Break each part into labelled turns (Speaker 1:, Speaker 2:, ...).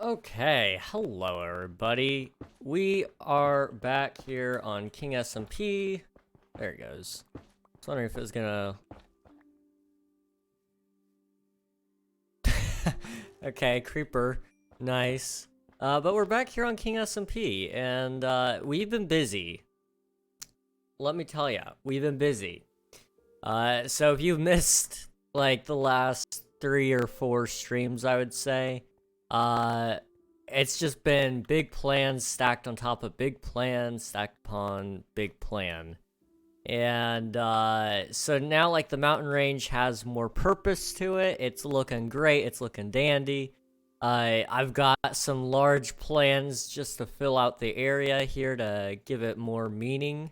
Speaker 1: Okay, hello everybody. We are back here on King SMP. There it goes. I was wondering if it was gonna... Okay, creeper. Nice. But we're back here on King SMP, and we've been busy. Let me tell ya, we've been busy. So if you've missed, like, the last 3 or 4 streams, I would say, it's just been big plans stacked on top of big plans stacked upon big plan. And so now, like, the mountain range has more purpose to it. It's looking great. It's looking dandy. I've got some large plans just to fill out the area here to give it more meaning.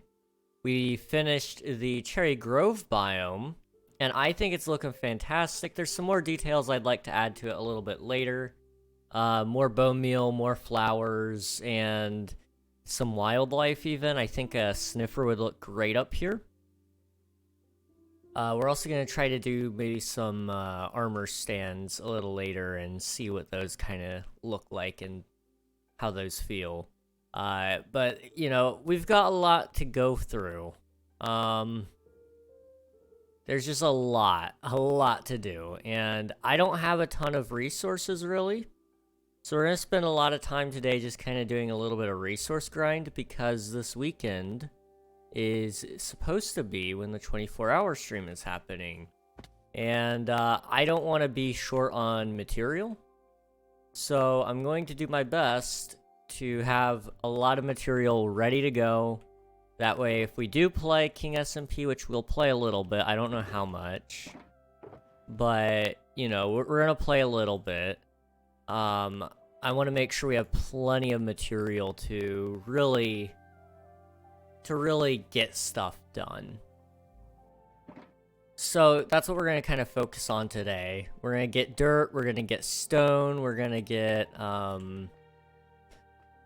Speaker 1: We finished the Cherry Grove biome, and I think it's looking fantastic. There's some more details I'd like to add to it a little bit later. More bone meal, more flowers, and some wildlife even. I think a sniffer would look great up here. We're also going to try to do maybe some armor stands a little later and see what those kind of look like and how those feel. But, you know, we've got a lot to go through. There's just a lot to do. And I don't have a ton of resources, really. So we're going to spend a lot of time today just kind of doing a little bit of resource grind because this weekend is supposed to be when the 24-hour stream is happening. And I don't want to be short on material. So I'm going to do my best to have a lot of material ready to go. That way, if we do play King SMP, which we'll play a little bit, I don't know how much. But, you know, we're going to play a little bit. I want to make sure we have plenty of material to really get stuff done. So that's what we're going to kind of focus on today. We're going to get dirt, we're going to get stone, we're going to get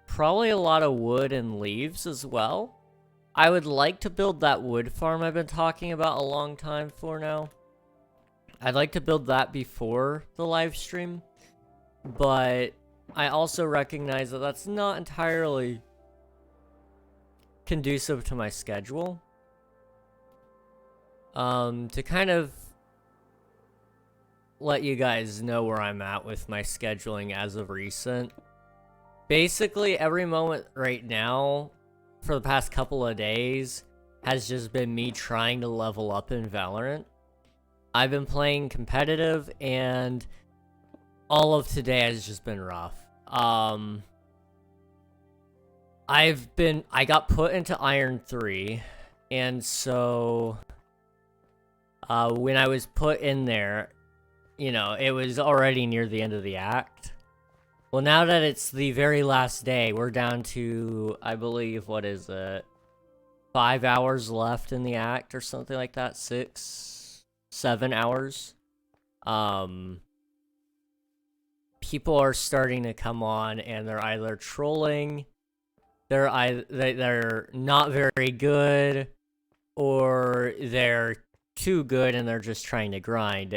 Speaker 1: probably a lot of wood and leaves as well. I would like to build that wood farm I've been talking about a long time for now. I'd like to build that before the live stream. But I also recognize that that's not entirely conducive to my schedule. To kind of let you guys know where I'm at with my scheduling as of recent. Basically, every moment right now, for the past couple of days, has just been me trying to level up in Valorant. I've been playing competitive, and all of today has just been rough. I got put into Iron 3, and so, when I was put in there, you know, it was already near the end of the act. Well, now that it's the very last day, we're down to, I believe, what is it? 5 hours left in the act or something like that. 6, 7 hours. People are starting to come on, and they're either trolling, they're not very good, or they're too good and they're just trying to grind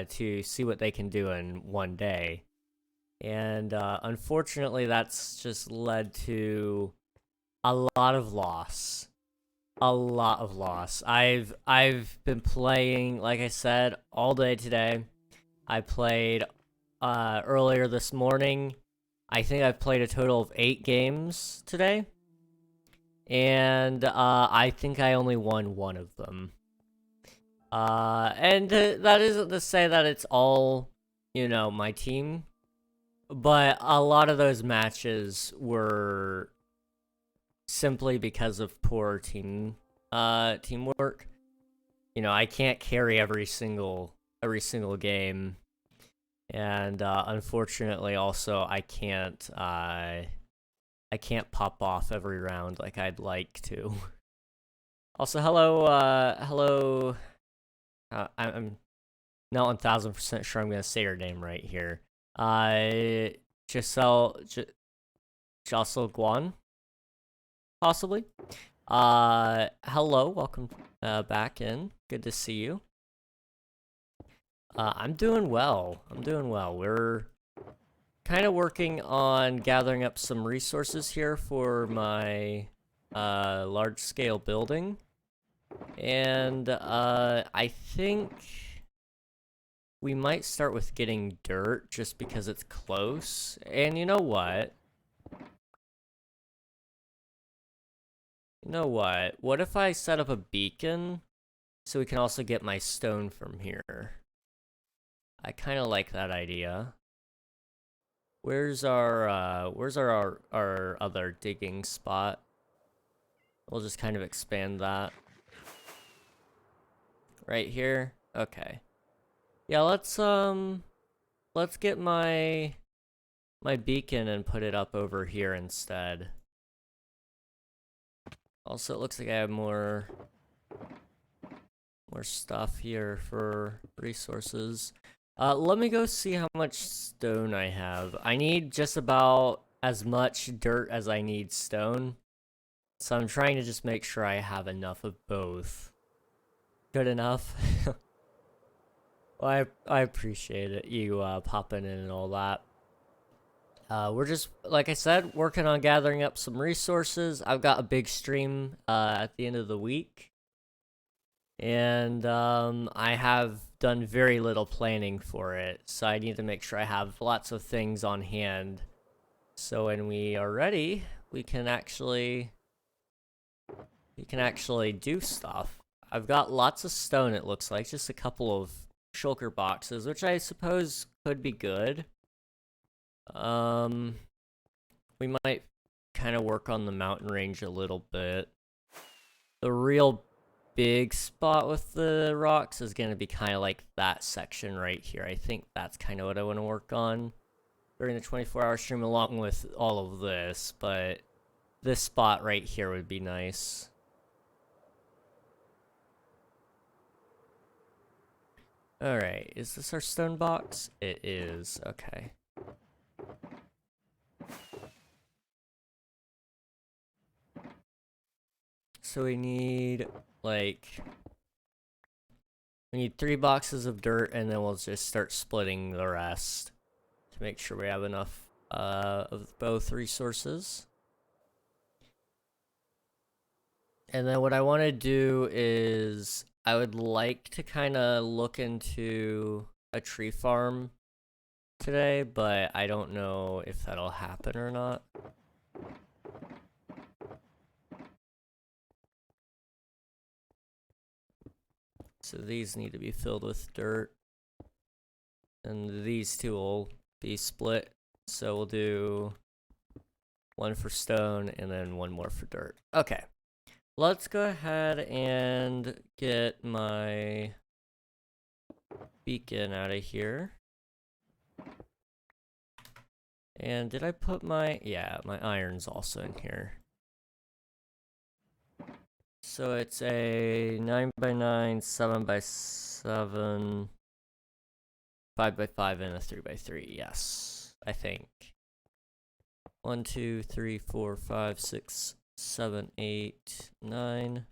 Speaker 1: to see what they can do in one day. And unfortunately, that's just led to a lot of loss. A lot of loss. I've been playing, like I said, all day today. I played earlier this morning. I think I've played a total of 8 games today. And I think I only won 1 of them. And that isn't to say that it's all, you know, my team. But a lot of those matches were simply because of poor teamwork. You know, I can't carry every single game. And unfortunately, also I can't pop off every round like I'd like to. Also, hello. I'm not 1000% sure I'm gonna say your name right here. Giselle Guan, possibly. Hello, welcome back in. Good to see you. I'm doing well. We're kind of working on gathering up some resources here for my large-scale building. And I think we might start with getting dirt just because it's close. And you know what? What if I set up a beacon so we can also get my stone from here? I kind of like that idea. Where's our other digging spot? We'll just kind of expand that. Right here? Okay. Yeah, let's get my beacon and put it up over here instead. Also, it looks like I have more stuff here for resources. Let me go see how much stone I have. I need just about as much dirt as I need stone. So I'm trying to just make sure I have enough of both. Good enough? Well, I appreciate it, you popping in and all that. We're just, like I said, working on gathering up some resources. I've got a big stream at the end of the week. And I have done very little planning for it, so I need to make sure I have lots of things on hand. So when we are ready, we can actually do stuff. I've got lots of stone, it looks like, just a couple of shulker boxes, which I suppose could be good. We might kind of work on the mountain range a little bit. The real big spot with the rocks is going to be kind of like that section right here. I think that's kind of what I want to work on during the 24-hour stream along with all of this, but this spot right here would be nice. Alright, is this our stone box? It is, okay. So we need, like, we need 3 boxes of dirt, and then we'll just start splitting the rest to make sure we have enough of both resources. And then what I want to do is I would like to kind of look into a tree farm today, but I don't know if that'll happen or not. So these need to be filled with dirt. And these two will be split. So we'll do one for stone and then one more for dirt. Okay. Let's go ahead and get my beacon out of here. And did I put my... yeah, my iron's also in here. So it's a 9x9, 7x7, 5x5, and a 3x3. Yes, I think. 1, 2, 3, 4, 5, 6, 7, 8, 9.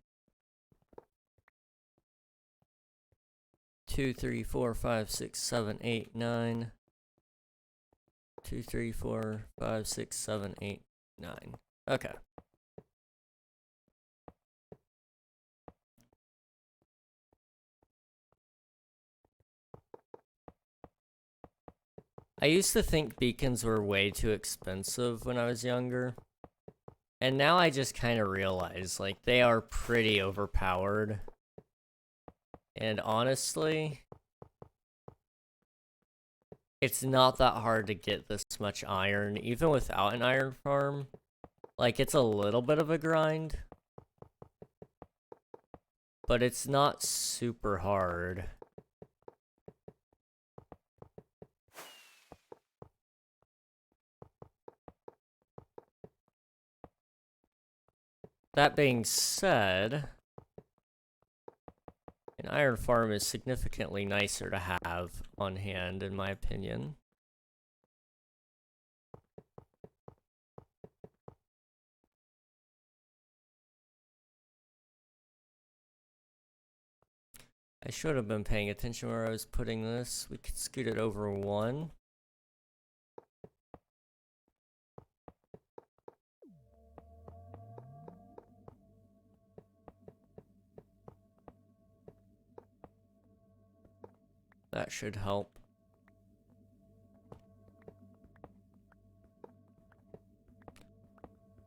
Speaker 1: 2, 3, 4, 5, 6, 7, 8, 9. 2, 3, 4, 5, 6, 7, 8, 9. Okay. I used to think beacons were way too expensive when I was younger. And now I just kind of realize, like, they are pretty overpowered. And honestly, it's not that hard to get this much iron, even without an iron farm. Like, it's a little bit of a grind. But it's not super hard. That being said, an iron farm is significantly nicer to have on hand, in my opinion. I should have been paying attention where I was putting this. We could scoot it over 1. That should help.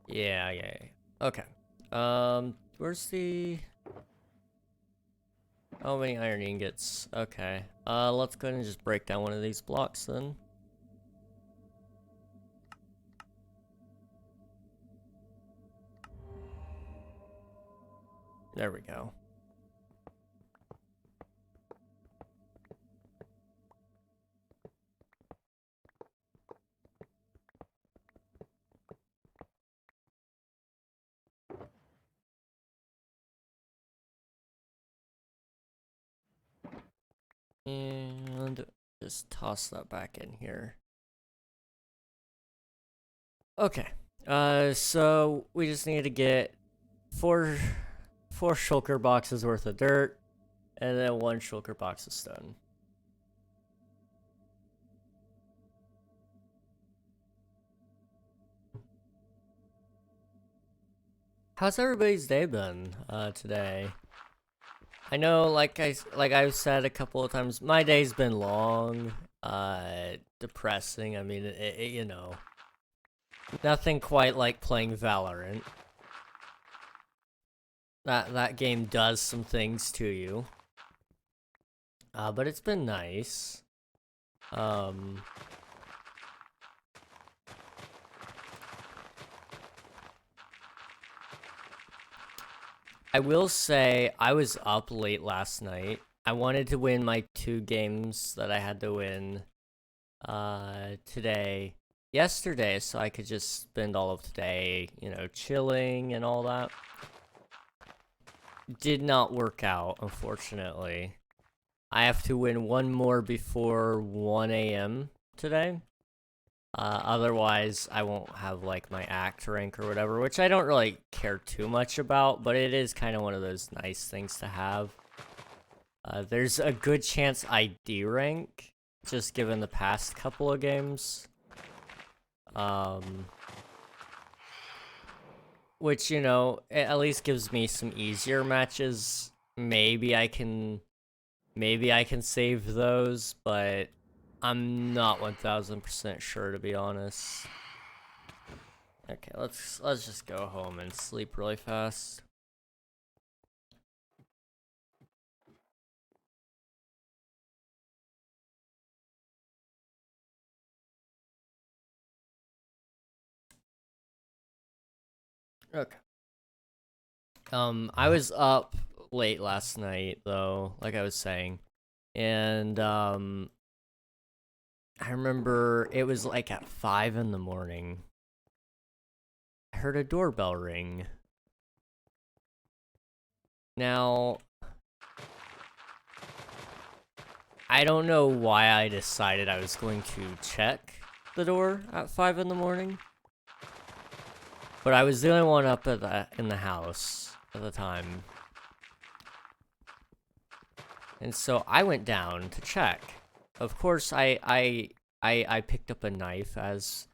Speaker 1: Yeah. Okay. Where's the... How many iron ingots? Okay. Let's go ahead and just break down one of these blocks then. There we go. And just toss that back in here. Okay. So we just need to get four shulker boxes worth of dirt, and then 1 shulker box of stone. How's everybody's day been today? I know, like I've said a couple of times, my day's been long, depressing. I mean, you know, nothing quite like playing Valorant. That game does some things to you. But it's been nice. I will say I was up late last night. I wanted to win my 2 games that I had to win yesterday, so I could just spend all of today, you know, chilling and all that. Did not work out, unfortunately. I have to win 1 more before 1 a.m. today. Otherwise, I won't have, like, my act rank or whatever, which I don't really care too much about, but it is kind of one of those nice things to have. There's a good chance I D-rank, just given the past couple of games. Which, you know, it at least gives me some easier matches. Maybe I can save those, but I'm not 1000% sure, to be honest. Okay, let's just go home and sleep really fast. Okay. I was up late last night, though, like I was saying, and I remember it was like at 5 in the morning. I heard a doorbell ring. Now, I don't know why I decided I was going to check the door at 5 in the morning, but I was the only one up in the house at the time. And so I went down to check. Of course, I picked up a knife, as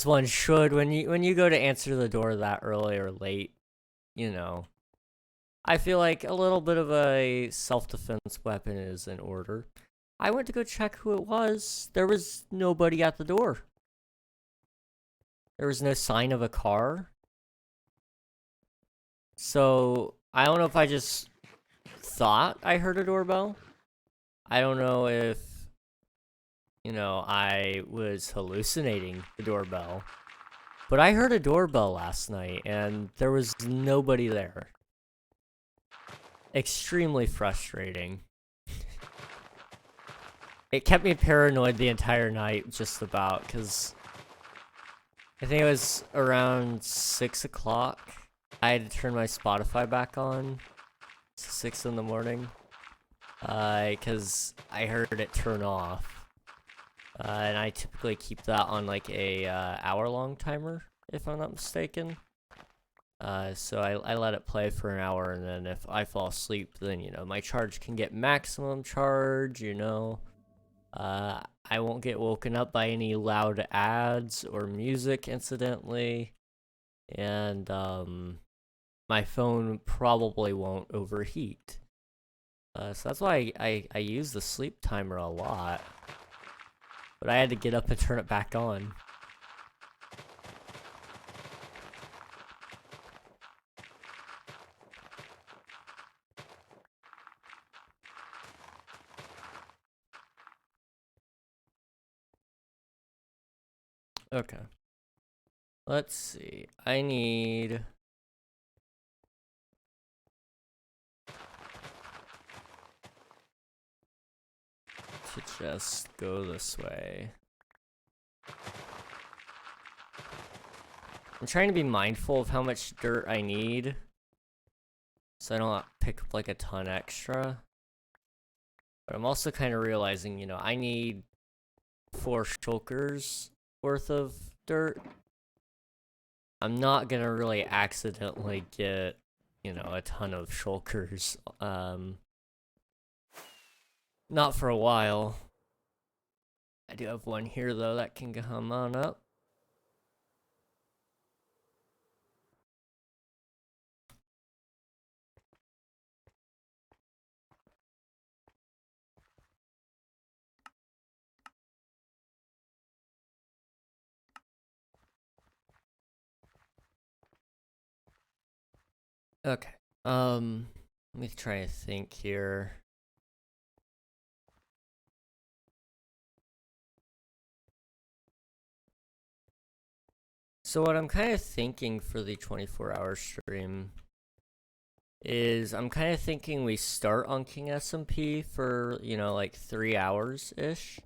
Speaker 1: one should when you go to answer the door that early or late. You know, I feel like a little bit of a self-defense weapon is in order. I went to go check who it was. There was nobody at the door. There was no sign of a car. So I don't know if I just thought I heard a doorbell. I don't know if, you know, I was hallucinating the doorbell. But I heard a doorbell last night, and there was nobody there. Extremely frustrating. It kept me paranoid the entire night, just about, because I think it was around 6 o'clock. I had to turn my Spotify back on. 6 in the morning. Because I heard it turn off. And I typically keep that on like a hour-long timer, if I'm not mistaken. So I let it play for an hour, and then if I fall asleep, then, you know, my charge can get maximum charge, you know. I won't get woken up by any loud ads or music, incidentally. And, my phone probably won't overheat. So that's why I use the sleep timer a lot. But I had to get up and turn it back on. Okay. Let's see. I need... to just go this way. I'm trying to be mindful of how much dirt I need, so I don't pick up like a ton extra. But I'm also kind of realizing, you know, I need 4 shulkers worth of dirt. I'm not gonna really accidentally get, you know, a ton of shulkers. Not for a while. I do have one here though that can come on up. Okay. Let me try to think here. So what I'm kind of thinking for the 24-hour stream is I'm kind of thinking we start on King SMP for, you know, like 3 hours-ish.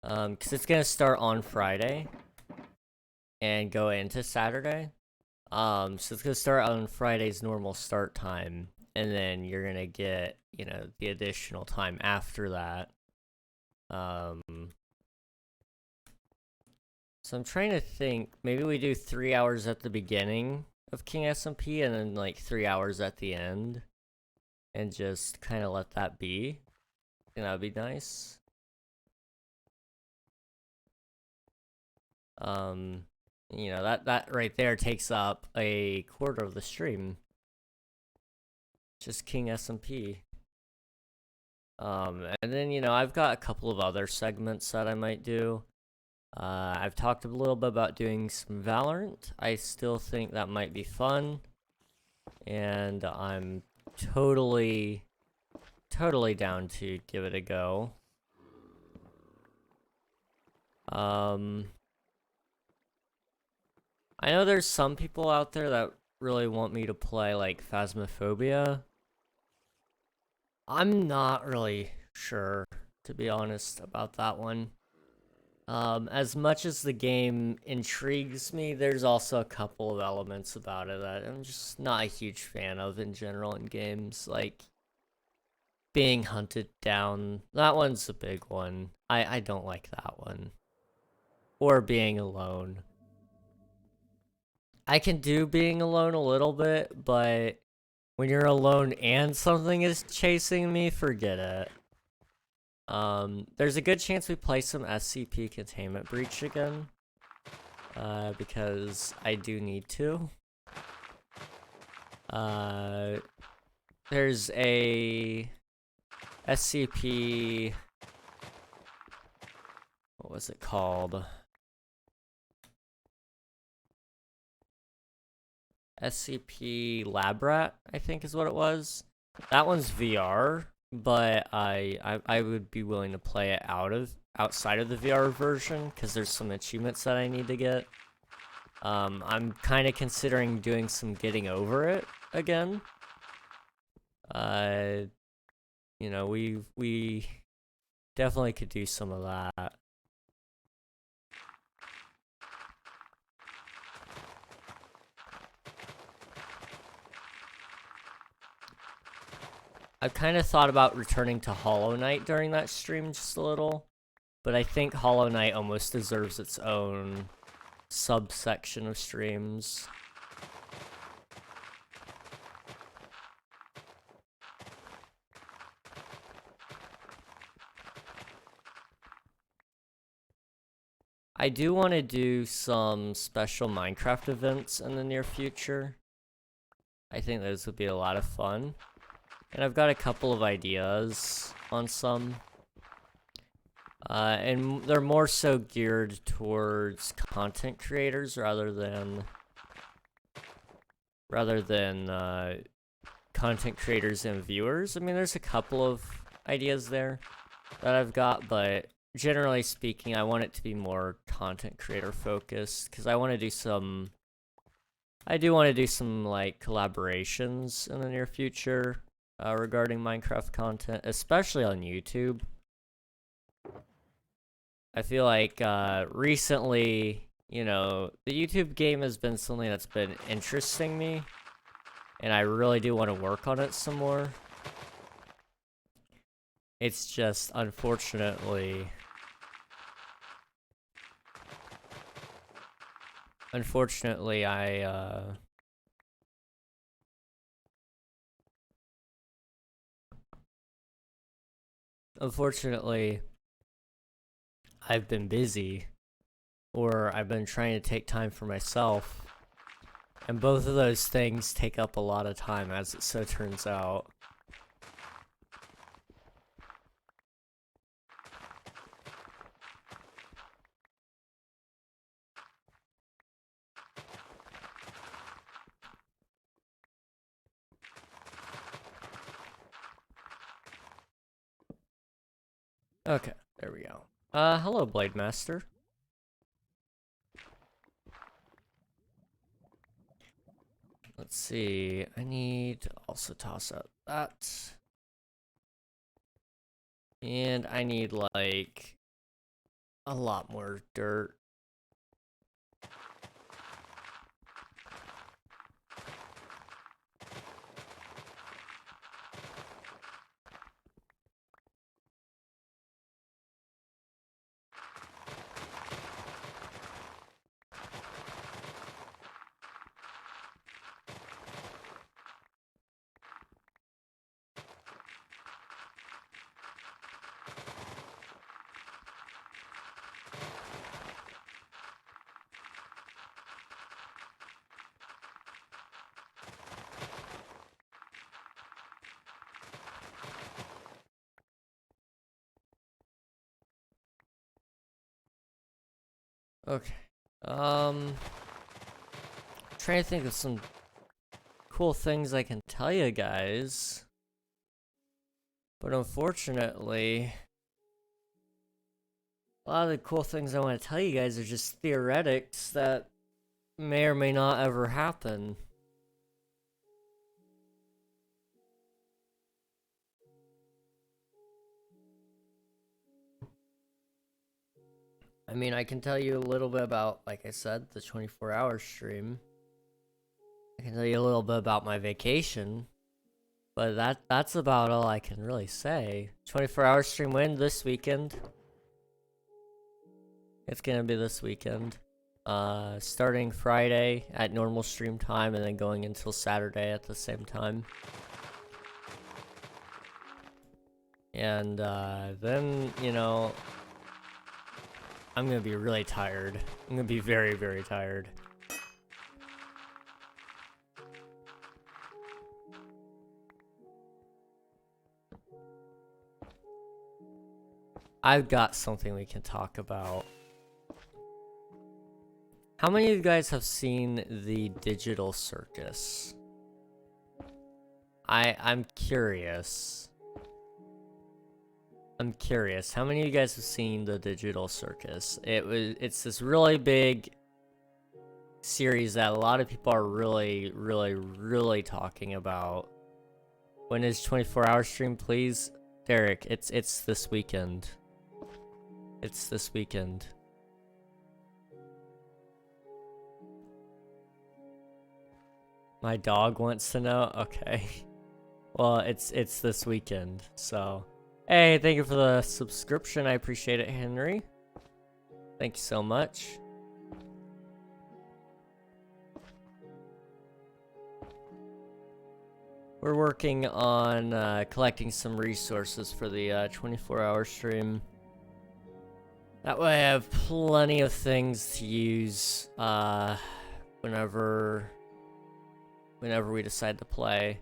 Speaker 1: Because it's going to start on Friday and go into Saturday. So it's going to start on Friday's normal start time, and then you're going to get, you know, the additional time after that. So I'm trying to think, maybe we do 3 hours at the beginning of King SMP and then like 3 hours at the end, and just kind of let that be. I think that would be nice. You know, that right there takes up a quarter of the stream. Just King SMP. And then, you know, I've got a couple of other segments that I might do. I've talked a little bit about doing some Valorant. I still think that might be fun. And I'm totally down to give it a go. I know there's some people out there that really want me to play, like, Phasmophobia. I'm not really sure, to be honest, about that one. As much as the game intrigues me, there's also a couple of elements about it that I'm just not a huge fan of in general in games, like being hunted down. That one's a big one. I don't like that one. Or being alone. I can do being alone a little bit, but when you're alone and something is chasing me, forget it. There's a good chance we play some SCP Containment Breach again. Because I do need to. There's a SCP... What was it called? SCP Lab Rat, I think is what it was. That one's VR, but I would be willing to play it outside of the VR version, because there's some achievements that I need to get. I'm kind of considering doing some getting over it again. You know, we definitely could do some of that. I've kind of thought about returning to Hollow Knight during that stream just a little, but I think Hollow Knight almost deserves its own subsection of streams. I do want to do some special Minecraft events in the near future. I think those would be a lot of fun. and I've got a couple of ideas on some. And they're more so geared towards content creators rather than content creators and viewers. I mean, there's a couple of ideas there that I've got, but generally speaking, I want it to be more content creator focused because I do want to do some like collaborations in the near future regarding Minecraft content, especially on YouTube. I feel like recently, you know, the YouTube game has been something that's been interesting me, and I really do want to work on it some more. It's just, unfortunately, I've been busy, or I've been trying to take time for myself, and both of those things take up a lot of time, as it so turns out. Okay, there we go. Hello, Blade Master. Let's see, I need to also toss out that. And I need, like, a lot more dirt. Okay. Trying to think of some cool things I can tell you guys. But unfortunately, a lot of the cool things I want to tell you guys are just theoretics that may or may not ever happen. I mean, I can tell you a little bit about, like I said, the 24-hour stream. I can tell you a little bit about my vacation. But that's about all I can really say. 24-hour stream win this weekend. It's gonna be this weekend. Starting Friday at normal stream time and then going until Saturday at the same time. And then, you know, I'm gonna be really tired. I'm gonna be very, very tired. I've got something we can talk about. How many of you guys have seen the Digital Circus? I'm curious. I'm curious. How many of you guys have seen the Digital Circus? It's this really big series that a lot of people are really, really, really talking about. When is 24-hour stream, please? Derek, it's this weekend. It's this weekend. My dog wants to know? Okay. Well, it's this weekend, so. Hey, thank you for the subscription. I appreciate it, Henry. Thank you so much. We're working on collecting some resources for the 24-hour stream. That way I have plenty of things to use whenever we decide to play.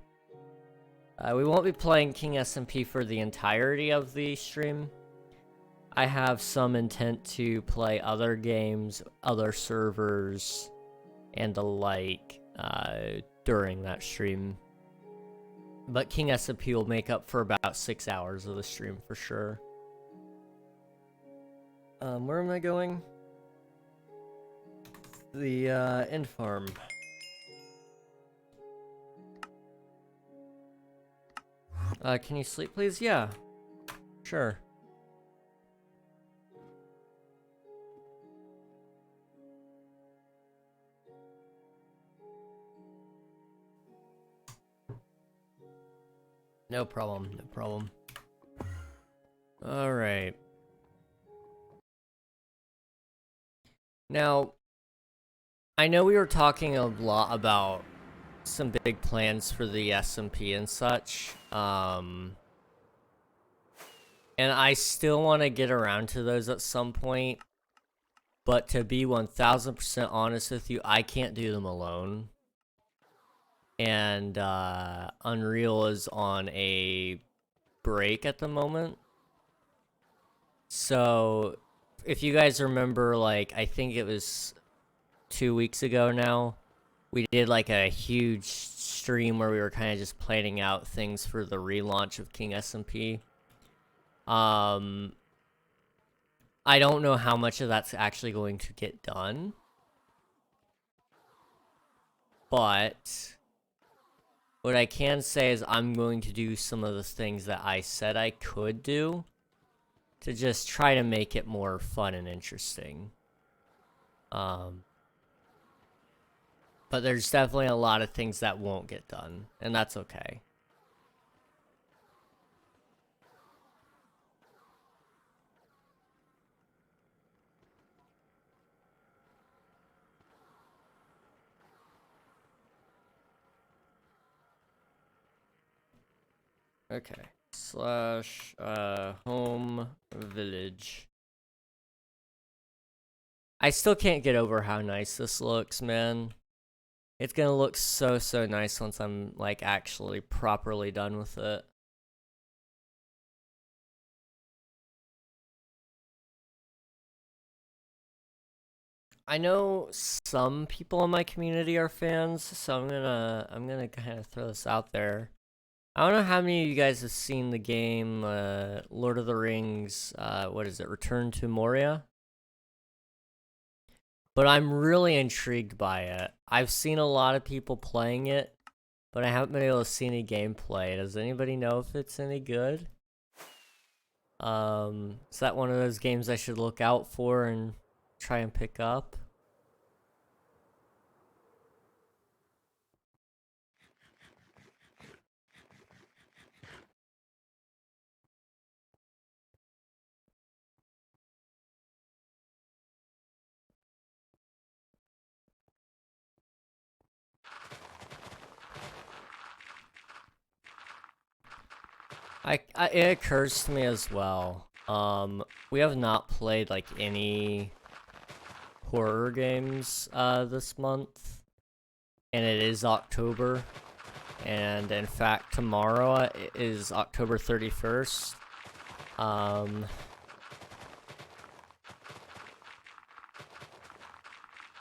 Speaker 1: We won't be playing King SMP for the entirety of the stream. I have some intent to play other games, other servers, and the like during that stream. But King SMP will make up for about 6 hours of the stream for sure. Where am I going? The end farm. Can you sleep, please? Yeah, sure. No problem, no problem. Alright. Now, I know we were talking a lot about some big plans for the SMP and such. And I still want to get around to those at some point. But to be 1000% honest with you, I can't do them alone. And Unreal is on a break at the moment. So if you guys remember, like, I think it was 2 weeks ago now, we did like a huge stream where we were kind of just planning out things for the relaunch of King SMP. I don't know how much of that's actually going to get done, but what I can say is I'm going to do some of the things that I said I could do to just try to make it more fun and interesting. But there's definitely a lot of things that won't get done, and that's okay. Okay. Slash home village. I still can't get over how nice this looks, man. It's gonna look so nice once I'm like actually properly done with it. I know some people in my community are fans, so I'm gonna kind of throw this out there. I don't know how many of you guys have seen the game Lord of the Rings, what is it, Return to Moria? But I'm really intrigued by it. I've seen a lot of people playing it, but I haven't been able to see any gameplay. Does anybody know if it's any good? Is that one of those games I should look out for and try and pick up? It occurs to me as well. We have not played like any horror games this month, and it is October, and in fact tomorrow is October 31st.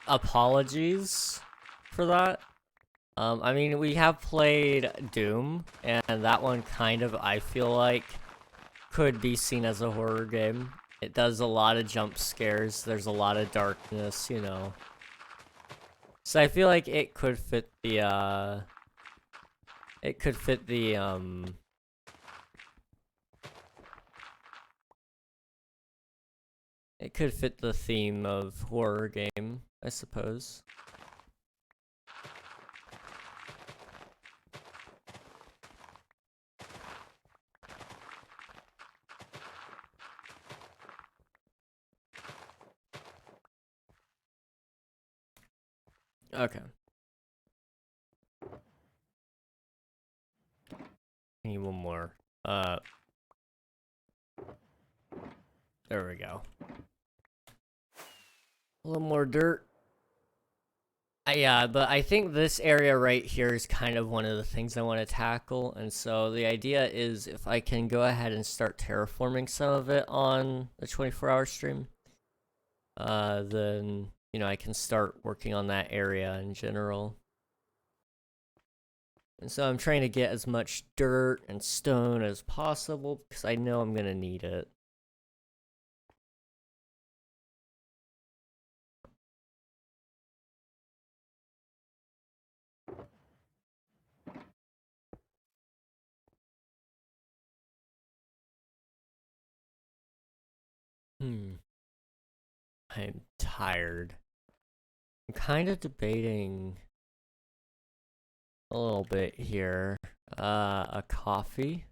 Speaker 1: Apologies for that. I mean, we have played Doom, and that one kind of, I feel like, could be seen as a horror game. It does a lot of jump scares, there's a lot of darkness, you know. So I feel like it could fit the, it could fit the, it could fit the theme of horror game, I suppose. Okay. Need one more. There we go. A little more dirt. Yeah, but I think this area right here is kind of one of the things I want to tackle, and so the idea is if I can go ahead and start terraforming some of it on the 24-hour stream, then, you know, I can start working on that area in general. And so I'm trying to get as much dirt and stone as possible, because I know I'm gonna need it. I'm tired. I'm kind of debating a little bit here. A coffee.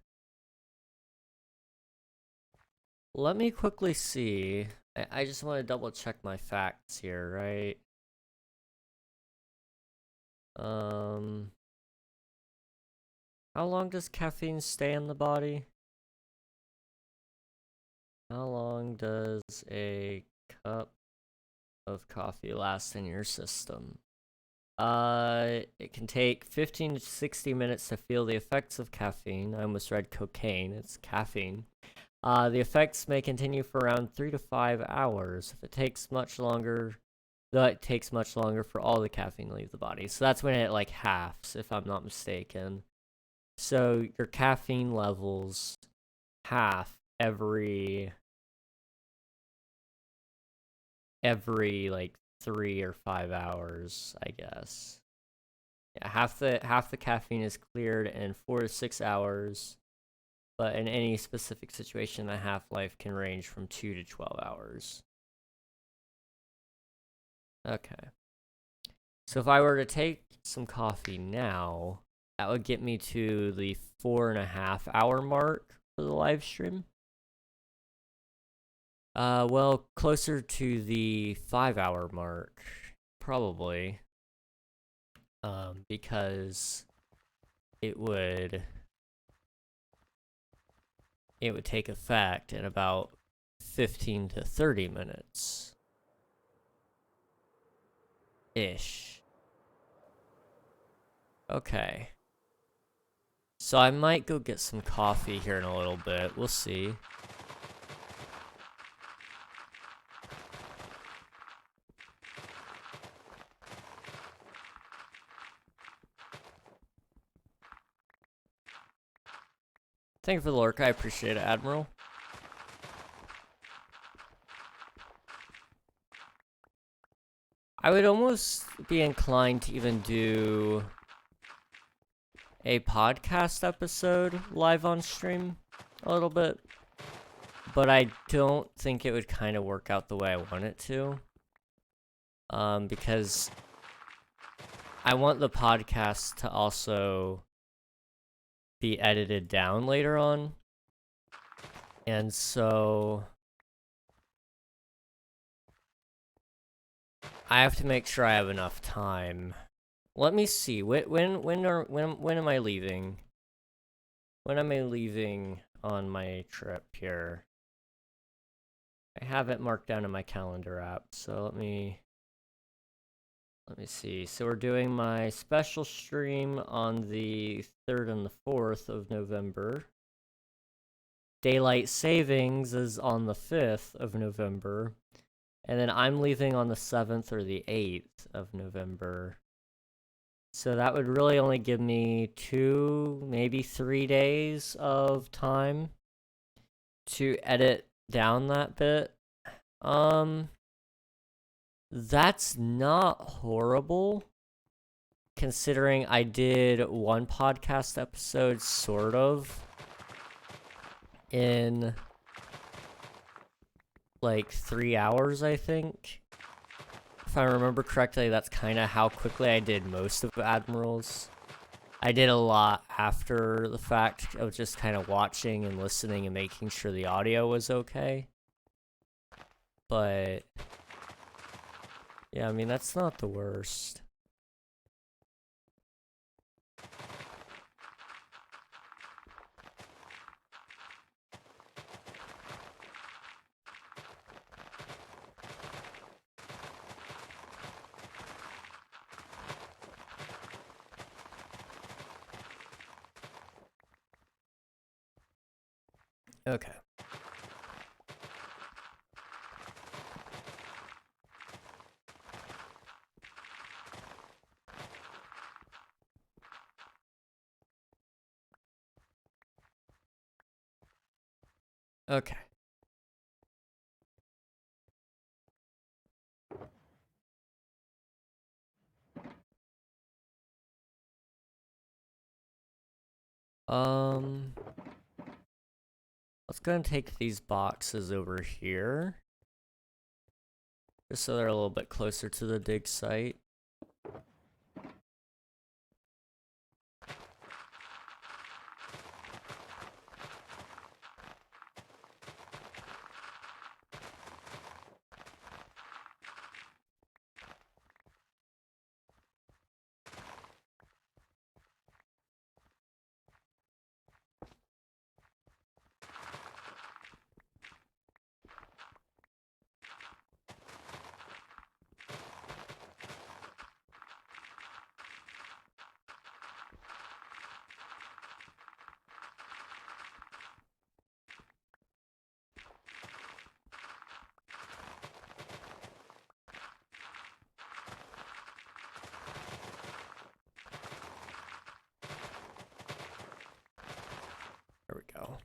Speaker 1: Let me quickly see. I just want to double check my facts here, right? How long does caffeine stay in the body? How long does a cup of coffee last in your system? It can take 15 to 60 minutes to feel the effects of caffeine. I almost read cocaine. It's caffeine. The effects may continue for around 3 to 5 hours. If it takes much longer, it takes much longer for all the caffeine to leave the body. So that's when it like halves, if I'm not mistaken. So your caffeine levels half every like 3 or 5 hours, I guess. Yeah, half the caffeine is cleared in 4 to 6 hours, but in any specific situation, the half-life can range from 2 to 12 hours. Okay. So if I were to take some coffee now, that would get me to the 4.5 hour mark for the live stream. Well, closer to the 5 hour mark, probably. Because it would take effect in about 15 to 30 minutes. Ish. Okay. So I might go get some coffee here in a little bit. We'll see. Thank you for the lurk. I appreciate it, Admiral. I would almost be inclined to even do a podcast episode live on stream a little bit, but I don't think it would kind of work out the way I want it to, because I want the podcast to also be edited down later on, and so I have to make sure I have enough time. Let me see. When am I leaving? When am I leaving on my trip here? I have it marked down in my calendar app, so let me see. So we're doing my special stream on the 3rd and the 4th of November. Daylight savings is on the 5th of November. And then I'm leaving on the 7th or the 8th of November. So that would really only give me 2, maybe 3 days of time to edit down that bit. That's not horrible, considering I did one podcast episode sort of in like 3 hours, I think. If I remember correctly, that's kind of how quickly I did most of Admirals. I did a lot after the fact of just kind of watching and listening and making sure the audio was okay. But yeah, I mean, that's not the worst. Okay. Okay. Let's go and take these boxes over here. Just so they're a little bit closer to the dig site. There we go.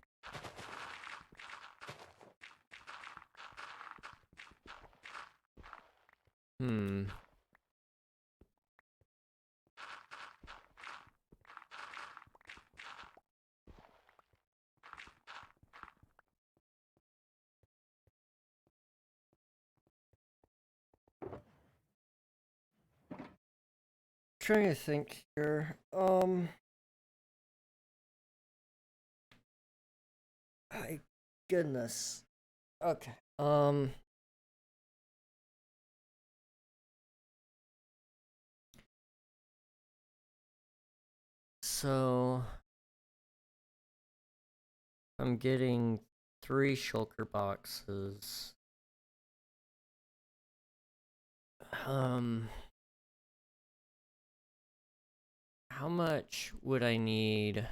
Speaker 1: Trying to think here. My goodness. Okay. So I'm getting 3 shulker boxes. How much would I need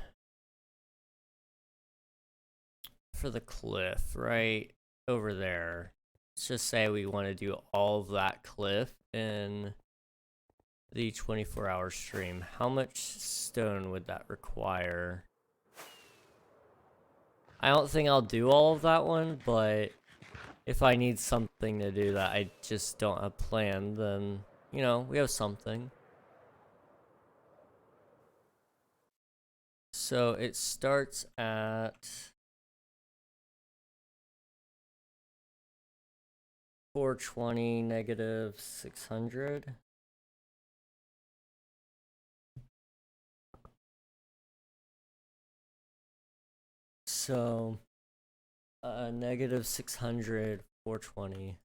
Speaker 1: for the cliff right over there? Let's just say we want to do all of that cliff in the 24-hour stream. How much stone would that require? I don't think I'll do all of that one, but if I need something to do that I just don't have planned, then, you know, we have something. So it starts at 420 negative 600. So negative 600, 420.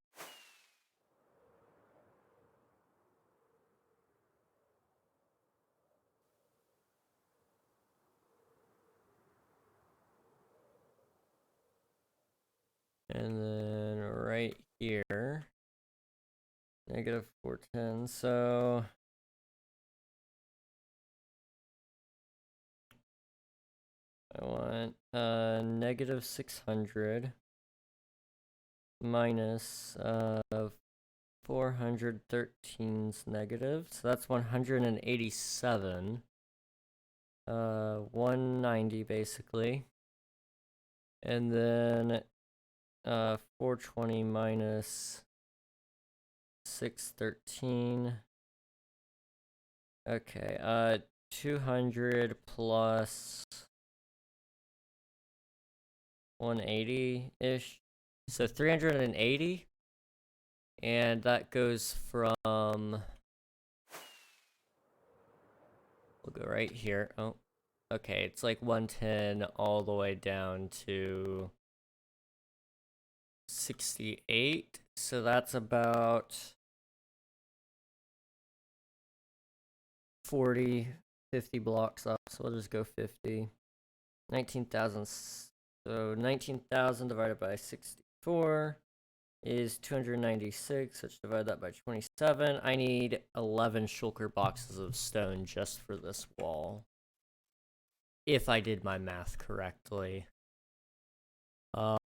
Speaker 1: And then right here, negative 410. So I want negative 600 minus 413's negative. So that's 187. 190 basically. And then 420 minus 613. Okay, 200 plus 180-ish. So 380. And that goes from, we'll go right here. Oh, okay, it's like 110 all the way down to 68. So that's about 40, 50 blocks up. So we'll just go 50. 19,000. So 19,000 divided by 64 is 296. Let's divide that by 27. I need 11 shulker boxes of stone just for this wall, if I did my math correctly.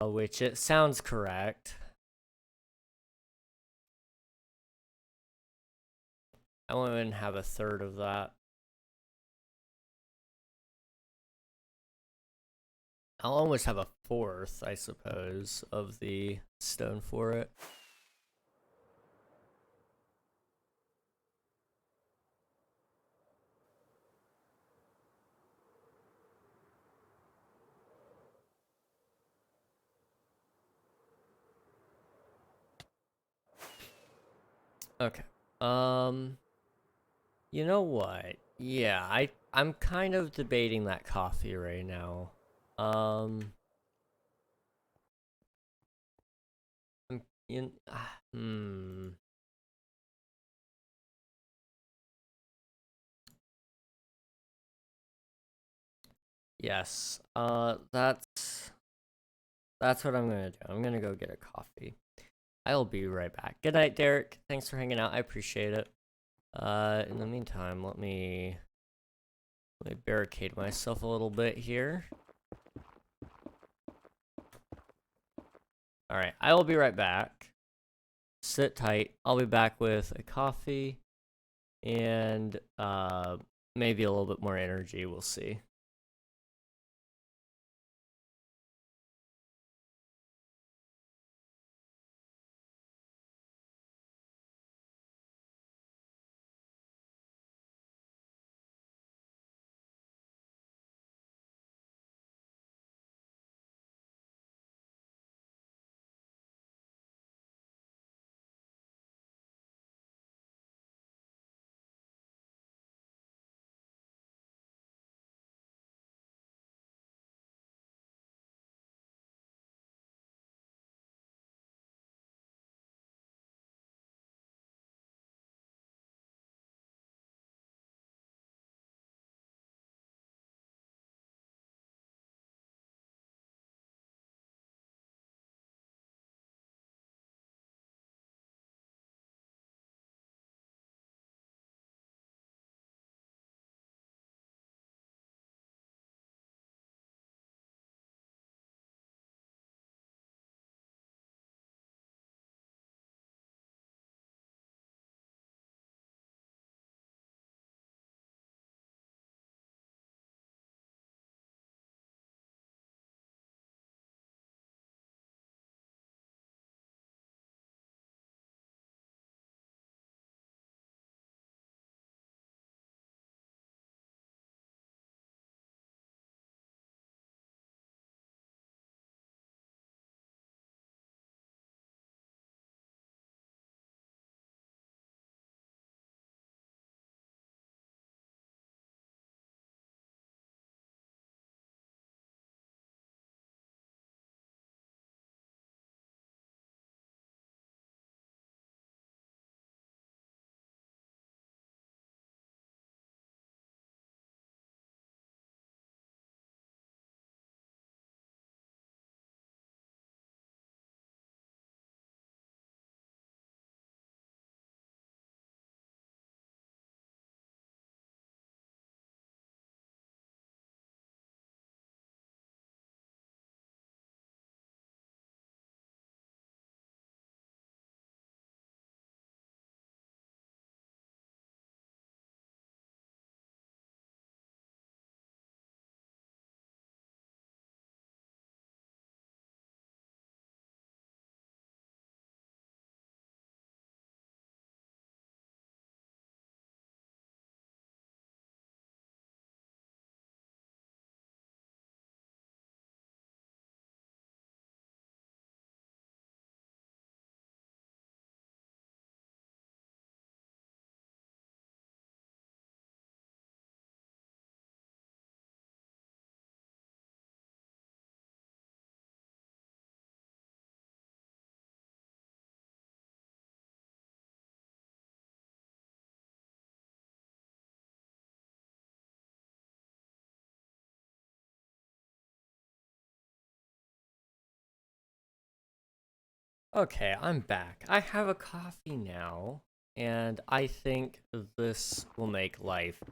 Speaker 1: which it sounds correct. I won't even have a third of that. I'll almost have a fourth, I suppose, of the stone for it. Okay. You know what? Yeah, I'm kind of debating that coffee right now. Um, I'm, you, hmm. Yes. That's what I'm gonna do. I'm gonna go get a coffee. I'll be right back. Good night, Derek. Thanks for hanging out. I appreciate it. In the meantime, let me barricade myself a little bit here. All right, I will be right back. Sit tight. I'll be back with a coffee and maybe a little bit more energy. We'll see. Okay, I'm back. I have a coffee now, and I think this will make life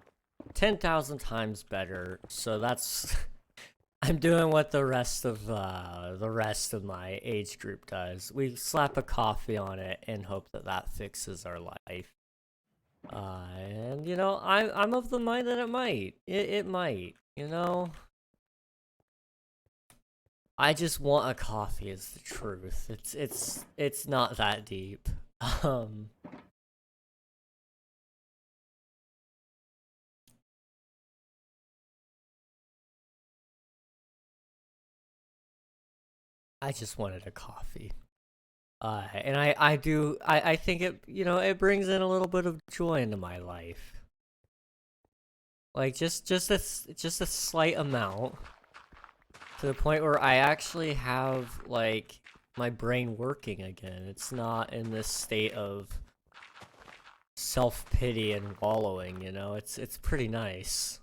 Speaker 1: 10,000 times better. So that's I'm doing what the rest of my age group does. We slap a coffee on it and hope that that fixes our life. And you know, I'm of the mind that it might. It might. You know, I just want a coffee. Is the truth. It's not that deep. Um. I just wanted a coffee. And I think it, you know, it brings in a little bit of joy into my life. Like just a slight amount to the point where I actually have like my brain working again. It's not in this state of self-pity and wallowing, you know. It's pretty nice.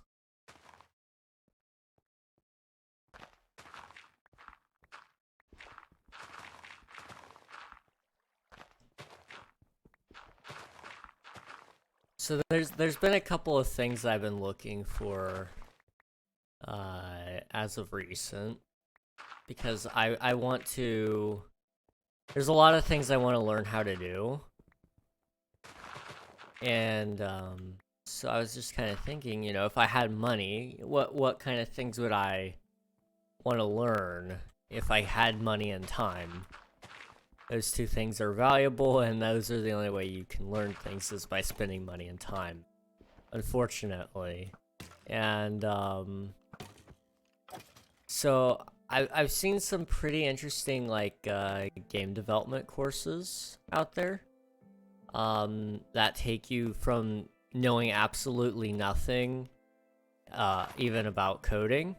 Speaker 1: So there's been a couple of things I've been looking for as of recent, because I want to, there's a lot of things I want to learn how to do. And so I was just kind of thinking, you know, if I had money, what kind of things would I want to learn if I had money and time? Those two things are valuable, and those are the only way you can learn things is by spending money and time, unfortunately. And so I've seen some pretty interesting like game development courses out there that take you from knowing absolutely nothing even about coding.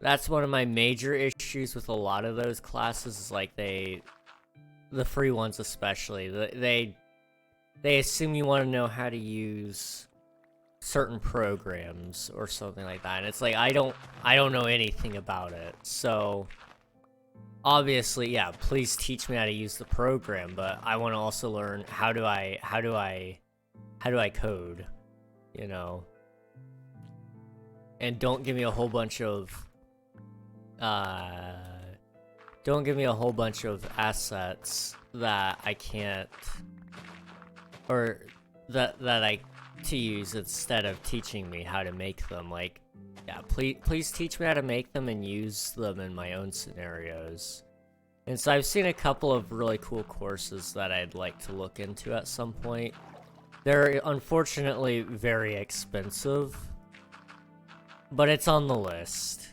Speaker 1: That's one of my major issues with a lot of those classes, is like the free ones especially, they assume you want to know how to use certain programs or something like that, and it's like I don't know anything about it. So obviously, yeah, please teach me how to use the program, but I want to also learn how do I code, you know? And don't give me a whole bunch of assets that I can't, or that I to use instead of teaching me how to make them. Like, yeah, please teach me how to make them and use them in my own scenarios. And so I've seen a couple of really cool courses that I'd like to look into at some point. They're unfortunately very expensive, but it's on the list.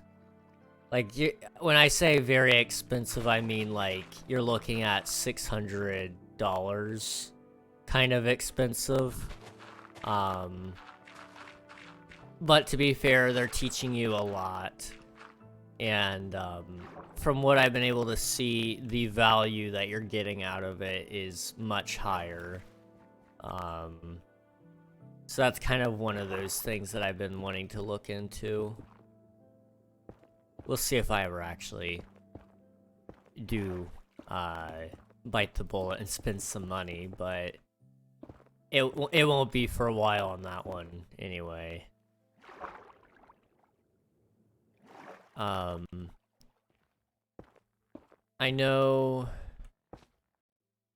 Speaker 1: Like, when I say very expensive, I mean like you're looking at $600 kind of expensive. But to be fair, they're teaching you a lot. And from what I've been able to see, the value that you're getting out of it is much higher. So that's kind of one of those things that I've been wanting to look into. We'll see if I ever actually do bite the bullet and spend some money, but it won't be for a while on that one anyway. I know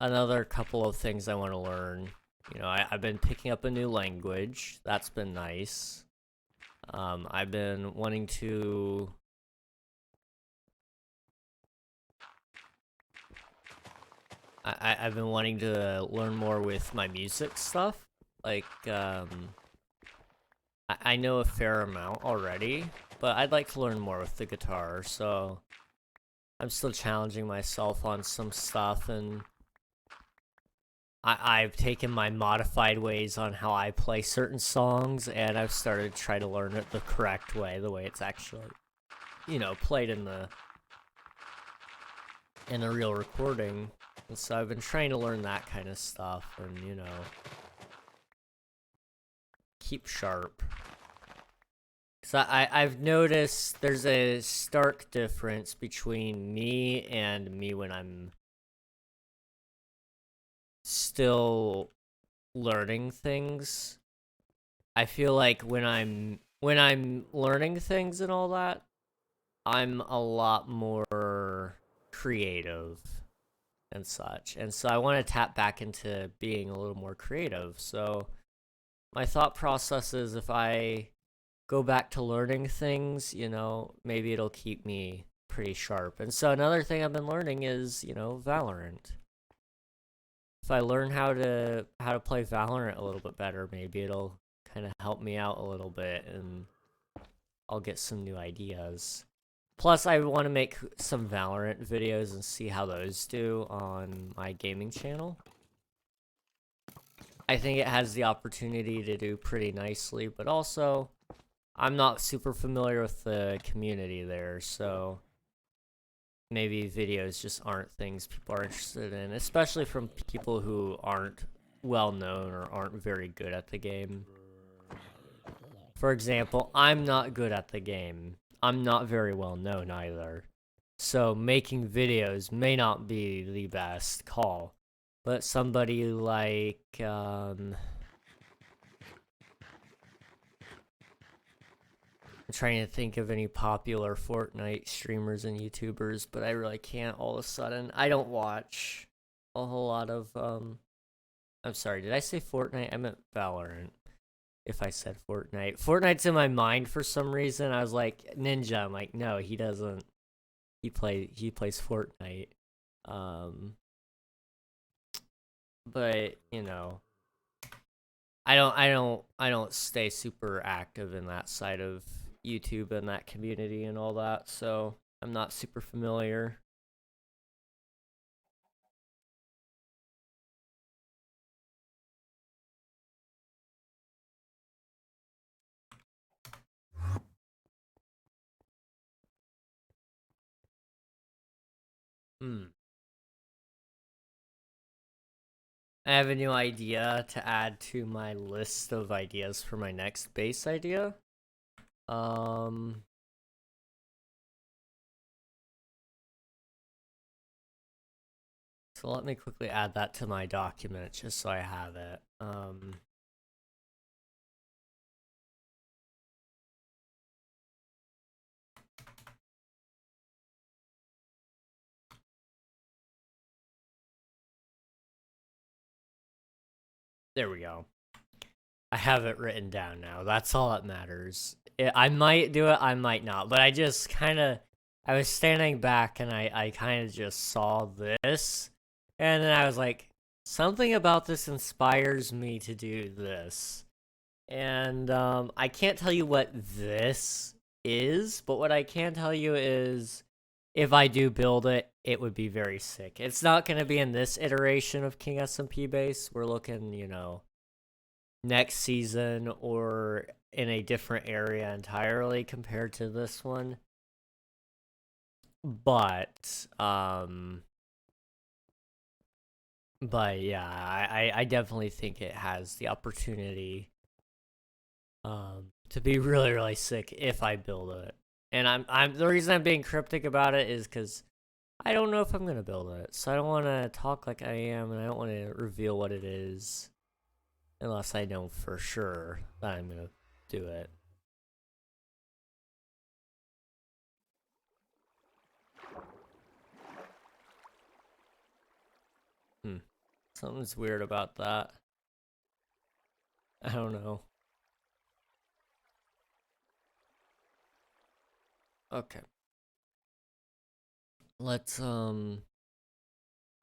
Speaker 1: another couple of things I want to learn. You know, I've been picking up a new language. That's been nice. I've been wanting to... I've been wanting to learn more with my music stuff. Like, I know a fair amount already, but I'd like to learn more with the guitar, so I'm still challenging myself on some stuff, and I've taken my modified ways on how I play certain songs, and I've started to try to learn it the correct way, the way it's actually, you know, played in the real recording. And so I've been trying to learn that kind of stuff, and, you know, keep sharp. So I've noticed there's a stark difference between me and me when I'm still learning things. I feel like when I'm learning things and all that, I'm a lot more creative and such. And so I want to tap back into being a little more creative. So my thought process is if I go back to learning things, you know, maybe it'll keep me pretty sharp. And so another thing I've been learning is, you know, Valorant. If I learn how to play Valorant a little bit better, maybe it'll kind of help me out a little bit and I'll get some new ideas. Plus, I want to make some Valorant videos and see how those do on my gaming channel. I think it has the opportunity to do pretty nicely, but also, I'm not super familiar with the community there, so maybe videos just aren't things people are interested in, especially from people who aren't well known or aren't very good at the game. For example, I'm not good at the game. I'm not very well known either. So making videos may not be the best call. But somebody like, I'm trying to think of any popular Fortnite streamers and YouTubers, but I really can't all of a sudden. I don't watch a whole lot of, I'm sorry, did I say Fortnite? I meant Valorant. If I said Fortnite. Fortnite's in my mind for some reason. I was like, Ninja. I'm like, no, he doesn't. He plays Fortnite. But, you know, I don't stay super active in that side of YouTube and that community and all that, so I'm not super familiar. I have a new idea to add to my list of ideas for my next base idea. So let me quickly add that to my document just so I have it. There we go. I have it written down now. That's all that matters. I might do it, I might not. But I just kind of, I was standing back and I kind of just saw this. And then I was like, something about this inspires me to do this. And I can't tell you what this is, but what I can tell you is if I do build it, it would be very sick. It's not going to be in this iteration of King SMP base. We're looking, you know, next season or in a different area entirely compared to this one. But yeah, I definitely think it has the opportunity to be really, really sick if I build it. And I'm the reason I'm being cryptic about it is because I don't know if I'm gonna build it, so I don't want to talk like I am, and I don't want to reveal what it is unless I know for sure that I'm gonna do it. Something's weird about that. I don't know. Okay. Let's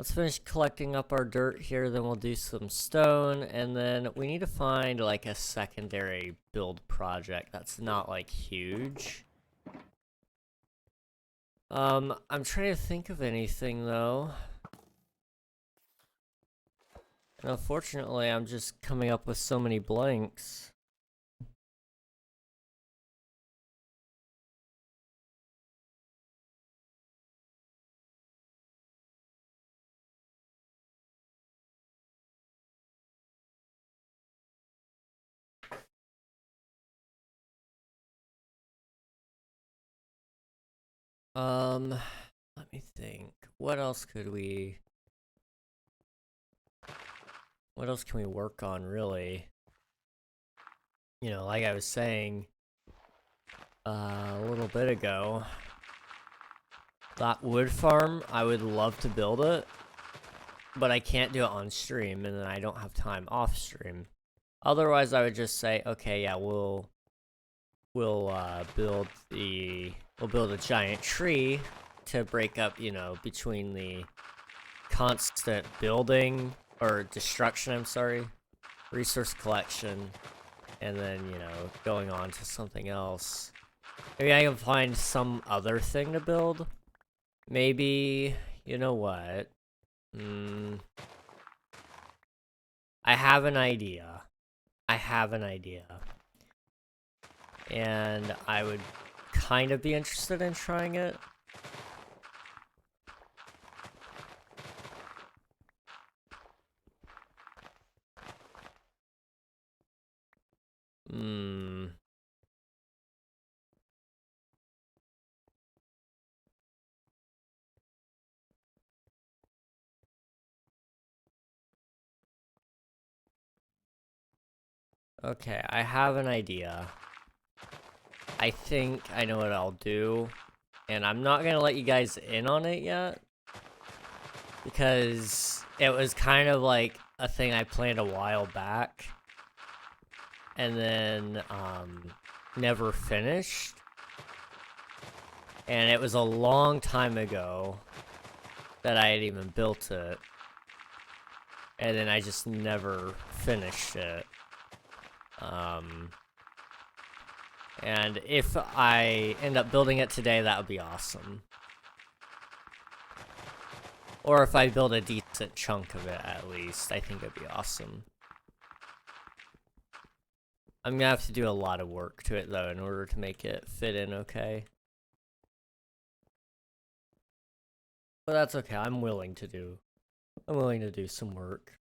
Speaker 1: finish collecting up our dirt here, then we'll do some stone, and then we need to find like a secondary build project that's not like huge. I'm trying to think of anything though. And unfortunately, I'm just coming up with so many blanks. Let me think. What else can we work on, really? You know, like I was saying a little bit ago, That wood farm, I would love to build it, but I can't do it on stream, and then I don't have time off stream. Otherwise, I would just say, okay, yeah, we'll build a giant tree to break up, you know, between the constant building or destruction, I'm sorry, resource collection, and then, you know, going on to something else. Maybe I can find some other thing to build. Maybe, you know what? I have an idea. And I would kind of be interested in trying it. Okay, I have an idea. I think I know what I'll do. And I'm not gonna let you guys in on it yet. Because it was kind of like a thing I planned a while back. And then, never finished. And it was a long time ago that I had even built it. And then I just never finished it. And if I end up building it today, that would be awesome. Or if I build a decent chunk of it, at least, I think it'd be awesome. I'm gonna have to do a lot of work to it, though, in order to make it fit in okay. But that's okay, I'm willing to do some work.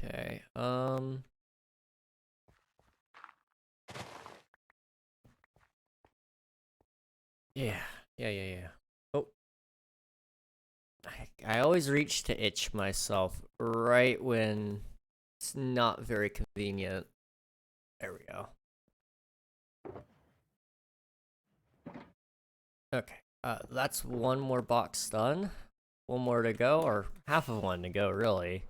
Speaker 1: Okay, yeah. Oh. I always reach to itch myself right when it's not very convenient. There we go. Okay, that's one more box done. One more to go, or half of one to go, really.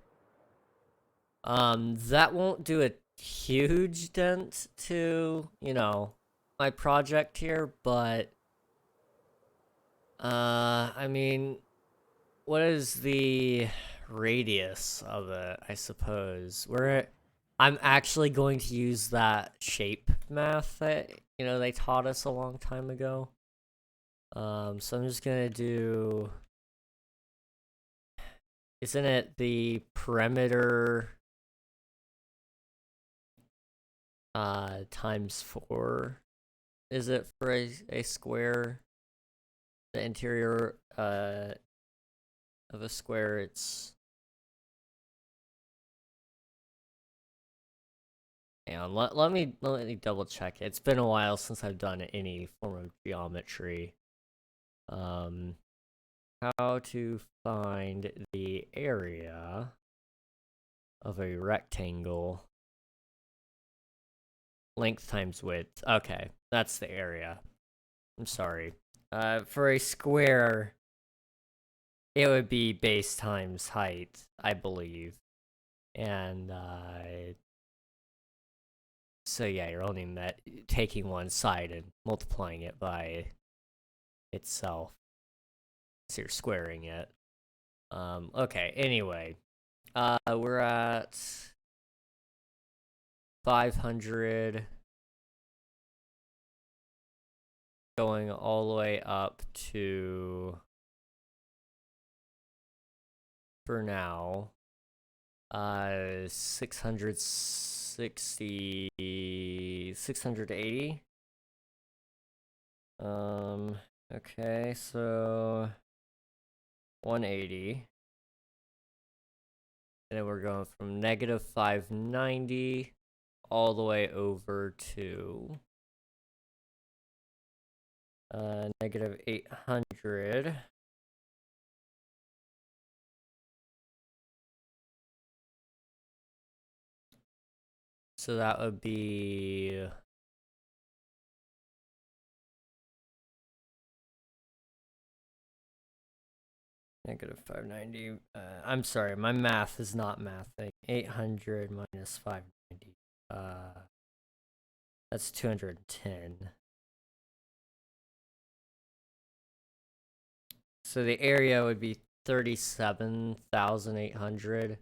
Speaker 1: That won't do a huge dent to, you know, my project here, but, I mean, what is the radius of it, I suppose? I'm actually going to use that shape math that, you know, they taught us a long time ago. So I'm just gonna do... Isn't it the perimeter times 4? Is it for a square? The interior of a square, it's... Hang on, let me double check. It's been a while since I've done any form of geometry. How to find the area of a rectangle. Length times width. Okay, that's the area. I'm sorry. For a square, it would be base times height, I believe. And, so yeah, you're only taking one side and multiplying it by itself. So you're squaring it. Okay, anyway. We're at 500. Going all the way up to... For now, 680. Okay, so 180. And then we're going from negative 590 all the way over to Negative 800. So that would be negative 590. I'm sorry, my math is not mathing. 800 minus 590. That's 210. So the area would be 37,800.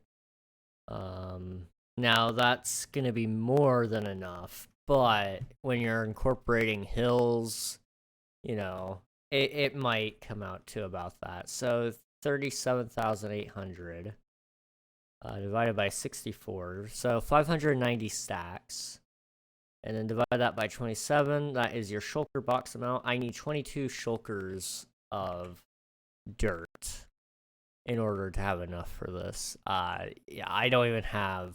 Speaker 1: Now that's gonna be more than enough, but when you're incorporating hills, you know, it might come out to about that. So 37,800 divided by 64, so 590 stacks. And then divide that by 27, that is your shulker box amount. I need 22 shulkers of dirt in order to have enough for this. Yeah, I don't even have...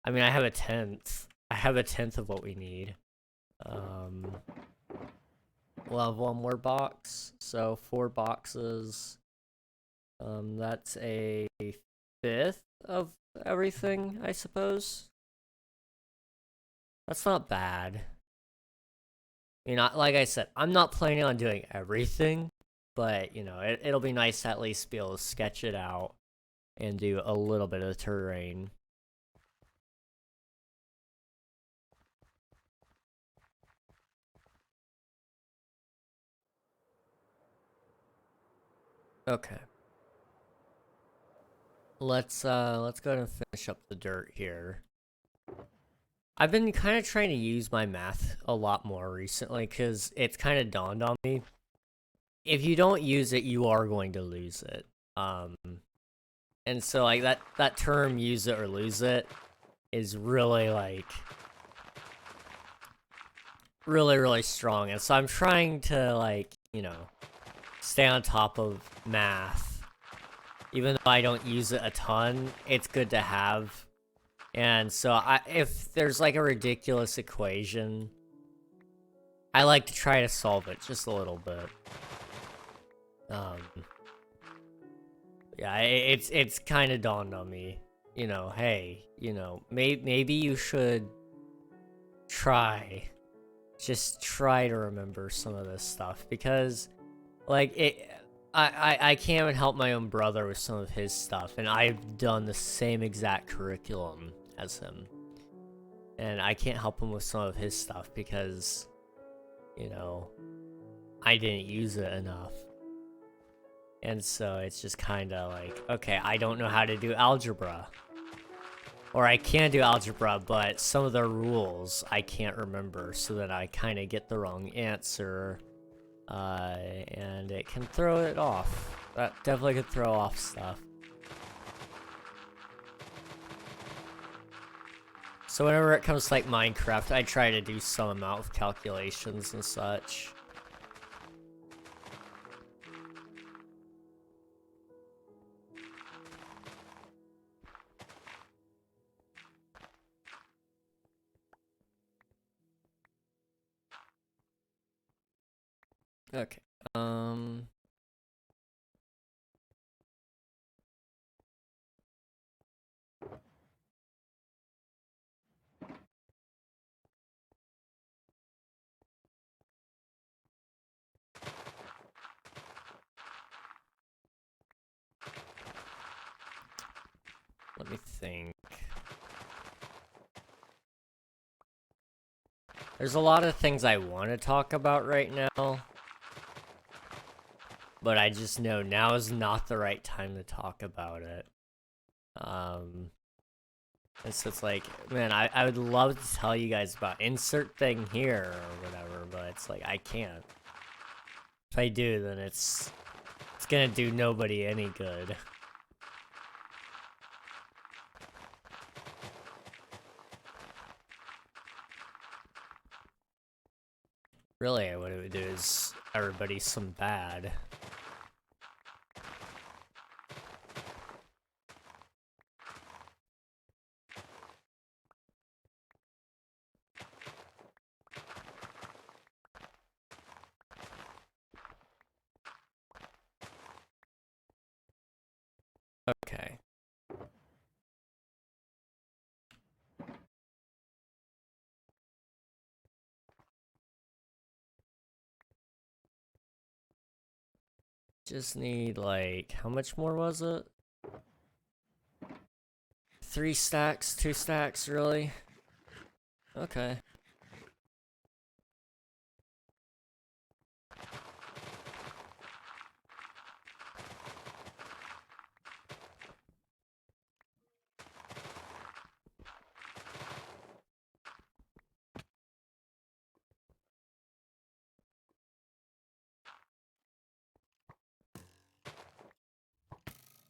Speaker 1: I mean, I have a tenth. I have a tenth of what we need. We'll have one more box, so 4 boxes. That's a fifth of everything, I suppose. That's not bad. You know, like I said, I'm not planning on doing everything, but, you know, it'll be nice to at least be able to sketch it out and do a little bit of terrain. Okay. Let's go ahead and finish up the dirt here. I've been kind of trying to use my math a lot more recently because it's kind of dawned on me. If you don't use it, you are going to lose it. And so like that term "use it or lose it" is really like really strong. And so I'm trying to, like, you know, stay on top of math. Even though I don't use it a ton, it's good to have. And so if there's like a ridiculous equation, I like to try to solve it just a little bit. Yeah, it's kind of dawned on me, you know, hey, you know, maybe you should just try to remember some of this stuff, because like I can't even help my own brother with some of his stuff, and I've done the same exact curriculum as him, and I can't help him with some of his stuff because, you know, I didn't use it enough. And so it's just kind of like, okay, I don't know how to do algebra. Or I can do algebra, but some of the rules I can't remember, so that I kind of get the wrong answer. And it can throw it off. That definitely could throw off stuff. So whenever it comes to like Minecraft, I try to do some amount of calculations and such. Okay. Let me think. There's a lot of things I want to talk about right now, but I just know now is not the right time to talk about it. And so it's like, man, I would love to tell you guys about insert thing here or whatever, but it's like, I can't. If I do, then it's gonna do nobody any good. Really, what it would do is everybody some bad. Just need, like, how much more was it? 3 stacks, 2 stacks, really? Okay.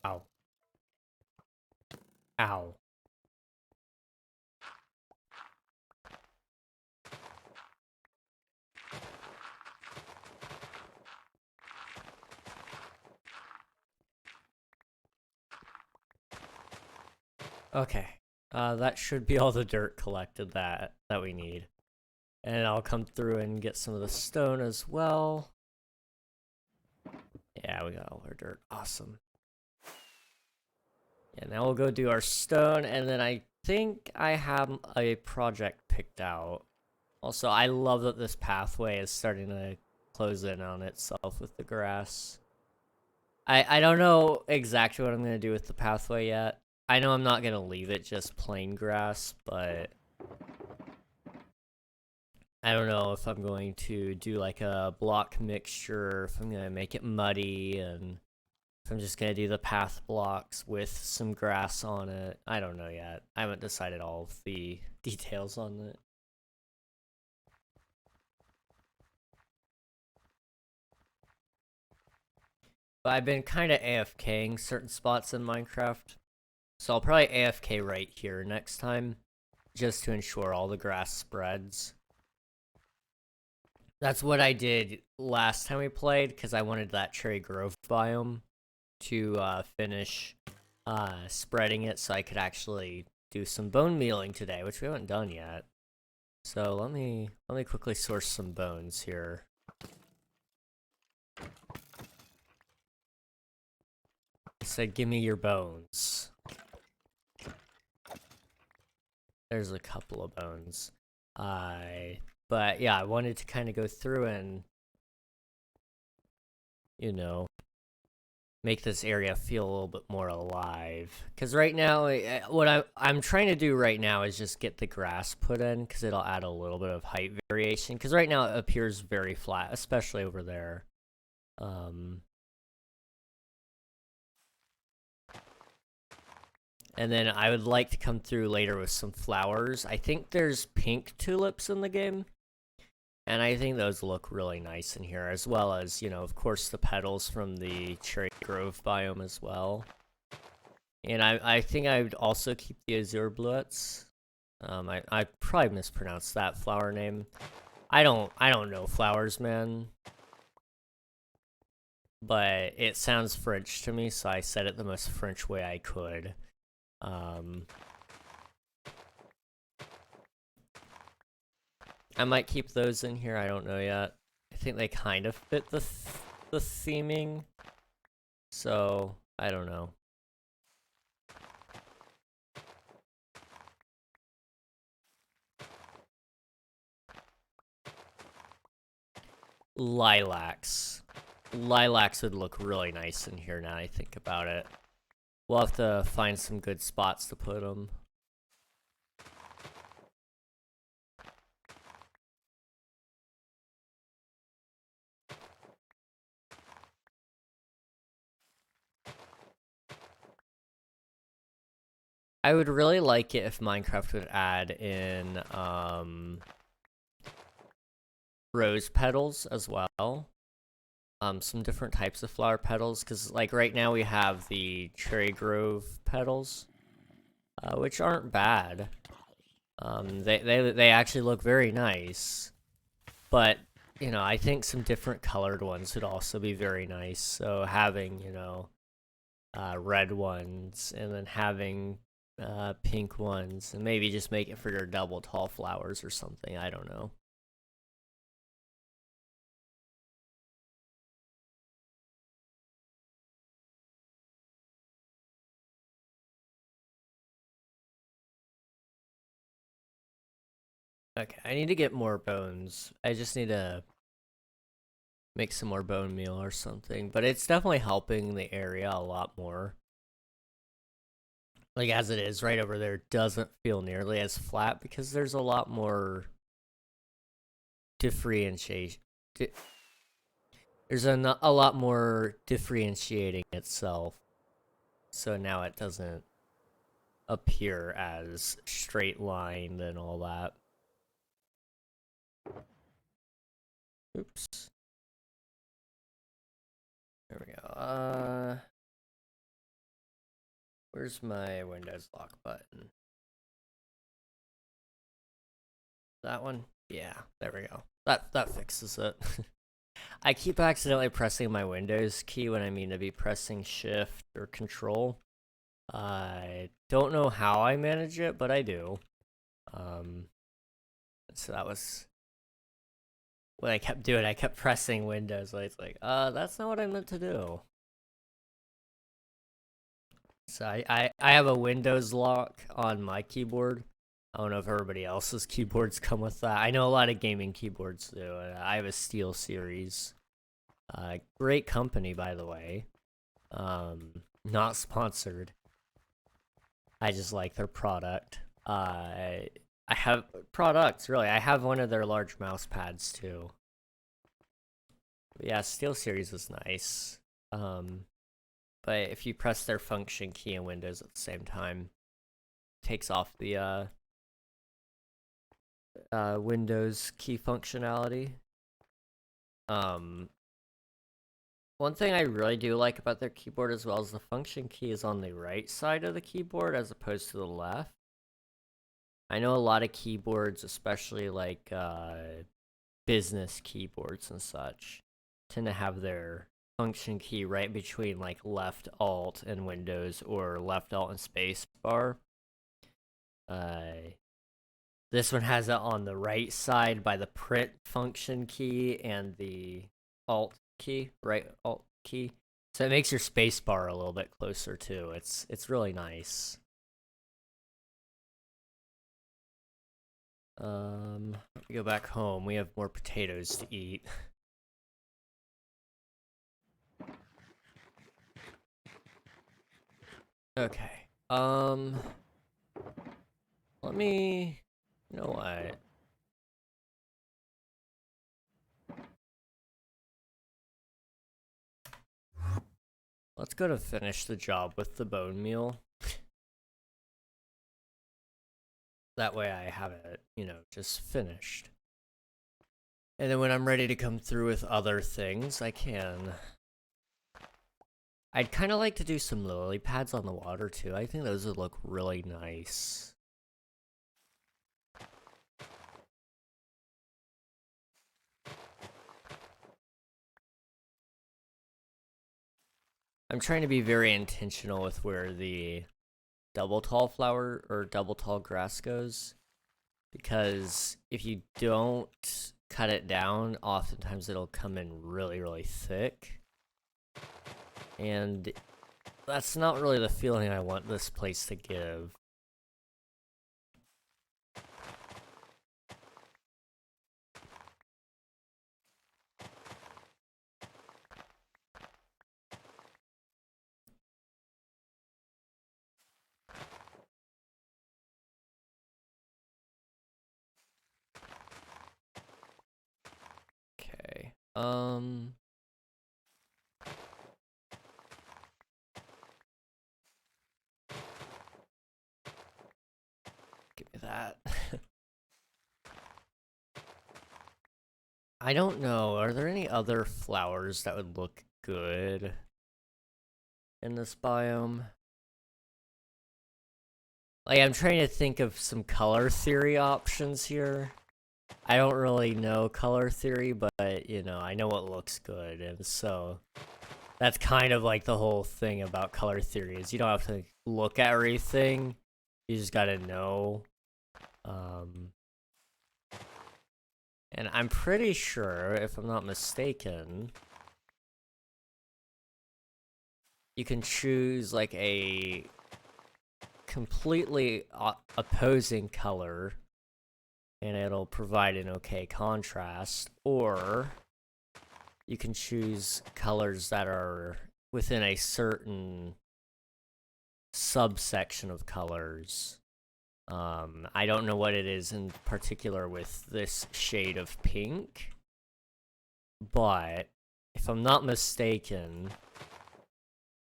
Speaker 1: Ow. Ow. Okay. That should be all the dirt collected that we need. And I'll come through and get some of the stone as well. Yeah, we got all our dirt. Awesome. Yeah, now we'll go do our stone, and then I think I have a project picked out. Also, I love that this pathway is starting to close in on itself with the grass. I don't know exactly what I'm going to do with the pathway yet. I know I'm not going to leave it just plain grass, but I don't know if I'm going to do like a block mixture, if I'm going to make it muddy, and if I'm just going to do the path blocks with some grass on it. I don't know yet. I haven't decided all of the details on it. But I've been kind of AFKing certain spots in Minecraft. So I'll probably AFK right here next time, just to ensure all the grass spreads. That's what I did last time we played, because I wanted that Cherry Grove biome to finish spreading it so I could actually do some bone mealing today, which we haven't done yet. So let me quickly source some bones here. It said, "Give me your bones." There's a couple of bones. But yeah, I wanted to kind of go through and, you know, make this area feel a little bit more alive. Because right now, what I'm trying to do right now is just get the grass put in, because it'll add a little bit of height variation. Because right now it appears very flat, especially over there. And then I would like to come through later with some flowers. I think there's pink tulips in the game. And I think those look really nice in here, as well as, you know, of course, the petals from the Cherry Grove biome as well. And I think I would also keep the azure bluets. I probably mispronounced that flower name. I don't know flowers, man. But it sounds French to me, so I said it the most French way I could. I might keep those in here, I don't know yet. I think they kind of fit the theming. So, I don't know. Lilacs. Lilacs would look really nice in here now I think about it. We'll have to find some good spots to put them. I would really like it if Minecraft would add in rose petals as well. Some different types of flower petals, because like right now we have the Cherry Grove petals, which aren't bad. They actually look very nice, but you know, I think some different colored ones would also be very nice. So having, you know, red ones, and then having pink ones, and maybe just make it for your double tall flowers or something. I don't know. Okay, I need to get more bones. I just need to make some more bone meal or something. But it's definitely helping the area a lot more. Like, as it is right over there, doesn't feel nearly as flat because there's a lot more differentiation. There's a lot more differentiating itself. So now it doesn't appear as straight lined and all that. Oops. There we go. Where's my Windows lock button? That one? Yeah, there we go. That fixes it. I keep accidentally pressing my Windows key when I mean to be pressing Shift or Control. I don't know how I manage it, but I do. So that was what I kept doing. I kept pressing Windows. Like, it's like, that's not what I meant to do. So I have a Windows lock on my keyboard. I don't know if everybody else's keyboards come with that. I know a lot of gaming keyboards do. I have a Steel Series. Great company, by the way. Not sponsored. I just like their product. I have products, really. I have one of their large mouse pads, too. But yeah, Steel Series is nice. But if you press their function key in Windows at the same time, it takes off the Windows key functionality. One thing I really do like about their keyboard as well is the function key is on the right side of the keyboard as opposed to the left. I know a lot of keyboards, especially like business keyboards and such, tend to have their function key right between like left alt and Windows or left alt and space bar. This one has it on the right side by the print function key and the alt key, right alt key. So it makes your space bar a little bit closer too. It's really nice. We go back home. We have more potatoes to eat. Okay. Let me... You know what? Let's go to finish the job with the bone meal. That way I have it, you know, just finished. And then when I'm ready to come through with other things, I can. I'd kind of like to do some lily pads on the water too. I think those would look really nice. I'm trying to be very intentional with where the double tall flower or double tall grass goes, because if you don't cut it down, oftentimes it'll come in really, really thick. And that's not really the feeling I want this place to give. Okay. Give me that. I don't know. Are there any other flowers that would look good in this biome? Like, I'm trying to think of some color theory options here. I don't really know color theory, but, you know, I know what looks good, and so that's kind of like the whole thing about color theory, is you don't have to look at everything, you just gotta know. And I'm pretty sure, if I'm not mistaken, you can choose like a completely opposing color and it'll provide an okay contrast, or you can choose colors that are within a certain subsection of colors. I don't know what it is in particular with this shade of pink, but if I'm not mistaken,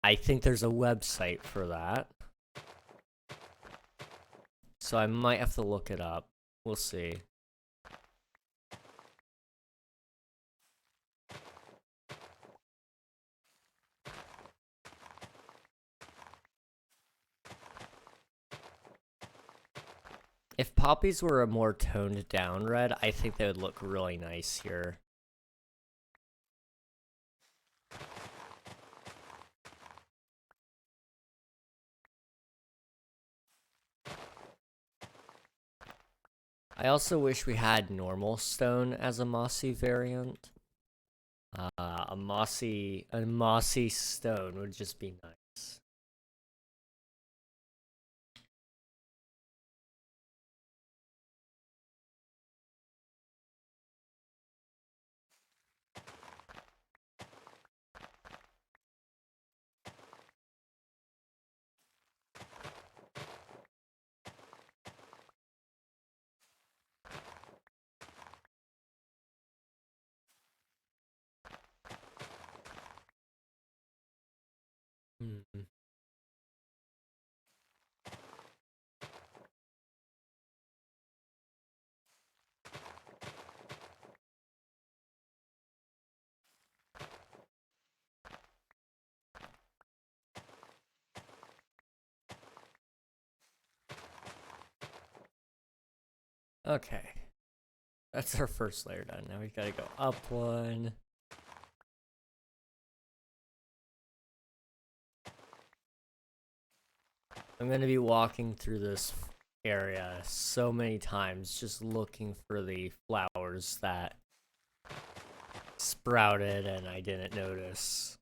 Speaker 1: I think there's a website for that. So I might have to look it up. We'll see. If poppies were a more toned down red, I think they would look really nice here. I also wish we had normal stone as a mossy variant. A mossy stone would just be nice. Hmm. Okay. That's our first layer done. Now we've got to go up one. I'm going to be walking through this area so many times just looking for the flowers that sprouted and I didn't notice.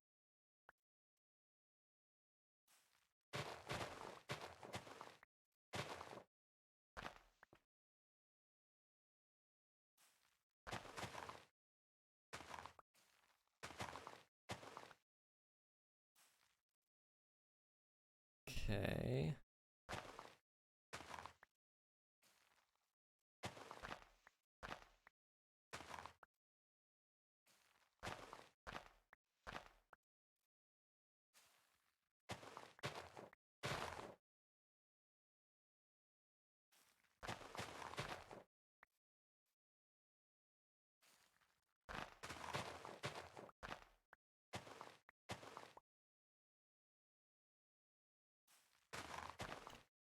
Speaker 1: Okay.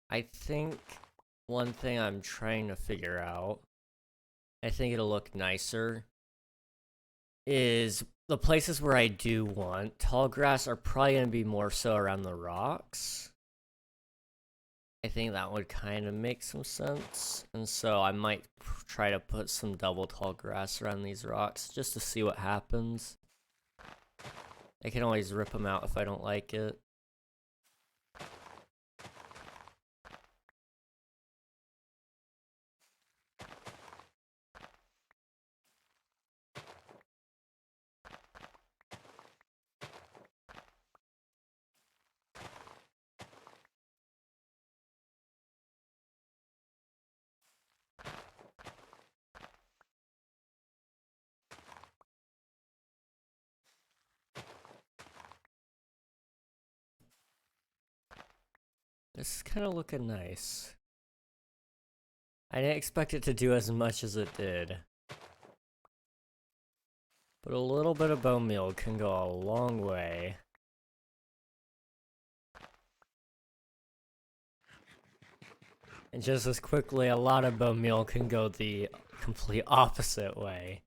Speaker 1: I think one thing I'm trying to figure out, I think it'll look nicer, is the places where I do want tall grass are probably going to be more so around the rocks. I think that would kind of make some sense. And so I might try to put some double tall grass around these rocks just to see what happens. I can always rip them out if I don't like it. This is kind of looking nice. I didn't expect it to do as much as it did. But a little bit of bone meal can go a long way. And just as quickly, a lot of bone meal can go the complete opposite way.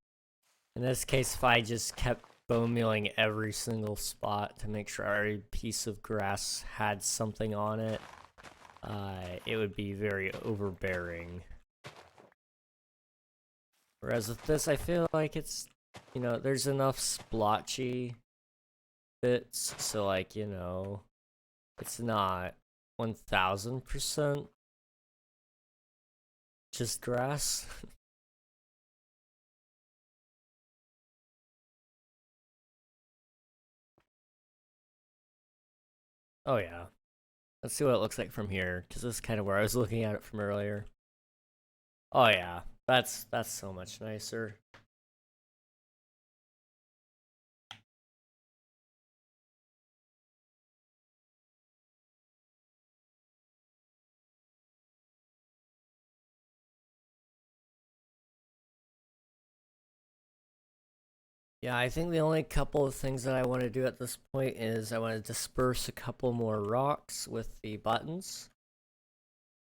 Speaker 1: In this case, if I just kept bone mealing every single spot to make sure every piece of grass had something on it, it would be very overbearing. Whereas with this, I feel like it's, you know, there's enough splotchy bits, so like, you know, it's not 1000% just grass. Oh yeah. Let's see what it looks like from here, because this is kind of where I was looking at it from earlier. Oh yeah, that's so much nicer. Yeah, I think the only couple of things that I want to do at this point is I want to disperse a couple more rocks with the buttons.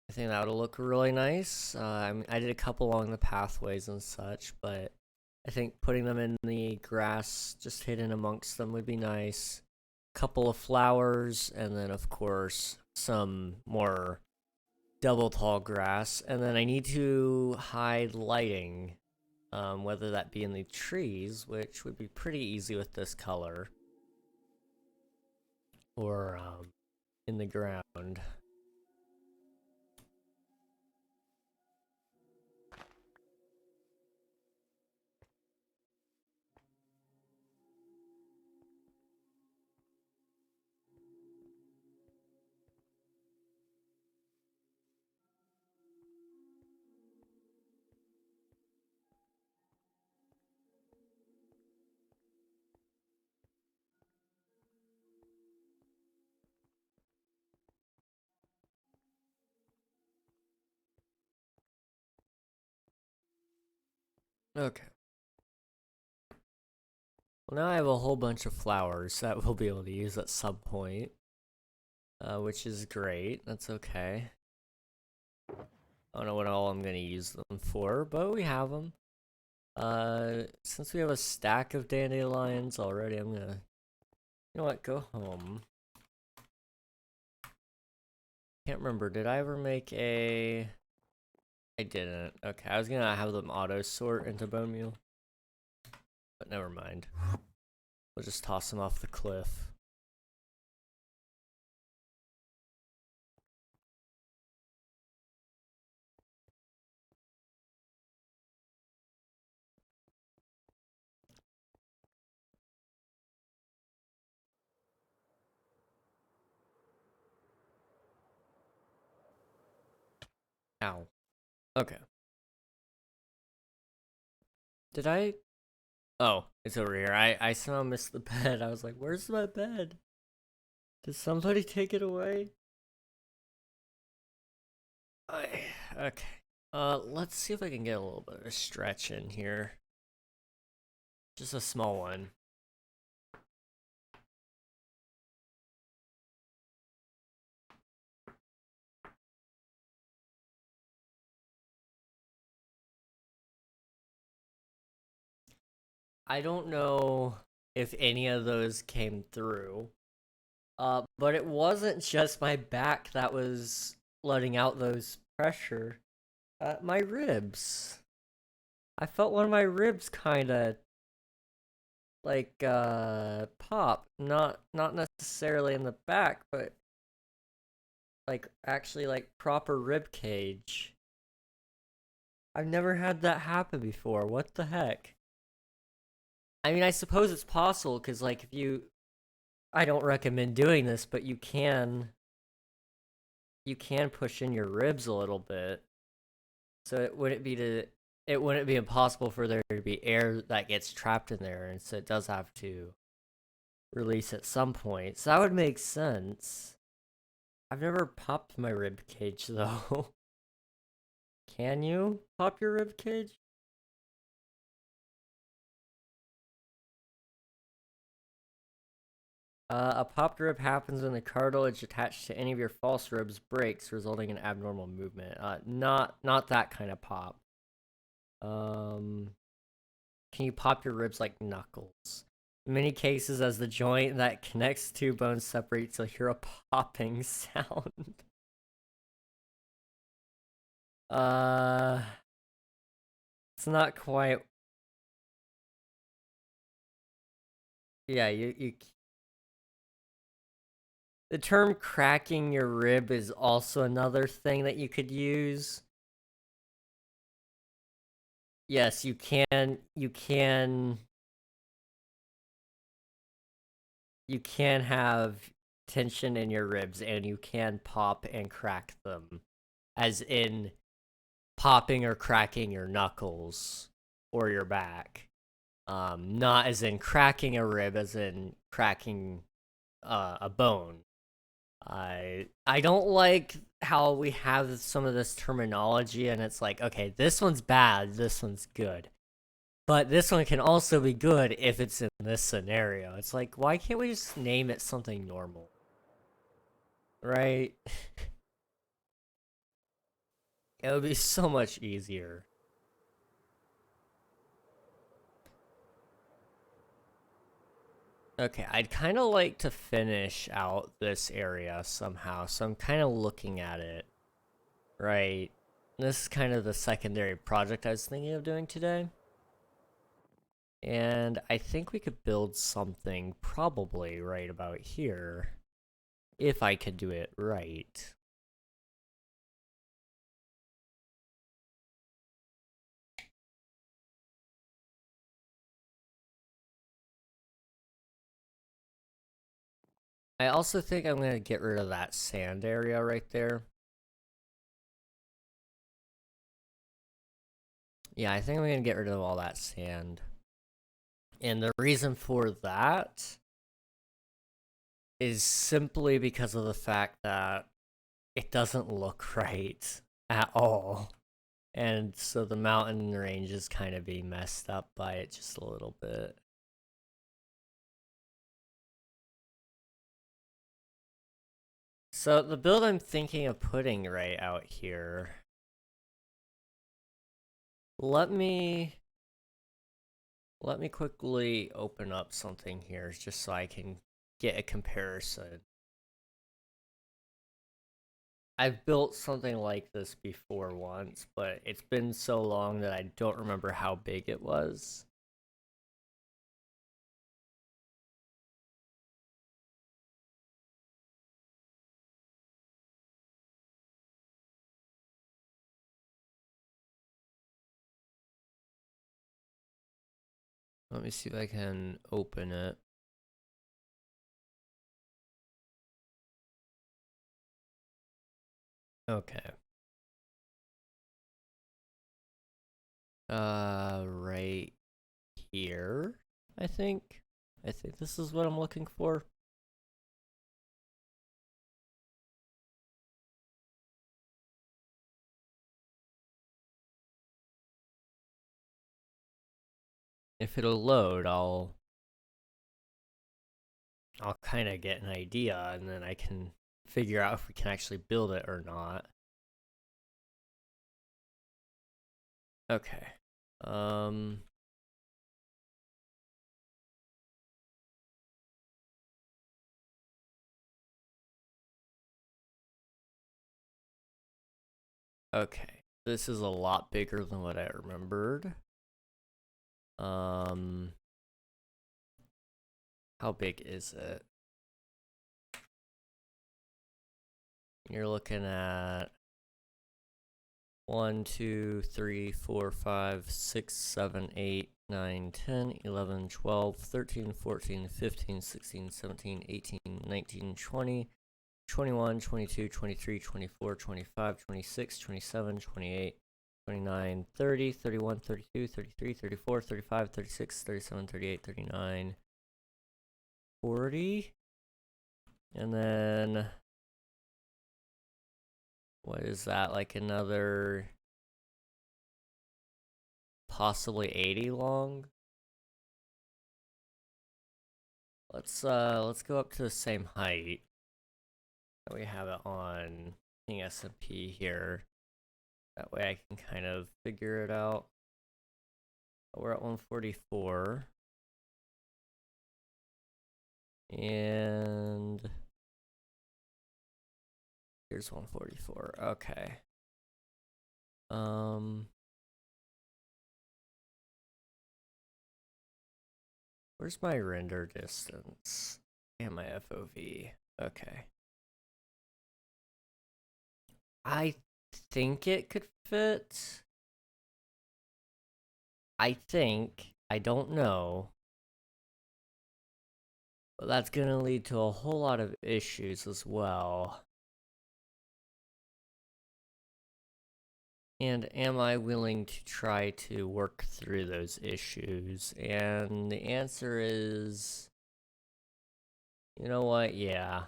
Speaker 1: I think that would look really nice. I did a couple along the pathways and such, but I think putting them in the grass, just hidden amongst them, would be nice. Couple of flowers, and then of course some more double tall grass. And then I need to hide lighting, whether that be in the trees, which would be pretty easy with this color, or in the ground. Okay. Well, now I have a whole bunch of flowers that we'll be able to use at some point, which is great. That's okay. I don't know what all I'm gonna use them for, but we have them. Since we have a stack of dandelions already, I'm gonna, you know what, go home. Can't remember, did I ever make a... I didn't. Okay, I was gonna have them auto sort into bone meal, but never mind. We'll just toss them off the cliff. Ow. Okay. Did I... Oh, it's over here. I somehow missed the bed. I was like, where's my bed? Did somebody take it away? Okay. Let's see if I can get a little bit of a stretch in here. Just a small one. I don't know if any of those came through. But it wasn't just my back that was letting out those pressure. My ribs. I felt one of my ribs kinda like pop. Not necessarily in the back, but like actually like proper rib cage. I've never had that happen before. What the heck? I mean, I suppose it's possible because like if you, I don't recommend doing this, but you can push in your ribs a little bit. So it wouldn't be impossible for there to be air that gets trapped in there, and so it does have to release at some point. So that would make sense. I've never popped my rib cage though. Can you pop your rib cage? A popped rib happens when the cartilage attached to any of your false ribs breaks, resulting in abnormal movement. Not that kind of pop. Um, can you pop your ribs like knuckles? In many cases, as the joint that connects two bones separates, you'll hear a popping sound. Uh, it's not quite. Yeah, you. The term cracking your rib is also another thing that you could use. Yes, you can. You can have tension in your ribs and you can pop and crack them, as in popping or cracking your knuckles or your back. Not as in cracking a rib, as in cracking a bone. I don't like how we have some of this terminology and it's like, okay, this one's bad, this one's good. But this one can also be good if it's in this scenario. It's like, why can't we just name it something normal? Right? It would be so much easier. Okay, I'd kind of like to finish out this area somehow, so I'm kind of looking at it. Right. This is kind of the secondary project I was thinking of doing today. And I think we could build something probably right about here, if I could do it right. I also think I'm going to get rid of that sand area right there. Yeah, I think I'm going to get rid of all that sand. And the reason for that is simply because of the fact that it doesn't look right at all. And so the mountain range is kind of being messed up by it just a little bit. So the build I'm thinking of putting right out here, let me quickly open up something here just so I can get a comparison. I've built something like this before once, but it's been so long that I don't remember how big it was. Let me see if I can open it. Okay. Right here, I think. I think this is what I'm looking for. If it'll load, I'll kind of get an idea, and then I can figure out if we can actually build it or not. Okay. Okay. This is a lot bigger than what I remembered. How big is it? You're looking at 1, 2, 3, 4, 5, 6, 7, 8, 9, 10, 11, 12, 13, 14, 15, 16, 17, 18, 19, 20, 21, 22, 23, 24, 25, 26, 27, 28, 29, 30, 31, 32, 33, 34, 35, 36, 37, 38, 39, 40. And then what is that? Like another possibly 80 long? Let's go up to the same height that we have it on King SMP here. That way I can kind of figure it out. We're at 144. And here's 144. Okay. Where's my render distance? And my FOV. Okay. I think it could fit. I think. I don't know. But that's gonna lead to a whole lot of issues as well. And am I willing to try to work through those issues? And the answer is, you know what? Yeah,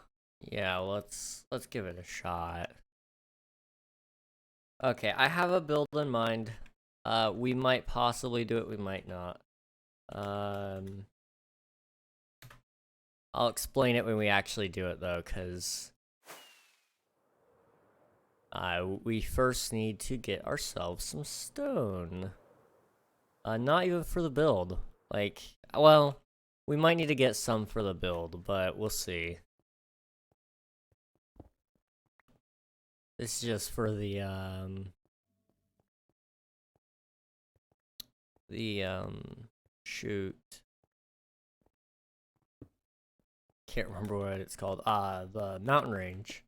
Speaker 1: let's give it a shot. Okay, I have a build in mind. We might possibly do it, we might not. I'll explain it when we actually do it though, because we first need to get ourselves some stone. Not even for the build. Like, well, we might need to get some for the build, but we'll see. This is just for the shoot. Can't remember what it's called. The mountain range.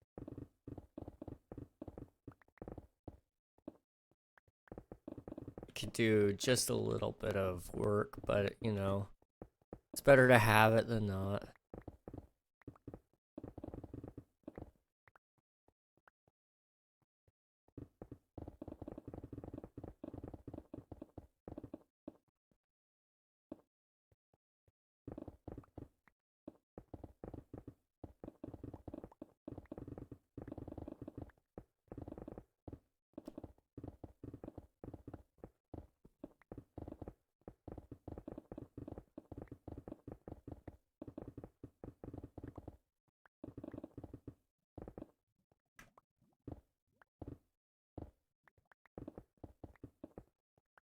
Speaker 1: Could do just a little bit of work, but you know, it's better to have it than not.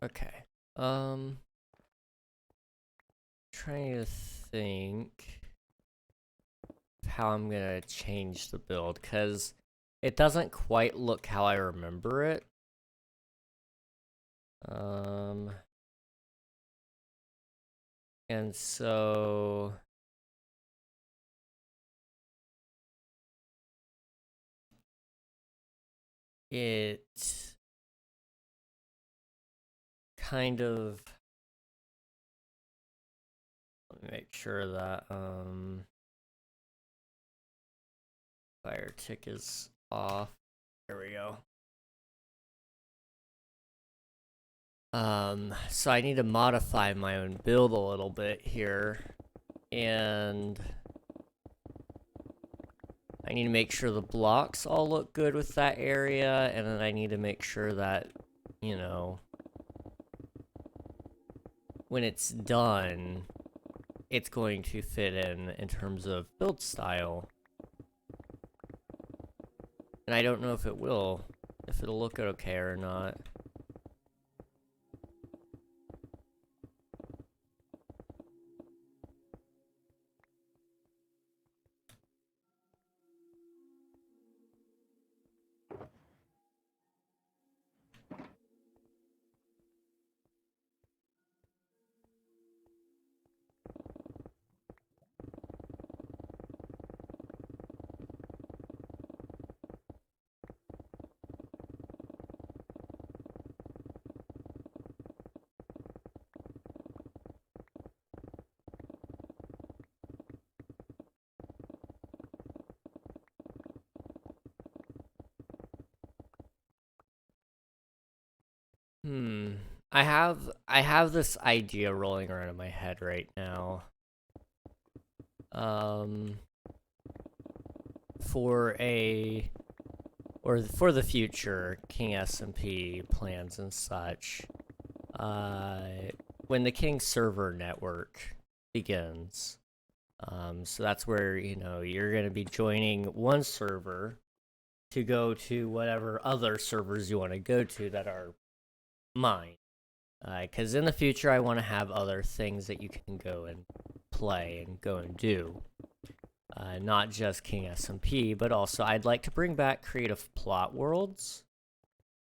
Speaker 1: Okay. Trying to think of how I'm gonna change the build, because it doesn't quite look how I remember it. And so it kind of, let me make sure that fire tick is off. There we go. So I need to modify my own build a little bit here, and I need to make sure the blocks all look good with that area, and then I need to make sure that, you know, when it's done, it's going to fit in terms of build style. And I don't know if it will, if it'll look okay or not. I have this idea rolling around in my head right now. For the future King SMP plans and such. When the King server network begins. So that's where, you know, you're gonna be joining one server to go to whatever other servers you want to go to that are mine. Because in the future, I want to have other things that you can go and play and go and do. Not just King SMP, but also I'd like to bring back creative plot worlds.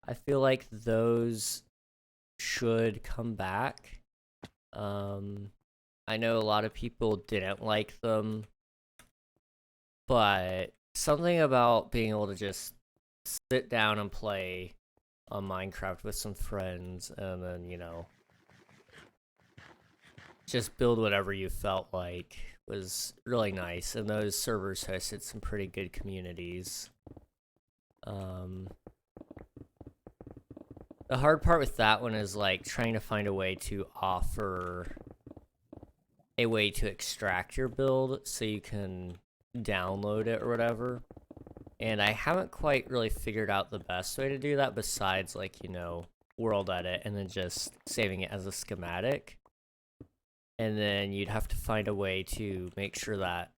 Speaker 1: I feel like those should come back. I know a lot of people didn't like them, but something about being able to just sit down and play on Minecraft with some friends, and then, you know, just build whatever you felt like was really nice, and those servers hosted some pretty good communities. The hard part with that one is like trying to find a way to offer a way to extract your build so you can download it or whatever. And I haven't quite really figured out the best way to do that besides, like, you know, world edit and then just saving it as a schematic. And then you'd have to find a way to make sure that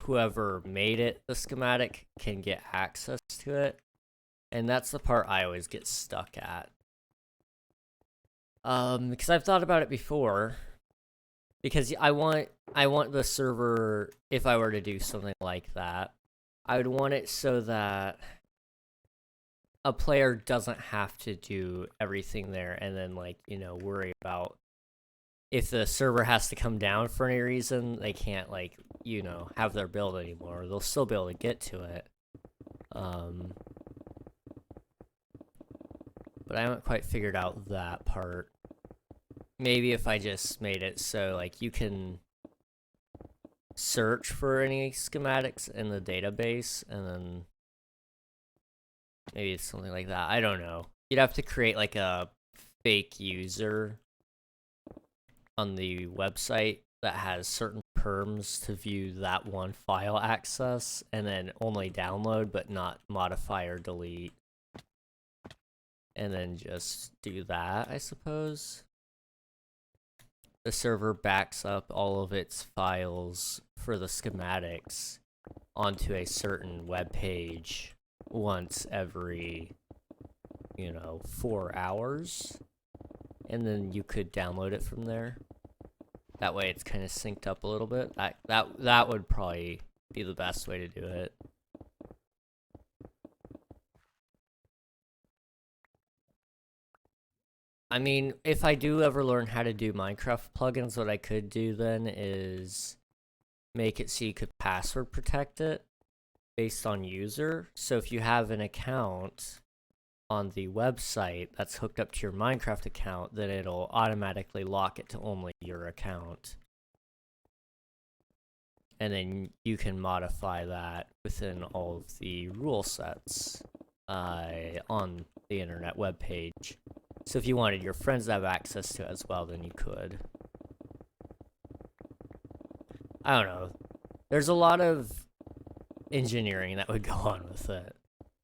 Speaker 1: whoever made it, the schematic, can get access to it. And that's the part I always get stuck at. Because I've thought about it before. Because I want the server, if I were to do something like that, I would want it so that a player doesn't have to do everything there and then, like, you know, worry about if the server has to come down for any reason, they can't, like, you know, have their build anymore. They'll still be able to get to it. But I haven't quite figured out that part. Maybe if I just made it so, like, you can search for any schematics in the database, and then maybe it's something like that. I don't know. You'd have to create, like, a fake user on the website that has certain perms to view that one file access, and then only download but not modify or delete. And then just do that, I suppose. The server backs up all of its files for the schematics onto a certain web page once every, you know, 4 hours. And then you could download it from there. That way it's kind of synced up a little bit. That would probably be the best way to do it. I mean, if I do ever learn how to do Minecraft plugins, what I could do then is make it so you could password protect it based on user. So if you have an account on the website that's hooked up to your Minecraft account, then it'll automatically lock it to only your account. And then you can modify that within all of the rule sets on the internet web page. So if you wanted your friends to have access to it as well, then you could. I don't know. There's a lot of engineering that would go on with it.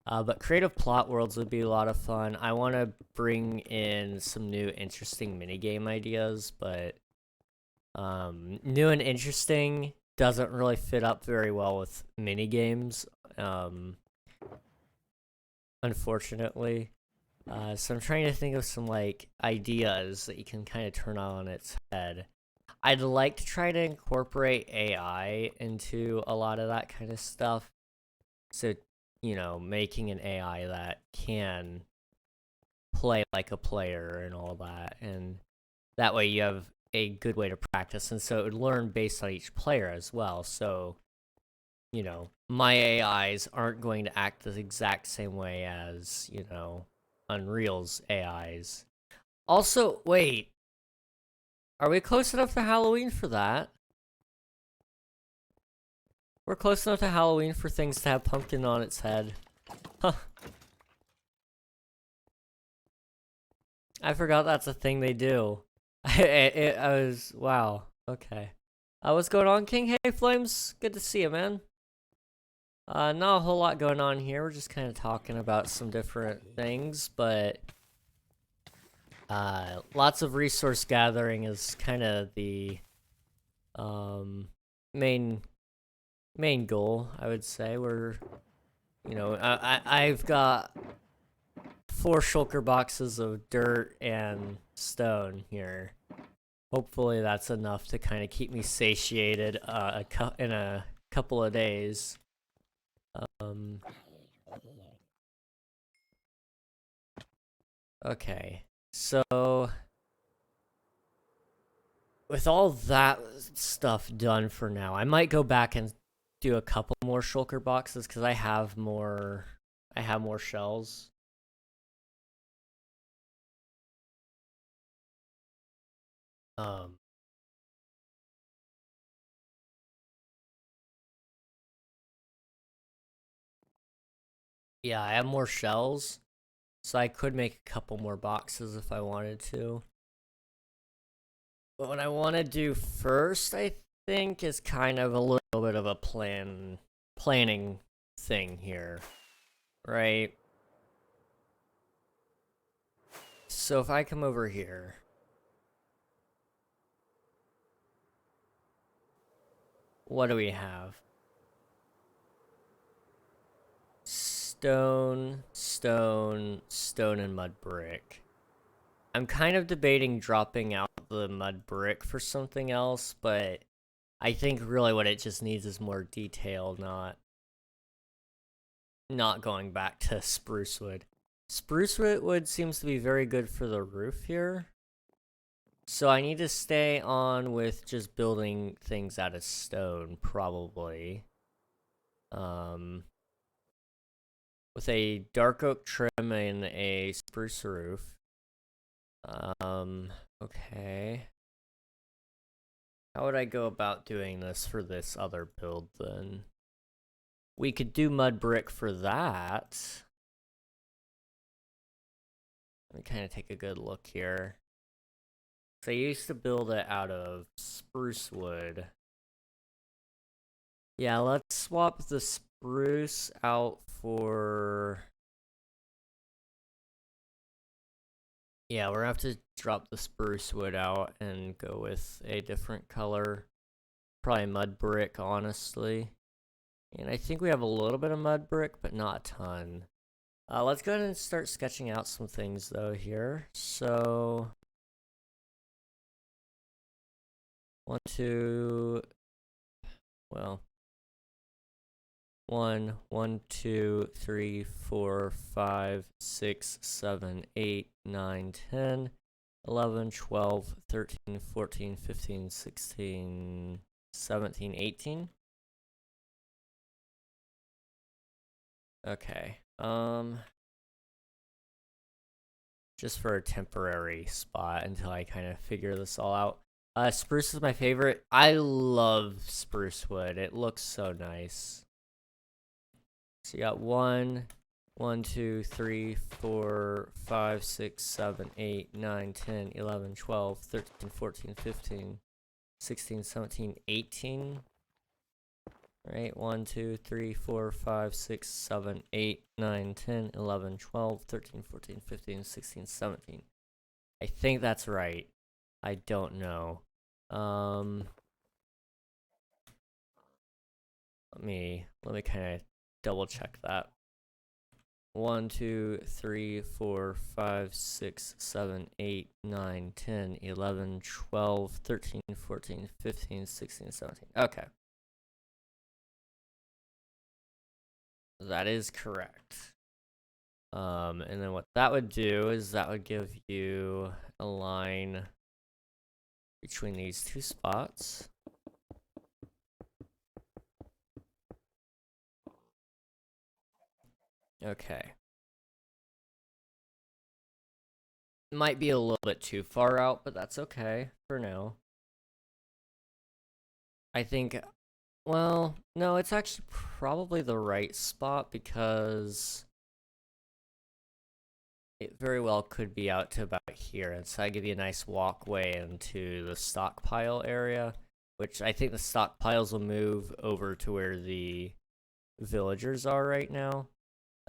Speaker 1: But creative plot worlds would be a lot of fun. I want to bring in some new interesting minigame ideas, but new and interesting doesn't really fit up very well with minigames, unfortunately. So I'm trying to think of some, like, ideas that you can kind of turn on its head. I'd like to try to incorporate AI into a lot of that kind of stuff. So, you know, making an AI that can play like a player and all that. And that way you have a good way to practice. And so it would learn based on each player as well. So, you know, my AIs aren't going to act the exact same way as, you know, Unreal's AIs. Also, wait. Are we close enough to Halloween for that? We're close enough to Halloween for things to have pumpkin on its head. Huh. I forgot that's a thing they do. I was, wow. Okay. What's going on, King? Hey, Flames. Good to see you, man. Not a whole lot going on here. We're just kind of talking about some different things, but lots of resource gathering is kind of the main goal, I would say. We're, you know, I've got 4 shulker boxes of dirt and stone here. Hopefully that's enough to kind of keep me satiated in a couple of days. Okay, so with all that stuff done for now, I might go back and do a couple more shulker boxes because I have more shells. Yeah, I have more shells, so I could make a couple more boxes if I wanted to. But what I want to do first, I think, is kind of a little bit of a planning thing here, right? So if I come over here, what do we have? Stone, stone, stone, and mud brick. I'm kind of debating dropping out the mud brick for something else, but I think really what it just needs is more detail, not going back to spruce wood. Spruce wood seems to be very good for the roof here. So I need to stay on with just building things out of stone, probably. With a dark oak trim and a spruce roof. Okay. How would I go about doing this for this other build then? We could do mud brick for that. Let me kind of take a good look here. So I used to build it out of spruce wood. Yeah, let's swap the spruce out for... Yeah, we're gonna have to drop the spruce wood out and go with a different color. Probably mud brick, honestly. And I think we have a little bit of mud brick, but not a ton. Let's go ahead and start sketching out some things, though, here. So... 1, 2... Well... 1, 1, 2, 3, 4, 5, 6, 7, 8, 9, 10, 11, 12, 13, 14, 15, 16, 17, 18. Okay. Just for a temporary spot until I kind of figure this all out. Spruce is my favorite. I love spruce wood. It looks so nice. So you got 1, 1, 2, 3, 4, 5, 6, 7, 8, 9, 10, 11, 12, 13, 14, 15, 16, 17, 18. Right? 1, 2, 3, 4, 5, 6, 7, 8, 9, 10, 11, 12, 13, 14, 15, 16, 17. I think that's right. I don't know. Let me kind of double check that. 1, 2, 3, 4, 5, 6, 7, 8, 9, 10, 11, 12, 13, 14, 15, 16, 17. Okay. That is correct. And then what that would do is that would give you a line between these two spots. Okay. Might be a little bit too far out, but that's okay for now. I think, well, no, it's actually probably the right spot because it very well could be out to about here. And so I give you a nice walkway into the stockpile area, which I think the stockpiles will move over to where the villagers are right now,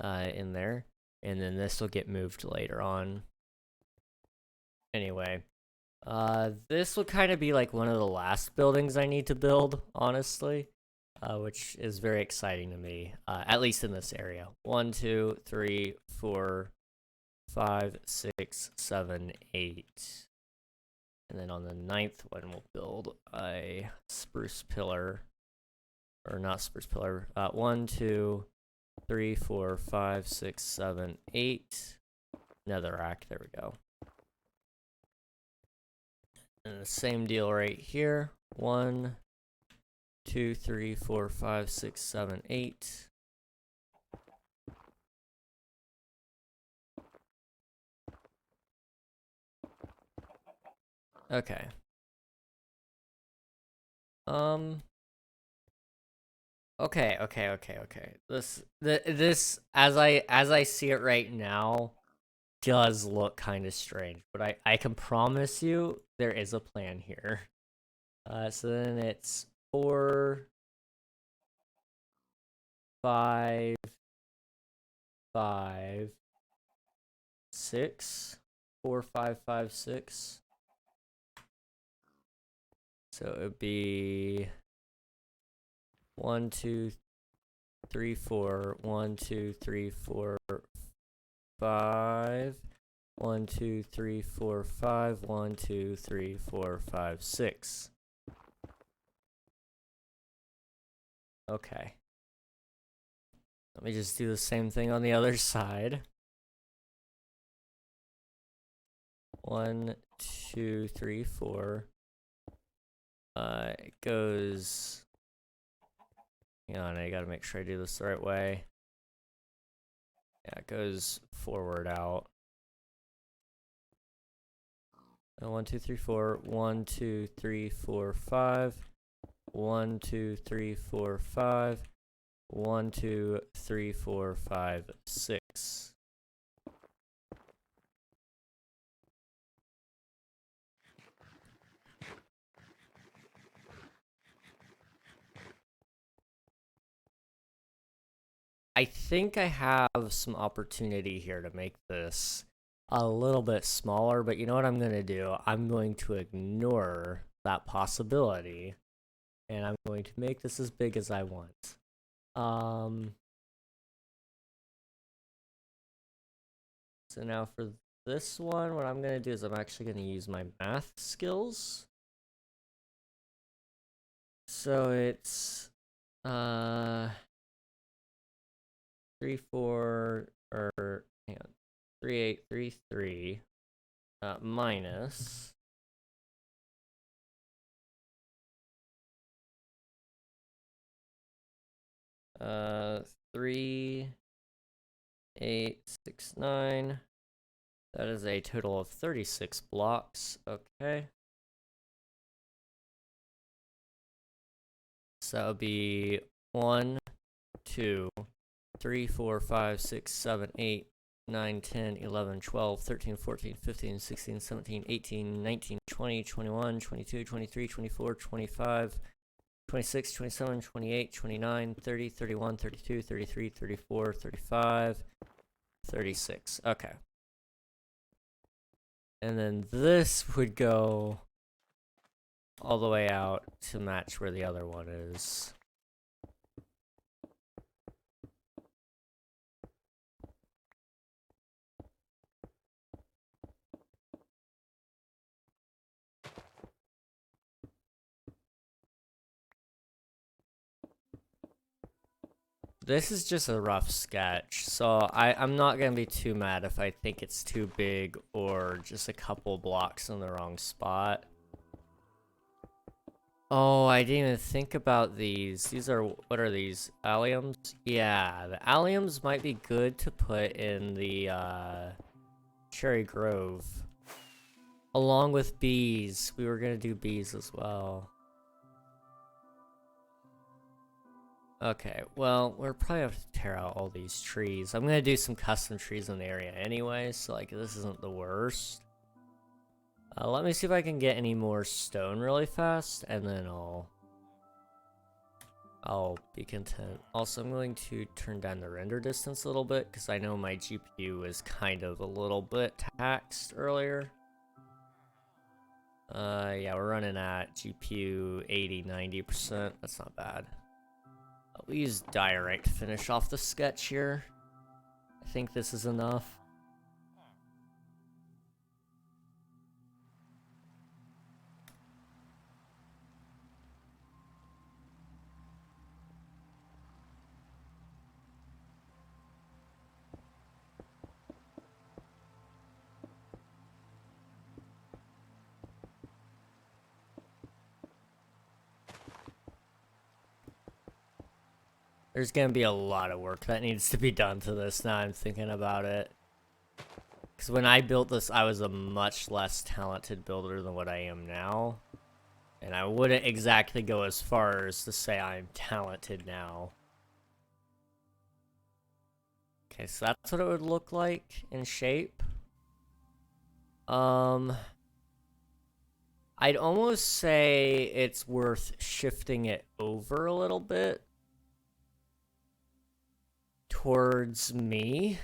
Speaker 1: in there. And then this will get moved later on. Anyway, this will kind of be like one of the last buildings I need to build, honestly, which is very exciting to me, at least in this area. 1, 2, 3, 4, 5, 6, 7, 8. And then on the 9th one, we'll build a spruce pillar, or not spruce pillar. 1, 2, 3, 4, 5, 6, 7, 8. Netherrack, there we go. And the same deal right here. 1, 2, 3, 4, 5, 6, 7, 8. Okay. Okay. This as I see it right now does look kind of strange, but I can promise you there is a plan here. So then it's 4, 5, 5, 6, 4, 5, 5, 6. So it would be 1, 2, 3, 4, 1, 2, 3, 4, 5. 1, 2, 3, 4, 5. 1, 2, 3, 4, 5, 6. Okay. Let me just do the same thing on the other side. 1, 2, 3, 4. It goes. Hang on, I gotta make sure I do this the right way. Yeah, it goes forward out. 1, 2, 3, 4. 1, 2, 3, 4, 5. 1, 2, 3, 4, 5. 1, 2, 3, 4, 5, 6. I think I have some opportunity here to make this a little bit smaller, but you know what I'm going to do? I'm going to ignore that possibility, and I'm going to make this as big as I want. So now for this one, what I'm going to do is I'm actually going to use my math skills. So it's 3, 4, or hang on, 3, 8, 3, 3, minus 3, 8, 6, 9. That is a total of 36 blocks. Okay. So that would be 1, 2, 3, 4, 5, 6, 7, 8, 9, 10, 11, 12, 13, 14, 15, 16, 17, 18, 19, 20, 21, 22, 23, 24, 25, 26, 27, 28, 29, 30, 31, 32, 33, 34, 35, 36. Okay. And then this would go all the way out to match where the other one is. This is just a rough sketch, so I'm not going to be too mad if I think it's too big or just a couple blocks in the wrong spot. Oh, I didn't even think about these. These are, what are these? Alliums? Yeah, the alliums might be good to put in the Cherry Grove. Along with bees. We were going to do bees as well. Okay, well, we're probably have to tear out all these trees. I'm gonna do some custom trees in the area anyway, so like this isn't the worst. Let me see if I can get any more stone really fast, and then I'll be content. Also, I'm going to turn down the render distance a little bit, because I know my GPU was kind of a little bit taxed earlier. Yeah, we're running at GPU 80-90%. That's not bad. We use diorite to finish off the sketch here. I think this is enough. There's gonna be a lot of work that needs to be done to this now I'm thinking about it. Because when I built this, I was a much less talented builder than what I am now. And I wouldn't exactly go as far as to say I'm talented now. Okay, so that's what it would look like in shape. I'd almost say it's worth shifting it over a little bit towards me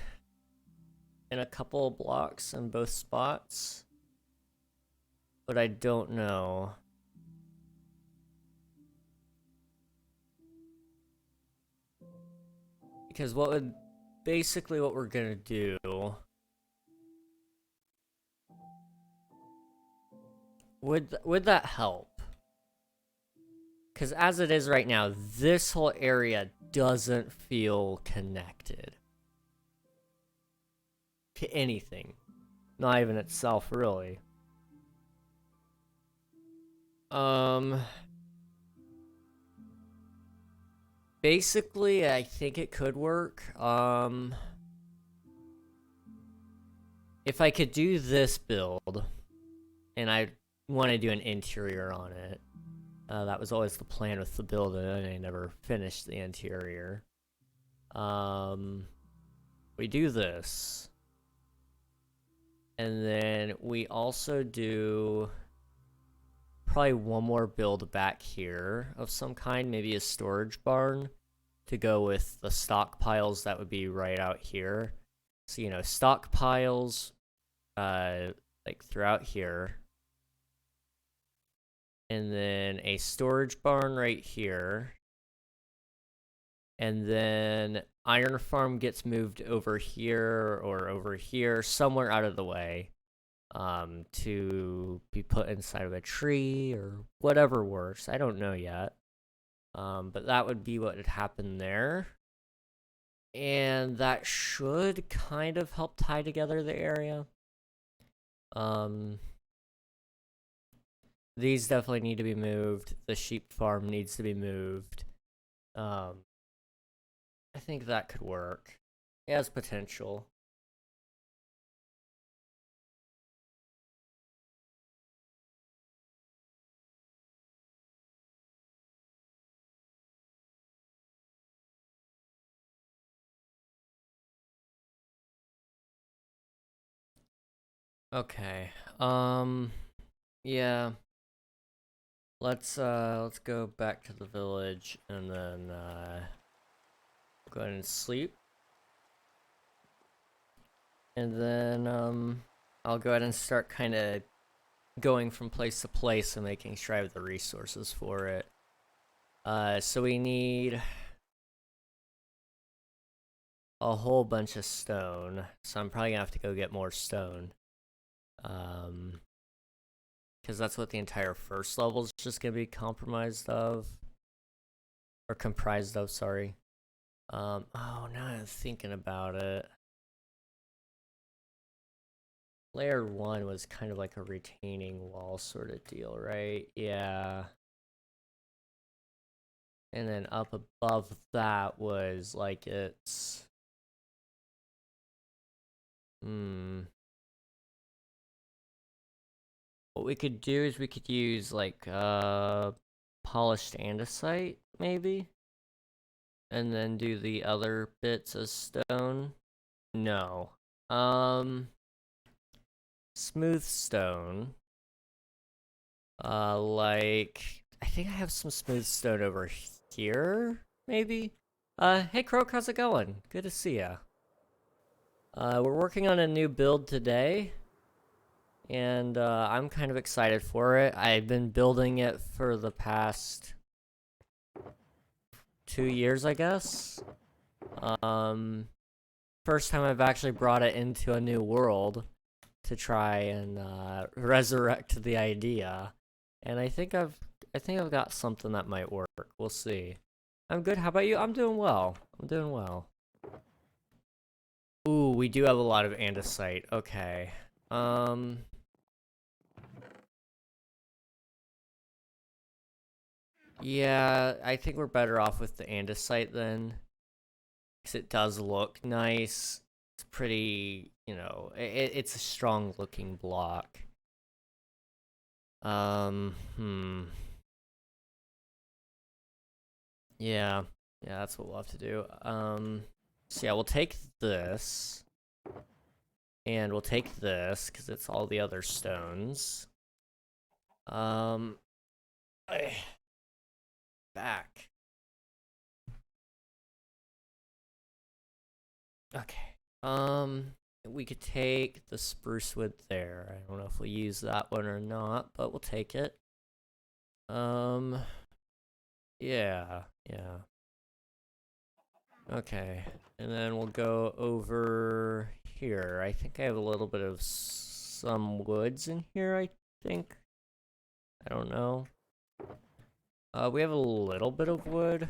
Speaker 1: in a couple of blocks in both spots. But I don't know. Because basically what we're gonna do would that help? Because as it is right now, this whole area doesn't feel connected to anything. Not even itself, really. Basically, I think it could work. If I could do this build, and I want to do an interior on it, that was always the plan with the build, and I never finished the interior. We do this. And then we also do probably one more build back here of some kind, maybe a storage barn to go with the stockpiles that would be right out here. So, you know, stockpiles, like throughout here. And then a storage barn right here. And then iron farm gets moved over here or over here, somewhere out of the way, to be put inside of a tree or whatever works. I don't know yet. But that would be what would happen there. And that should kind of help tie together the area. These definitely need to be moved. The sheep farm needs to be moved. I think that could work. It has potential. Okay. Yeah. Let's go back to the village and then go ahead and sleep. And then I'll go ahead and start kind of going from place to place and making sure I have the resources for it. So we need a whole bunch of stone. So I'm probably gonna have to go get more stone. Because that's what the entire first level is just gonna be comprised of. Or comprised of, sorry. Oh, now I'm thinking about it. Layer 1 was kind of like a retaining wall sort of deal, right? Yeah. And then up above that was like it's... What we could do is we could use like polished andesite, maybe? And then do the other bits of stone. No. Smooth stone. Like I think I have some smooth stone over here, maybe? Hey Croak, how's it going? Good to see ya. We're working on a new build today. And I'm kind of excited for it. I've been building it for the past 2 years, I guess. First time I've actually brought it into a new world to try and resurrect the idea. And I think I've got something that might work. We'll see. I'm good. How about you? I'm doing well. I'm doing well. Ooh, we do have a lot of andesite. Okay. Yeah, I think we're better off with the andesite then. Because it does look nice. It's pretty, you know, it's a strong looking block. Yeah, that's what we'll have to do. So yeah, we'll take this. And we'll take this, because it's all the other stones. Back. Okay. We could take the spruce wood there. I don't know if we'll use that one or not, but we'll take it. Yeah. Okay, and then we'll go over here. I think I have a little bit of some woods in here, I think. I don't know. We have a little bit of wood.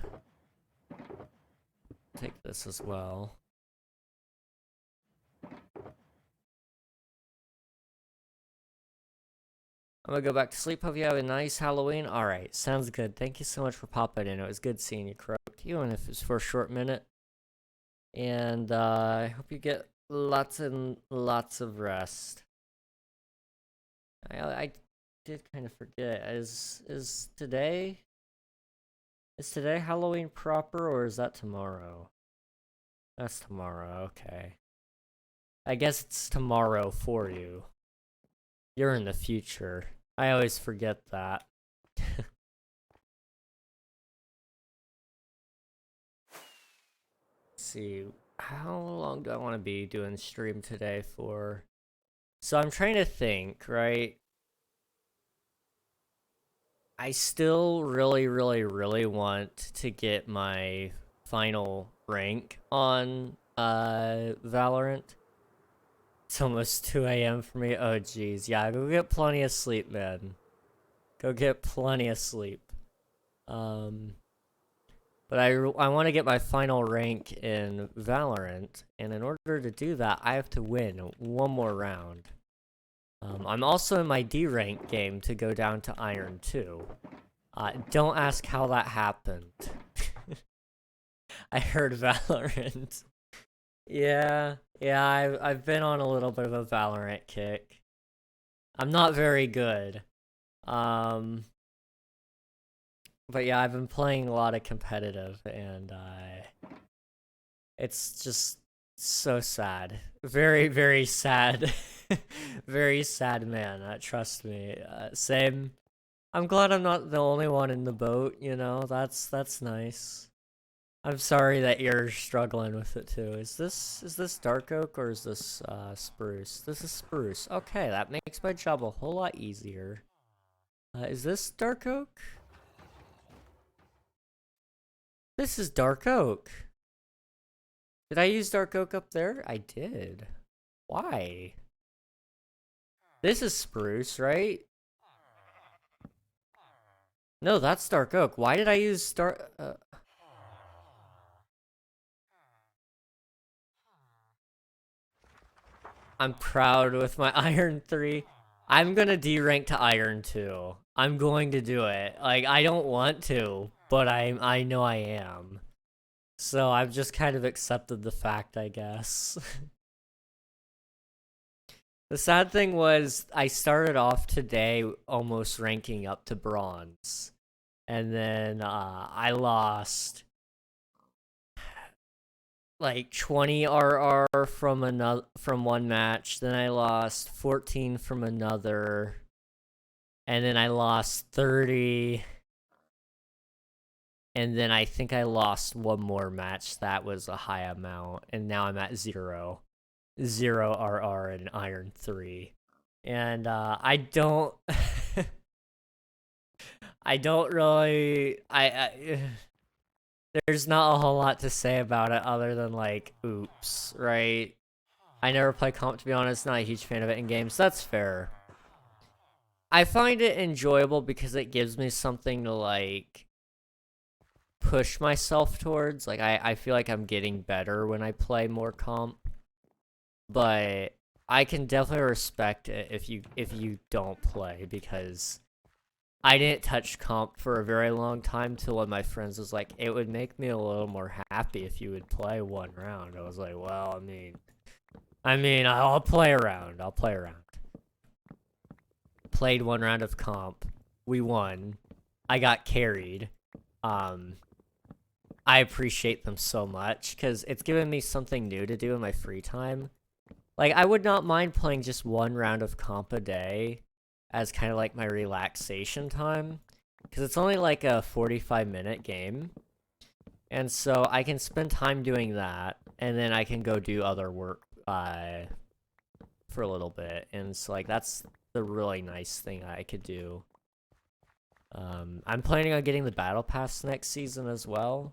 Speaker 1: Take this as well. I'm gonna go back to sleep. Hope you have a nice Halloween. Alright, sounds good. Thank you so much for popping in. It was good seeing you, Croaked, even if it's for a short minute. And I hope you get lots and lots of rest. I did kind of forget. Is today Halloween proper, or is that tomorrow? That's tomorrow, okay. I guess it's tomorrow for you. You're in the future. I always forget that. Let's see, how long do I want to be doing stream today for? So I'm trying to think, right? I still really want to get my final rank on Valorant. It's almost 2 a.m. for me. Oh geez, yeah, go get plenty of sleep, man. Go get plenty of sleep. But I want to get my final rank in Valorant, and in order to do that, I have to win one more round. I'm also in my D rank game to go down to Iron 2. Don't ask how that happened. I heard Valorant. Yeah, I've been on a little bit of a Valorant kick. I'm not very good. But yeah, I've been playing a lot of competitive, and it's just so sad. Very sad. Very sad, man. Trust me. Same. I'm glad I'm not the only one in the boat, you know? That's nice. I'm sorry that you're struggling with it too. Is this dark oak or is this spruce? This is spruce. Okay, that makes my job a whole lot easier. Is this dark oak? This is dark oak. Did I use dark oak up there? I did. Why? This is spruce, right? No, that's dark oak. Why did I use I'm proud with my Iron 3. I'm gonna D-rank to Iron 2. I'm going to do it. Like, I don't want to, but I know I am. So I've just kind of accepted the fact, I guess. The sad thing was, I started off today almost ranking up to bronze. And then I lost like 20 RR from one match. Then I lost 14 from another. And then I lost 30. And then I think I lost one more match. That was a high amount. And now I'm at 0. 0 RR and Iron 3. And I don't... I don't really... There's not a whole lot to say about it other than, like, oops, right? I never play comp, to be honest. Not a huge fan of it in games. That's fair. I find it enjoyable because it gives me something to, like, push myself towards. Like, I feel like I'm getting better when I play more comp. But I can definitely respect it if you don't play, because I didn't touch comp for a very long time till one of my friends was like, it would make me a little more happy if you would play one round. I was like, well, I mean, I'll play around. Played one round of comp. We won. I got carried. I appreciate them so much because it's given me something new to do in my free time. Like, I would not mind playing just one round of comp a day as kind of like my relaxation time, because it's only like a 45-minute game. And so I can spend time doing that, and then I can go do other work for a little bit. And so, like, that's the really nice thing I could do. I'm planning on getting the Battle Pass next season as well.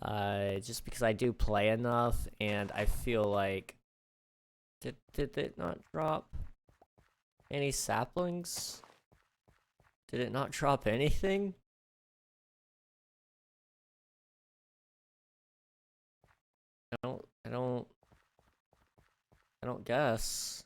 Speaker 1: Just because I do play enough, and I feel like... Did it not drop any saplings? Did it not drop anything? I don't guess.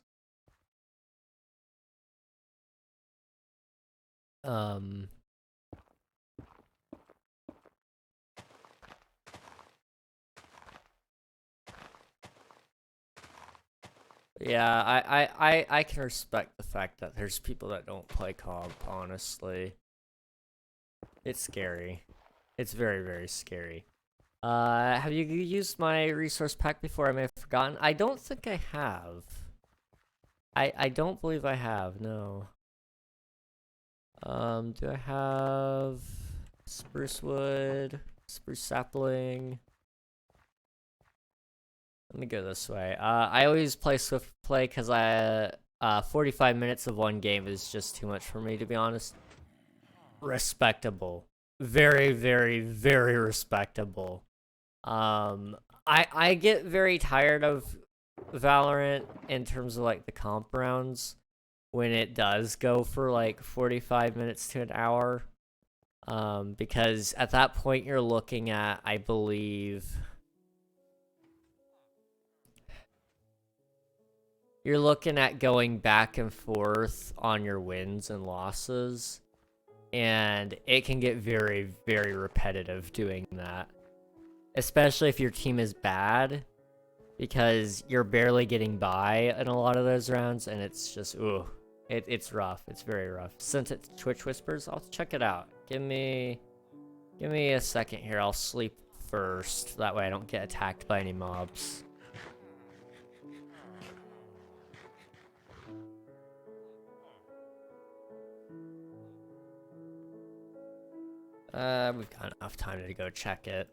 Speaker 1: Yeah, I can respect the fact that there's people that don't play comp, honestly. It's scary. It's very, very scary. Have you used my resource pack before? I may have forgotten. I don't think I have. I don't believe I have, no. Do I have spruce wood, spruce sapling? Let me go this way. I always play Swift Play because 45 minutes of one game is just too much for me, to be honest. Respectable. Very, very, very respectable. I get very tired of Valorant in terms of like the comp rounds when it does go for like 45 minutes to an hour. Because at that point you're looking at, I believe, you're looking at going back and forth on your wins and losses, and it can get very, very repetitive doing that. Especially if your team is bad, because you're barely getting by in a lot of those rounds, and it's just, ooh, it's rough. It's very rough. Sent it to Twitch Whispers. I'll check it out. Give me a second here. I'll sleep first. That way I don't get attacked by any mobs. We've got enough time to go check it.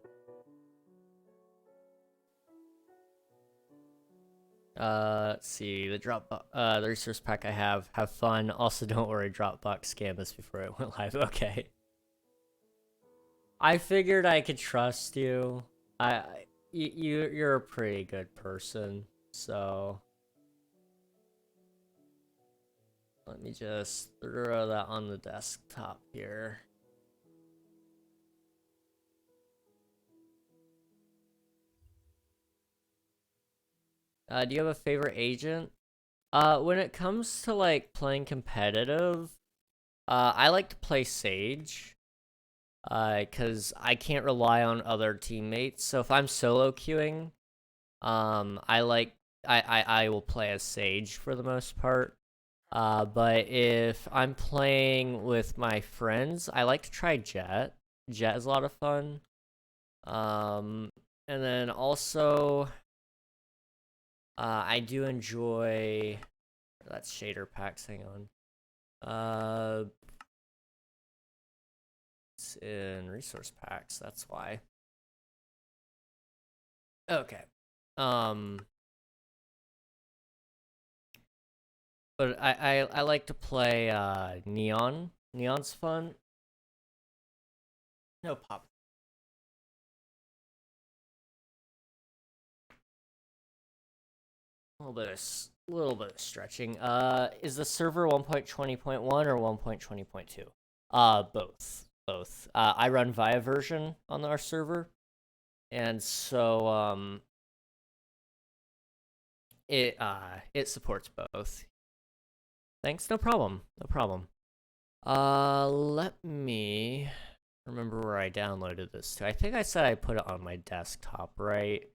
Speaker 1: Let's see, the resource pack I have fun. Also, don't worry, Dropbox scanned this before it went live. Okay. I figured I could trust you. You're a pretty good person, so let me just throw that on the desktop here. Do you have a favorite agent? When it comes to like playing competitive, I like to play Sage. Cause I can't rely on other teammates. So if I'm solo queuing, I will play as Sage for the most part. But if I'm playing with my friends, I like to try Jet. Jet is a lot of fun. And then also, I do enjoy, that's shader packs, hang on. It's in resource packs, that's why. Okay. But I like to play Neon. Neon's fun. No pop. A little bit of stretching. Is the server 1.20.1 or 1.20.2? Both. Both. I run via version on our server, and so it supports both. Thanks, no problem. No problem. Let me remember where I downloaded this to. I think I said I put it on my desktop, right?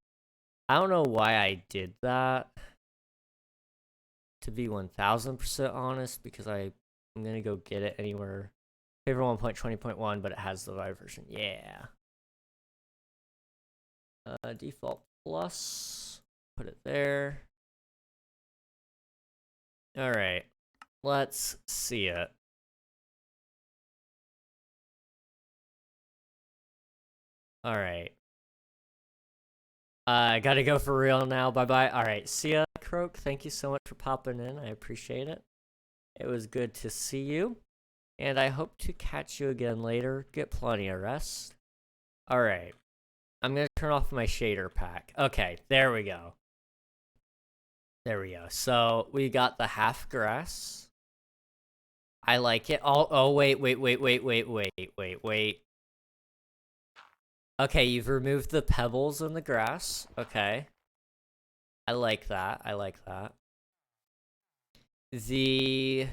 Speaker 1: I don't know why I did that, to be 1000% honest, because I'm gonna go get it anywhere. Favorite 1.20.1, but it has the live version. Yeah. Default plus. Put it there. Alright. Let's see it. Alright. I gotta go for real now. Bye-bye. Alright, see ya, Croak. Thank you so much for popping in. I appreciate it. It was good to see you. And I hope to catch you again later. Get plenty of rest. Alright. I'm gonna turn off my shader pack. Okay, there we go. There we go. So, we got the half grass. I like it. Oh, wait. Okay, you've removed the pebbles in the grass. Okay. I like that. I like that. The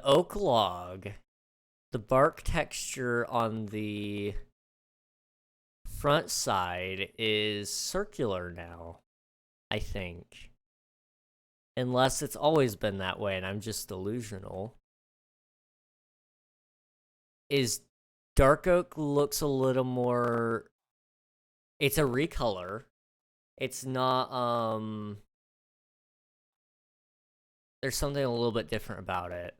Speaker 1: oak log, the bark texture on the front side is circular now, I think. Unless it's always been that way and I'm just delusional. Dark oak looks a little more... It's a recolor. It's not, there's something a little bit different about it.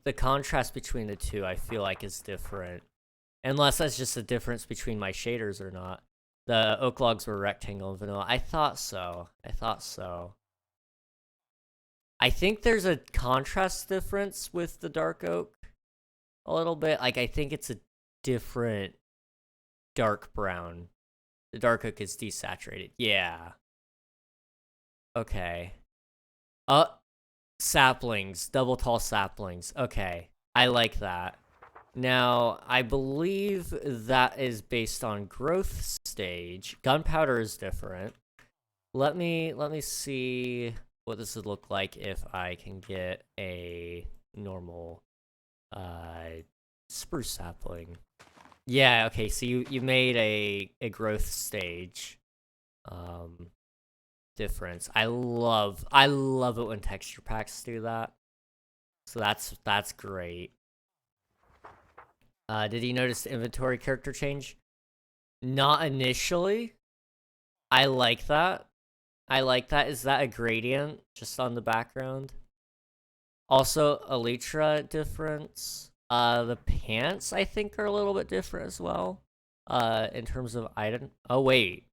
Speaker 1: The contrast between the two, I feel like, is different. Unless that's just a difference between my shaders or not. The oak logs were rectangle and vanilla. I thought so. I think there's a contrast difference with the dark oak. A little bit. Like, I think it's a different dark brown. The dark oak is desaturated. Yeah. Okay. Saplings. Double tall saplings. Okay. I like that. Now, I believe that is based on growth stage. Gunpowder is different. Let me see what this would look like if I can get a normal spruce sapling. Yeah, okay, so you made a growth stage difference. I love it when texture packs do that. So that's great. Did you notice the inventory character change? Not initially. I like that. Is that a gradient just on the background? Also, elytra difference. The pants, I think, are a little bit different as well. In terms of item. Oh, wait.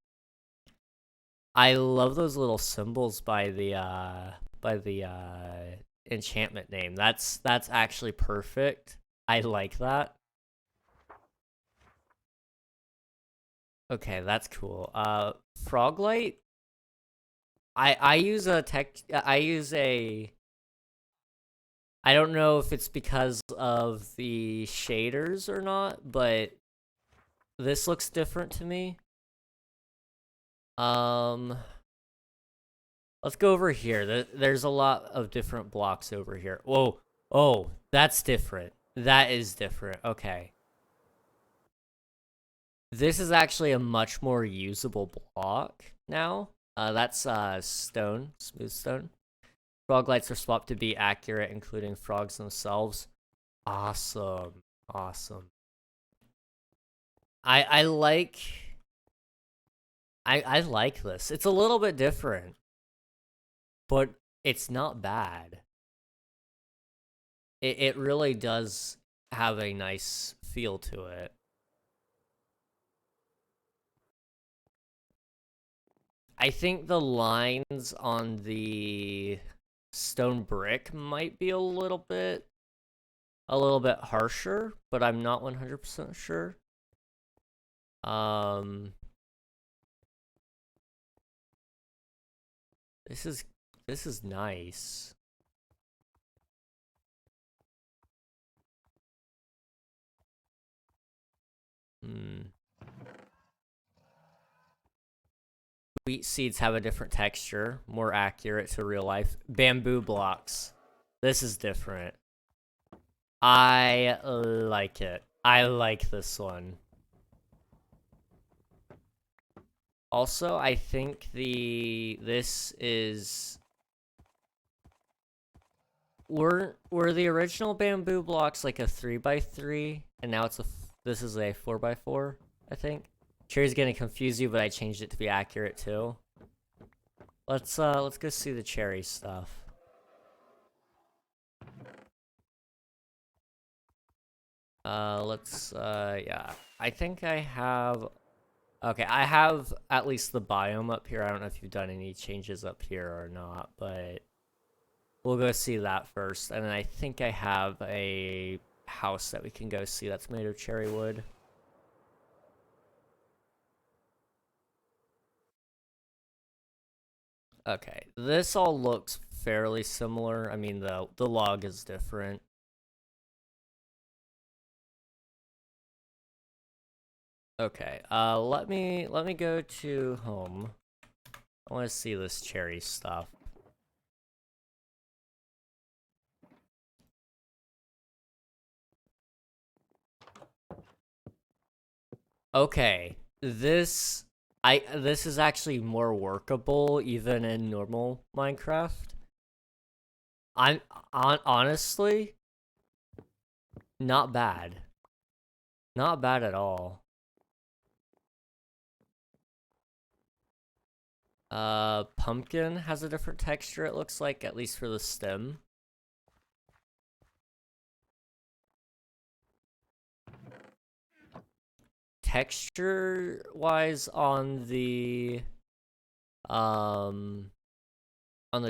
Speaker 1: I love those little symbols by the enchantment name. That's actually perfect. I like that. Okay, that's cool. Froglight? I use a I don't know if it's because of the shaders or not, but this looks different to me. Let's go over here. There's a lot of different blocks over here. Whoa. Oh, that's different. That is different. Okay. This is actually a much more usable block now. That's stone, smooth stone. Frog lights are swapped to be accurate, including frogs themselves. Awesome. Awesome. I like this. It's a little bit different, but it's not bad. It really does have a nice feel to it. I think the lines on the stone brick might be a little bit harsher, but I'm not 100% sure. This is nice. Wheat seeds have a different texture, more accurate to real life. Bamboo blocks. This is different. I like it. I like this one. Also, I think this is... Were the original bamboo blocks like a 3x3, and now it's a This is a 4x4, I think. Cherry's gonna confuse you, but I changed it to be accurate too. Let's go see the cherry stuff. Yeah. I think I have... Okay, I have at least the biome up here. I don't know if you've done any changes up here or not, but we'll go see that first. And then I think I have a house that we can go see that's made of cherry wood. Okay, this all looks fairly similar. I mean, the log is different. Okay, let me go to home. I want to see this cherry stuff. Okay, this is actually more workable even in normal Minecraft. Honestly, not bad. Not bad at all. Pumpkin has a different texture, it looks like, at least for the stem. Texture-wise on the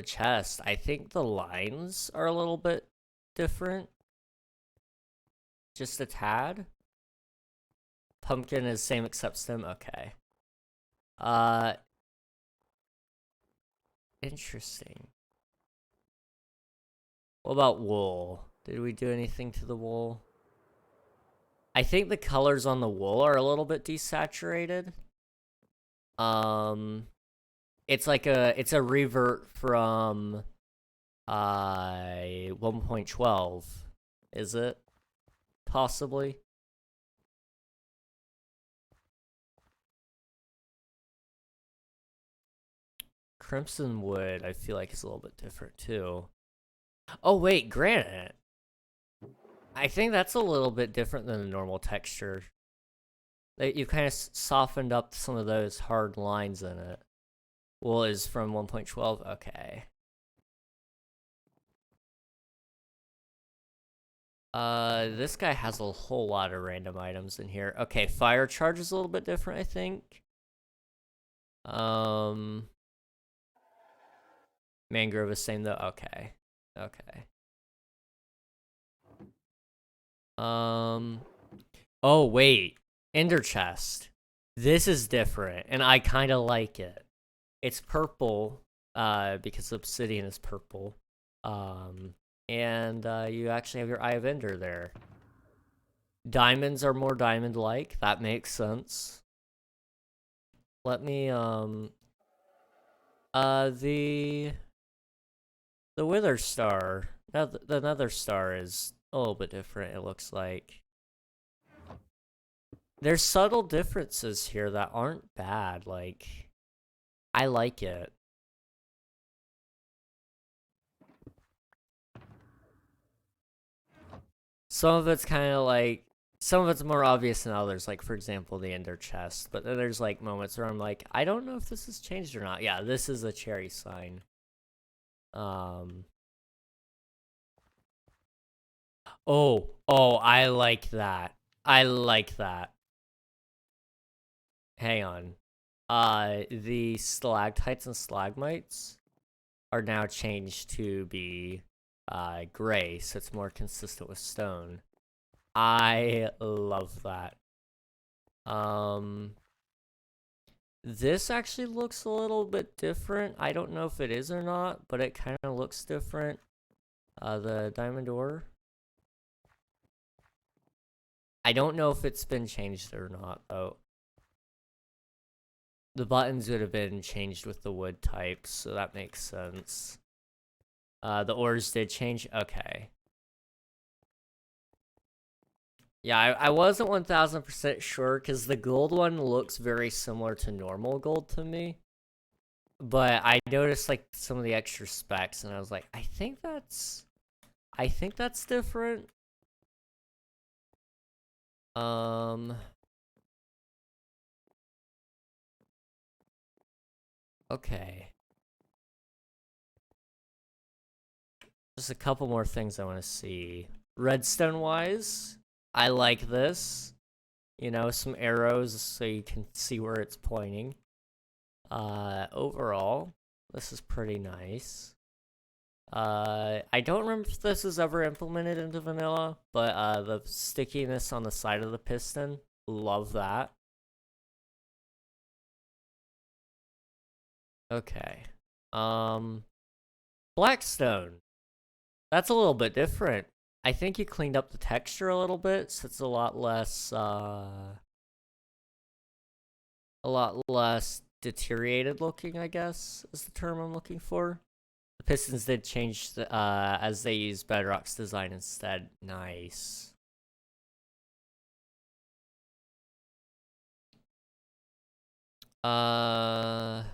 Speaker 1: chest, I think the lines are a little bit different. Just a tad. Pumpkin is same except stem, okay. Interesting. What about wool? Did we do anything to the wool? I think the colors on the wool are a little bit desaturated. It's a revert from 1.12. Is it? Possibly. Crimson wood, I feel like, is a little bit different too. Oh wait, granite. I think that's a little bit different than the normal texture. You kind of softened up some of those hard lines in it. Wool is from 1.12. Okay. This guy has a whole lot of random items in here. Okay, fire charge is a little bit different, I think. Mangrove is same though. Okay. Okay. Oh wait, Ender chest. This is different, and I kind of like it. It's purple, because obsidian is purple. And you actually have your Eye of Ender there. Diamonds are more diamond-like. That makes sense. Let me, the Wither Star. The Nether Star is a little bit different, it looks like. There's subtle differences here that aren't bad, like, I like it. Some of it's kind of like, some of it's more obvious than others, like, for example, the Ender chest. But then there's, like, moments where I'm like, I don't know if this has changed or not. Yeah, this is a cherry sign. Oh, I like that. I like that. Hang on. The stalactites and stalagmites are now changed to be gray, so it's more consistent with stone. I love that. This actually looks a little bit different. I don't know if it is or not, but it kind of looks different. The diamond ore. I don't know if it's been changed or not, though. The buttons would have been changed with the wood types, so that makes sense. The ores did change? Okay. Yeah, I wasn't 1000% sure, because the gold one looks very similar to normal gold to me. But I noticed, like, some of the extra specs, and I was like, I think that's different. Okay. Just a couple more things I want to see. Redstone wise, I like this. You know, some arrows so you can see where it's pointing. Overall, this is pretty nice. I don't remember if this is ever implemented into vanilla, but the stickiness on the side of the piston, love that. Okay. Blackstone. That's a little bit different. I think you cleaned up the texture a little bit, so it's a lot less deteriorated looking, I guess, is the term I'm looking for. The pistons did change as they used Bedrock's design instead. Nice. I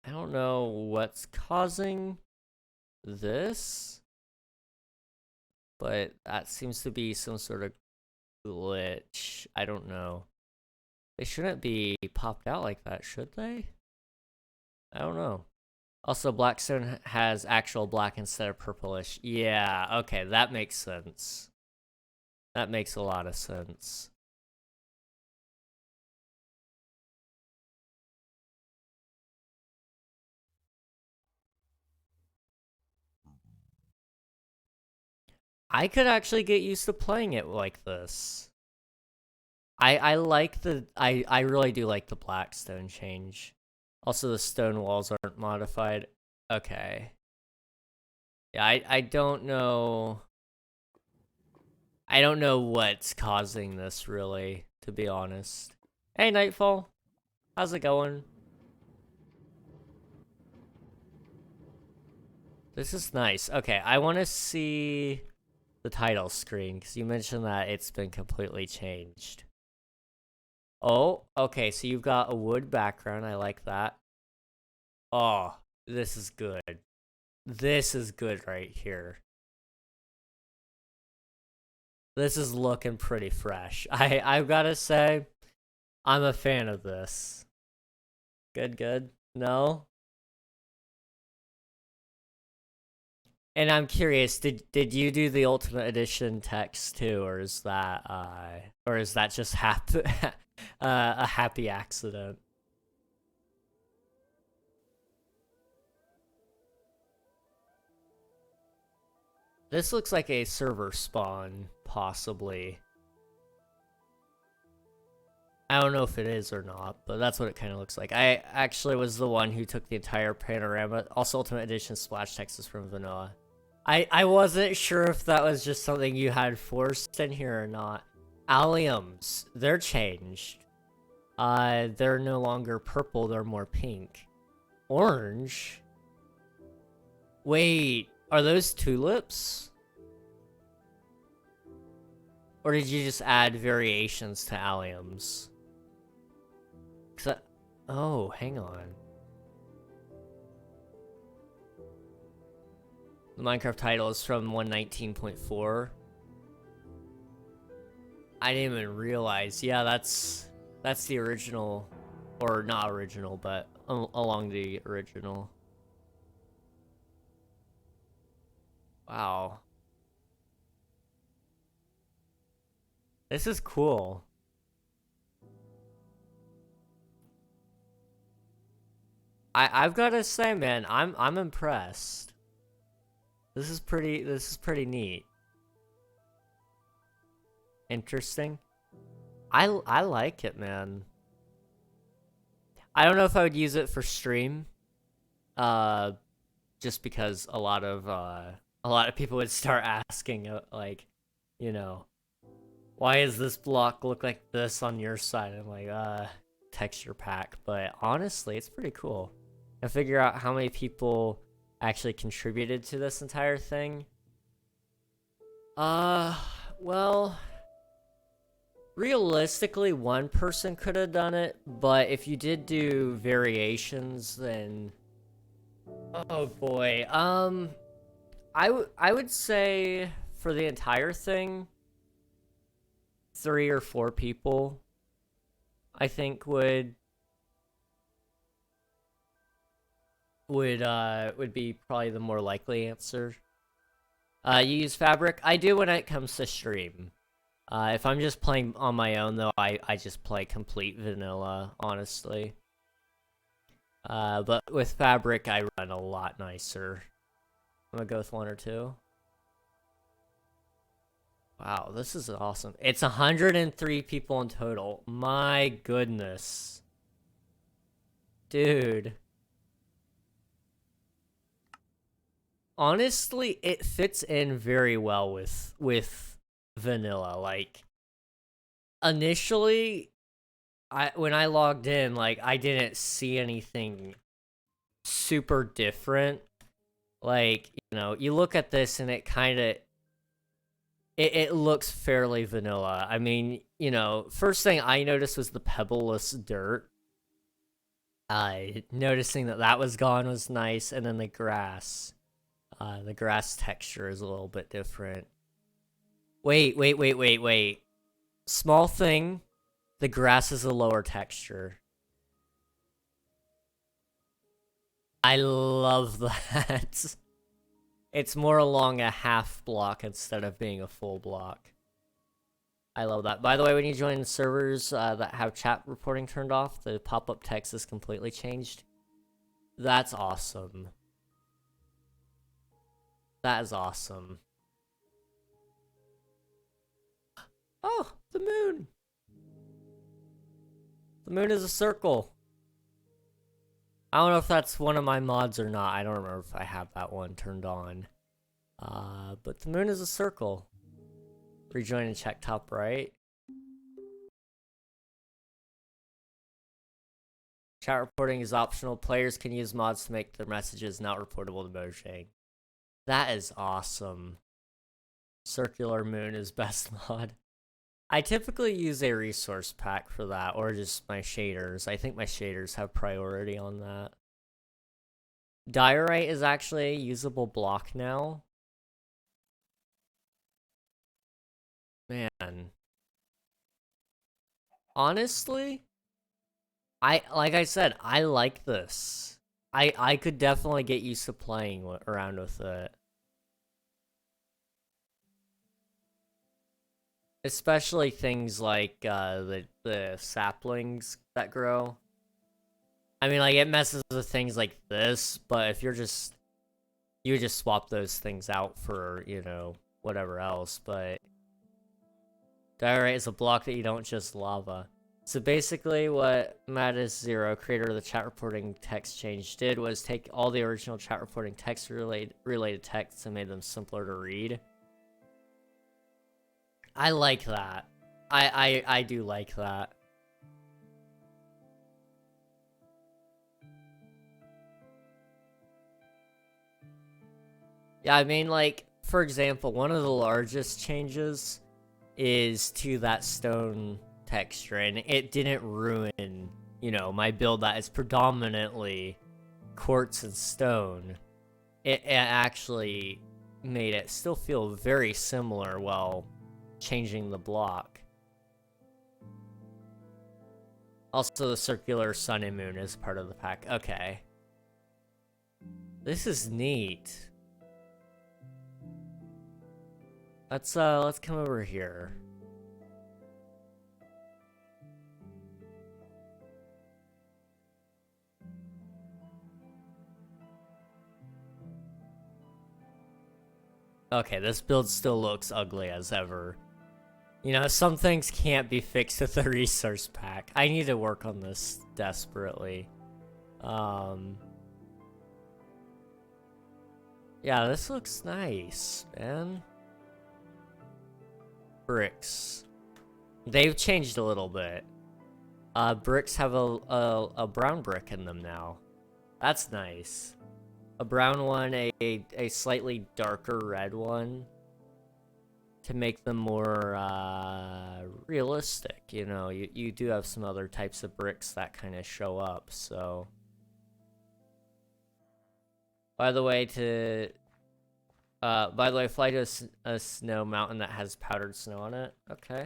Speaker 1: don't know what's causing this, but that seems to be some sort of glitch. I don't know. They shouldn't be popped out like that, should they? I don't know. Also, Blackstone has actual black instead of purplish. Yeah, okay, that makes sense. That makes a lot of sense. I could actually get used to playing it like this. I like I really do like the Blackstone change. Also, the stone walls aren't modified. Okay. Yeah, I don't know. I don't know what's causing this, really, to be honest. Hey, Nightfall. How's it going? This is nice. Okay, I want to see the title screen, because you mentioned that it's been completely changed. Oh, okay, so you've got a wood background. I like that. Oh, this is good. This is good right here. This is looking pretty fresh. I've gotta say, I'm a fan of this. Good, good. No? And I'm curious, did you do the Ultimate Edition text too, or is that just a happy accident? This looks like a server spawn, possibly. I don't know if it is or not, but that's what it kind of looks like. I actually was the one who took the entire panorama. Also, Ultimate Edition splash text is from vanilla. I wasn't sure if that was just something you had forced in here or not. Alliums, they're changed. They're no longer purple, they're more pink. Orange? Wait, are those tulips? Or did you just add variations to alliums? Oh, hang on. The Minecraft title is from 119.4. I didn't even realize. Yeah, that's the original, or not original, but along the original. Wow. This is cool. I've got to say, man, I'm impressed. This is pretty neat. Interesting. I like it, man. I don't know if I would use it for stream. Just because a lot of people would start asking like, you know, why is this block look like this on your side? I'm like, texture pack. But honestly, it's pretty cool. And figure out how many people actually contributed to this entire thing. Well, realistically, one person could have done it, but if you did do variations, then oh boy. I would say for the entire thing, 3 or 4 people, I think would be probably the more likely answer. You use Fabric? I do when it comes to stream. If I'm just playing on my own, though, I just play complete vanilla, honestly. But with Fabric, I run a lot nicer. I'm gonna go with 1 or 2. Wow, this is awesome. It's 103 people in total. My goodness. Dude. Honestly, it fits in very well with vanilla. Like, initially, when I logged in, like, I didn't see anything super different. Like, you know, you look at this and it kind of it looks fairly vanilla. I mean, you know, first thing I noticed was the pebbleless dirt. Noticing that was gone was nice, and then the grass. The grass texture is a little bit different. Wait. Small thing, the grass is a lower texture. I love that. It's more along a half block instead of being a full block. I love that. By the way, when you join the servers that have chat reporting turned off, the pop-up text is completely changed. That's awesome. That is awesome. Oh, the moon. The moon is a circle. I don't know if that's one of my mods or not. I don't remember if I have that one turned on. But the moon is a circle. Rejoin and check top right. Chat reporting is optional. Players can use mods to make their messages not reportable to Mojang. That is awesome. Circular moon is best mod. I typically use a resource pack for that, or just my shaders. I think my shaders have priority on that. Diorite is actually a usable block now. Man. Honestly, like I said, I like this. I could definitely get used to playing around with it. Especially things like the saplings that grow. I mean, like, it messes with things like this, but if you just swap those things out for, you know, whatever else. But diorite is a block that you don't just lava. So basically what Mattis0, creator of the chat reporting text change, did was take all the original chat reporting text related texts and made them simpler to read. I like that. I do like that. Yeah, I mean, like, for example, one of the largest changes is to that stone texture, and it didn't ruin, you know, my build that is predominantly quartz and stone. It actually made it still feel very similar while changing the block. Also, the circular sun and moon is part of the pack. Okay. This is neat. Let's come over here. Okay, this build still looks ugly as ever. You know, some things can't be fixed with a resource pack. I need to work on this desperately. Yeah, this looks nice, man. Bricks. They've changed a little bit. Bricks have a brown brick in them now. That's nice. A brown one, a slightly darker red one. To make them more realistic, you know, you do have some other types of bricks that kind of show up, so. By the way, fly to a snow mountain that has powdered snow on it. Okay.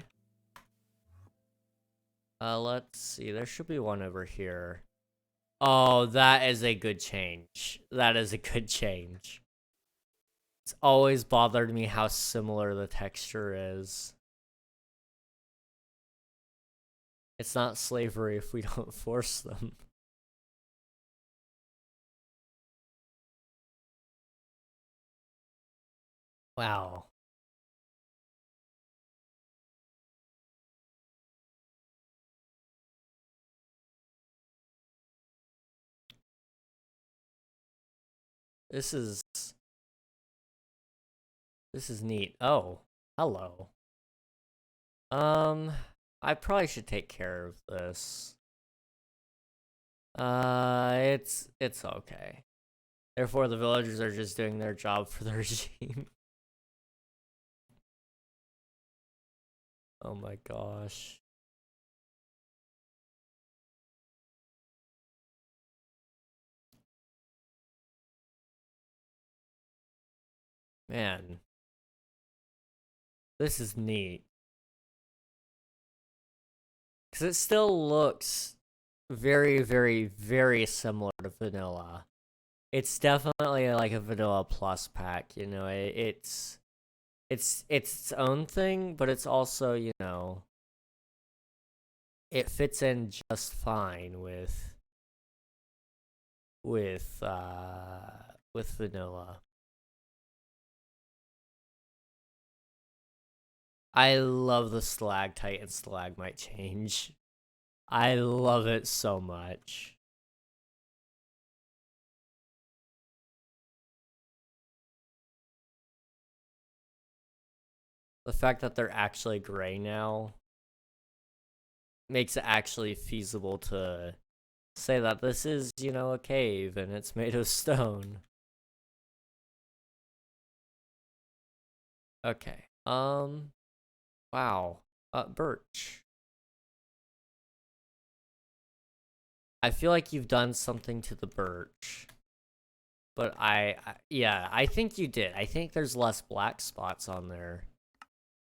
Speaker 1: Let's see. There should be one over here. Oh, that is a good change. That is a good change. It's always bothered me how similar the texture is. It's not slavery if we don't force them. Wow. This is neat. Oh, hello. I probably should take care of this. It's okay. Therefore, the villagers are just doing their job for the regime. Oh my gosh. Man. This is neat. Because it still looks very, very, very similar to vanilla. It's definitely like a vanilla plus pack, you know. It's its own thing, but it's also, you know, it fits in just fine with vanilla. I love the stalactite and stalagmite change. I love it so much. The fact that they're actually gray now makes it actually feasible to say that this is, you know, a cave and it's made of stone. Okay. Wow. Birch. I feel like you've done something to the birch. But yeah, I think you did. I think there's less black spots on there.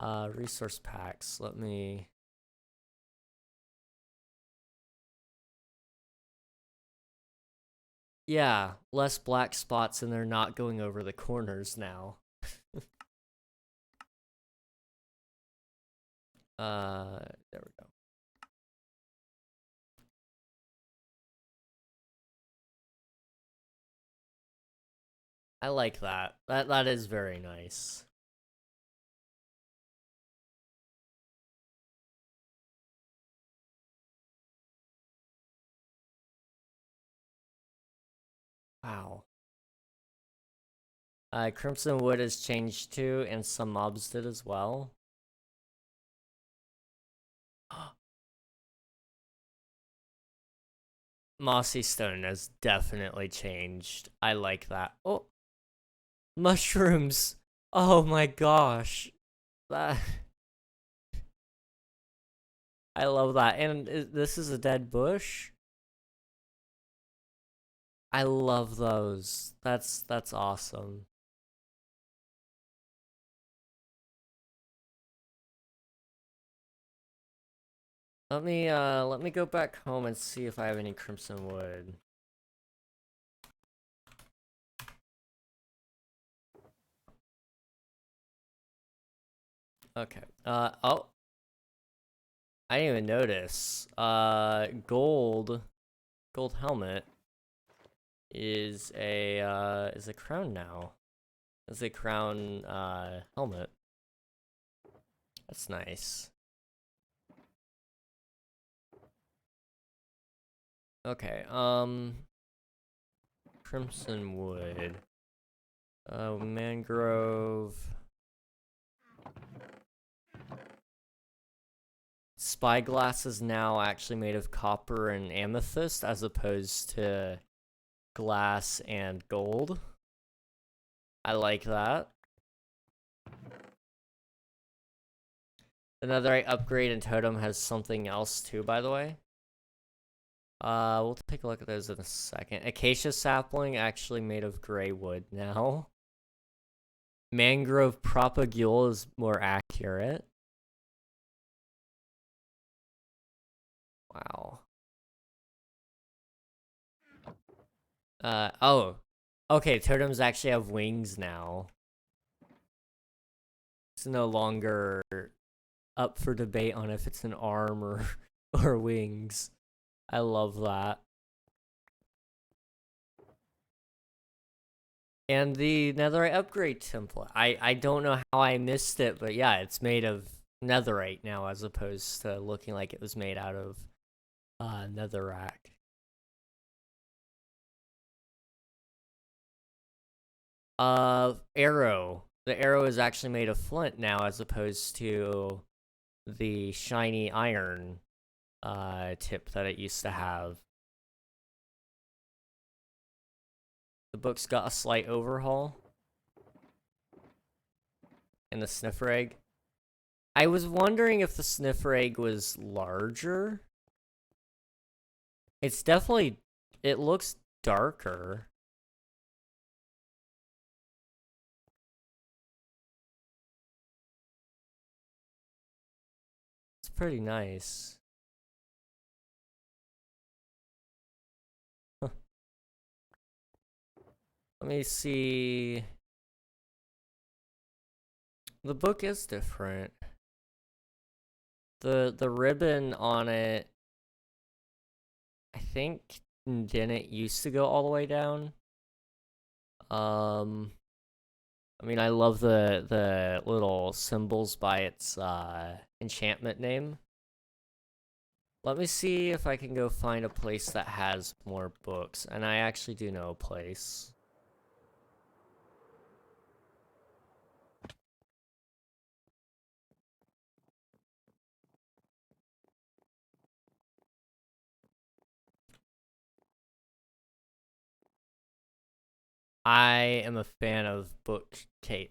Speaker 1: Resource packs. Let me... Yeah, less black spots and they're not going over the corners now. There we go. I like that. That is very nice. Wow. Crimson Wood has changed too, and some mobs did as well. Mossy Stone has definitely changed. I like that. Oh, mushrooms. Oh my gosh. That... I love that. And this is a dead bush? I love those. That's awesome. Let me go back home and see if I have any crimson wood. Okay. Oh. I didn't even notice. Gold helmet is a crown now. It's a crown helmet. That's nice. Okay, crimson wood. Mangrove. Spyglass is now actually made of copper and amethyst as opposed to glass and gold. I like that. Another upgrade in totem has something else too, by the way. We'll take a look at those in a second. Acacia sapling actually made of gray wood now. Mangrove propagule is more accurate. Oh. Okay, totems actually have wings now. It's no longer up for debate on if it's an arm or wings. I love that. And the netherite upgrade template. I don't know how I missed it, but yeah, it's made of netherite now as opposed to looking like it was made out of netherrack. Arrow. The arrow is actually made of flint now as opposed to the shiny iron tip that it used to have. The book's got a slight overhaul. And the sniffer egg. I was wondering if the sniffer egg was larger. It's definitely, it looks darker. It's pretty nice. Huh. Let me see. The book is different. The ribbon on it, I think, didn't used to go all the way down. I mean, I love the little symbols by its enchantment name. Let me see if I can go find a place that has more books, and I actually do know a place. I am a fan of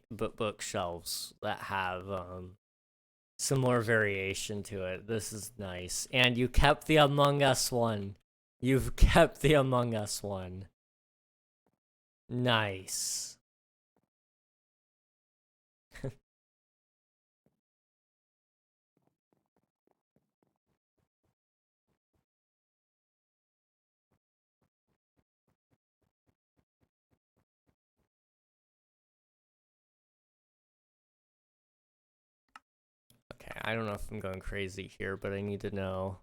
Speaker 1: bookshelves that have some more variation to it. This is nice. And you kept the Among Us one. You've kept the Among Us one. Nice. Okay, I don't know if I'm going crazy here, but I need to know.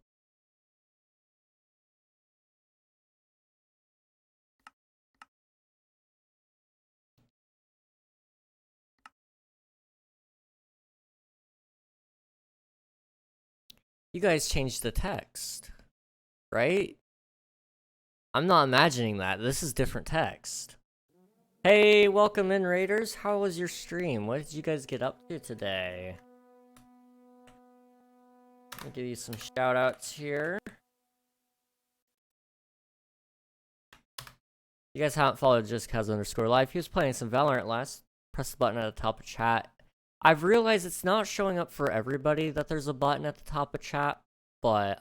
Speaker 1: You guys changed the text, right? I'm not imagining that. This is different text. Hey, welcome in, Raiders. How was your stream? What did you guys get up to today? I'll give you some shout outs here. You guys haven't followed just cuz_live. He was playing some Valorant last. Press the button at the top of chat. I've realized it's not showing up for everybody that there's a button at the top of chat, but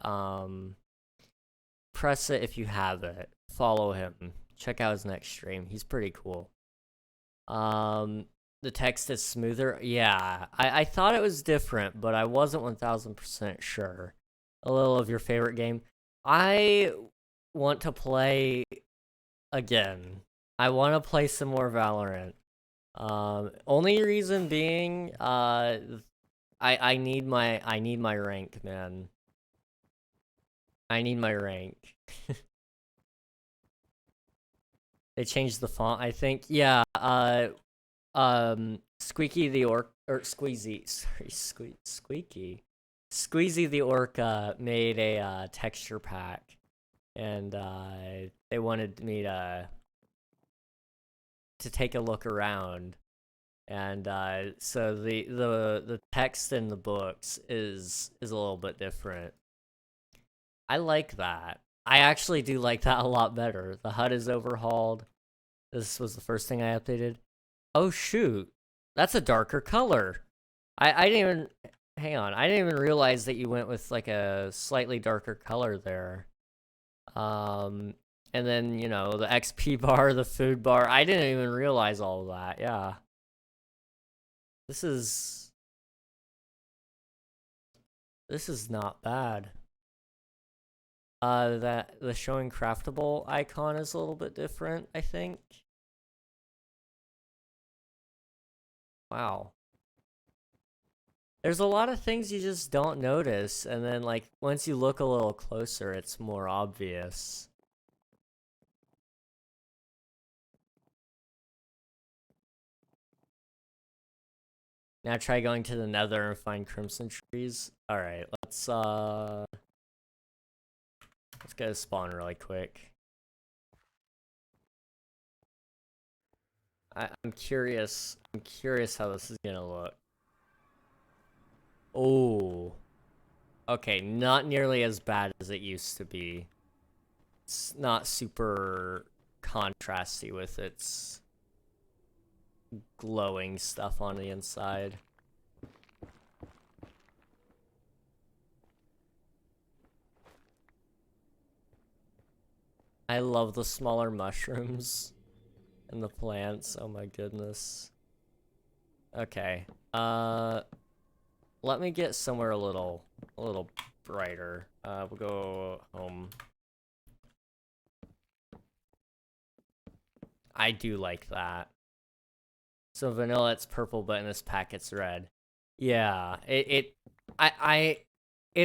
Speaker 1: press it if you have it. Follow him. Check out his next stream. He's pretty cool. The text is smoother. Yeah, I thought it was different, but I wasn't 1000% sure. A little of your favorite game. I want to play again. I want to play some more Valorant. Only reason being, I need my rank, man. I need my rank. They changed the font, I think. Yeah, Squeaky the Orc, or Squeezy, sorry, Squeaky. Squeezy the Orc, made a, texture pack. And, they wanted me to take a look around. And, so the text in the books is a little bit different. I like that. I actually do like that a lot better. The HUD is overhauled. This was the first thing I updated. Oh shoot, that's a darker color. I didn't even, hang on, I didn't even realize that you went with like a slightly darker color there. And then, you know, the XP bar, the food bar, I didn't even realize all of that, yeah. This is not bad. that the showing craftable icon is a little bit different, I think. Wow. There's a lot of things you just don't notice, and then like once you look a little closer, it's more obvious. Now try going to the nether and find crimson trees. Alright, let's go to spawn really quick. I'm curious how this is gonna look. Oh. Okay, not nearly as bad as it used to be. It's not super contrasty with its glowing stuff on the inside. I love the smaller mushrooms and the plants. Oh my goodness. Okay. Let me get somewhere a little brighter. We'll go home. I do like that. So vanilla, it's purple, but in this pack it's red. Yeah, it's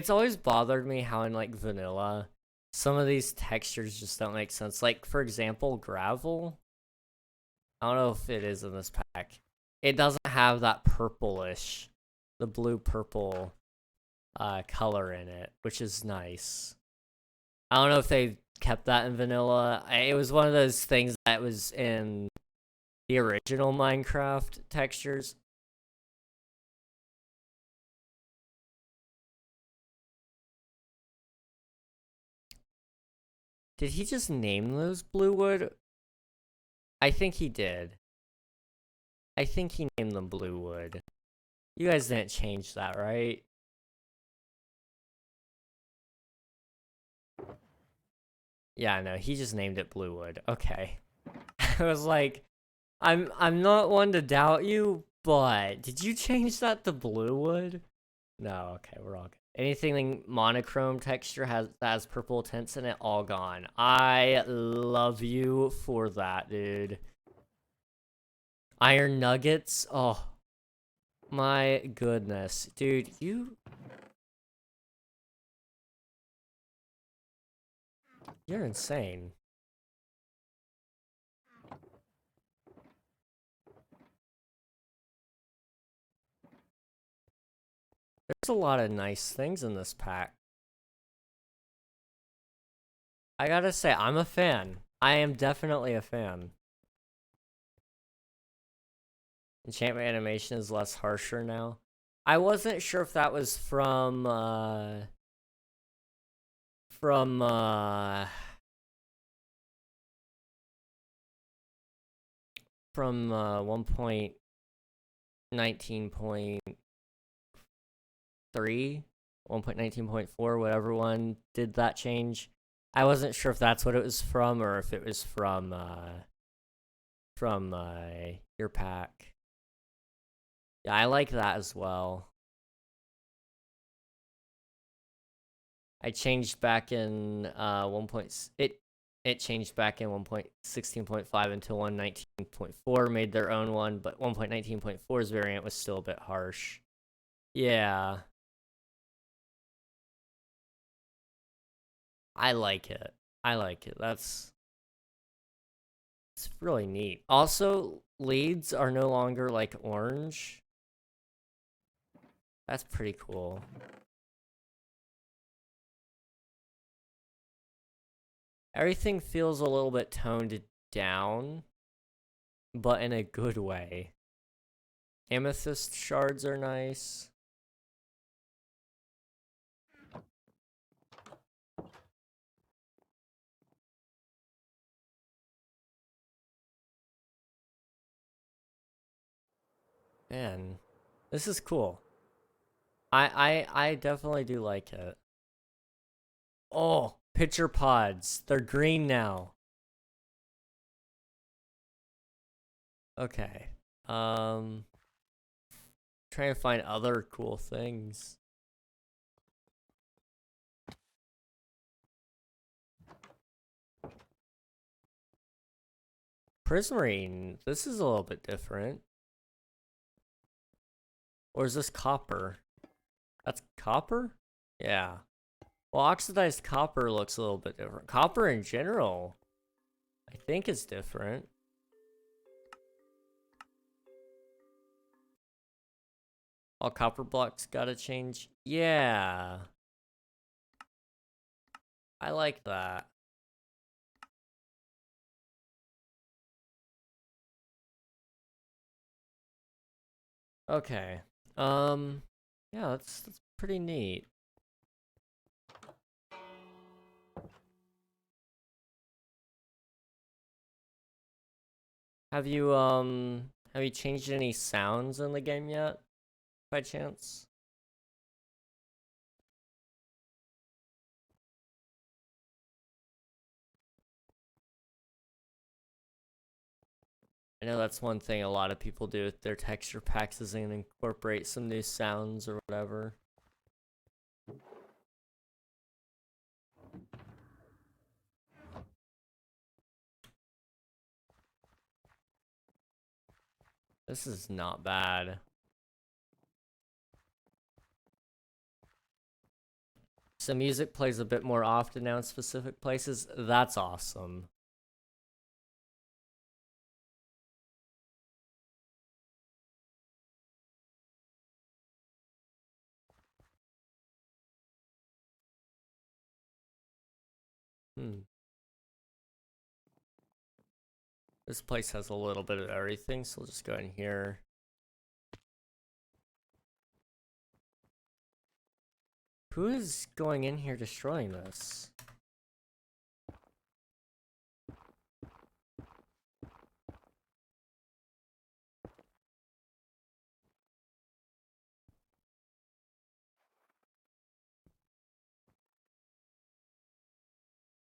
Speaker 1: always bothered me how in like vanilla, some of these textures just don't make sense. Like for example, gravel. I don't know if it is in this pack. It doesn't have that purplish, the blue purple color in it, which is nice. I don't know if they kept that in vanilla. It was one of those things that was in the original Minecraft textures. Did he just name those blue wood? I think he did. I think he named them blue wood. You guys didn't change that, right? Yeah, no, he just named it blue wood. Okay. I was like, I'm not one to doubt you, but did you change that to blue wood? No, okay, we're all good. Anything monochrome texture that has purple tints in it, all gone. I love you for that, dude. Iron nuggets, oh my goodness, dude, you're insane. There's a lot of nice things in this pack. I gotta say, I'm a fan. I am definitely a fan. Enchantment animation is less harsher now. I wasn't sure if that was from 1.19.3, 1.19.4, whatever one did that change. I wasn't sure if that's what it was from or if it was from your pack. Yeah, I like that as well. I changed back in it changed back in 1.16.5 until 1.19.4 made their own one, but 1.19.4's variant was still a bit harsh. Yeah. I like it. I like it. It's really neat. Also, leads are no longer like orange. That's pretty cool. Everything feels a little bit toned down, but in a good way. Amethyst shards are nice. Man, this is cool. I definitely do like it. Oh, pitcher pods. They're green now. Okay. Trying to find other cool things. Prismarine, this is a little bit different. Or is this copper? That's copper? Yeah. Well, oxidized copper looks a little bit different. Copper in general, I think is different. All copper blocks gotta change. Yeah. I like that. Okay. Yeah, that's pretty neat. Have you changed any sounds in the game yet, by chance? I know that's one thing a lot of people do with their texture packs is they incorporate some new sounds or whatever. This is not bad. So music plays a bit more often now in specific places. That's awesome. This place has a little bit of everything, so we'll just go in here. Who is going in here destroying this?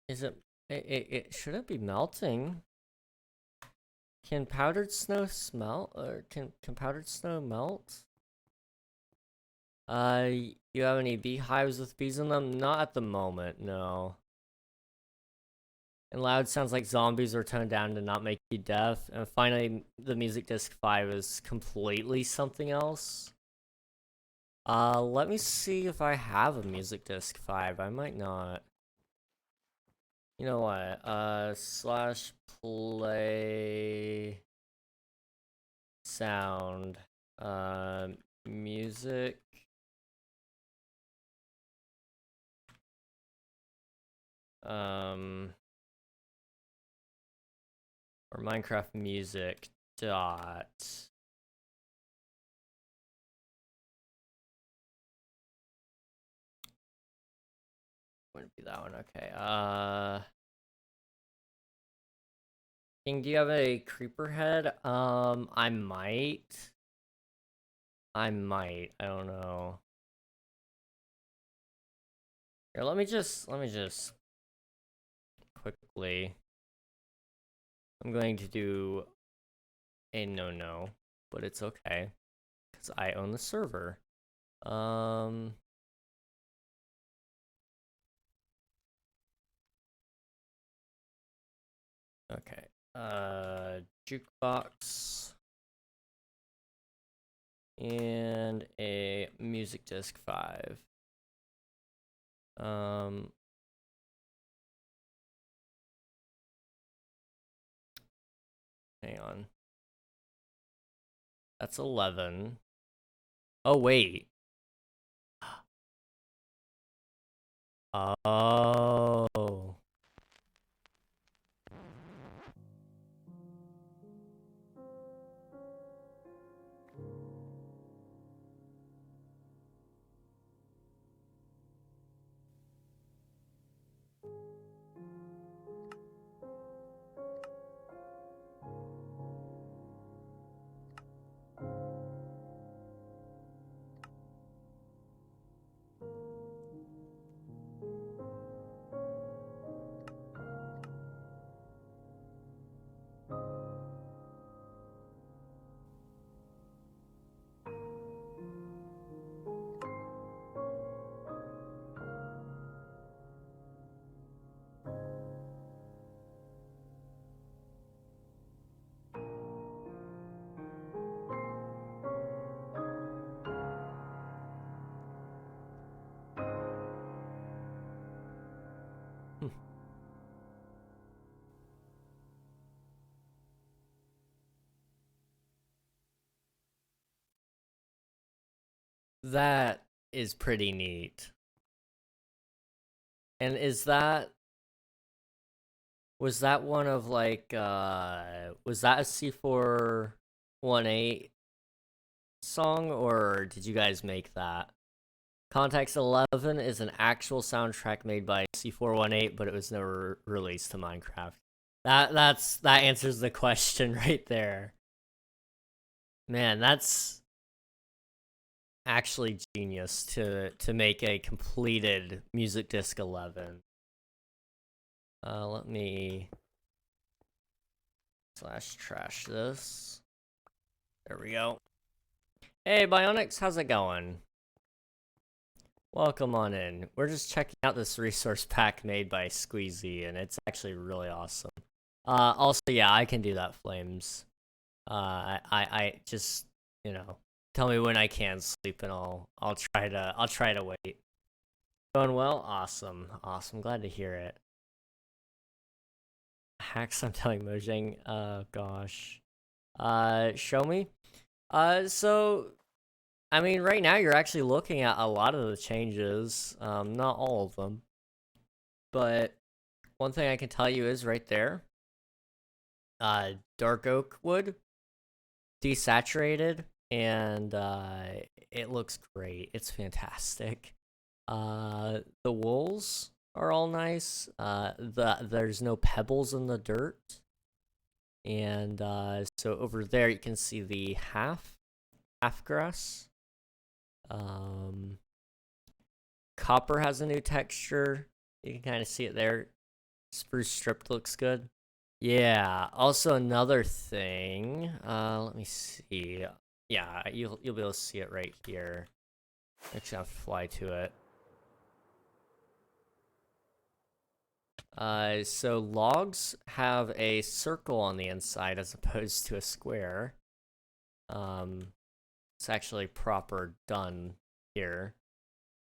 Speaker 1: Is it shouldn't be melting. Can powdered snow smelt, or can powdered snow melt? You have any beehives with bees in them? Not at the moment, no. And loud sounds like zombies are toned down to not make you deaf. And finally, the music disc 5 is completely something else. Let me see if I have a music disc 5. I might not. You know what? Slash play sound. Music. Or Minecraft music dot. Wouldn't be that one. Okay. King, do you have a creeper head? I might. I don't know. Here, let me just quickly. I'm going to do a no, but it's okay because I own the server. Okay. Jukebox and a music disc 5. Hang on. That's 11. Oh, wait. Oh. That is pretty neat. And was that one of like was that a C418 song, or did you guys make that? Context 11 is an actual soundtrack made by C418, but it was never released to Minecraft. That answers the question right there. Man, that's actually genius to make a completed Music Disc 11. Let me /trash this. There we go. Hey, Bionics, how's it going? Welcome on in. We're just checking out this resource pack made by Squeezy, and it's actually really awesome. Also, yeah, I can do that, Flames. I just, you know, tell me when I can sleep, and I'll try to wait. Going well? Awesome. Glad to hear it. Hacks, I'm telling Mojang. Gosh. Show me. So I mean, right now you're actually looking at a lot of the changes, not all of them. But one thing I can tell you is right there, dark oak wood, desaturated, and it looks great. It's fantastic. The wools are all nice. There's no pebbles in the dirt. And so over there you can see the half grass. Copper has a new texture. You can kind of see it there. Spruce stripped looks good. Yeah. Also another thing. Let me see. Yeah, you'll be able to see it right here. Actually, I'll fly to it. So logs have a circle on the inside as opposed to a square. It's actually proper done here.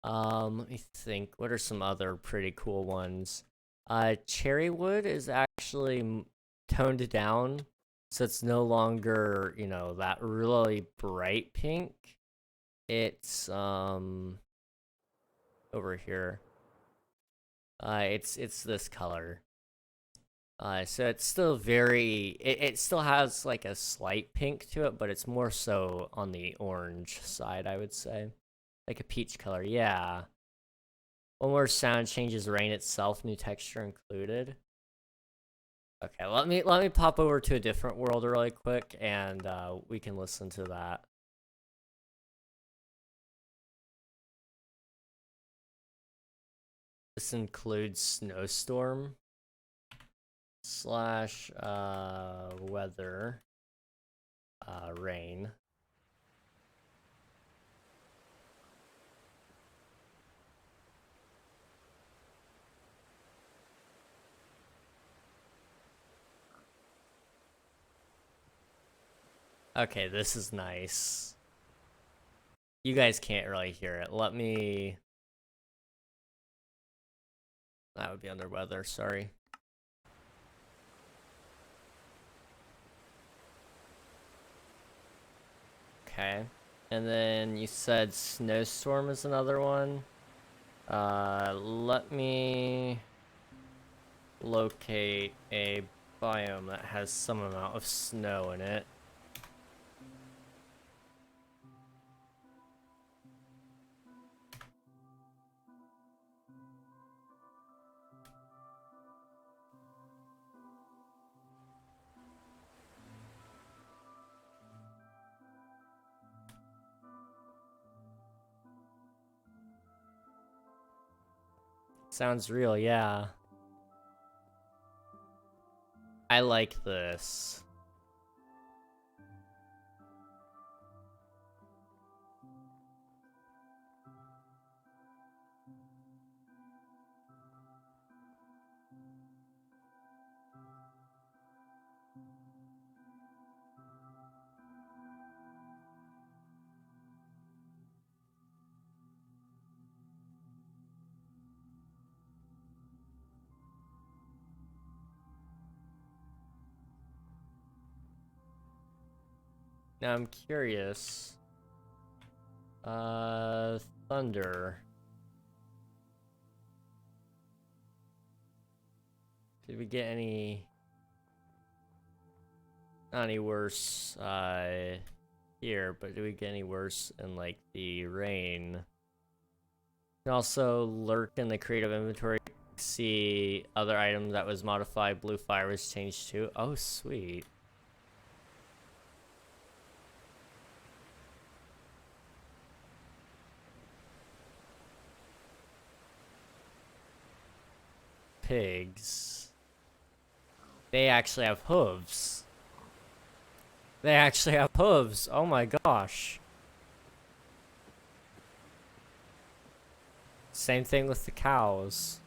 Speaker 1: Let me think. What are some other pretty cool ones? Cherry wood is actually toned down, so it's no longer, you know, that really bright pink. It's over here. It's this color. So it's still it still has like a slight pink to it, but it's more so on the orange side, I would say. Like a peach color, yeah. One more sound changes rain itself, new texture included. Okay, let me pop over to a different world really quick, and we can listen to that. This includes snowstorm / weather rain. Okay, this is nice. You guys can't really hear it. Let me... That would be under weather, sorry. Okay. And then you said snowstorm is another one. Let me locate a biome that has some amount of snow in it. Sounds real, yeah. I like this. Now I'm curious. Thunder. Did we get any... Not any worse, here, but did we get any worse in, like, the rain? You can also lurk in the creative inventory, see other items that was modified. Blue fire was changed too. Oh, sweet. Pigs. They actually have hooves. They actually have hooves. Oh my gosh. Same thing with the cows.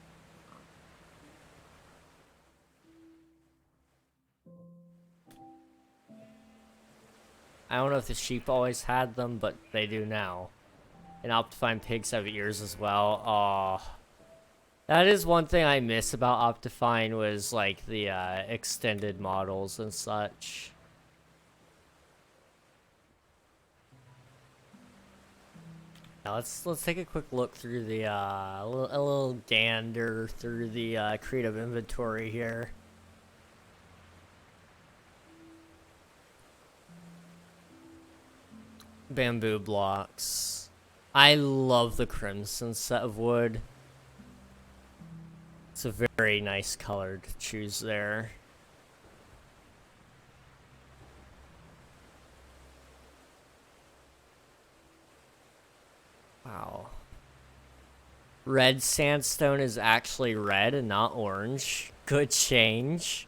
Speaker 1: I don't know if the sheep always had them, but they do now. And Optifine pigs have ears as well. Aw. That is one thing I miss about Optifine was like the extended models and such. Now let's take a quick look through the a little gander through the creative inventory here. Bamboo blocks. I love the crimson set of wood. It's a very nice color to choose there. Wow. Red sandstone is actually red and not orange. Good change.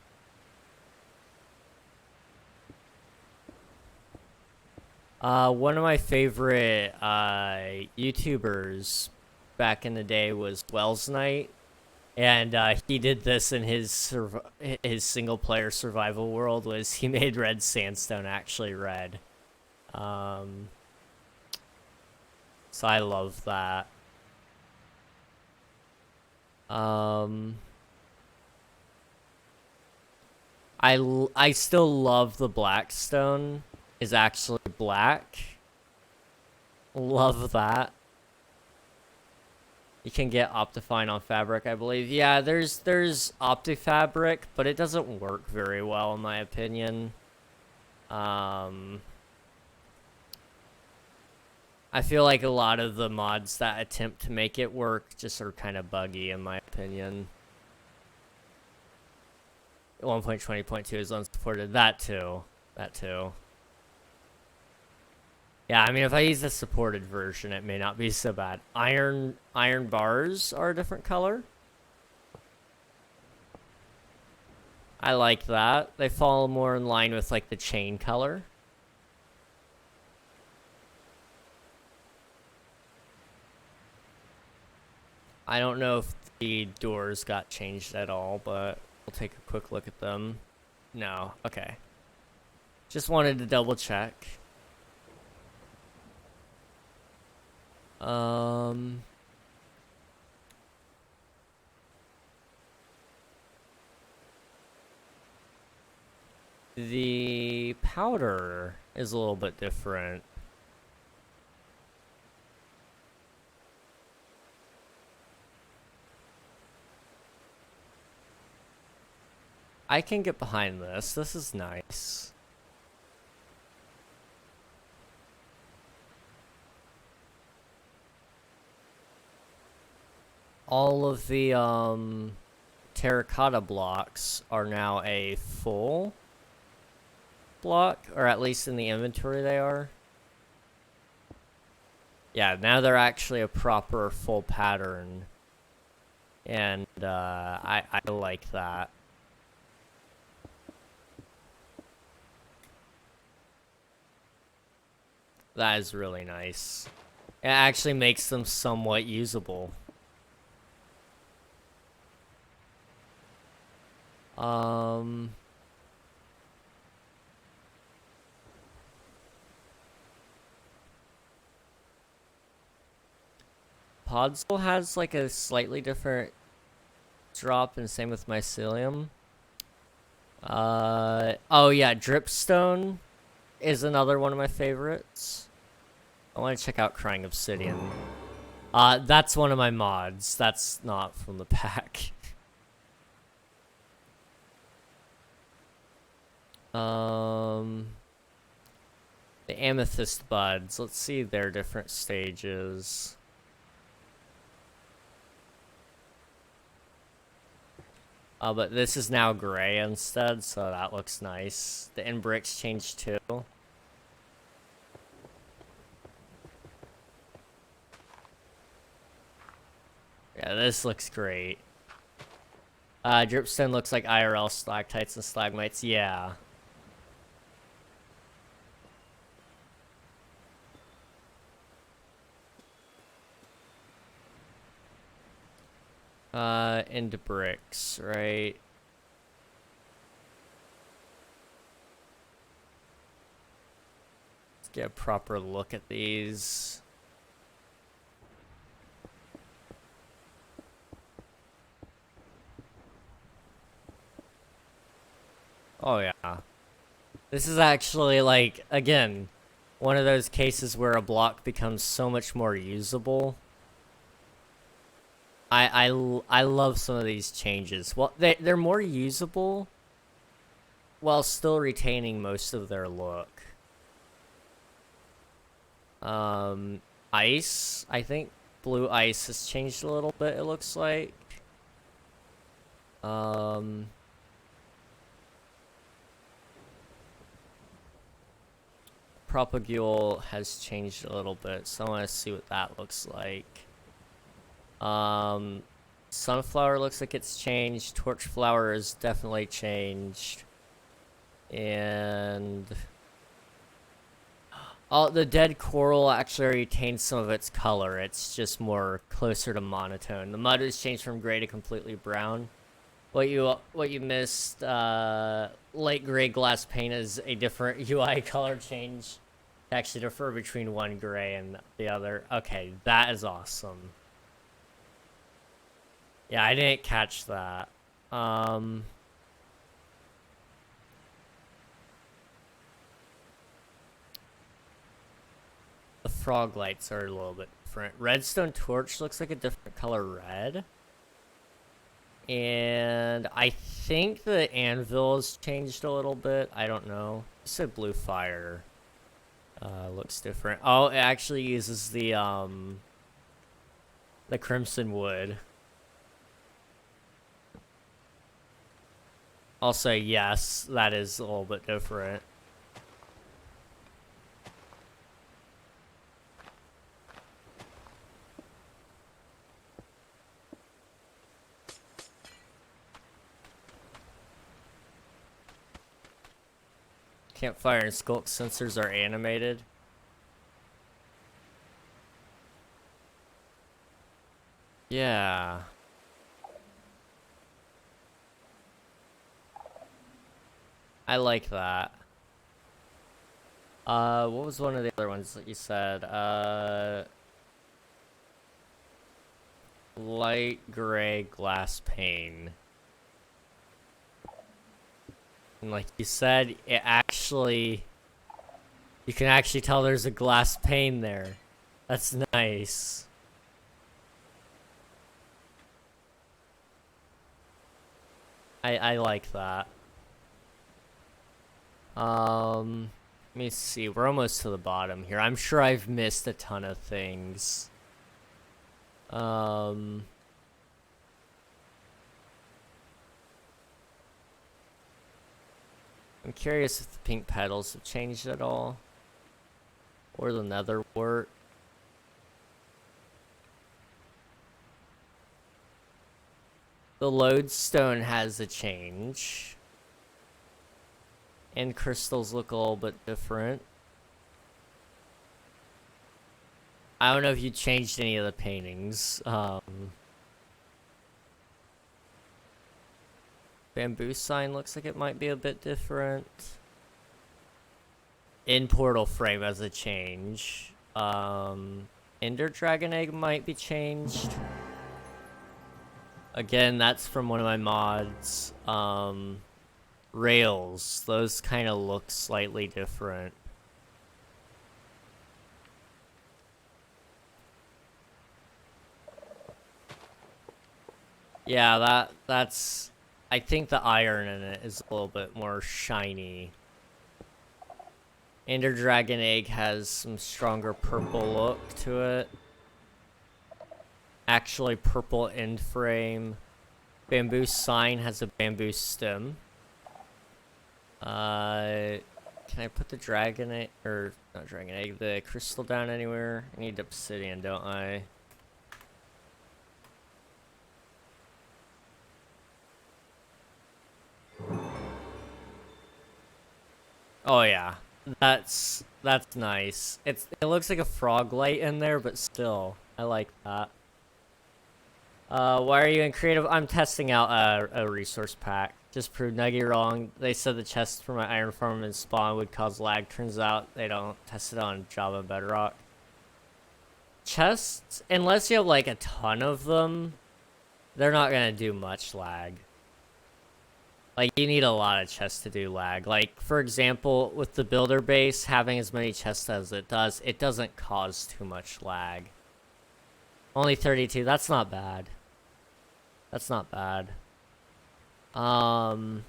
Speaker 1: One of my favorite YouTubers back in the day was Wells Knight, and he did this in his single player survival world. Was he made red sandstone actually red? So I love that. I still love the blackstone is actually black. Love that. You can get Optifine on fabric, I believe. Yeah, there's OptiFabric, but it doesn't work very well in my opinion. I feel like a lot of the mods that attempt to make it work just are kind of buggy in my opinion. 1.20.2 is unsupported. That too. Yeah, I mean, if I use the supported version, it may not be so bad. Iron bars are a different color. I like that. They fall more in line with, like, the chain color. I don't know if the doors got changed at all, but we'll take a quick look at them. No. Okay. Just wanted to double check. The powder is a little bit different. I can get behind this. This is nice. All of the terracotta blocks are now a full block, or at least in the inventory they are. Yeah, now they're actually a proper full pattern, and I like that. That is really nice. It actually makes them somewhat usable. Podzol has like a slightly different drop, and same with mycelium. Oh yeah, dripstone is another one of my favorites. I want to check out Crying Obsidian. That's one of my mods. That's not from the pack. The Amethyst Buds. Let's see their different stages. But this is now gray instead, so that looks nice. The end bricks changed too. Yeah, this looks great. Dripstone looks like IRL stalactites and stalagmites. Yeah. Into bricks, right? Let's get a proper look at these. Oh yeah. This is actually, like, again, one of those cases where a block becomes so much more usable. I love some of these changes. Well, they're more usable while still retaining most of their look. Ice, I think blue ice has changed a little bit, it looks like. Propagule has changed a little bit, so I want to see what that looks like. Sunflower looks like it's changed. Torchflower is definitely changed. And oh, the dead coral actually retains some of its color. It's just more closer to monotone. The mud has changed from gray to completely brown. What you missed, light gray glass paint is a different UI color change. To actually differ between one gray and the other. Okay, that is awesome. Yeah, I didn't catch that. The frog lights are a little bit different. Redstone torch looks like a different color red. And I think the anvil has changed a little bit. I don't know. You said blue fire. Looks different. Oh, it actually uses the crimson wood. I'll say yes, that is a little bit different. Campfire and skulk sensors are animated. Yeah. I like that. What was one of the other ones that you said? Light gray glass pane. And like you said, it actually... You can actually tell there's a glass pane there. That's nice. I like that. Let me see. We're almost to the bottom here. I'm sure I've missed a ton of things. I'm curious if the pink petals have changed at all. Or the nether wart. The lodestone has a change. And crystals look a little bit different. I don't know if you changed any of the paintings. Bamboo sign looks like it might be a bit different. In portal frame as a change. Ender dragon egg might be changed. Again, that's from one of my mods. Rails, those kind of look slightly different. Yeah, that's... I think the iron in it is a little bit more shiny. Ender Dragon Egg has some stronger purple look to it. Actually, purple end frame. Bamboo Sign has a bamboo stem. Can I put the dragon egg, or not dragon egg, the crystal down anywhere? I need obsidian, don't I? Oh yeah, that's nice. It looks like a frog light in there, but still, I like that. Why are you in creative? I'm testing out a resource pack. Just proved Nuggy wrong. They said the chests for my iron farm and spawn would cause lag. Turns out they don't. Test it on Java Bedrock. Chests, unless you have like a ton of them, they're not gonna do much lag. Like, you need a lot of chests to do lag. Like, for example, with the builder base, having as many chests as it doesn't cause too much lag. Only 32, that's not bad. That's not bad. Dragon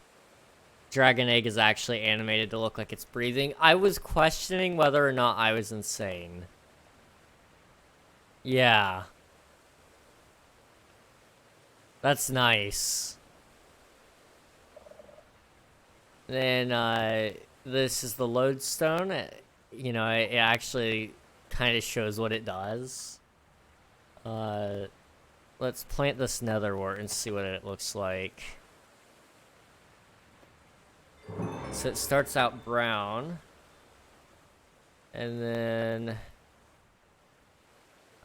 Speaker 1: Egg is actually animated to look like it's breathing. I was questioning whether or not I was insane. Yeah. That's nice. Then, this is the lodestone. You know, it actually kind of shows what it does. Let's plant this netherwort and see what it looks like. So it starts out brown. And then...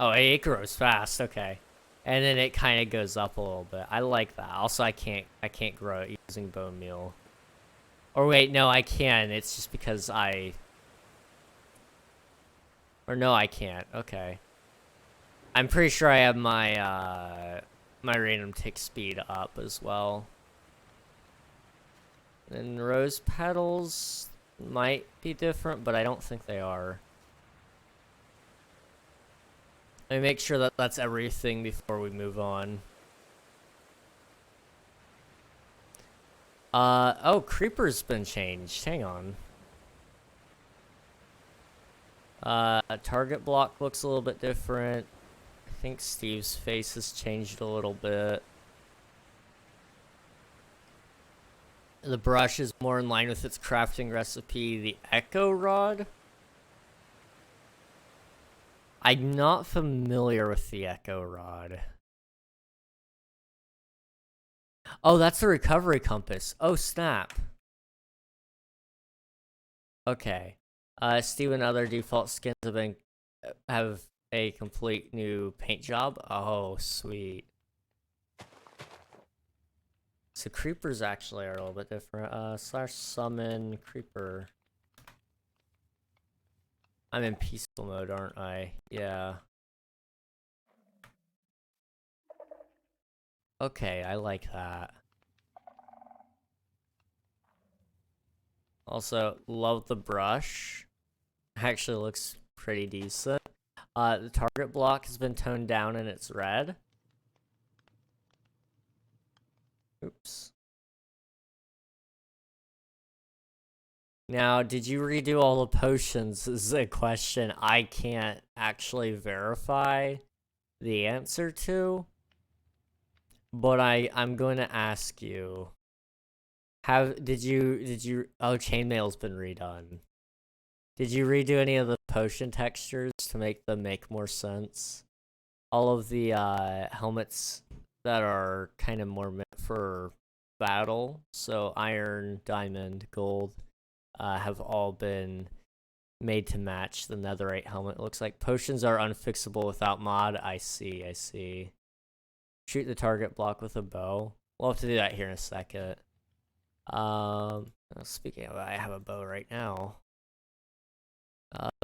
Speaker 1: Oh, it grows fast, okay. And then it kind of goes up a little bit. I like that. Also, I can't grow it using bone meal. Or wait, no, I can. It's just because I... Or no, I can't. Okay. I'm pretty sure I have my, my random tick speed up as well. And rose petals might be different, but I don't think they are. Let me make sure that that's everything before we move on. Oh, Creeper's been changed. Hang on. Target block looks a little bit different. I think Steve's face has changed a little bit. The brush is more in line with its crafting recipe. The Echo Rod? I'm not familiar with the Echo Rod. Oh, that's the recovery compass. Oh, snap. Okay. Steve and other default skins have a complete new paint job. Oh, sweet. So creepers actually are a little bit different. Slash summon creeper. I'm in peaceful mode, aren't I? Yeah. Okay, I like that. Also, love the brush. Actually looks pretty decent. The target block has been toned down and it's red. Oops. Now, did you redo all the potions? Is a question I can't actually verify the answer to. But I'm going to ask you. Did you oh, chainmail's been redone. Did you redo any of the potion textures to make them make more sense? All of the helmets that are kind of more meant for battle, so iron, diamond, gold, have all been made to match the netherite helmet. It looks like potions are unfixable without mod. I see. Shoot the target block with a bow. We'll have to do that here in a second. Speaking of, I have a bow right now.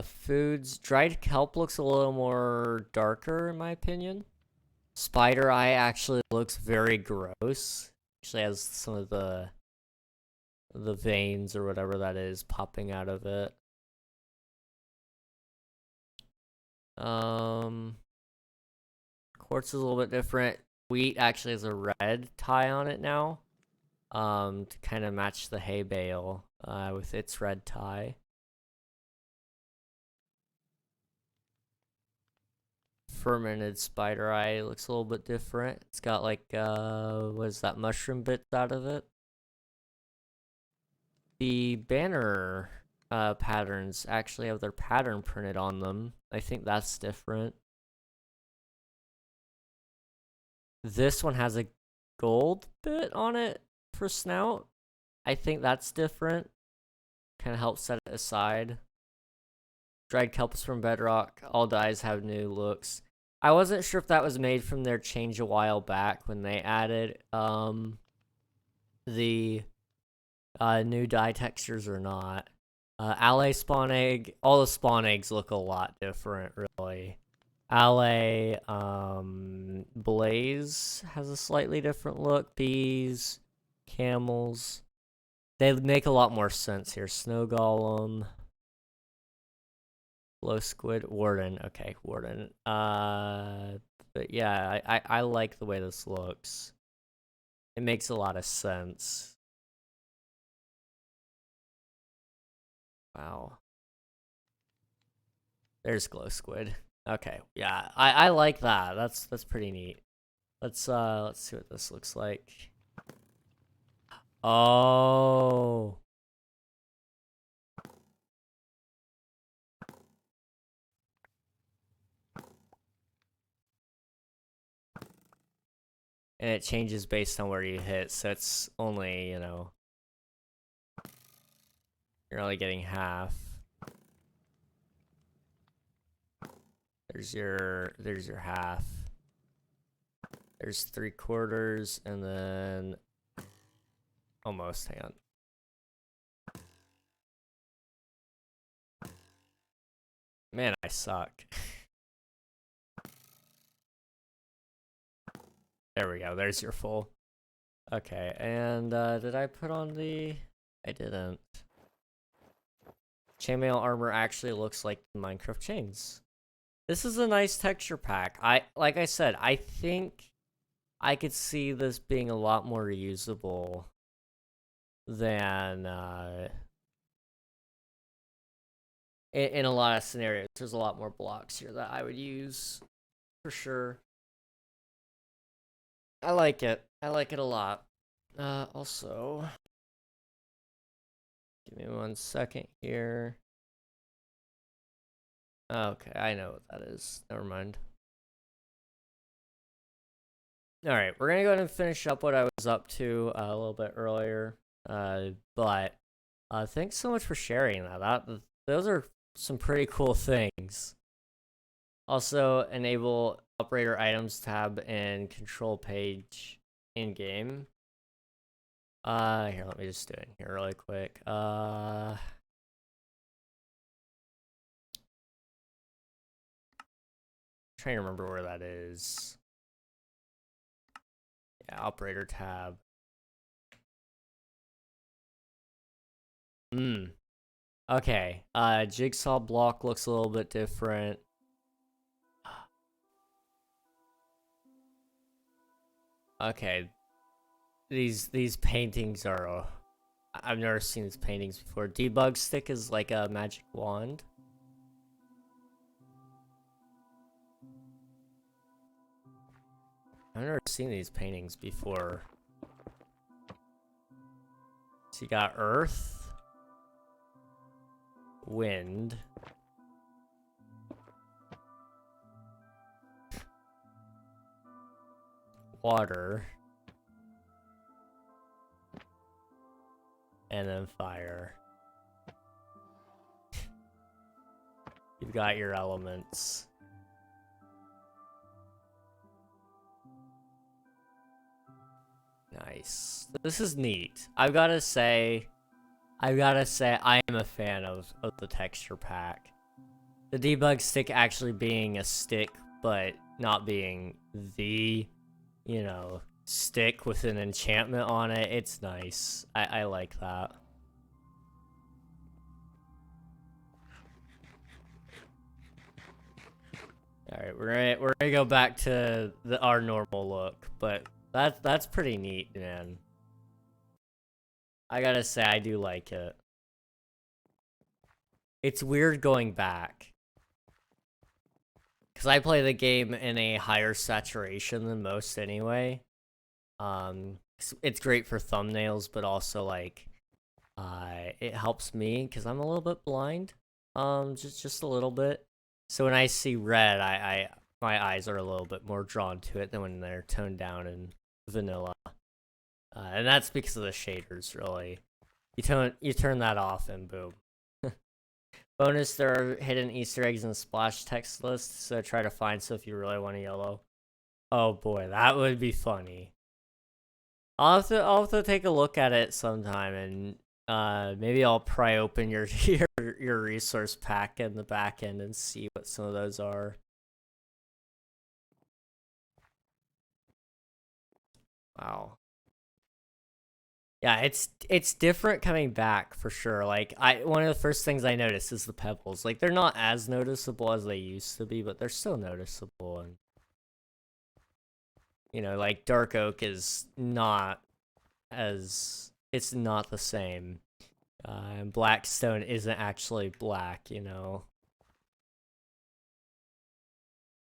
Speaker 1: Foods. Dried kelp looks a little more darker, in my opinion. Spider eye actually looks very gross. Actually has some of the veins or whatever that is popping out of it. Quartz is a little bit different. wheat actually has a red tie on it now, to kind of match the hay bale, with its red tie. Fermented spider eye looks a little bit different. It's got like, what is that, mushroom bits out of it? The banner patterns actually have their pattern printed on them. I think that's different. This one has a gold bit on it for snout. I think that's different. Kind of helps set it aside. Dried kelps from bedrock. All dyes have new looks. I wasn't sure if that was made from their change a while back when they added the new dye textures or not. Alley spawn egg. All the spawn eggs look a lot different, really. Alley, Blaze has a slightly different look. Bees, camels. They make a lot more sense here. Snow golem. Glow squid. Warden. Okay, warden. But yeah, I like the way this looks. It makes a lot of sense. Wow. There's glow squid. Okay, yeah, I like that. That's pretty neat. Let's see what this looks like. Oh. And it changes based on where you hit, so it's only, you know, you're only getting half. There's your half. There's 3/4, and then almost. Hang on. Man, I suck. There we go. There's your full. Okay, and did I put on the? I didn't. Chainmail armor actually looks like Minecraft chains. This is a nice texture pack. Like I said, I think I could see this being a lot more usable than in a lot of scenarios. There's a lot more blocks here that I would use for sure. I like it. I like it a lot. Also, give me 1 second here. Okay, I know what that is. Never mind. Alright, we're gonna go ahead and finish up what I was up to a little bit earlier. But thanks so much for sharing that. Those are some pretty cool things. Also, enable operator items tab and control page in game. Here, let me just do it here really quick. Trying to remember where that is. Yeah, operator tab. Okay. Jigsaw block looks a little bit different. Okay. These paintings are I've never seen these paintings before. Debug stick is like a magic wand. I've never seen these paintings before. So you got earth, wind, water, and then fire. You've got your elements. Nice. This is neat. I've gotta say I am a fan of the texture pack. The debug stick actually being a stick, but not being the, you know, stick with an enchantment on it. It's nice. I like that. Alright, we're gonna go back to our normal look, but that's pretty neat, man. I gotta say, I do like it. It's weird going back. Because I play the game in a higher saturation than most anyway. It's great for thumbnails, but also, like, it helps me, because I'm a little bit blind. Just a little bit. So when I see red, my eyes are a little bit more drawn to it than when they're toned down in vanilla. And that's because of the shaders, really. You turn that off and boom. Bonus, there are hidden Easter eggs in the splash text list, so try to find so if you really want a yellow. Oh boy, that would be funny. I'll have to take a look at it sometime, and maybe I'll pry open your your resource pack in the back end and see what some of those are. Wow. Yeah, it's different coming back for sure. Like one of the first things I noticed is the pebbles. Like they're not as noticeable as they used to be, but they're still noticeable. And you know, like dark oak is not it's not the same. And black stone isn't actually black, you know.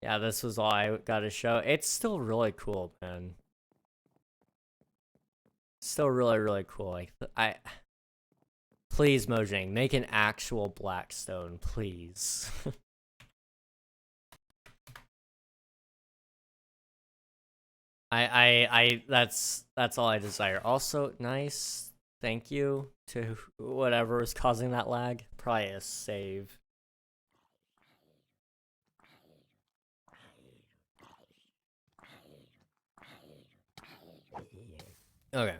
Speaker 1: Yeah, this was all I got to show. It's still really cool, man. Still really cool. Like please, Mojang, make an actual Blackstone, please. That's all I desire. Also, nice. Thank you to whatever was causing that lag. Probably a save. Okay.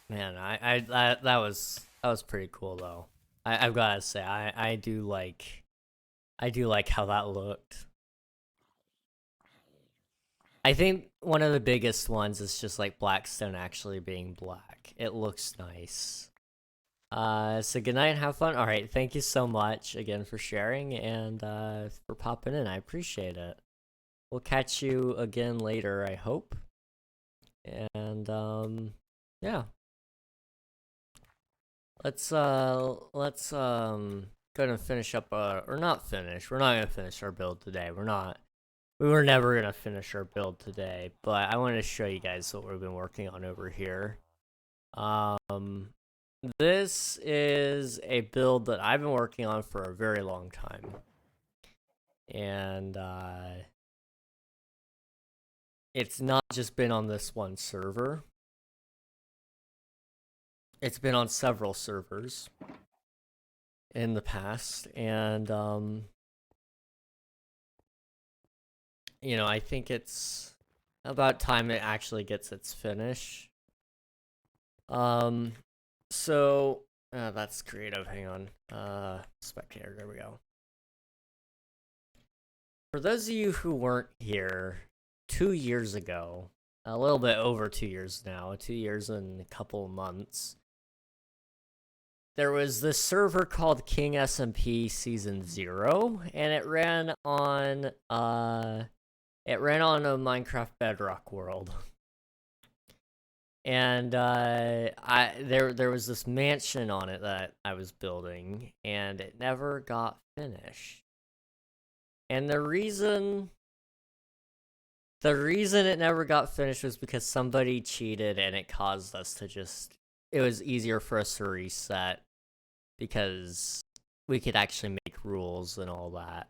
Speaker 1: Man, that was pretty cool though. I've gotta say, I do like how that looked. I think one of the biggest ones is just like Blackstone actually being black. It looks nice. So good night and have fun. All right, thank you so much again for sharing and for popping in. I appreciate it. We'll catch you again later, I hope. And yeah. Let's go ahead and finish up or not finish. We're not gonna finish our build today. We were never gonna finish our build today, but I wanted to show you guys what we've been working on over here. This is a build that I've been working on for a very long time. And it's not just been on this one server. It's been on several servers in the past, and you know, I think it's about time it actually gets its finish. So that's creative. Hang on. Spectator. There we go. For those of you who weren't here 2 years ago, a little bit over 2 years now, 2 years and a couple of months, there was this server called King SMP Season 0, and it ran on a Minecraft Bedrock world. And there was this mansion on it that I was building, and it never got finished. And the reason it never got finished was because somebody cheated, and it caused us to it was easier for us to reset because we could actually make rules and all that.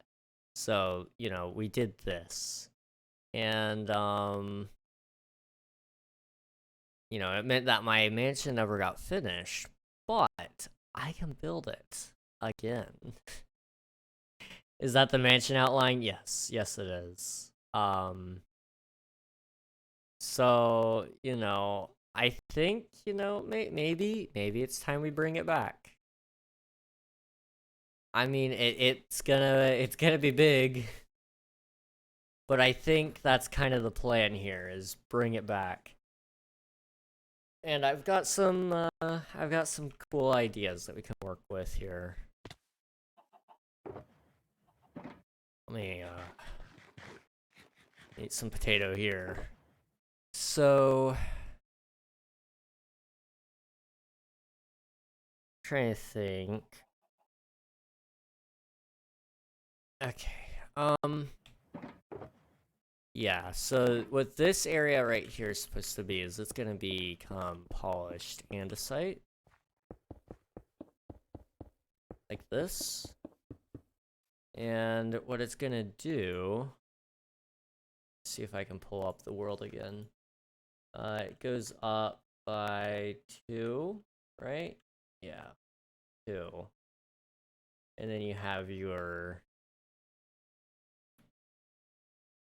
Speaker 1: So, you know, we did this. And you know, it meant that my mansion never got finished, but I can build it again. Is that the mansion outline? Yes, it is. So, you know, I think, you know, maybe it's time we bring it back. I mean, it's gonna be big, but I think that's kind of the plan here, is bring it back. And I've got some cool ideas that we can work with here. Let me eat some potato here. So, trying to think. Okay. Yeah, so what this area right here is supposed to be is it's gonna become polished andesite. Like this. And what it's gonna do, see if I can pull up the world again. It goes up by 2, right? Yeah, 2. And then you have your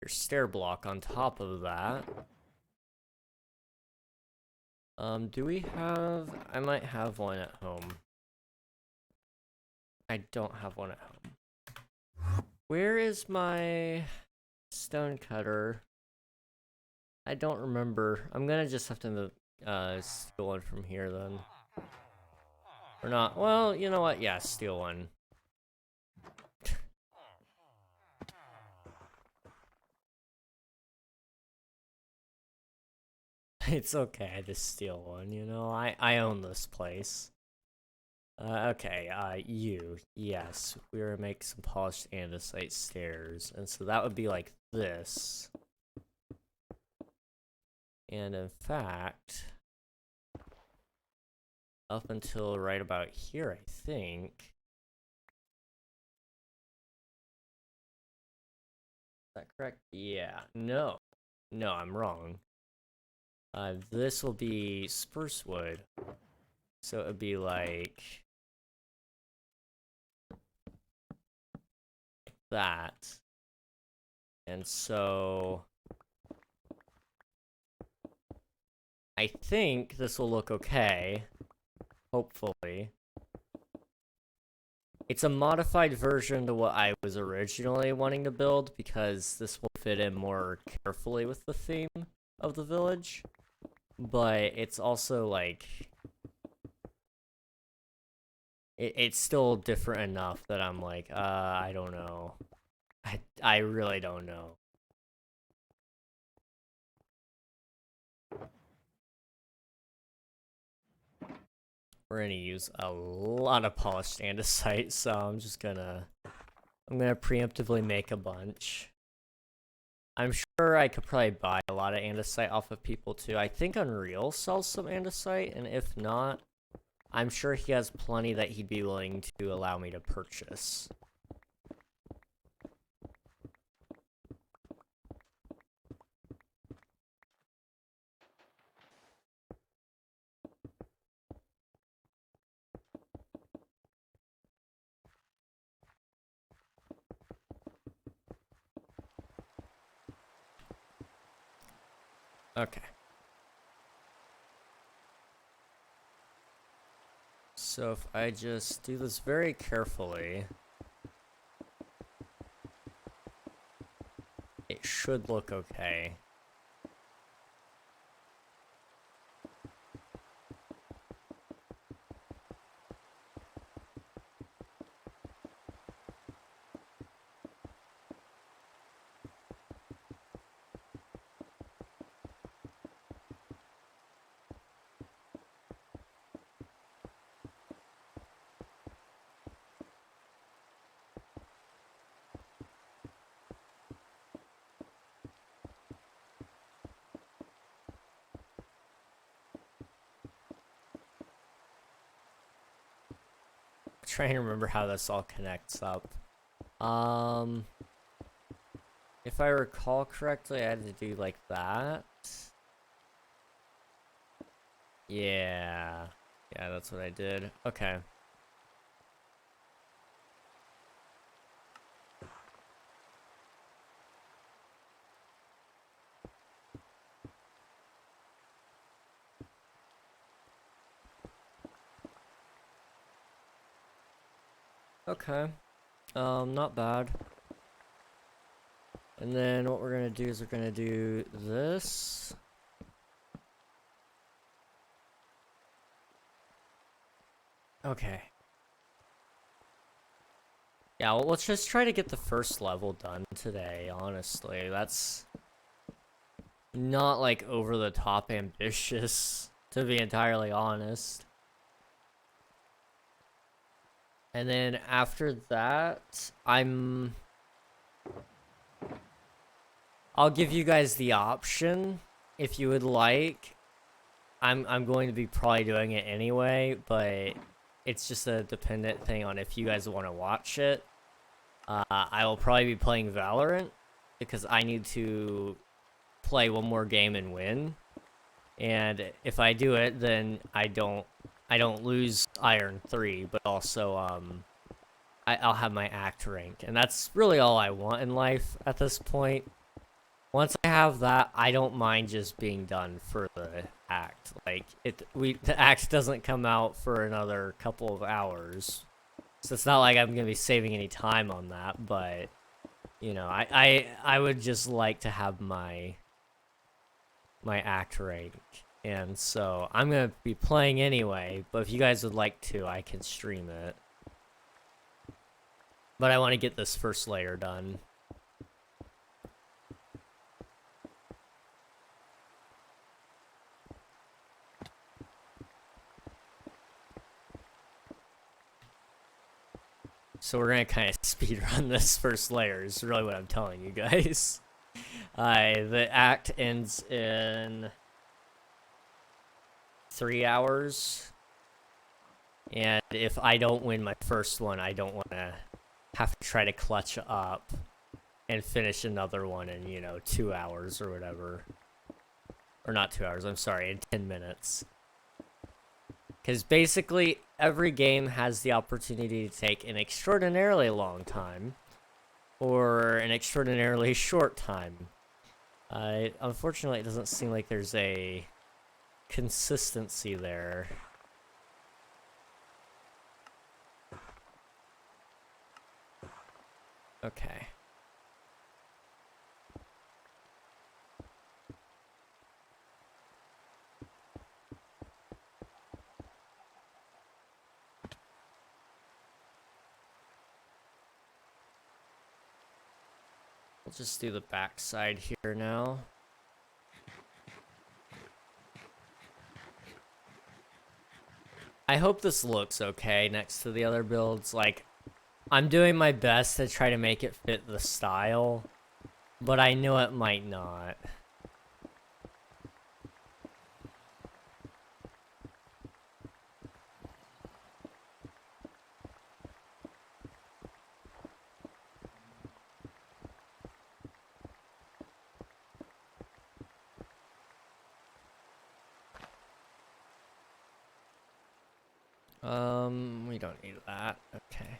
Speaker 1: stair block on top of that. Do we have... I might have one at home. I don't have one at home. Where is my stone cutter? I don't remember. I'm gonna just have to steal one from here then. Or not. Well, you know what? Yeah, steal one. It's okay, I just steal one, you know? I own this place. Okay, yes. We're gonna make some polished andesite stairs. And so that would be like this. And in fact, up until right about here, I think. Is that correct? Yeah. No. No, I'm wrong. This will be spruce wood. So it would be like that. And so I think this will look okay. Hopefully. It's a modified version to what I was originally wanting to build because this will fit in more carefully with the theme of the village. But it's also like... It's still different enough that I'm like, I don't know. I really don't know. We're gonna use a lot of polished andesite, so I'm gonna preemptively make a bunch. I'm sure I could probably buy a lot of andesite off of people too. I think Unreal sells some andesite, and if not, I'm sure he has plenty that he'd be willing to allow me to purchase. Okay. So if I just do this very carefully, it should look okay. Trying to remember how this all connects up. If I recall correctly, I had to do like that. Yeah. Yeah, that's what I did. Okay. Okay. Not bad. And then what we're gonna do is we're gonna do this. Okay. Yeah, well, let's just try to get the first level done today, honestly. That's not, like, over-the-top ambitious, to be entirely honest. And then after that, I'll give you guys the option, if you would like. I'm going to be probably doing it anyway, but it's just a dependent thing on if you guys want to watch it. I will probably be playing Valorant, because I need to play one more game and win. And if I do it, then I don't lose Iron 3, but also I'll have my act rank, and that's really all I want in life at this point. Once I have that, I don't mind just being done for the act. Like, the act doesn't come out for another couple of hours, so it's not like I'm gonna be saving any time on that. But you know, I would just like to have my act rank, and so I'm gonna be playing anyway. But if you guys would like to, I can stream it. But I want to get this first layer done. So we're gonna kind of speedrun this first layer, is really what I'm telling you guys. The act ends in 3 hours. And if I don't win my first one, I don't want to have to try to clutch up and finish another one in, you know, 2 hours or whatever. Or not 2 hours, I'm sorry, in 10 minutes. Because basically, every game has the opportunity to take an extraordinarily long time, or an extraordinarily short time. Unfortunately, it doesn't seem like there's a consistency there. Okay. We'll just do the backside here now. I hope this looks okay next to the other builds. Like, I'm doing my best to try to make it fit the style, but I know it might not. We don't need that. Okay.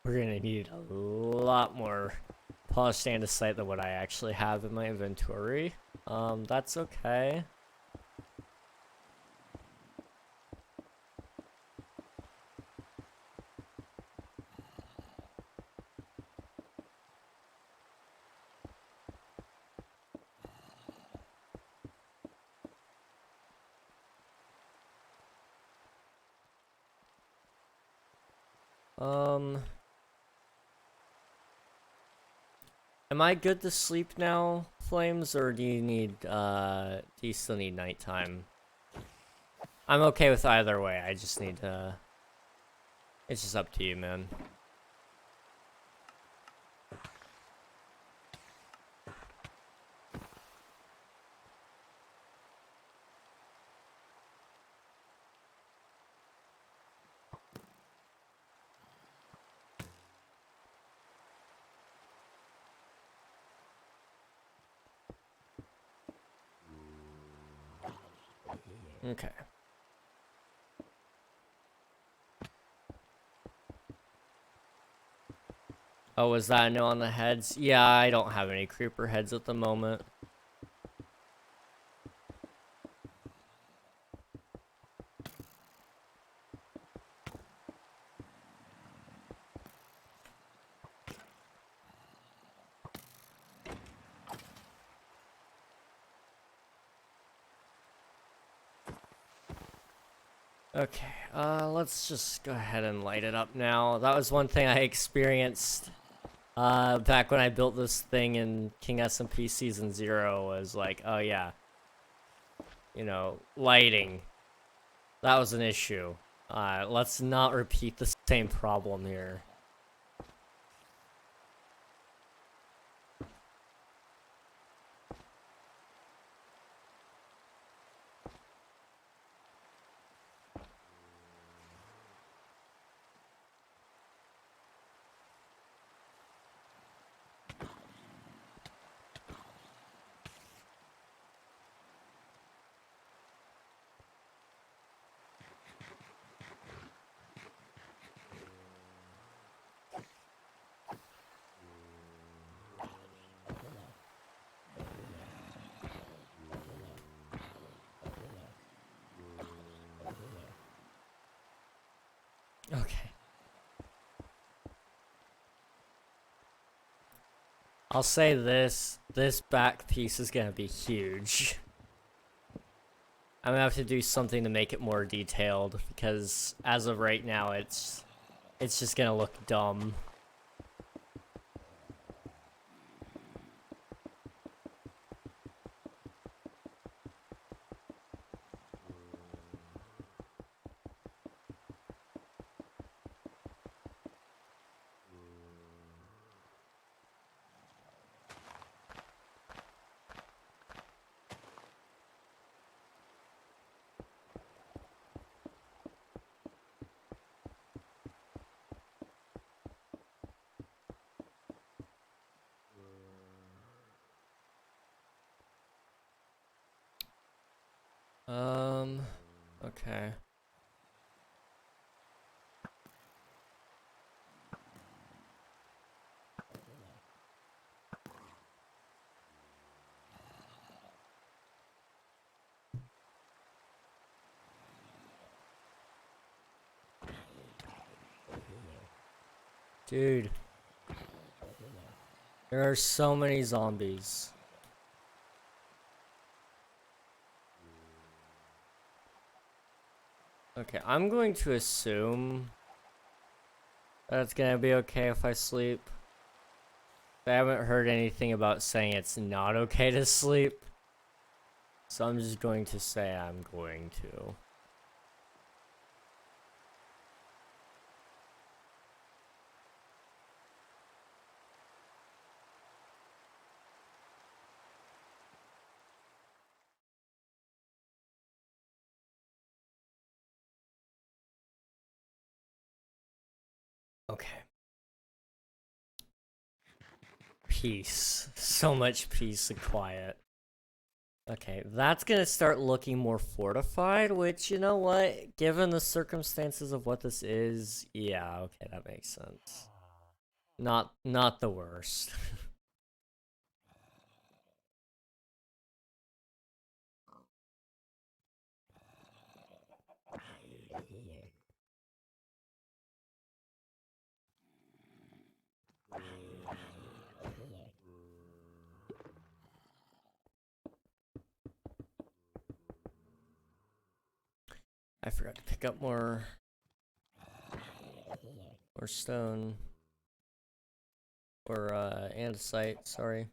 Speaker 1: We're gonna need a lot more polished andesite than what I actually have in my inventory. That's okay. Am I good to sleep now, Flames, or do you still need nighttime? I'm okay with either way, I just need to... It's just up to you, man. Okay. Oh, was that a no on the heads? Yeah, I don't have any creeper heads at the moment. Okay, let's just go ahead and light it up now. That was one thing I experienced back when I built this thing in King SMP Season 0 was like, oh yeah, you know, lighting. That was an issue. Let's not repeat the same problem here. Okay. I'll say this back piece is gonna be huge. I'm gonna have to do something to make it more detailed because as of right now it's just gonna look dumb. Okay. Dude. There are so many zombies. Okay, I'm going to assume that it's gonna be okay if I sleep. I haven't heard anything about saying it's not okay to sleep. So I'm just going to say I'm going to. Okay. Peace. So much peace and quiet. Okay, that's gonna start looking more fortified, which, you know what? Given the circumstances of what this is, yeah, okay, that makes sense. Not the worst. I forgot to pick up more stone. Or andesite, sorry.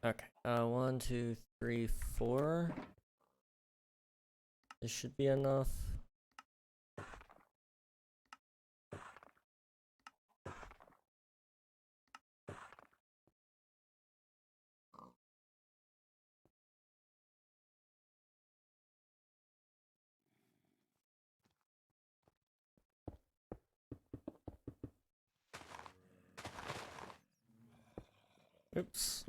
Speaker 1: Okay, 1, 2, 3, 4. This should be enough. Oops.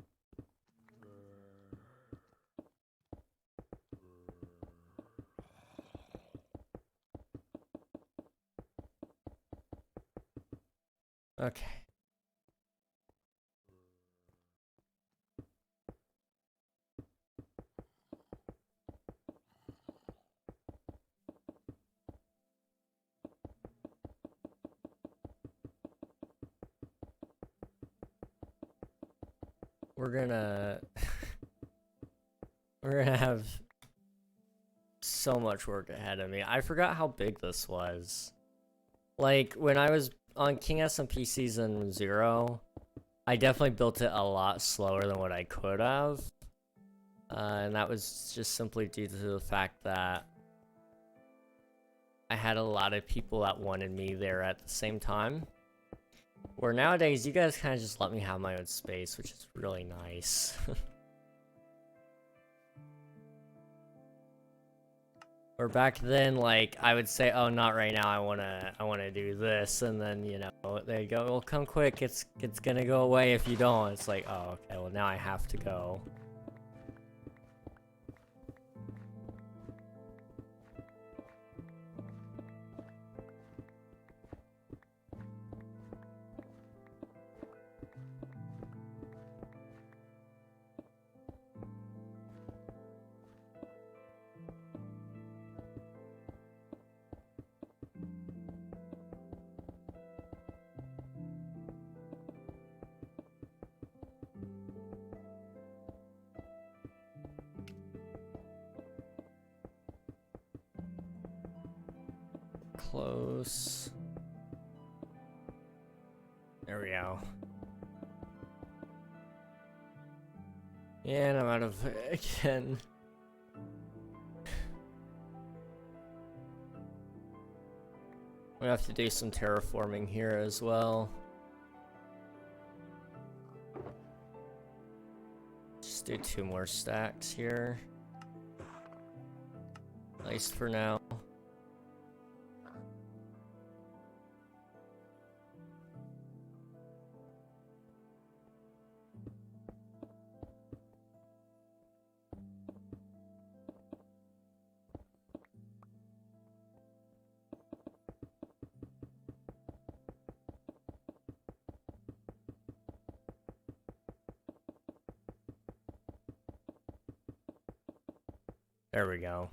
Speaker 1: Okay. we're gonna we're gonna have so much work ahead of me. I forgot how big this was. Like, when I was on King SMP Season 0, I definitely built it a lot slower than what I could have. And that was just simply due to the fact that I had a lot of people that wanted me there at the same time. Where nowadays, you guys kind of just let me have my own space, which is really nice. Or back then, like, I would say, oh, not right now, I wanna do this, and then, you know, they go, well, come quick, it's gonna go away if you don't. It's like, oh, okay, well, now I have to go. Close. There we go. And I'm out of again. We have to do some terraforming here as well. Just do 2 more stacks here. At least for now. There we go.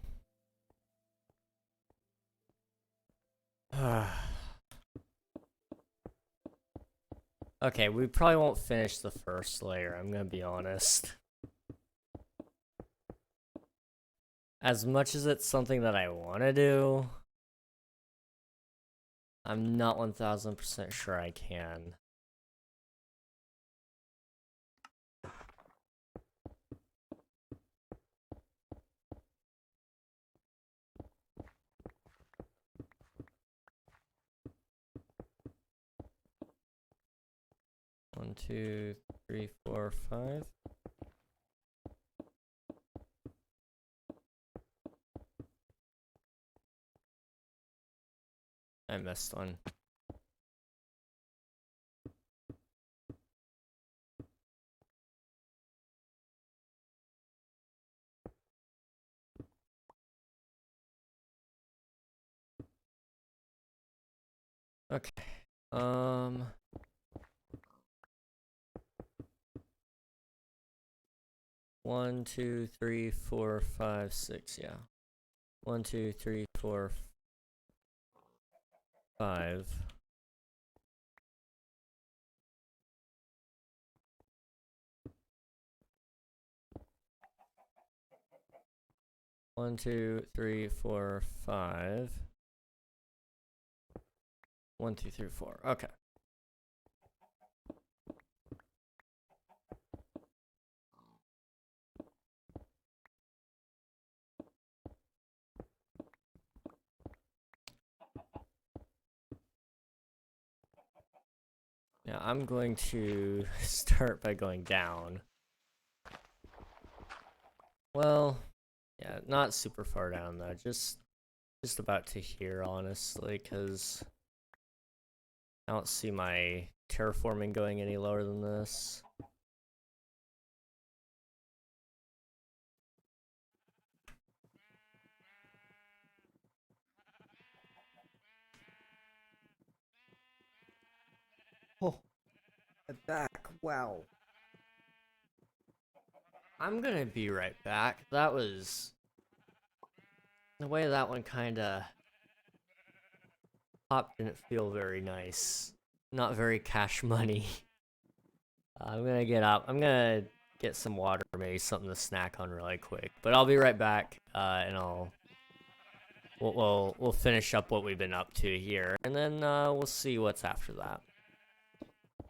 Speaker 1: Okay, we probably won't finish the first layer, I'm gonna be honest. As much as it's something that I want to do, I'm not 1000% sure I can. One, two, three, four, five. I missed one. Okay. 1, 2, 3, 4, 5, 6, yeah. 1, 2, 3, 4, 5. One, two, three, four, 5. 1, 2, 3, 4. Okay. Yeah, I'm going to start by going down. Well, yeah, not super far down though, just about to here, honestly, because I don't see my terraforming going any lower than this. Oh, I'm back. Wow. I'm gonna be right back. That was... The way that one kinda popped didn't feel very nice. Not very cash money. I'm gonna get up. I'm gonna get some water, maybe something to snack on really quick. But I'll be right back, and we'll finish up what we've been up to here, and then we'll see what's after that.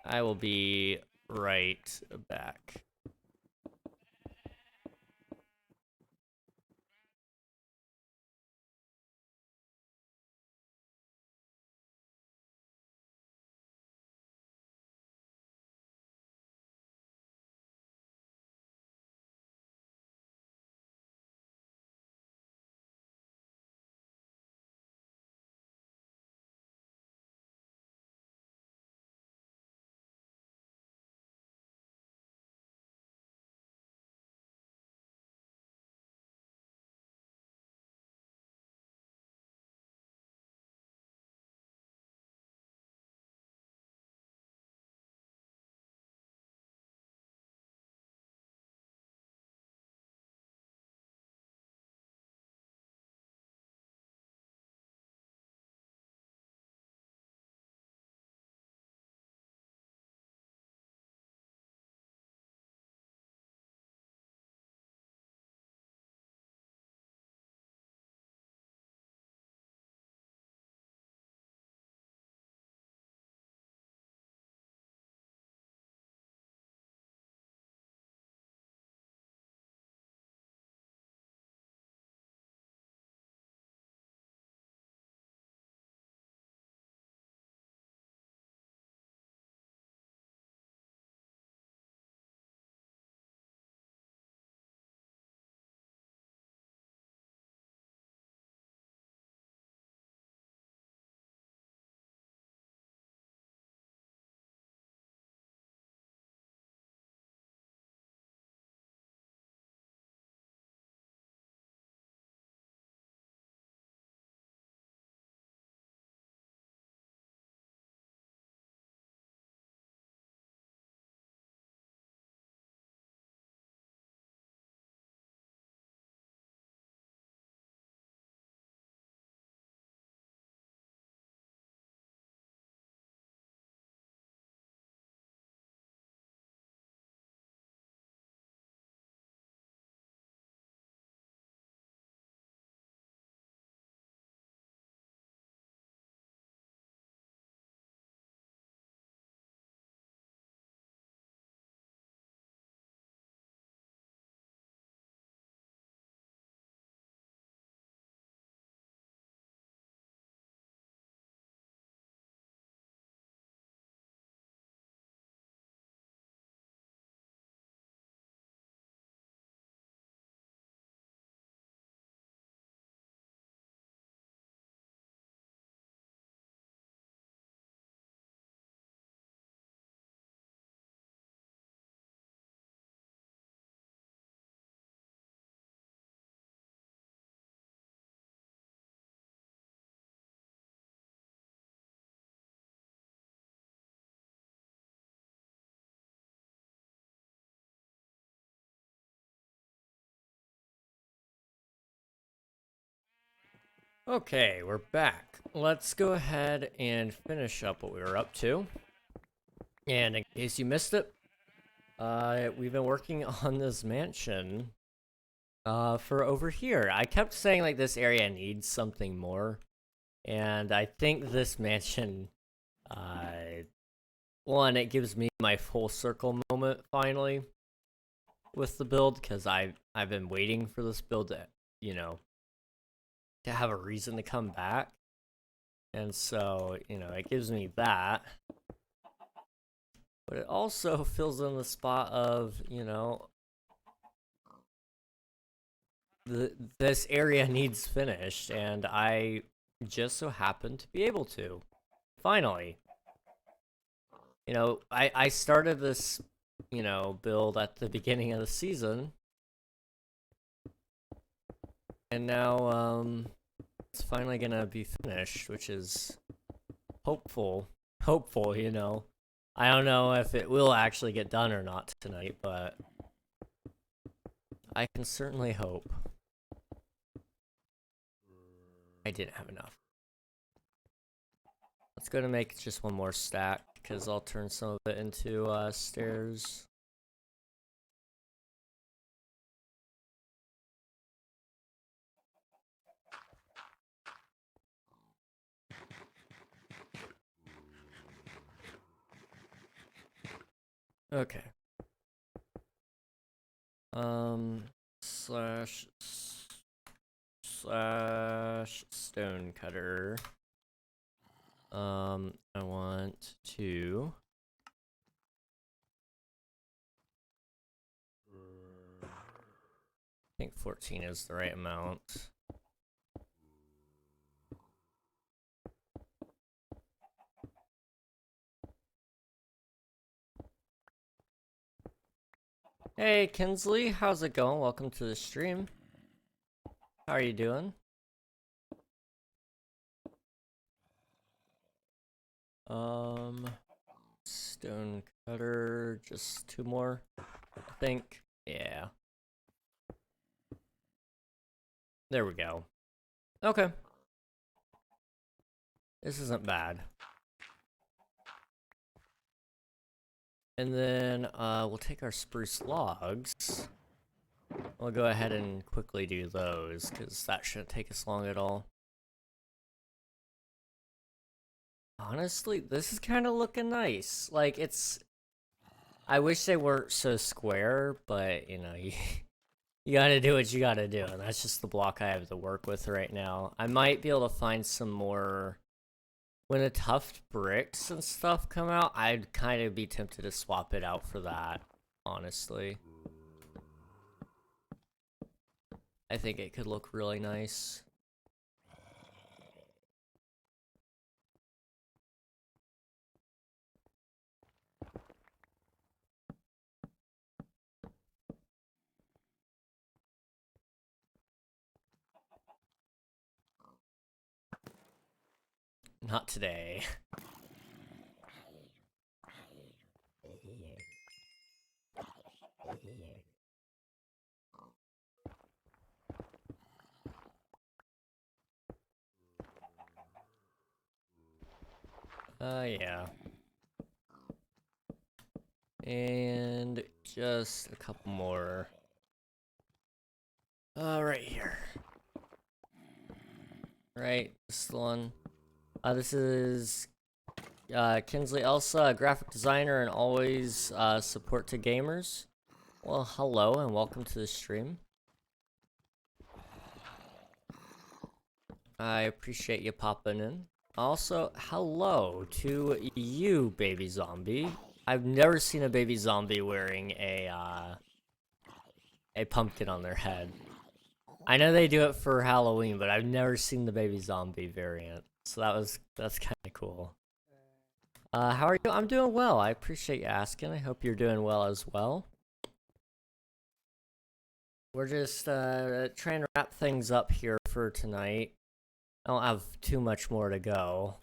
Speaker 1: I will be right back. Okay, we're back. Let's go ahead and finish up what we were up to. And in case you missed it, we've been working on this mansion for over here. I kept saying like this area needs something more, and I think this mansion, one, it gives me my full circle moment finally with the build, because I've been waiting for this build to, you know, to have a reason to come back. And so, you know, it gives me that. But it also fills in the spot of, you know, this area needs finished, and I just so happen to be able to. Finally. You know, I started this, you know, build at the beginning of the season. And now, it's finally gonna be finished, which is hopeful. Hopeful, you know. I don't know if it will actually get done or not tonight, but I can certainly hope. I didn't have enough. Let's go to make just one more stack, because I'll turn some of it into stairs. Okay. Slash stone cutter. I want to. I think 14 is the right amount. Hey Kinsley, how's it going? Welcome to the stream. How are you doing? Stone cutter, just 2 more, I think. Yeah. There we go. Okay. This isn't bad. And then, we'll take our spruce logs. We'll go ahead and quickly do those, because that shouldn't take us long at all. Honestly, this is kind of looking nice. Like, it's... I wish they weren't so square, but, you know, you gotta do what you gotta do, and that's just the block I have to work with right now. I might be able to find some more... When the tuft bricks and stuff come out, I'd kind of be tempted to swap it out for that, honestly. I think it could look really nice. Not today. Yeah. And just a couple more. Right here. Right, this is the one. This is Kinsley Elsa, graphic designer and always support to gamers. Well, hello and welcome to the stream. I appreciate you popping in. Also, hello to you, baby zombie. I've never seen a baby zombie wearing a pumpkin on their head. I know they do it for Halloween, but I've never seen the baby zombie variant. So that's kind of cool. How are you? I'm doing well. I appreciate you asking. I hope you're doing well as well. We're just trying to wrap things up here for tonight. I don't have too much more to go,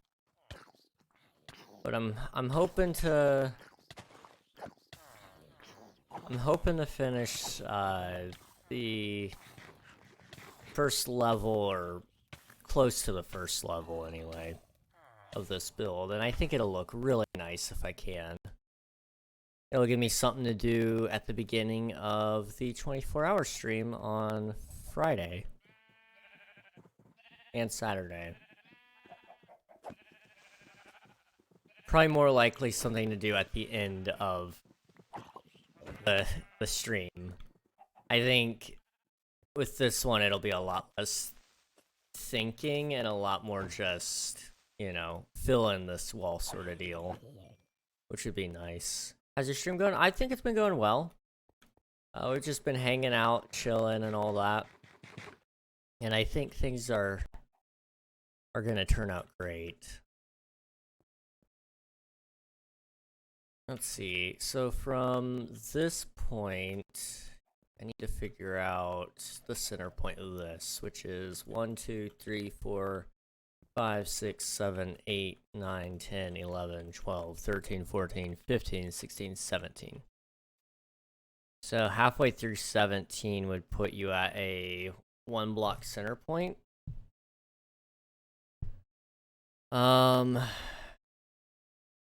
Speaker 1: but I'm hoping to finish the first level, or close to the first level anyway, of this build, and I think it'll look really nice if I can. It'll give me something to do at the beginning of the 24-hour stream on Friday and Saturday. Probably more likely something to do at the end of the stream. I think with this one it'll be a lot less thinking and a lot more just, you know, fill in this wall sort of deal, which would be nice. How's your stream going? I think it's been going well. We've just been hanging out, chilling, and all that. And I think things are gonna turn out great. Let's see. So from this point, I need to figure out the center point of this, which is 1, 2, 3, 4, 5, 6, 7, 8, 9, 10, 11, 12, 13, 14, 15, 16, 17. So halfway through 17 would put you at a 1 block center point.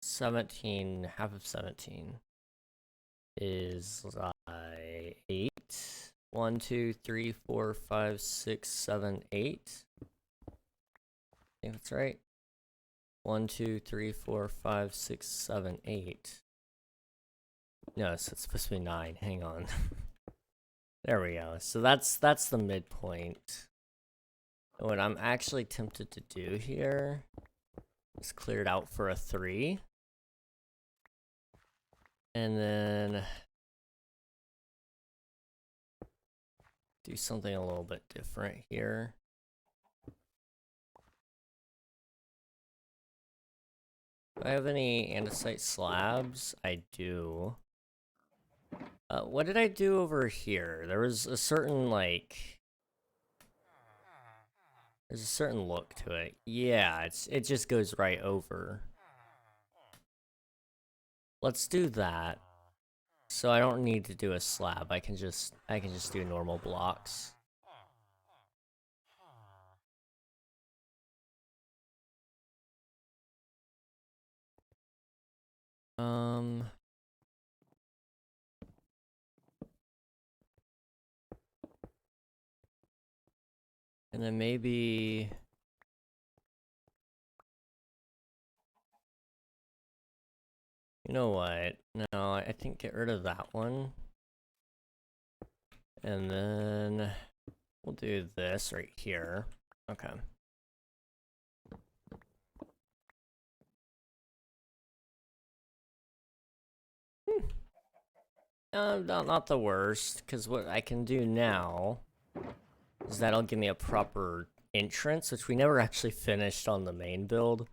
Speaker 1: 17, half of 17 is 8. 1, 2, 3, 4, 5, 6, 7, 8. I think that's right. 1, 2, 3, 4, 5, 6, 7, 8. No, so it's supposed to be 9. Hang on. There we go. So that's the midpoint. What I'm actually tempted to do here is clear it out for a 3. And then do something a little bit different here. Do I have any andesite slabs? I do. What did I do over here? There was a certain, like... There's a certain look to it. Yeah, it just goes right over. Let's do that. So I don't need to do a slab. I can just do normal blocks. And then maybe... You know what? No, I think get rid of that one. And then we'll do this right here. Okay. Not the worst, because what I can do now is that'll give me a proper entrance, which we never actually finished on the main build.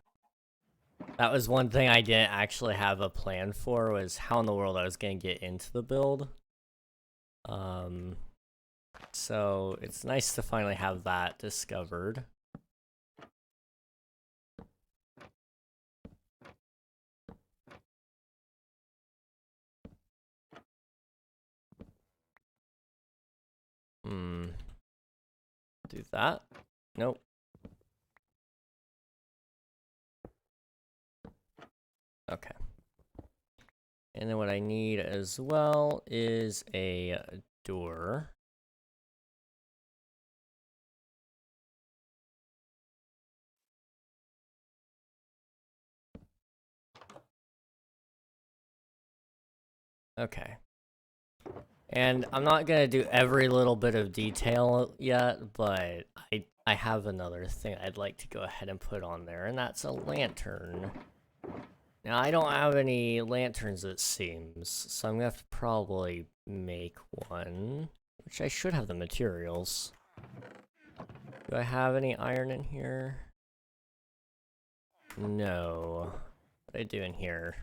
Speaker 1: That was one thing I didn't actually have a plan for, was how in the world I was going to get into the build. So it's nice to finally have that discovered. Do that. Nope. Okay. And then what I need as well is a door. Okay. And I'm not gonna do every little bit of detail yet, but I have another thing I'd like to go ahead and put on there, and that's a lantern. Now, I don't have any lanterns, it seems, so I'm gonna have to probably make one, which I should have the materials. Do I have any iron in here? No. What do I do in here?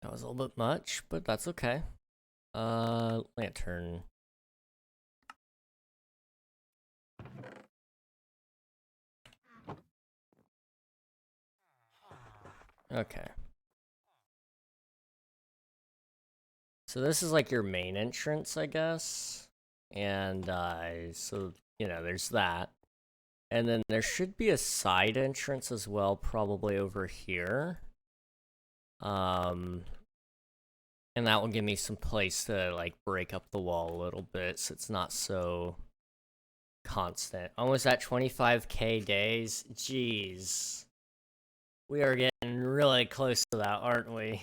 Speaker 1: That was a little bit much, but that's okay. Lantern. Okay. So this is like your main entrance, I guess. And, so, you know, there's that. And then there should be a side entrance as well, probably over here. And that will give me some place to, like, break up the wall a little bit, so it's not so constant. Almost at 25k days. Jeez. We are getting really close to that, aren't we?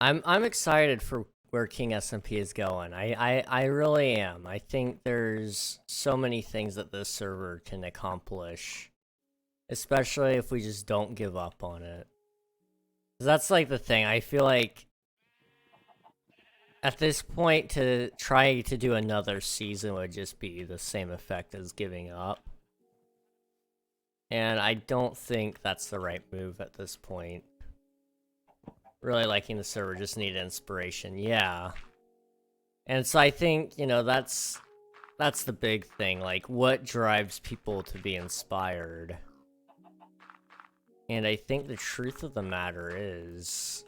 Speaker 1: I'm excited for where King SMP is going. I really am. I think there's so many things that this server can accomplish, especially if we just don't give up on it. That's like the thing. I feel like at this point to try to do another season would just be the same effect as giving up. And I don't think that's the right move at this point. Really liking the server, just need inspiration. Yeah. And so I think, you know, that's the big thing. Like, what drives people to be inspired? And I think the truth of the matter is,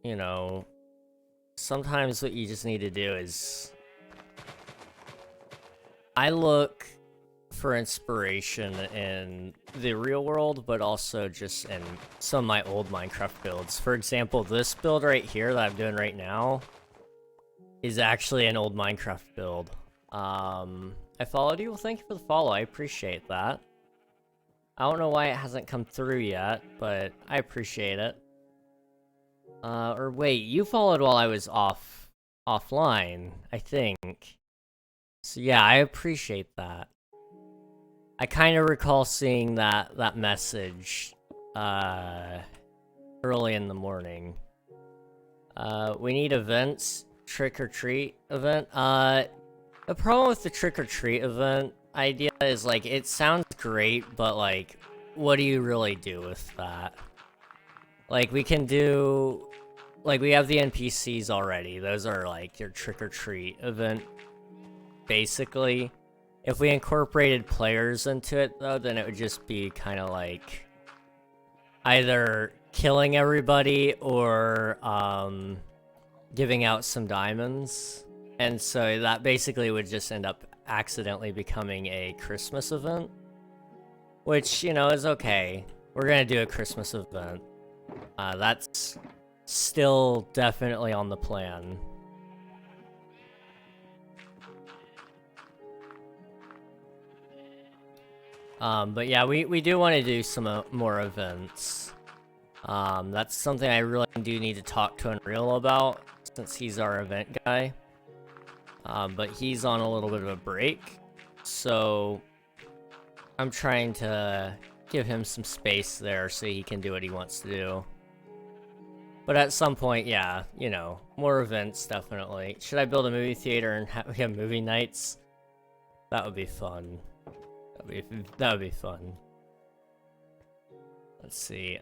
Speaker 1: you know, sometimes what you just need to do is... I look for inspiration in the real world, but also just in some of my old Minecraft builds. For example, this build right here that I'm doing right now is actually an old Minecraft build. I followed you. Well, thank you for the follow. I appreciate that. I don't know why it hasn't come through yet, but I appreciate it. Or wait, you followed while I was offline, I think. So yeah, I appreciate that. I kind of recall seeing that message early in the morning. We need events. Trick or treat event. The problem with the trick or treat event idea is, like, it sounds great, but, like, what do you really do with that? Like, we can do, like, we have the NPCs already. Those are, like, your trick or treat event, basically. If we incorporated players into it, though, then it would just be kind of like either killing everybody or giving out some diamonds. And so that basically would just end up accidentally becoming a Christmas event, which, you know, is okay. We're gonna do a Christmas event. That's still definitely on the plan. But yeah, we do want to do some more events. That's something I really do need to talk to Unreal about, since he's our event guy. But he's on a little bit of a break, so I'm trying to give him some space there so he can do what he wants to do. But at some point, yeah, you know, more events, definitely. Should I build a movie theater and we have movie nights? That would be fun. That would be fun. Let's see,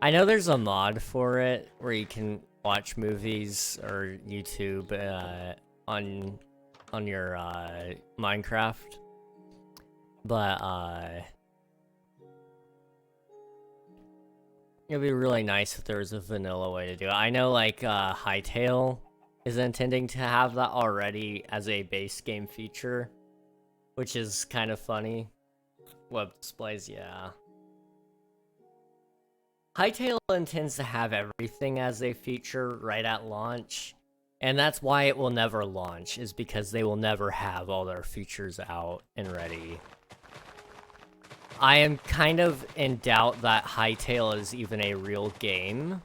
Speaker 1: I know there's a mod for it where you can watch movies or YouTube on your Minecraft, but it'd be really nice if there was a vanilla way to do it. I know, like, Hightail is intending to have that already as a base game feature, which is kind of funny. Web displays, yeah. Hightail intends to have everything as a feature right at launch, and that's why it will never launch, is because they will never have all their features out and ready. I am kind of in doubt that Hightail is even a real game.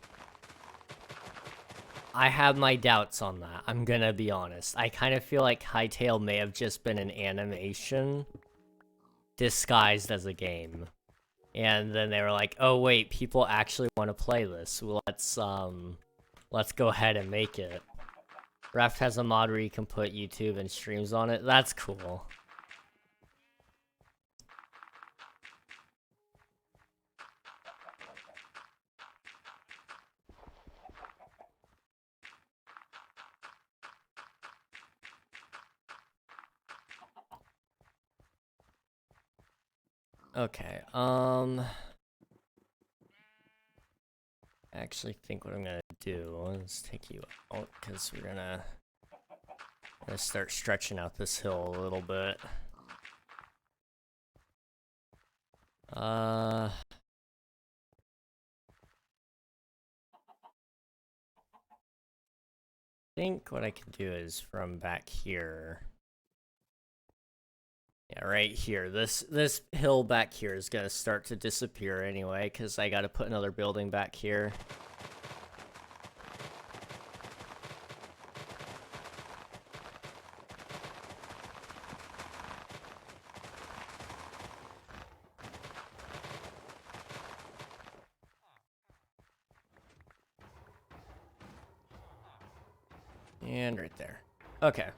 Speaker 1: I have my doubts on that, I'm gonna be honest. I kind of feel like Hightail may have just been an animation disguised as a game. And then they were like, oh wait, people actually want to play this. Well, let's go ahead and make it. Ref has a mod where you can put YouTube and streams on it. That's cool. Okay, I actually think what I'm gonna do is take you out, because we're gonna start stretching out this hill a little bit. I think what I can do is from back here. Yeah, right here. This hill back here is gonna start to disappear anyway, because I gotta put another building back here. And right there. Okay.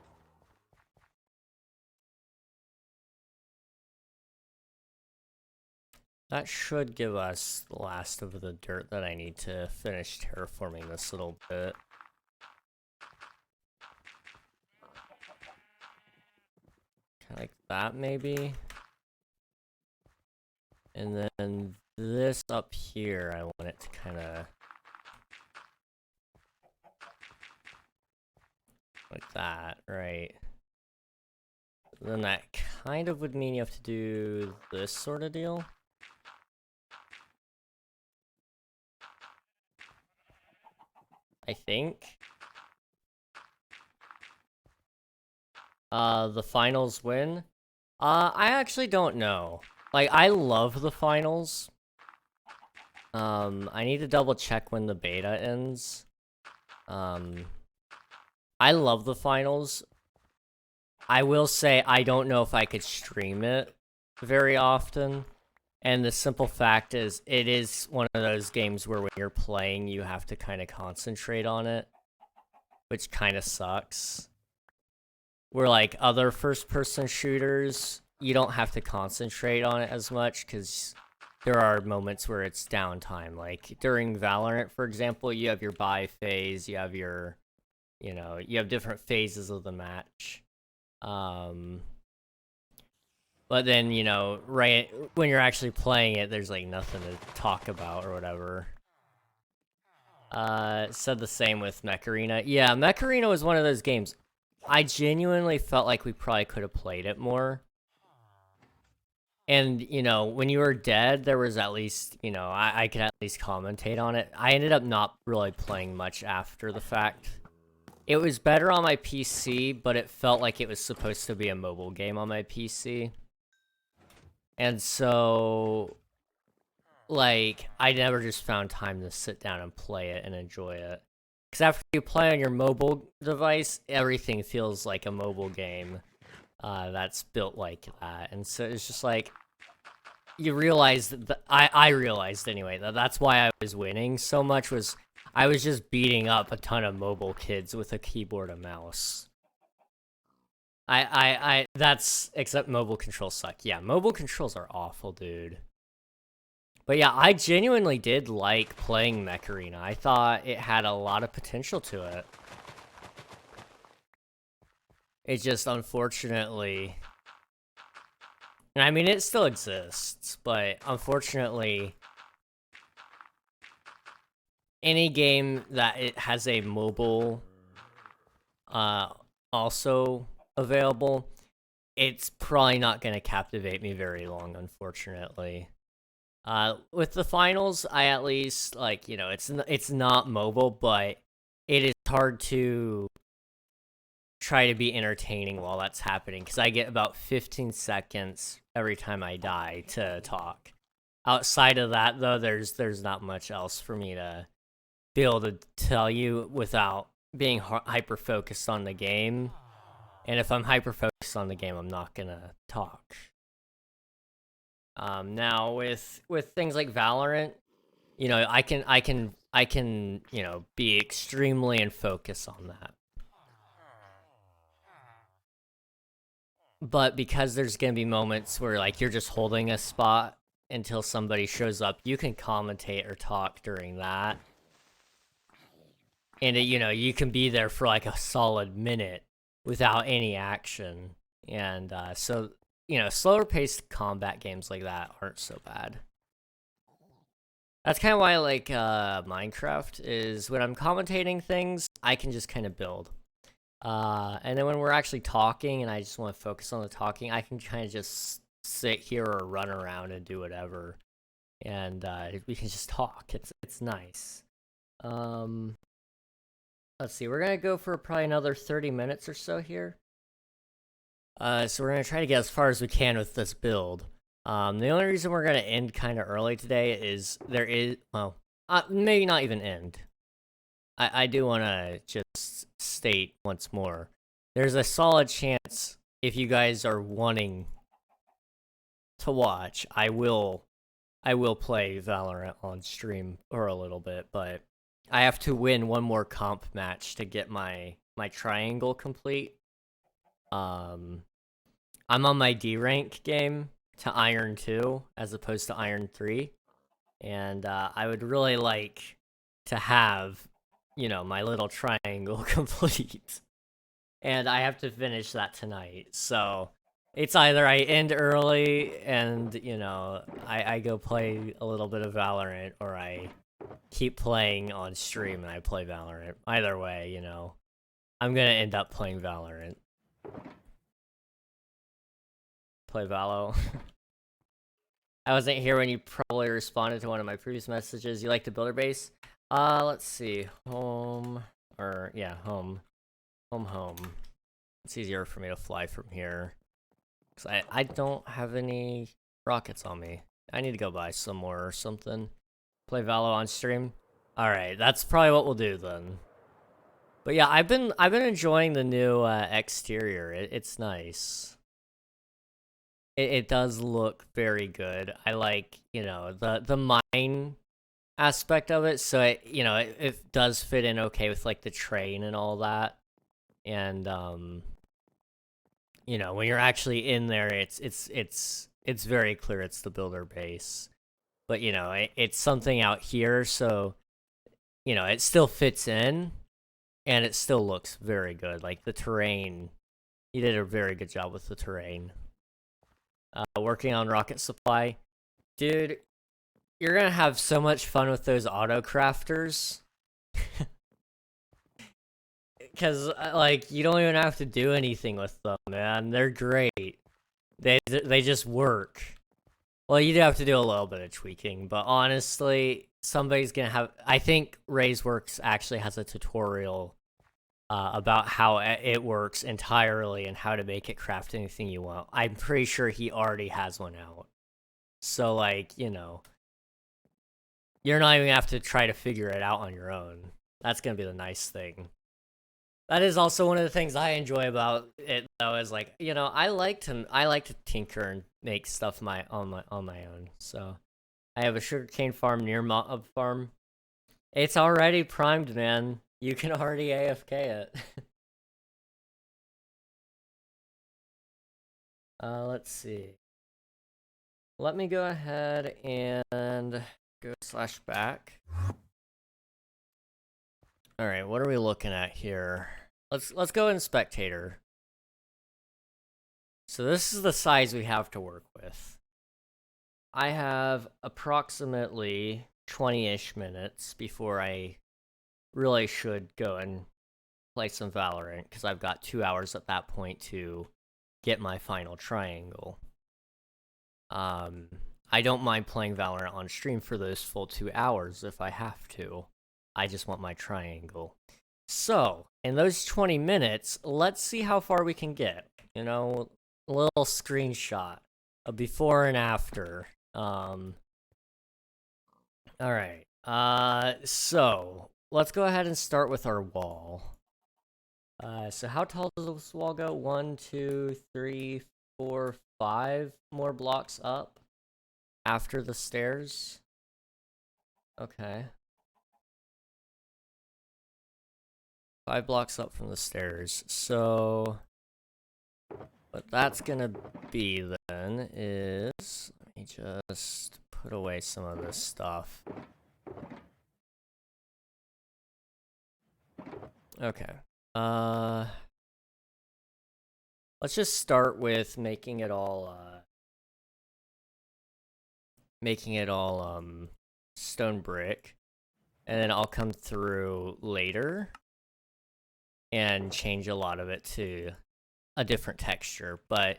Speaker 1: That should give us the last of the dirt that I need to finish terraforming this little bit. Kind of like that, maybe? And then this up here, I want it to kind of like that, right? Then that kind of would mean you have to do this sort of deal. I think. The finals win? I actually don't know. Like, I love the finals. I need to double check when the beta ends. I love the finals. I will say I don't know if I could stream it very often. And the simple fact is, it is one of those games where when you're playing, you have to kind of concentrate on it, which kind of sucks. Where like other first-person shooters, you don't have to concentrate on it as much because there are moments where it's downtime. Like during Valorant, for example, you have your buy phase, you have your, you have different phases of the match. But then, right when you're actually playing it, there's like nothing to talk about or whatever. Said the same with Mech Arena. Yeah, Mech Arena was one of those games. I genuinely felt like we probably could have played it more. And, when you were dead, there was at least, I could at least commentate on it. I ended up not really playing much after the fact. It was better on my PC, but it felt like it was supposed to be a mobile game on my PC. And so, like, I never just found time to sit down and play it and enjoy it. Because after you play on your mobile device, everything feels like a mobile game that's built like that. And so it's just like, you realize that, I realized anyway, that's why I was winning so much, was I was just beating up a ton of mobile kids with a keyboard and mouse. That's, except mobile controls suck. Yeah, mobile controls are awful, dude. But yeah, I genuinely did like playing Mech Arena. I thought it had a lot of potential to it. It just, unfortunately... And I mean, it still exists, but unfortunately... any game that it has a mobile also available, it's probably not going to captivate me very long, unfortunately. With the finals, I at least, like, it's not mobile, but it is hard to try to be entertaining while that's happening, because I get about 15 seconds every time I die to talk. Outside of that, though, there's not much else for me to be able to tell you without being hyper-focused on the game. And if I'm hyper-focused on the game, I'm not gonna talk. Now with things like Valorant, I can be extremely in focus on that. But because there's gonna be moments where like you're just holding a spot until somebody shows up, you can commentate or talk during that. And you can be there for like a solid minute without any action. And so slower paced combat games like that aren't so bad. That's kind of why I like Minecraft, is when I'm commentating things, I can just kind of build. And then when we're actually talking and I just want to focus on the talking, I can kind of just sit here or run around and do whatever. And we can just talk. It's nice. Let's see, we're gonna go for probably another 30 minutes or so here. So we're gonna try to get as far as we can with this build. The only reason we're gonna end kind of early today is maybe not even end. I do want to just state once more, there's a solid chance if you guys are wanting to watch, I will play Valorant on stream for a little bit, but I have to win one more comp match to get my triangle complete. I'm on my D rank game to Iron 2 as opposed to Iron 3, and I would really like to have, my little triangle complete. And I have to finish that tonight, so it's either I end early and, I go play a little bit of Valorant, or I keep playing on stream and I play Valorant. Either way, I'm gonna end up playing Valorant. Play Valo. I wasn't here when you probably responded to one of my previous messages. You like the builder base? Let's see. Home. Or, yeah, home. Home. It's easier for me to fly from here. Because I don't have any rockets on me. I need to go buy some more or something. Play Valo on stream? Alright, that's probably what we'll do then. But yeah, I've been enjoying the new exterior. It's nice. It does look very good. I like, you know, the mine aspect of it. So it does fit in okay with like the train and all that. And you know, when you're actually in there, it's very clear it's the builder base. But you know, it's something out here, so you know, it still fits in, and it still looks very good. Like the terrain, you did a very good job with the terrain. Working on rocket supply, dude. You're gonna have so much fun with those auto crafters. Because, like, you don't even have to do anything with them, man. They're great. They just work. Well, you do have to do a little bit of tweaking, but honestly, somebody's gonna have... I think Ray's actually has a tutorial about how it works entirely and how to make it craft anything you want. I'm pretty sure he already has one out. So, like, you know... You're not even gonna have to try to figure it out on your own. That's gonna be the nice thing. That is also one of the things I enjoy about it, though, is like, you know, I like to tinker and make stuff on my own. So, I have a sugarcane farm near Mob Farm. It's already primed, man. You can already AFK it. Let's see. Let me go ahead and go /back. All right, what are we looking at here? Let's go in spectator. So this is the size we have to work with. I have approximately 20-ish minutes before I really should go and play some Valorant, because I've got 2 hours at that point to get my final triangle. I don't mind playing Valorant on stream for those full 2 hours if I have to. I just want my triangle. So, in those 20 minutes, let's see how far we can get. You know, a little screenshot of before and after. Alright. So, let's go ahead and start with our wall. So how tall does this wall go? 1, 2, 3, 4, 5 more blocks up after the stairs? Okay. 5 blocks up from the stairs. So, what that's gonna be then is, let me just put away some of this stuff. Okay. Let's just start with making it all stone brick, and then I'll come through later and change a lot of it to a different texture, but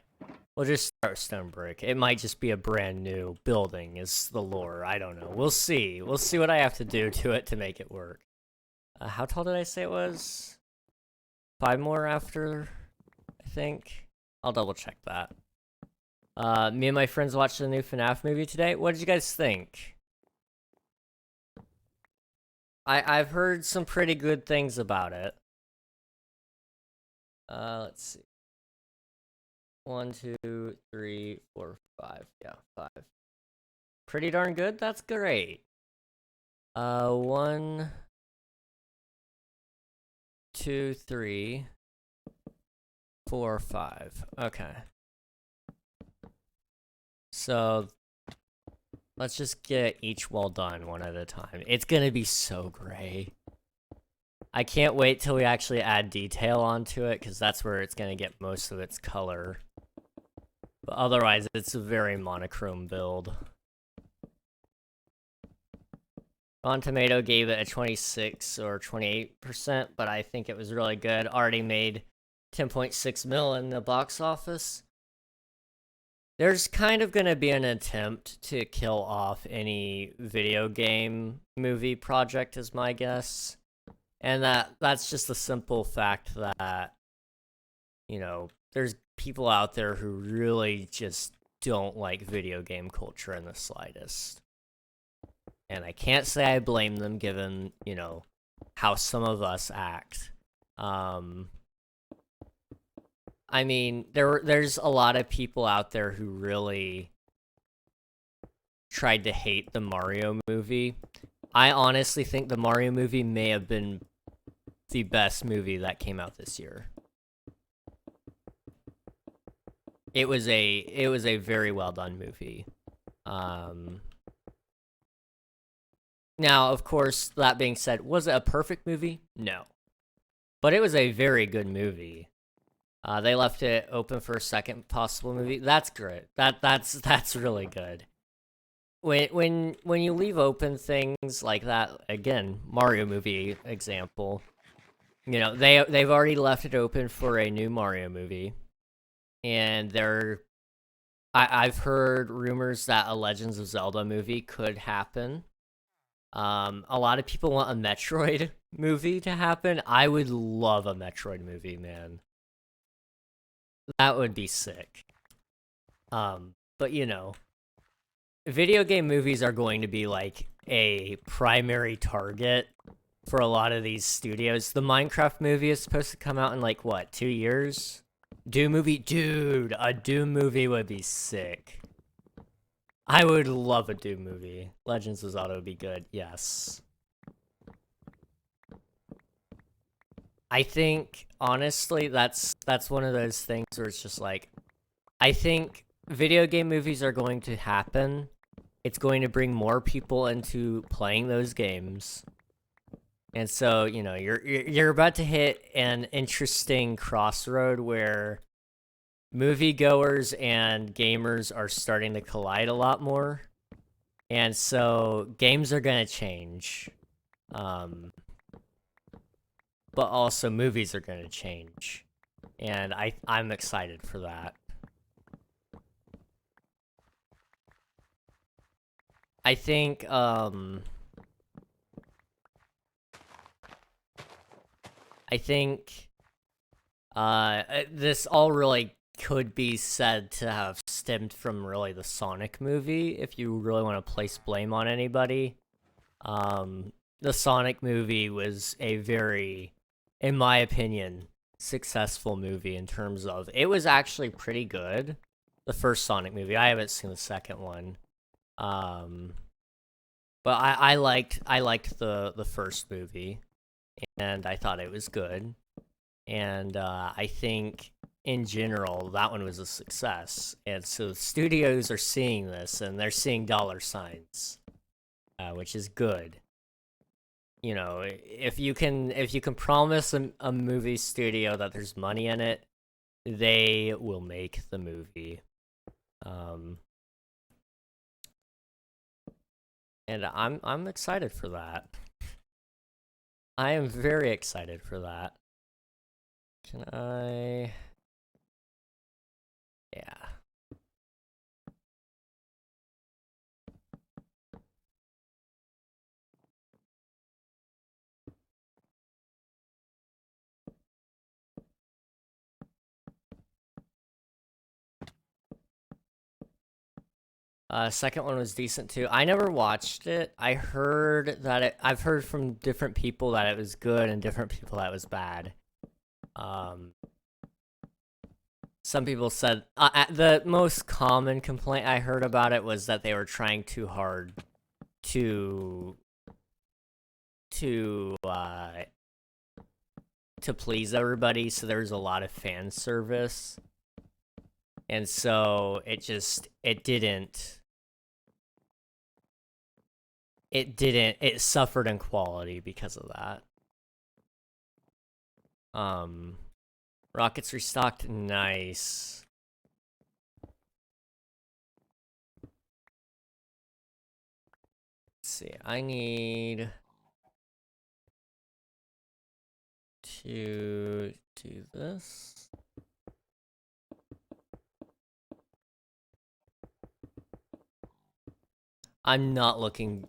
Speaker 1: we'll just start stone brick. It might just be a brand new building is the lore. I don't know. We'll see. We'll see what I have to do to it to make it work. How tall did I say it was? 5 more after, I think. I'll double check that. Me and my friends watched the new FNAF movie today. What did you guys think? I've heard some pretty good things about it. Let's see. 1, 2, 3, 4, 5. Yeah, 5. Pretty darn good? That's great. 1, 2, 3, 4, 5. Okay. So, let's just get each wall done one at a time. It's gonna be so gray. I can't wait till we actually add detail onto it, because that's where it's gonna get most of its color. But otherwise, it's a very monochrome build. Rotten Tomato gave it a 26 or 28%, but I think it was really good. Already made 10.6 mil in the box office. There's kind of going to be an attempt to kill off any video game movie project, is my guess. And that's just the simple fact that, you know, there's people out there who really just don't like video game culture in the slightest. And I can't say I blame them given, you know, how some of us act. I mean, there's a lot of people out there who really tried to hate the Mario movie. I honestly think the Mario movie may have been the best movie that came out this year. It was a very well done movie. Now, of course, that being said, was it a perfect movie? No. But it was a very good movie. They left it open for a second possible movie. That's great. That's really good. When you leave open things like that, again, Mario movie example, you know, they've already left it open for a new Mario movie. And I've heard rumors that a Legends of Zelda movie could happen. A lot of people want a Metroid movie to happen. I would love a Metroid movie, man. That would be sick. But you know, video game movies are going to be like a primary target for a lot of these studios. The Minecraft movie is supposed to come out in like what, 2 years? Doom movie? Dude, a Doom movie would be sick. I would love a Doom movie. Legends of Zelda would be good, yes. I think, honestly, that's one of those things where it's just like, I think video game movies are going to happen. It's going to bring more people into playing those games. And so, you know, you're about to hit an interesting crossroad where moviegoers and gamers are starting to collide a lot more. And so games are going to change. But also movies are going to change. And I'm excited for that. I think this all really could be said to have stemmed from really the Sonic movie, if you really want to place blame on anybody. The Sonic movie was a very, in my opinion, successful movie in terms of, it was actually pretty good. The first Sonic movie. I haven't seen the second one. But I liked the first movie, and I thought it was good. And I think in general that one was a success. And so studios are seeing this, and they're seeing dollar signs, which is good. You know, if you can promise a movie studio that there's money in it, they will make the movie. And I'm excited for that. I am very excited for that. Can I? Yeah. Second one was decent too. I never watched it. I've heard from different people that it was good and different people that it was bad. Some people said the most common complaint I heard about it was that they were trying too hard to please everybody, so there was a lot of fan service. And so it suffered in quality because of that. Rockets restocked, nice. Let's see. I need to do this. I'm not looking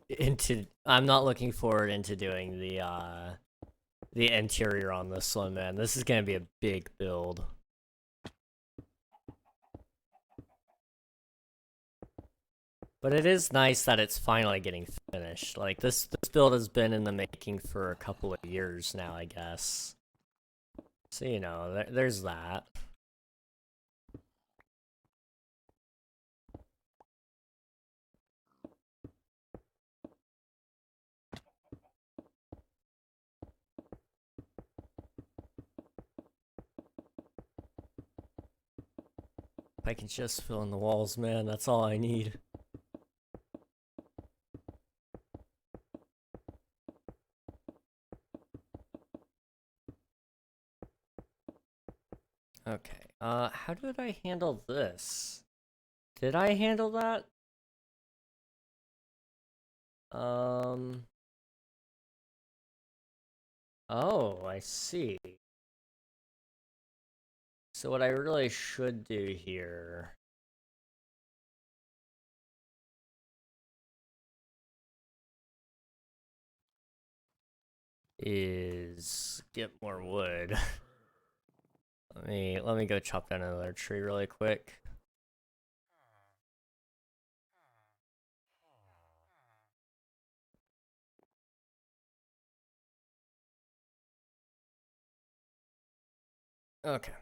Speaker 1: forward into doing the interior on this one, man. This is gonna be a big build. But it is nice that it's finally getting finished. Like, this build has been in the making for a couple of years now, I guess. So, you know, there's that. If I can just fill in the walls, man, that's all I need. Okay, how did I handle this? Did I handle that? Oh, I see. So what I really should do here is get more wood. Let me go chop down another tree really quick. Okay.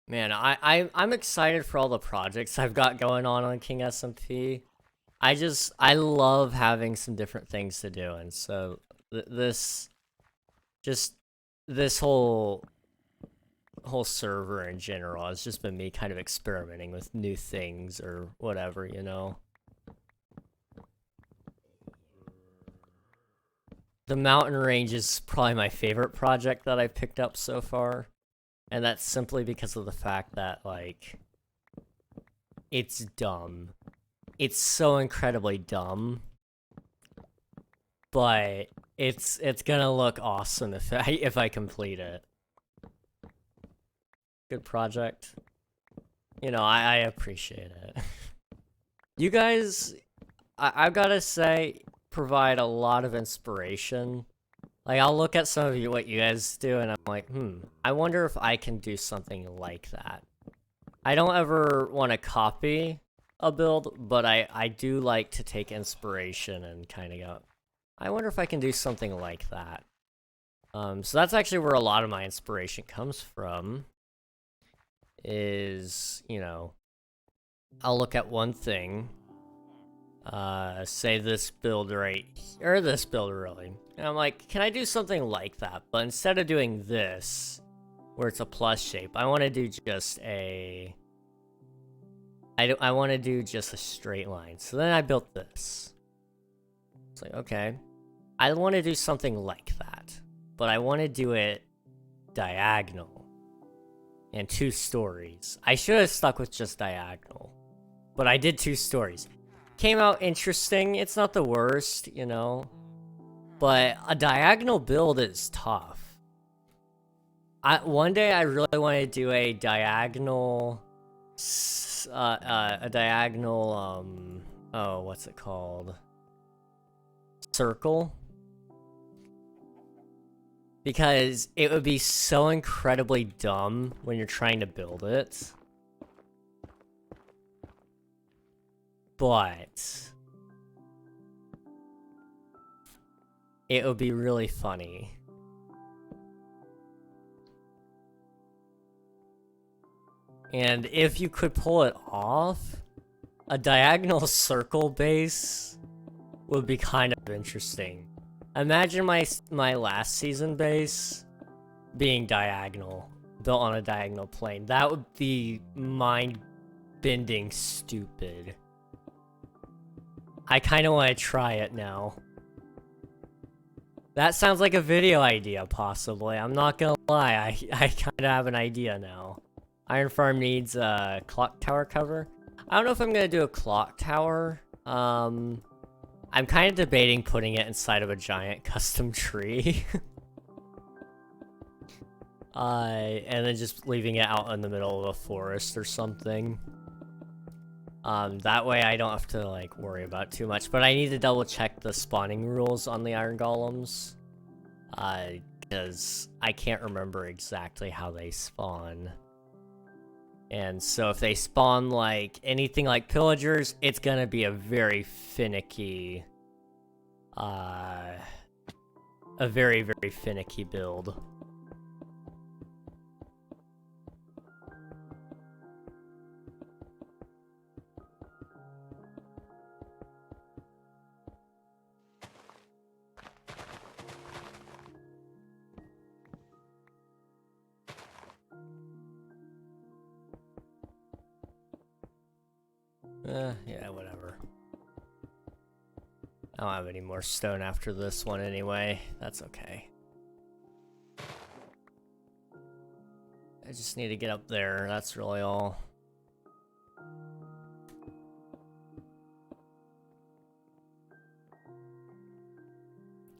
Speaker 1: Man, I'm excited for all the projects I've got going on King SMP. I love having some different things to do, and so this whole server in general has just been me kind of experimenting with new things or whatever, you know. The mountain range is probably my favorite project that I've picked up so far. And that's simply because of the fact that, like, it's dumb. It's so incredibly dumb. But it's gonna look awesome if I complete it. Good project. You know, I appreciate it. You guys, I've gotta say, provide a lot of inspiration. Like, I'll look at some of what you guys do, and I'm like, I wonder if I can do something like that. I don't ever want to copy a build, but I do like to take inspiration and kind of go, I wonder if I can do something like that. So that's actually where a lot of my inspiration comes from, is, you know, I'll look at one thing, say this build right, or this build really. And I'm like, can I do something like that? But instead of doing this, where it's a plus shape, I want to do just a... I want to do just a straight line. So then I built this. It's like, okay. I want to do something like that. But I want to do it diagonal. And 2 stories. I should have stuck with just diagonal. But I did 2 stories. Came out interesting. It's not the worst, you know. But a diagonal build is tough. One day I really want to do a diagonal, oh, what's it called? Circle. Because it would be so incredibly dumb when you're trying to build it. But it would be really funny. And if you could pull it off, a diagonal circle base would be kind of interesting. Imagine my last season base being diagonal, built on a diagonal plane. That would be mind-bending stupid. I kind of want to try it now. That sounds like a video idea, possibly. I'm not gonna lie, I kind of have an idea now. Iron Farm needs a clock tower cover. I don't know if I'm gonna do a clock tower. I'm kind of debating putting it inside of a giant custom tree. And then just leaving it out in the middle of a forest or something. That way I don't have to, like, worry about too much. But I need to double check the spawning rules on the iron golems. Because I can't remember exactly how they spawn. And so if they spawn, like, anything like pillagers, it's gonna be a very finicky, a very, very finicky build. Yeah, whatever. I don't have any more stone after this one anyway. That's okay. I just need to get up there. That's really all.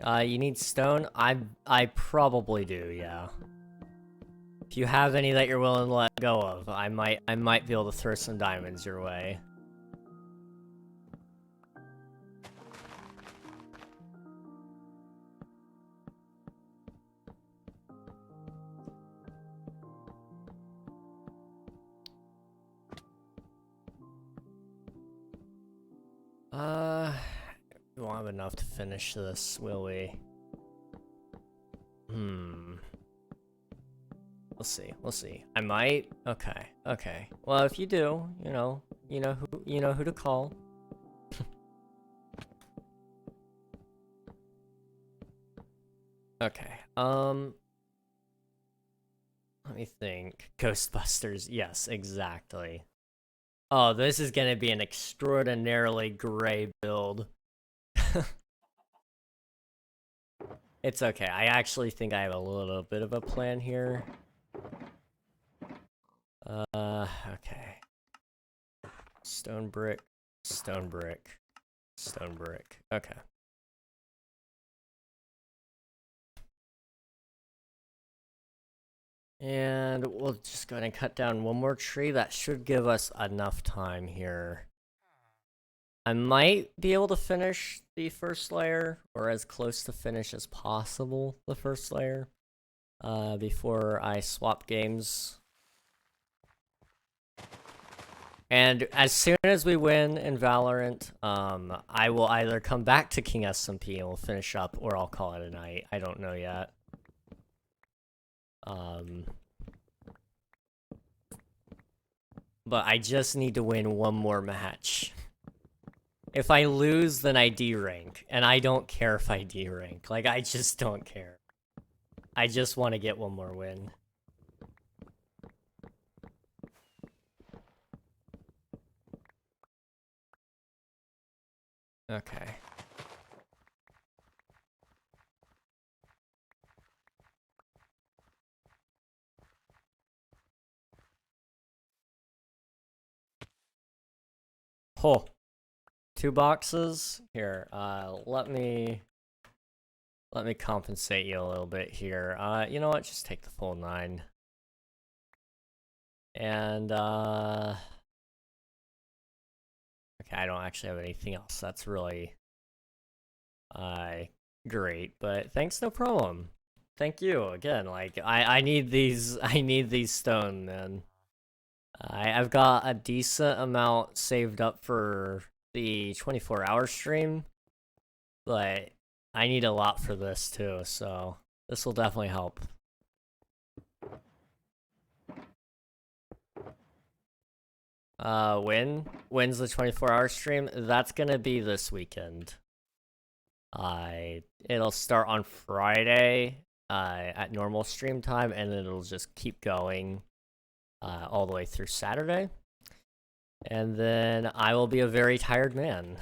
Speaker 1: You need stone? I probably do, yeah. If you have any that you're willing to let go of, I might be able to throw some diamonds your way. We won't have enough to finish this, will we? We'll see. We'll see. I might. Okay. Okay. Well, if you do, you know who to call. Okay. Let me think. Ghostbusters. Yes, exactly. Oh, this is gonna be an extraordinarily gray build. It's okay. I actually think I have a little bit of a plan here. Okay. Stone brick, stone brick, stone brick. Okay. And we'll just go ahead and cut down one more tree. That should give us enough time here. I might be able to finish the first layer, or as close to finish as possible the first layer, before I swap games. And as soon as we win in Valorant, I will either come back to King SMP and we'll finish up, or I'll call it a night. I don't know yet. But I just need to win one more match. If I lose, then I D-rank, and I don't care if I D-rank. Like, I just don't care. I just want to get one more win. Okay. Oh. 2 boxes? Here, let me compensate you a little bit here. You know what? Just take the full 9. And, okay, I don't actually have anything else. That's really, great, but thanks, no problem. Thank you, again, like, I need these stone, man. I've got a decent amount saved up for the 24-hour stream, but I need a lot for this too, so this will definitely help. When's the 24-hour stream? That's gonna be this weekend. It'll start on Friday, at normal stream time, and then it'll just keep going, all the way through Saturday. And then I will be a very tired man.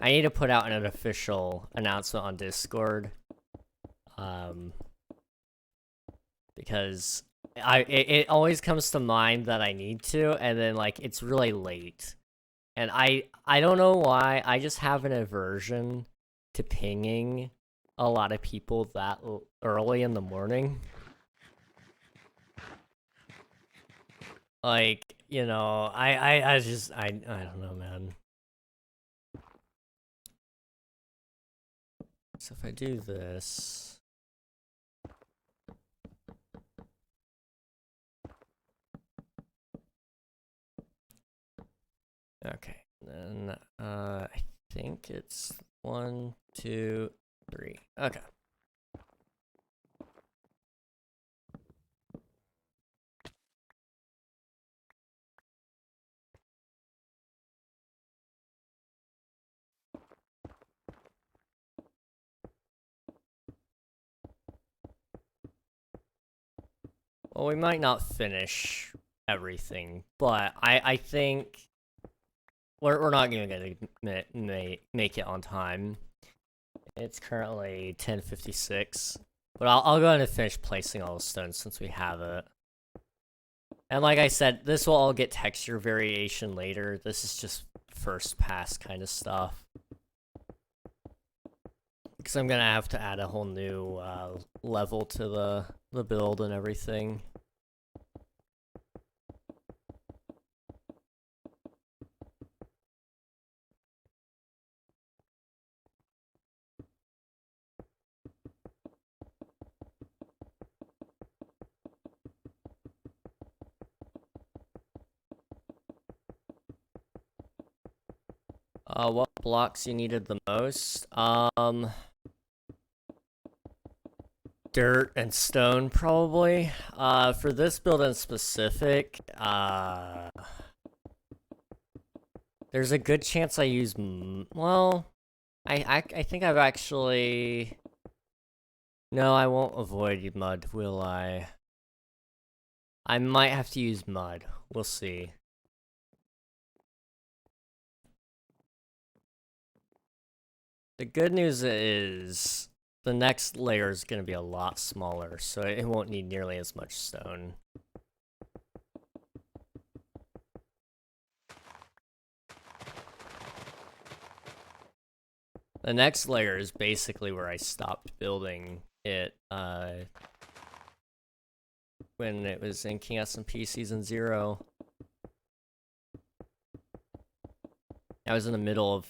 Speaker 1: I need to put out an official announcement on Discord. Because it always comes to mind that I need to, and then like it's really late. And I don't know why, I just have an aversion to pinging a lot of people that early in the morning. Like, you know, I don't know, man. So if I do this... Okay, then I think it's 1, 2, 3. Okay. Well, we might not finish everything, but I think we're not gonna make it on time. It's currently 10:56, but I'll go ahead and finish placing all the stones since we have it. And like I said, this will all get texture variation later. This is just first pass kind of stuff. Because I'm gonna have to add a whole new level to the build and everything. What blocks you needed the most? Dirt and stone, probably. For this build in specific, there's a good chance I use, well, I think I've actually... No, I won't avoid mud, will I? I might have to use mud. We'll see. The good news is the next layer is going to be a lot smaller, so it won't need nearly as much stone. The next layer is basically where I stopped building it when it was in King SMP Season 0. I was in the middle of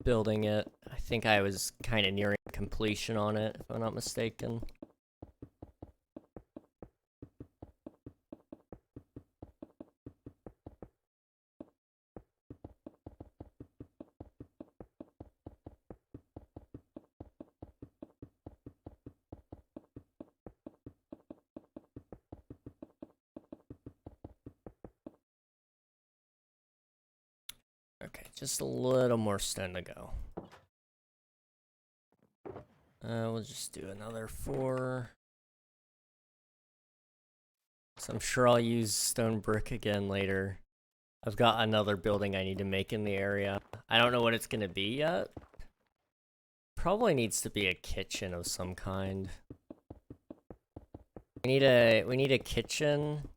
Speaker 1: building it. I think I was kind of nearing completion on it, if I'm not mistaken. Okay, just a little more stone to go. We'll just do another 4. So I'm sure I'll use stone brick again later. I've got another building I need to make in the area. I don't know what it's gonna be yet. Probably needs to be a kitchen of some kind. We need a kitchen.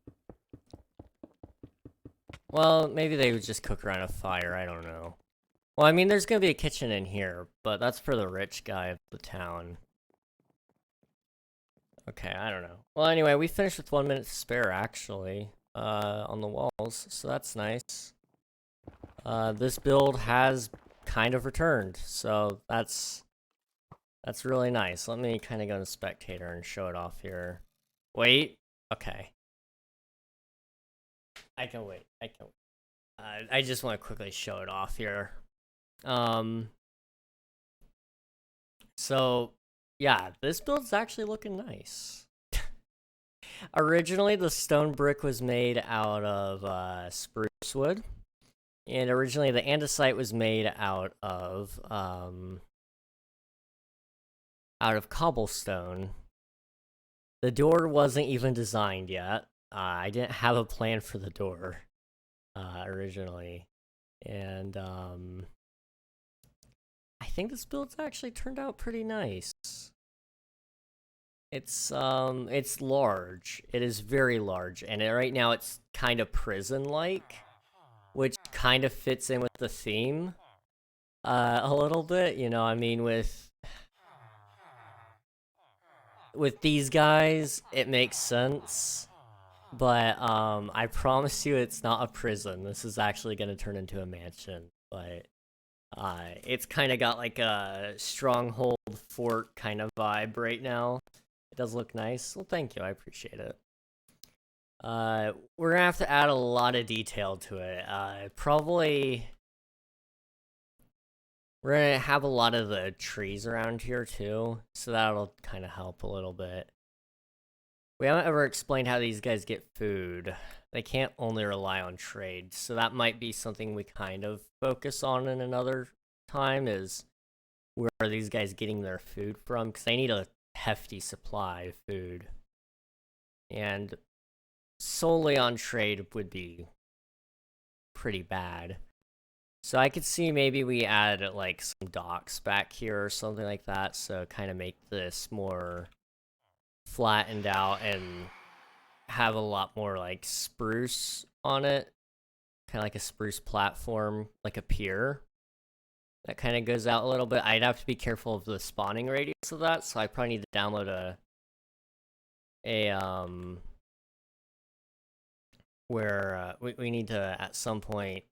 Speaker 1: Well, maybe they would just cook around a fire, I don't know. Well, I mean, there's gonna be a kitchen in here, but that's for the rich guy of the town. Okay, I don't know. Well, anyway, we finished with 1 minute to spare, actually, on the walls, so that's nice. This build has kind of returned, so that's really nice. Let me kind of go to spectator and show it off here. Wait, okay. I can wait, I just want to quickly show it off here. So, yeah, this build's actually looking nice. Originally, the stone brick was made out of spruce wood. And originally, the andesite was made out of cobblestone. The door wasn't even designed yet. I didn't have a plan for the door originally. And I think this build's actually turned out pretty nice. It's large. It is very large, and right now it's kind of prison-like, which kind of fits in with the theme, a little bit. You know, I mean, with these guys, it makes sense. But I promise you, it's not a prison. This is actually gonna turn into a mansion. But it's kind of got like a stronghold fort kind of vibe right now. It does look nice. Well, thank you. I appreciate it. We're gonna have to add a lot of detail to it. Probably we're gonna have a lot of the trees around here too, so that'll kind of help a little bit. We haven't ever explained how these guys get food. They can't only rely on trade, so that might be something we kind of focus on in another time, is where are these guys getting their food from? Because they need a hefty supply of food. And solely on trade would be pretty bad. So I could see maybe we add like some docks back here or something like that, so kind of make this more flattened out and have a lot more like spruce on it, kind of like a spruce platform, like a pier that kind of goes out a little bit. I'd have to be careful of the spawning radius of that, so I probably need to download where we need to at some point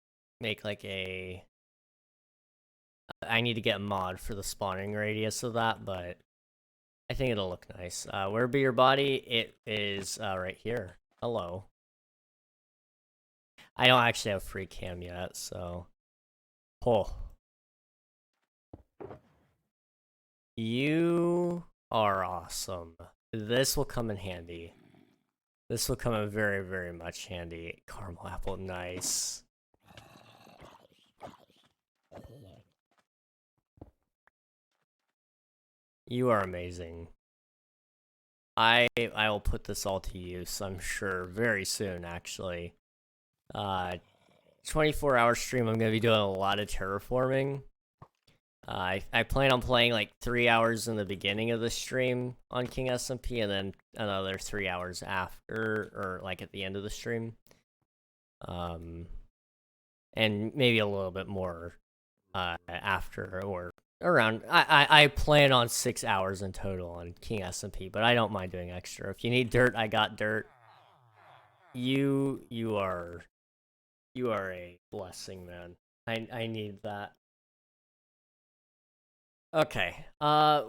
Speaker 1: make like I need to get a mod for the spawning radius of that, but I think it'll look nice. Where be your body? It is right here. Hello. I don't actually have free cam yet, so. Oh. You are awesome. This will come in handy. This will come in very, very much handy. Caramel apple, nice. You are amazing. I will put this all to use, I'm sure, very soon, actually. 24-hour stream, I'm going to be doing a lot of terraforming. I plan on playing like 3 hours in the beginning of the stream on King SMP, and then another 3 hours after, or like at the end of the stream. And maybe a little bit more after, or around. I plan on 6 hours in total on King SMP, but I don't mind doing extra. If you need dirt, I got dirt. You are a blessing, man. I need that. Okay,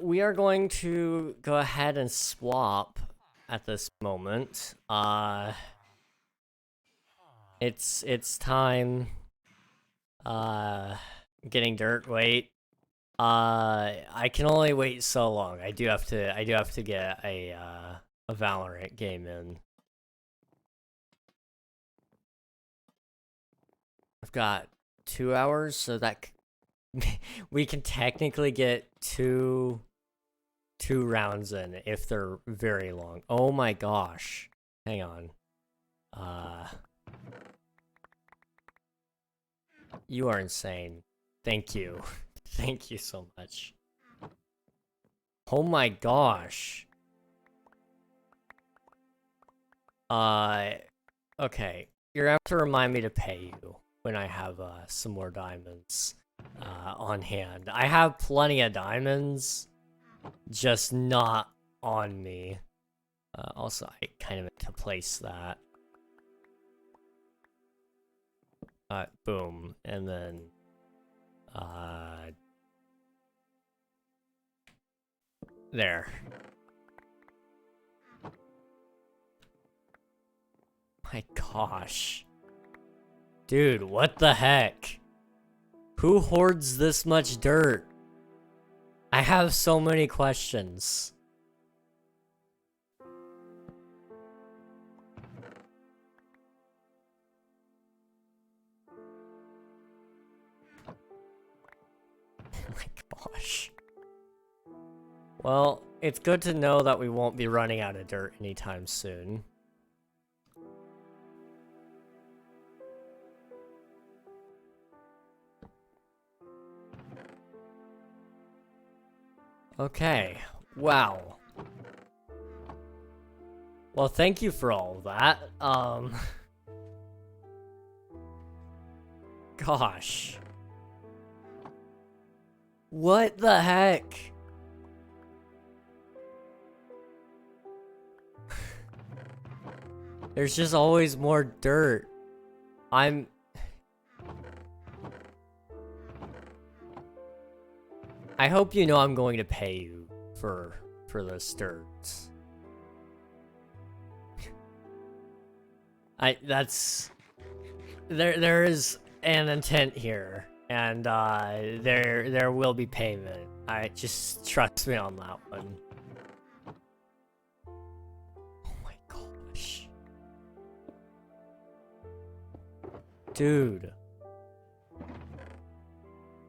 Speaker 1: we are going to go ahead and swap at this moment. It's time. Getting dirt. Wait. I can only wait so long. I do have to get a Valorant game in. I've got 2 hours, so that we can technically get two rounds in if they're very long. Oh my gosh. Hang on. You are insane. Thank you. Thank you so much. Oh my gosh. Okay. You're gonna have to remind me to pay you when I have some more diamonds on hand. I have plenty of diamonds, just not on me. Also, I kind of meant to place that. Boom, and then there. My gosh. Dude, what the heck? Who hoards this much dirt? I have so many questions. Oh my gosh. Well, it's good to know that we won't be running out of dirt anytime soon. Okay, wow. Well, thank you for all of that. Gosh. What the heck? There's just always more dirt. I hope you know I'm going to pay you for this dirt. There is an intent here, and there will be payment. I just trust me on that one. Oh my gosh. Dude.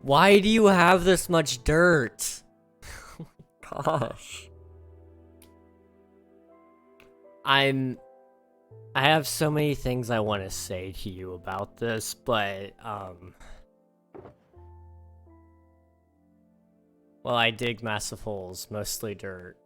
Speaker 1: Why do you have this much dirt? Oh my gosh. I have so many things I want to say to you about this, but, well, I dig massive holes, mostly dirt.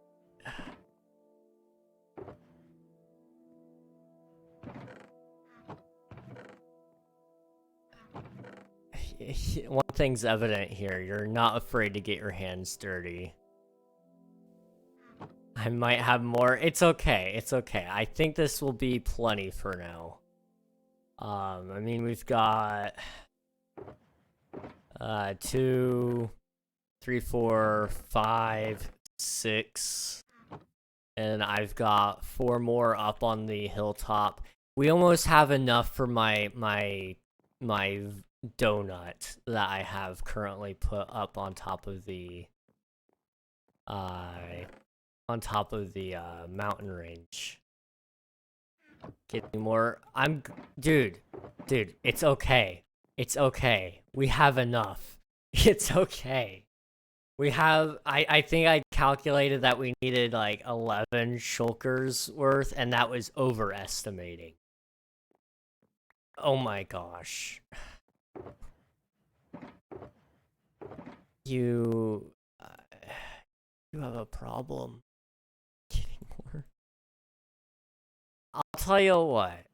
Speaker 1: One thing's evident here, you're not afraid to get your hands dirty. I might have more. It's okay, it's okay. I think this will be plenty for now. I mean, we've got 2, 3, 4, 5, 6, and I've got 4 more up on the hilltop. We almost have enough for my donut that I have currently put up on top of the mountain range. Get me more. Dude, it's okay. It's okay. We have enough. It's okay. We have, I think I calculated that we needed like 11 shulkers worth, and that was overestimating. Oh my gosh. You have a problem getting more. I'll tell you what,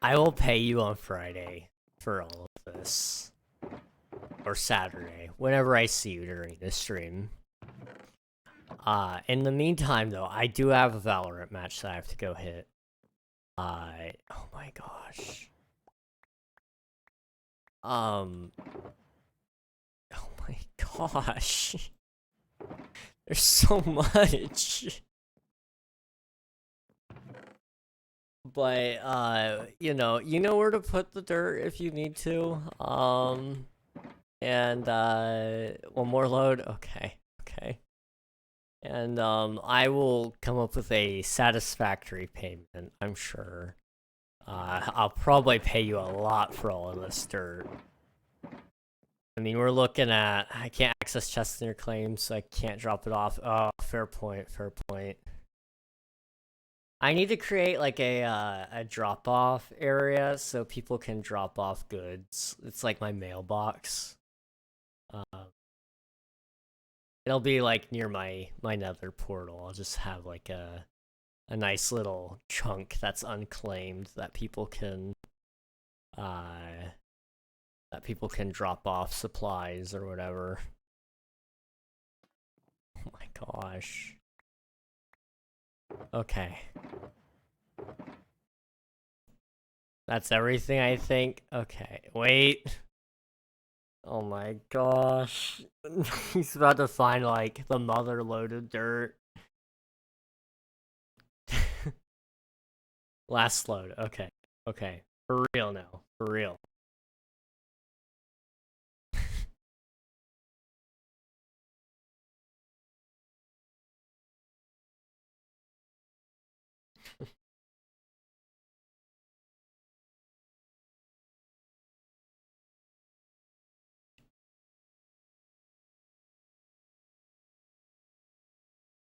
Speaker 1: I will pay you on Friday for all of this. Or Saturday, whenever I see you during this stream. In the meantime, though, I do have a Valorant match that I have to go hit. Oh my gosh. Oh my gosh. There's so much. But, you know where to put the dirt if you need to. And, one more load? Okay. And, I will come up with a satisfactory payment, I'm sure. I'll probably pay you a lot for all of this dirt. I mean, we're looking at... I can't access chests in your claims, so I can't drop it off. Oh, fair point. I need to create, like, a drop-off area so people can drop off goods. It's like my mailbox. It'll be, like, near my nether portal. I'll just have, like, a nice little chunk that's unclaimed that people can drop off supplies or whatever. Oh my gosh. Okay. That's everything, I think. Okay, wait. Oh my gosh. He's about to find, like, the mother-loaded dirt. Last load. Okay. For real now. For real.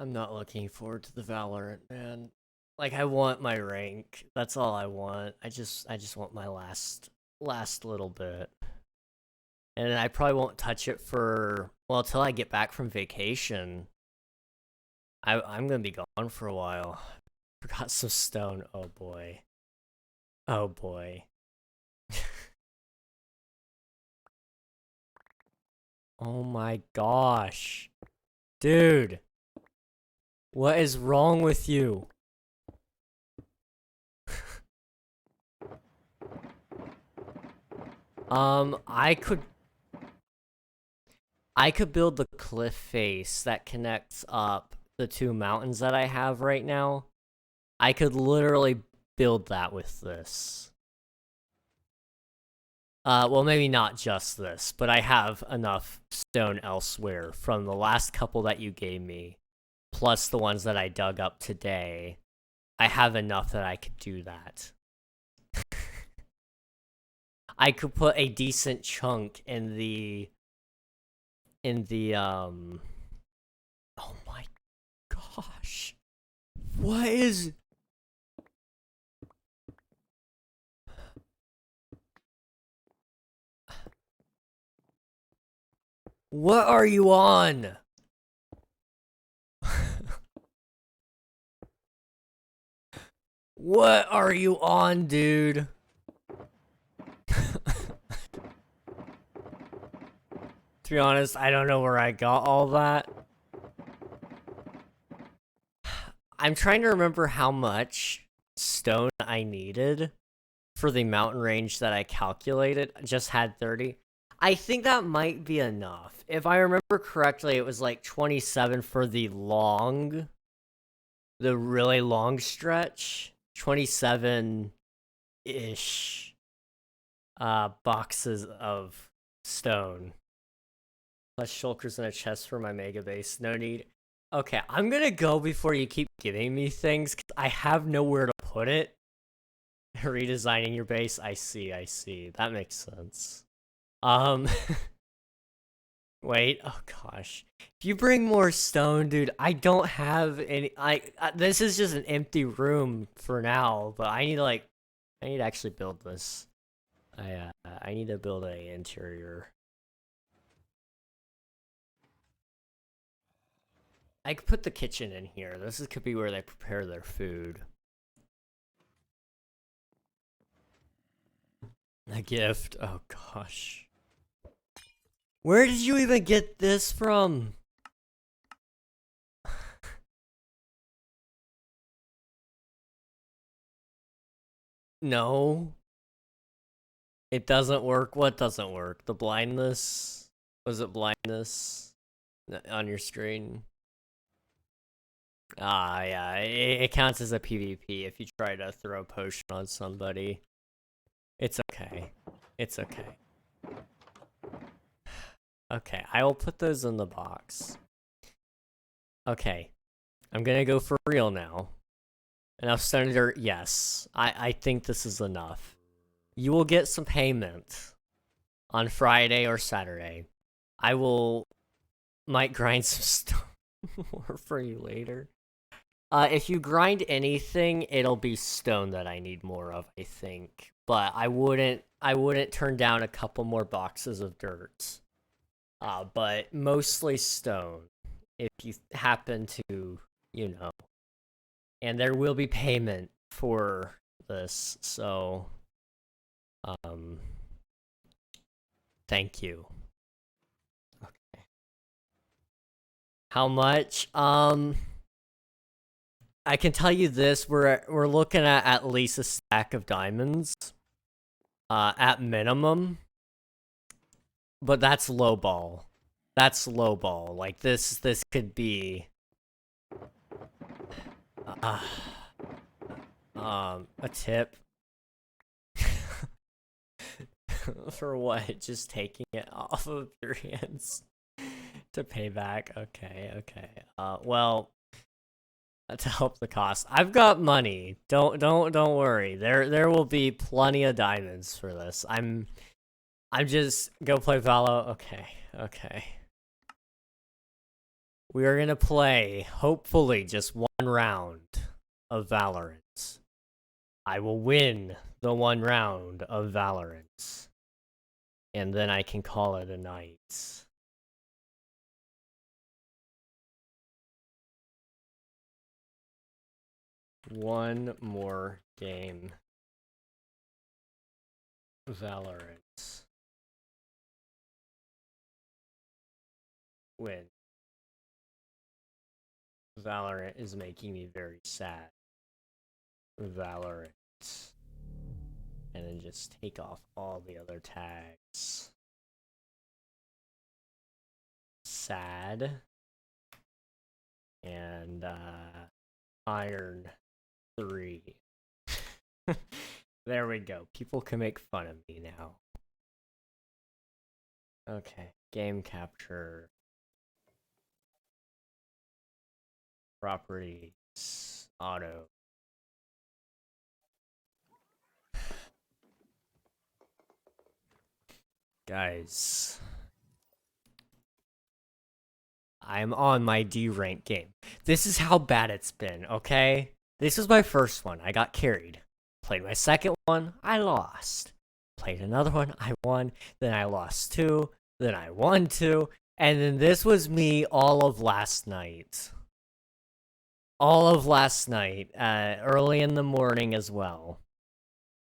Speaker 1: I'm not looking forward to the Valorant, man. Like, I want my rank. That's all I want. I just want my last little bit. And I probably won't touch it for Well, till I get back from vacation, I'm gonna be gone for a while. Forgot some stone. Oh boy. Oh boy. Oh my gosh. Dude. What is wrong with you? I could build the cliff face that connects up the two mountains that I have right now. I could literally build that with this. Well, maybe not just this, but I have enough stone elsewhere from the last couple that you gave me, plus the ones that I dug up today. I have enough that I could do that. I could put a decent chunk in the oh my gosh. What is What are you on? What are you on, dude? To be honest, I don't know where I got all that. I'm trying to remember how much stone I needed for the mountain range that I calculated. I just had 30. I think that might be enough. If I remember correctly, it was like 27 for the really long stretch. 27-ish boxes of stone. Plus shulkers and a chest for my mega base. No need. Okay, I'm gonna go before you keep giving me things, because I have nowhere to put it. Redesigning your base. I see. That makes sense. Wait. Oh gosh. If you bring more stone, dude, I don't have any. This is just an empty room for now, but I need to actually build this. I need to build a interior. I could put the kitchen in here. Could be where they prepare their food. A gift. Oh gosh. Where did you even get this from? No. It doesn't work. What doesn't work? The blindness? Was it blindness on your screen? Ah, yeah. It counts as a PvP if you try to throw a potion on somebody. It's okay. It's okay. Okay, I will put those in the box. Okay. I'm gonna go for real now. Enough Senator, yes. I think this is enough. You will get some payment on Friday or Saturday. I might grind some stuff more for you later. If you grind anything, it'll be stone that I need more of, I think. But I wouldn't turn down a couple more boxes of dirt. But mostly stone. If you happen to, and there will be payment for this, so thank you. Okay. How much? I can tell you this, we're looking at least a stack of diamonds. At minimum. But that's lowball. That's lowball. Like this could be a tip. For what? Just taking it off of your hands to pay back. Okay. Well, to help the cost. I've got money. Don't worry. There will be plenty of diamonds for this. I'm just go play Valo. Okay. We are gonna play, hopefully, just one round of Valorant. I will win the one round of Valorant. And then I can call it a night. One more game. Valorant. Win. Valorant is making me very sad. Valorant. And then just take off all the other tags. Sad. And, Iron 3. There we go. People can make fun of me now. Okay. Game capture. Properties. Auto. Guys. I'm on my D rank game. This is how bad it's been, okay? This was my first one. I got carried. Played my second one. I lost. Played another one. I won. Then I lost 2. Then I won 2. And then this was me all of last night. All of last night. Early in the morning as well.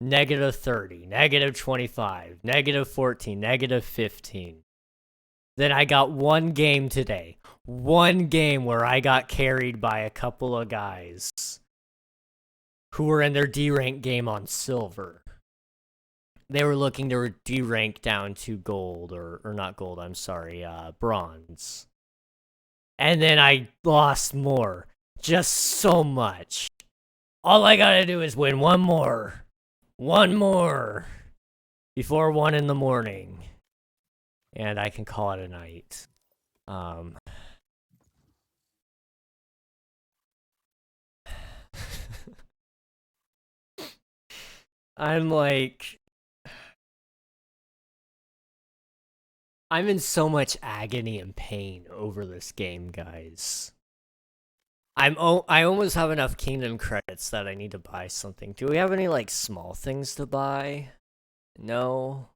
Speaker 1: -30. -25. -14. -15. Then I got one game today. One game where I got carried by a couple of guys who were in their D rank game on silver. They were looking to D rank down to gold, or not gold, I'm sorry, bronze. And then I lost more. Just so much. All I gotta do is win one more. One more. Before 1 in the morning. And I can call it a night. I'm like... I'm in so much agony and pain over this game, guys. I almost have enough kingdom credits that I need to buy something. Do we have any, like, small things to buy? No.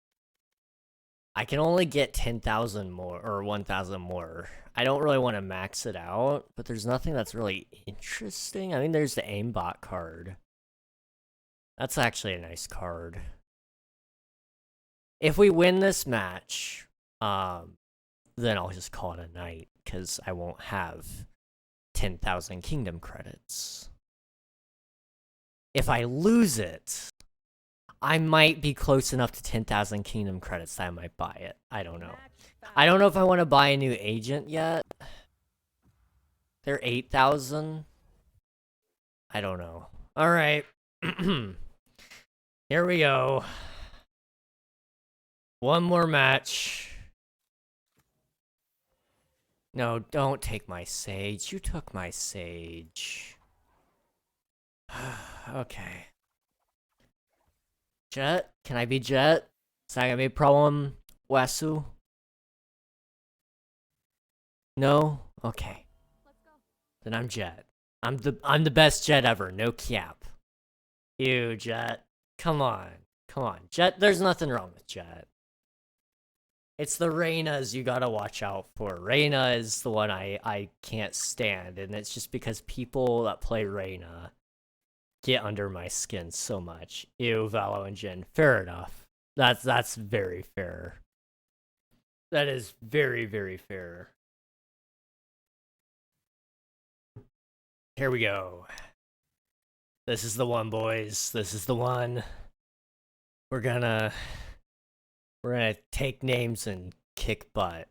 Speaker 1: I can only get 10,000 more, or 1,000 more. I don't really want to max it out, but there's nothing that's really interesting. I mean, there's the aimbot card. That's actually a nice card. If we win this match, then I'll just call it a night, because I won't have 10,000 kingdom credits. If I lose it, I might be close enough to 10,000 kingdom credits that I might buy it. I don't know. I don't know if I want to buy a new agent yet. They're 8,000. I don't know. Alright. Here we go. One more match. No, don't take my sage. You took my sage. Okay. Jet? Can I be Jet? Is that gonna be a problem, Wasu? No? Okay. Then I'm Jet. I'm the best Jet ever, no cap. Ew, Jet. Come on. Come on. Jet, there's nothing wrong with Jet. It's the Reynas you gotta watch out for. Reyna is the one I can't stand, and it's just because people that play Reyna get under my skin so much. Ew, Valo and Jin. Fair enough. That's very fair. That is very, very fair. Here we go. This is the one, boys. This is the one. We're gonna take names and kick butt.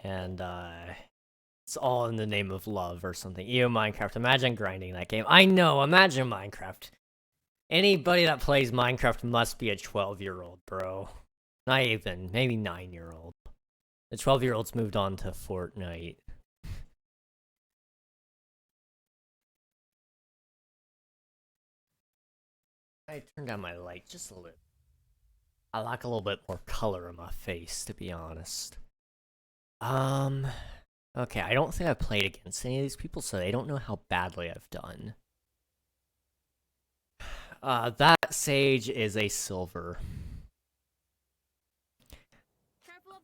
Speaker 1: And it's all in the name of love or something. Ew, Minecraft. Imagine grinding that game. I know, imagine Minecraft. Anybody that plays Minecraft must be a 12-year-old, bro. Not even, maybe 9-year-old. The 12-year-olds moved on to Fortnite. I turned down my light just a little. I like a little bit more color in my face, to be honest. Okay, I don't think I've played against any of these people, so they don't know how badly I've done. That sage is a silver.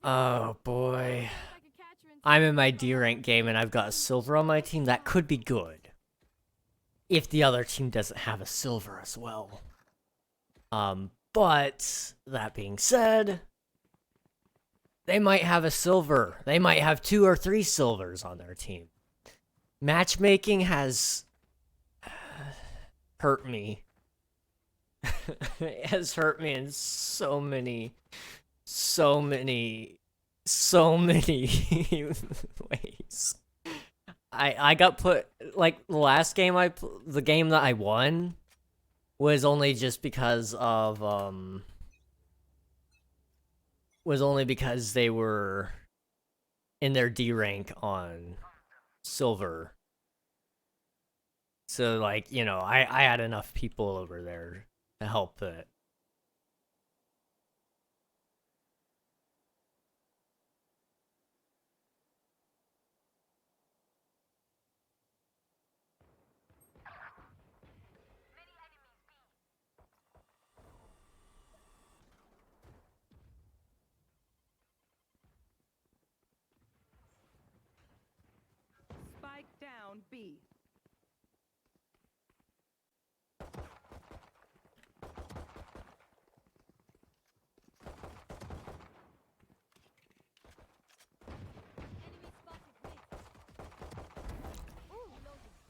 Speaker 1: Oh boy. I'm in my D rank game and I've got a silver on my team. That could be good. if the other team doesn't have a silver as well. But that being said, they might have a silver. They might have 2 or 3 silvers on their team. Matchmaking has hurt me. It has hurt me in so many ways. I got put, like, the last game the game that I won was only just because of, was only because they were in their D rank on silver. So, like, you know, I had enough people over there to help it.
Speaker 2: Spike down B.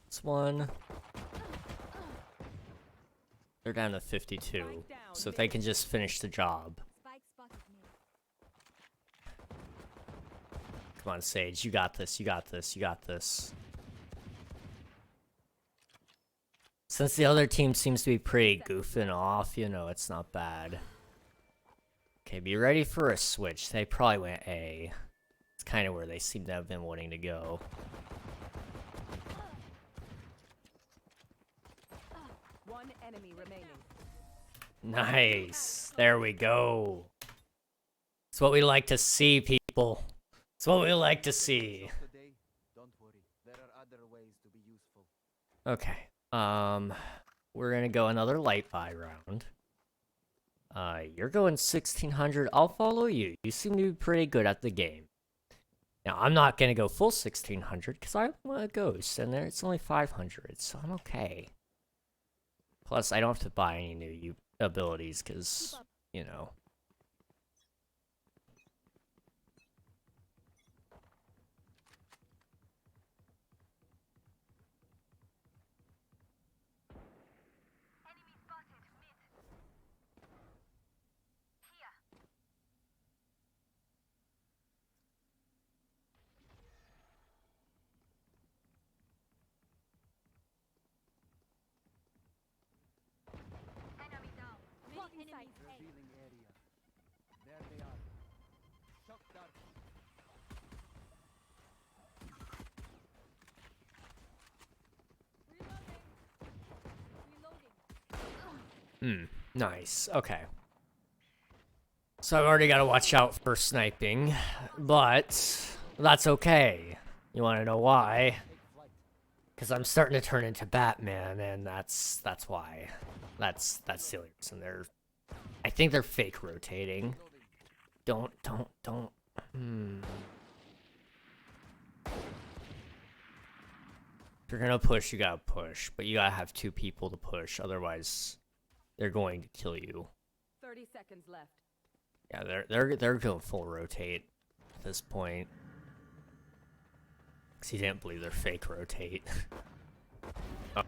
Speaker 1: This one. They're down to 52, so if they can just finish the job. Come on, Sage, you got this, you got this, you got this. Since the other team seems to be pretty goofing off, you know, it's not bad. Okay, be ready for a switch. They probably went A. It's kind of where they seem to have been wanting to go.
Speaker 2: One enemy remaining.
Speaker 1: Nice. There we go. It's what we like to see, people. It's what we like to see.
Speaker 3: Don't worry. There are other ways to be useful.
Speaker 1: Okay. We're gonna go another light buy round. You're going 1600. I'll follow you. You seem to be pretty good at the game. Now, I'm not gonna go full 1600 because I want a ghost, and there it's only 500, so I'm okay. Plus, I don't have to buy any new abilities because, you know.
Speaker 3: Revealing area. There they are. Shock dart.
Speaker 1: Nice. Okay. So I've already got to watch out for sniping, but that's okay. You want to know why? Because I'm starting to turn into Batman, and that's why. That's the only reason. I think they're fake rotating. Don't. If you're gonna push, you gotta push, but you gotta have 2 people to push, otherwise they're going to kill you.
Speaker 2: 30 seconds left.
Speaker 1: Yeah, they're going full rotate at this point. Cause he didn't believe they're fake rotate.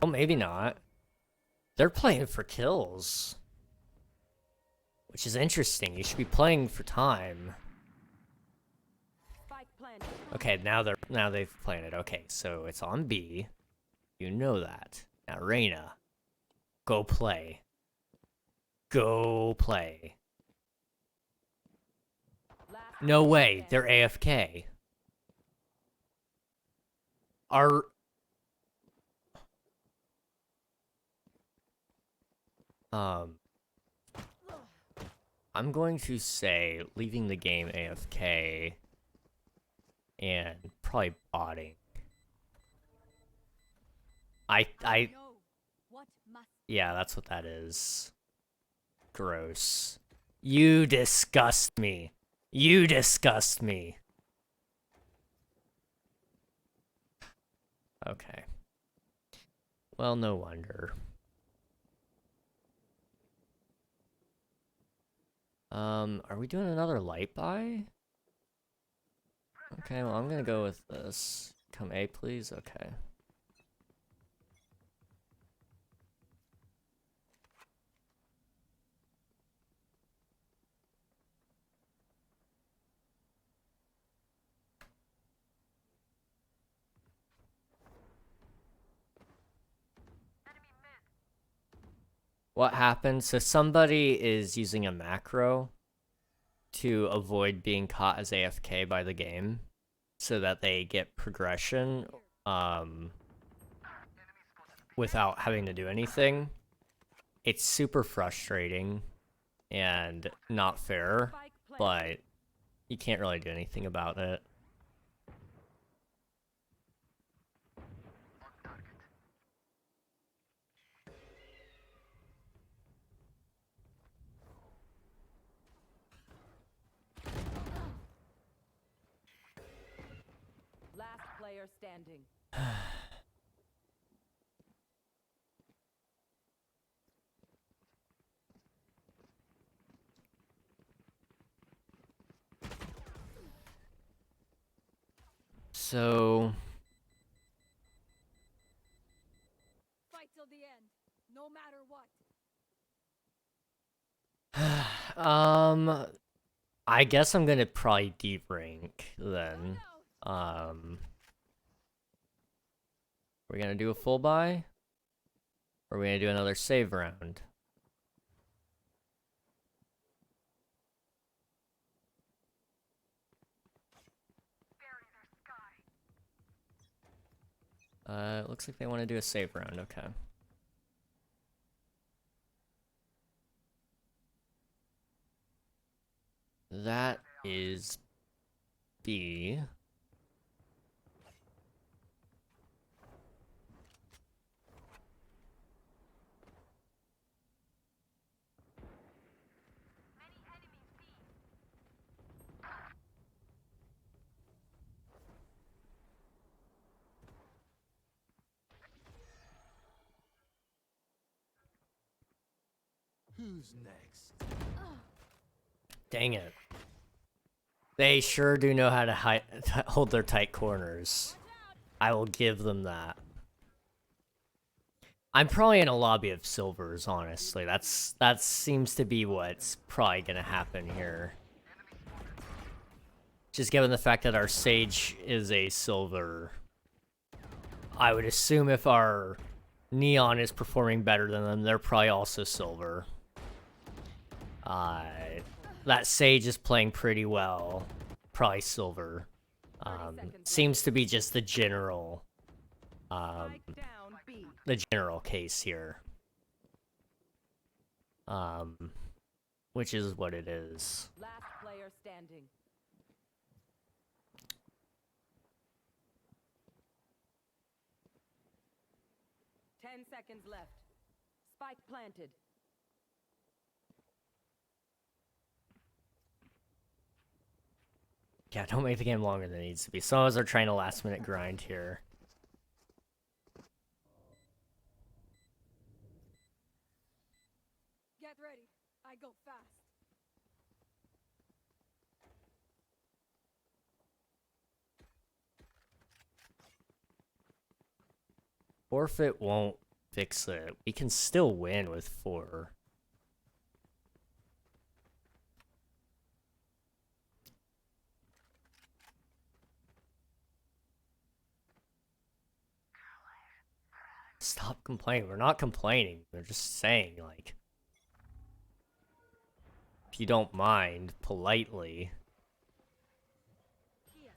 Speaker 1: Oh, maybe not. They're playing for kills, which is interesting. You should be playing for time.
Speaker 2: Spike planted.
Speaker 1: Okay, now they've planted. Okay, so it's on B. You know that. Now Reyna, go play. Go play.
Speaker 2: Last
Speaker 1: No
Speaker 2: player
Speaker 1: way, they're
Speaker 2: standing.
Speaker 1: AFK. I'm going to say leaving the game AFK and probably botting. Yeah, that's what that is. Gross. You disgust me. You disgust me. Okay. Well, no wonder. Are we doing another light buy? Okay, well, I'm gonna go with this. Come A, please? Okay. What happens? So somebody is using a macro to avoid being caught as AFK by the game so that they get progression without having to do anything. It's super frustrating and not fair,
Speaker 2: Spike planted.
Speaker 1: but you can't really do anything about it.
Speaker 2: Last player standing.
Speaker 1: So,
Speaker 4: Fight till the end, no matter what.
Speaker 1: I guess I'm gonna probably deep rank then. We're gonna do a full buy? Or are we gonna do another save round? It looks like they want to do a save round, okay. That is B.
Speaker 3: Who's next?
Speaker 1: Dang it. They sure do know how to hold their tight corners. I will give them that. I'm probably in a lobby of silvers, honestly. That seems to be what's probably gonna happen here. Just given the fact that our Sage is a silver, I would assume if our Neon is performing better than them, they're probably also silver. That Sage is playing pretty well, probably silver. Seems to be just the general,
Speaker 2: Spike down B.
Speaker 1: the general case here. Which is what it is.
Speaker 2: Last player standing. Ten seconds left. Spike planted.
Speaker 1: Yeah, don't make the game longer than it needs to be. Some of us are trying to last minute grind here.
Speaker 4: Get ready, I go fast.
Speaker 1: Forfeit won't fix it. We can still win with 4. Stop complaining. We're not complaining. We're just saying, like, if you don't mind, politely.
Speaker 4: Here.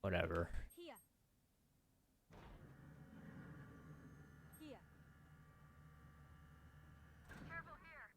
Speaker 1: Whatever.
Speaker 4: Here. Here. Careful here.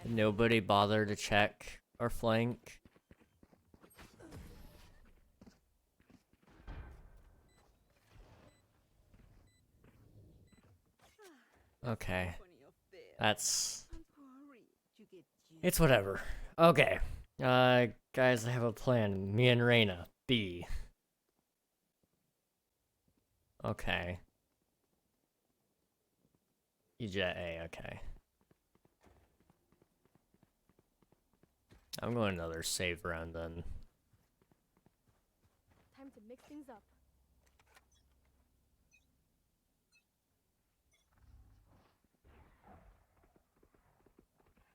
Speaker 1: Nobody bothered to check our flank. Okay. That's... It's whatever. Okay. Guys, I have a plan. Me and Reyna. B. Okay. You jet A, okay. I'm going another save round then.
Speaker 4: Time to mix things up.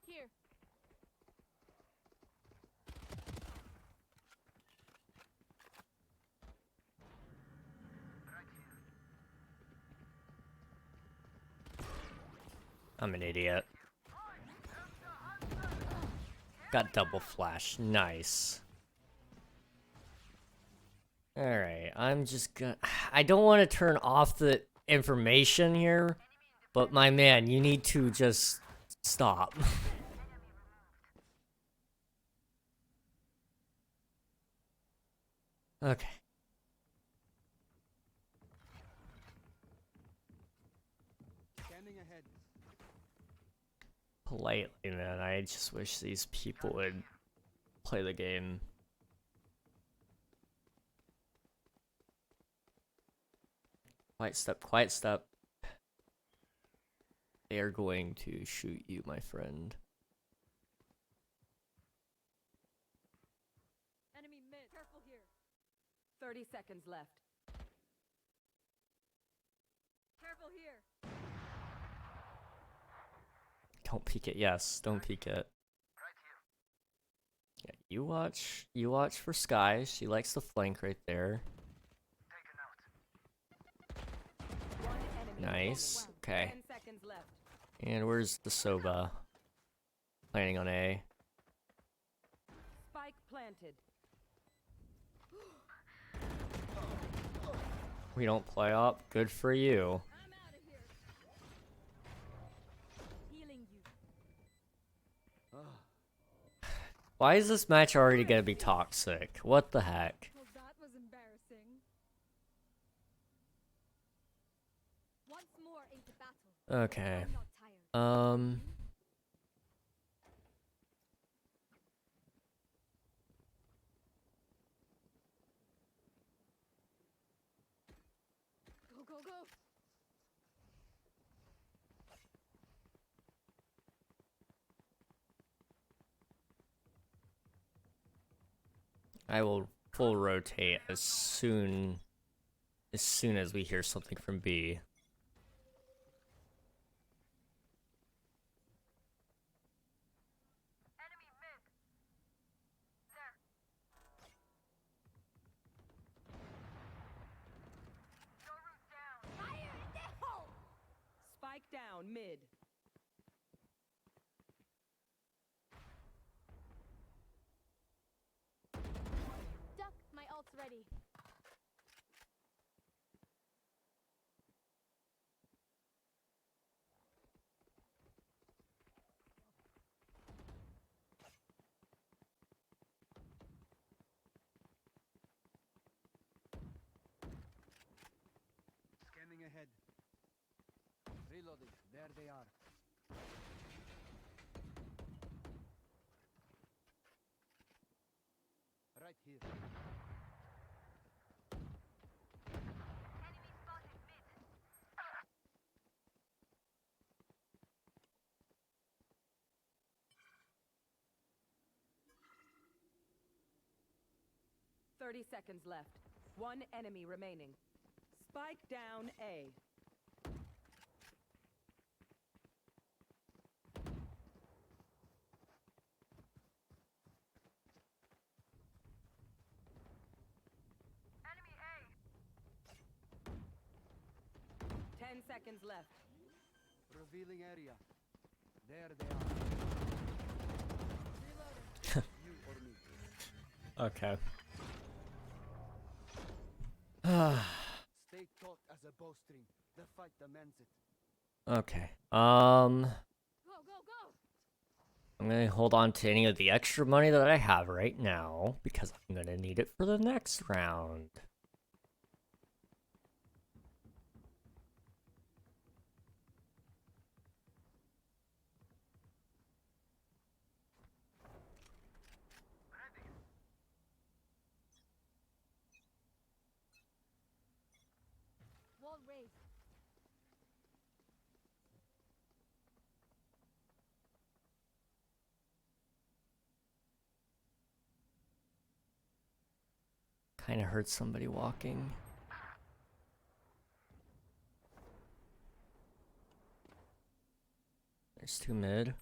Speaker 4: Here.
Speaker 1: I'm an idiot. Got double flash. Nice. Alright, I'm just gonna... I don't want to turn off the information here, but my man, you need to just stop. Okay.
Speaker 3: Scanning ahead.
Speaker 1: Politely, man. I just wish these people would play the game. Quiet step, quiet step. They are going to shoot you, my friend.
Speaker 4: Enemy mid. Careful here.
Speaker 2: 30 seconds left.
Speaker 4: Careful here.
Speaker 1: Don't peek it, yes. Don't peek it. Yeah, you watch for Sky. She likes the flank right there.
Speaker 2: One enemy
Speaker 1: Nice.
Speaker 2: remaining.
Speaker 1: Okay.
Speaker 2: 10 seconds left.
Speaker 1: And where's the Soba? Planning on A.
Speaker 2: Spike planted.
Speaker 1: We don't play up. Good for you.
Speaker 4: I'm out of here. Healing you.
Speaker 1: Why is this match already gonna be toxic? What the heck?
Speaker 4: Well, that was embarrassing. Once more into battle.
Speaker 1: Okay.
Speaker 4: I'm not tired. Go, go, go.
Speaker 1: I will full rotate as soon as we hear something from B.
Speaker 2: Spike down mid.
Speaker 4: Duck, my ult's ready.
Speaker 3: Scanning ahead. Reloading. There they are. Right here. Enemy spotted mid.
Speaker 2: 30 seconds left. One enemy remaining. Spike down A. Enemy A. 10 seconds left.
Speaker 3: Revealing area. There they are. You or me.
Speaker 1: Okay.
Speaker 3: Stay taut as a bowstring. The fight demands it.
Speaker 1: Okay.
Speaker 4: Go, go, go.
Speaker 1: I'm gonna hold on to any of the extra money that I have right now because I'm gonna need it for the next round.
Speaker 4: Wall raised.
Speaker 1: Kinda heard somebody walking. There's two mid.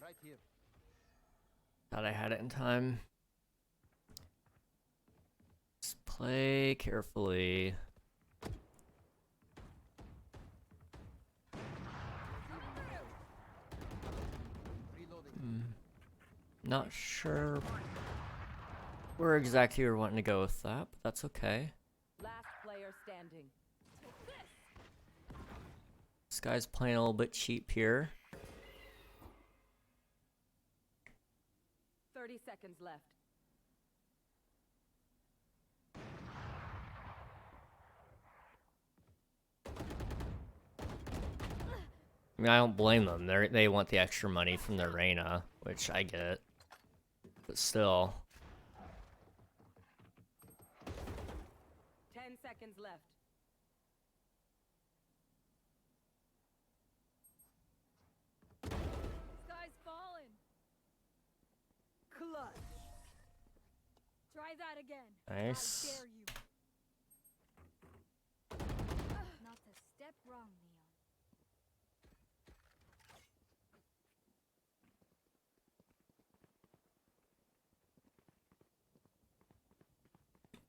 Speaker 3: Right here.
Speaker 1: Thought I had it in time. Just play carefully.
Speaker 3: Reloading.
Speaker 1: Not sure where exactly we're wanting to go with that, but that's okay.
Speaker 2: Last player standing.
Speaker 1: This guy's playing a little bit cheap here.
Speaker 2: 30 seconds left.
Speaker 1: I mean, I don't blame them. They want the extra money from their Reyna, which I get. But still.
Speaker 2: 10 seconds left.
Speaker 4: Sky's fallen.
Speaker 2: Clutch.
Speaker 4: Try that again.
Speaker 1: Nice.
Speaker 4: I dare you. Not a step wrong, Leon.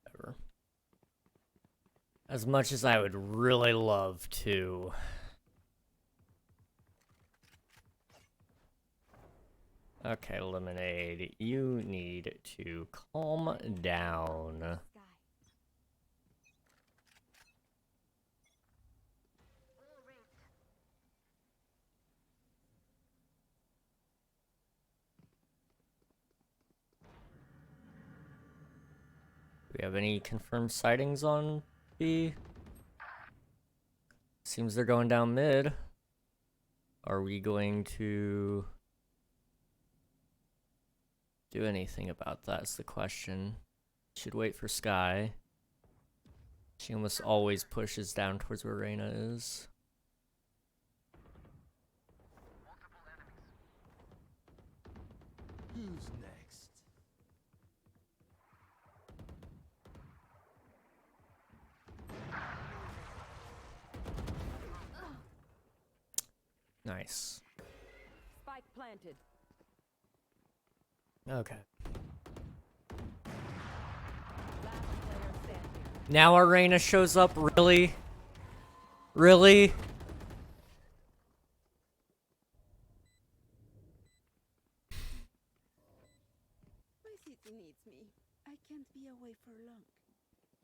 Speaker 1: Whatever. As much as I would really love to. Okay, Lemonade, you need to calm down.
Speaker 4: Sky.
Speaker 1: Do we have any confirmed sightings on B? Seems they're going down mid. Are we going to do anything about that is the question. Should wait for Sky. She almost always pushes down towards where Reyna is.
Speaker 3: Who's next?
Speaker 1: Nice.
Speaker 2: Spike planted.
Speaker 1: Okay.
Speaker 2: Last player standing.
Speaker 1: Now our Reyna shows up, really? Really?
Speaker 5: My city needs me. I can't be away for long.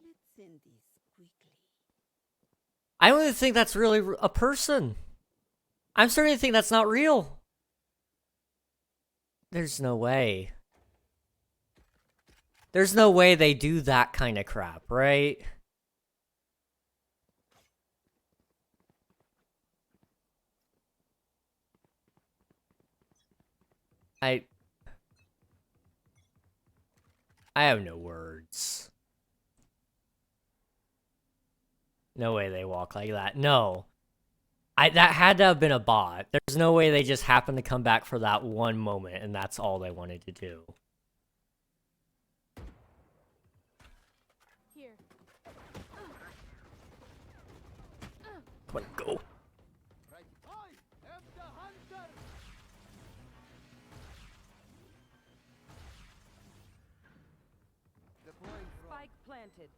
Speaker 5: Let's end this quickly.
Speaker 1: I don't even think that's really a person. I'm starting to think that's not real. There's no way. There's no way they do that kind of crap, right? I have no words. No way they walk like that. No. That had to have been a bot. There's no way they just happened to come back for that one moment and that's all they wanted to do.
Speaker 4: Here.
Speaker 1: Come on, go.
Speaker 3: Right. I am the hunter. Deploying drone.
Speaker 2: Spike planted.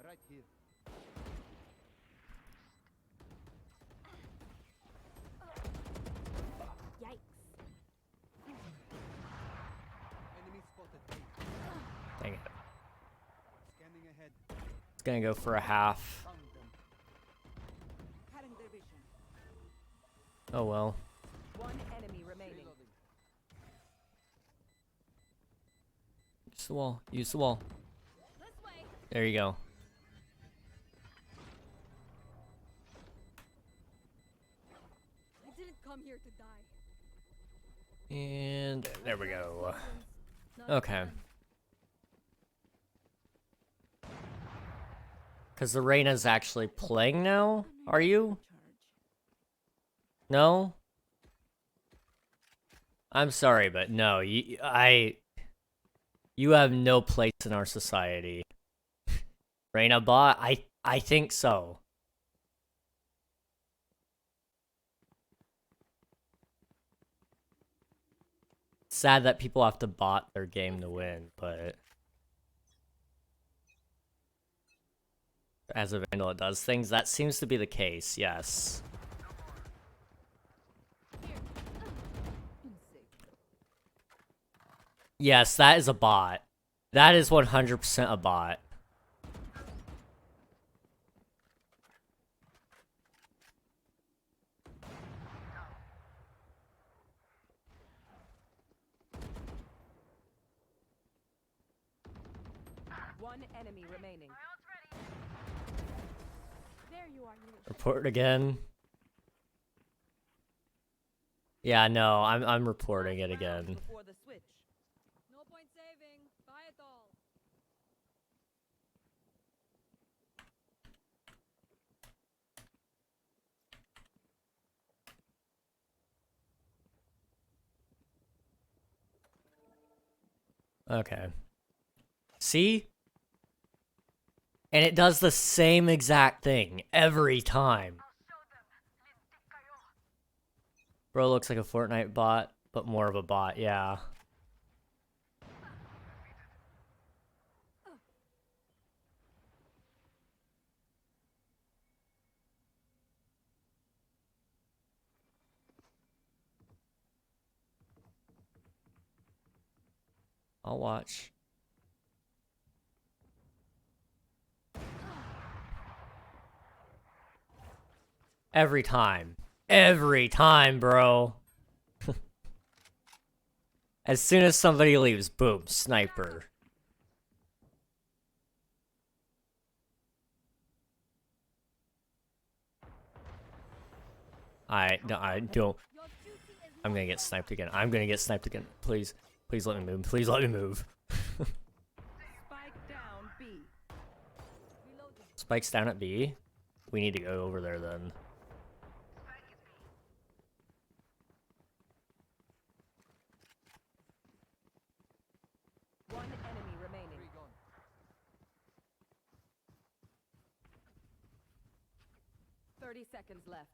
Speaker 3: Right here.
Speaker 1: gonna go for a half.
Speaker 3: Found them.
Speaker 2: Cutting their vision.
Speaker 1: Oh well.
Speaker 2: One enemy remaining.
Speaker 3: Reloading.
Speaker 1: Use the wall. Use the wall.
Speaker 4: This way.
Speaker 1: There you go.
Speaker 4: I didn't come here to die.
Speaker 1: And there we go.
Speaker 4: Not
Speaker 1: Okay.
Speaker 4: fun.
Speaker 1: Because the Reyna's actually playing now? Are you?
Speaker 5: Charge.
Speaker 1: No? I'm sorry, but no. You have no place in our society. Reyna bot? I think so. Sad that people have to bot their game to win, but as a Vandal it does things. That seems to be the case, yes. Yes, that is a bot. That is 100% a bot.
Speaker 2: One enemy remaining.
Speaker 4: There you are, you little
Speaker 1: Report again. Yeah, no, I'm reporting it again.
Speaker 2: Before the switch.
Speaker 4: No point saving. Buy it all.
Speaker 1: Okay. See? And it does the same exact thing every time. Bro looks like a Fortnite bot, but more of a bot, yeah. I'll watch. Every time. Every time, bro. As soon as somebody leaves, boom, sniper. I don't.
Speaker 4: Your duty is
Speaker 1: I'm gonna get sniped again. I'm gonna get sniped again. Please. Please let me move. Please let me move.
Speaker 2: Spike down B.
Speaker 4: reloading.
Speaker 1: Spike's down at B. We need to go over there then.
Speaker 2: One enemy remaining.
Speaker 3: Three gone.
Speaker 2: 30 seconds left.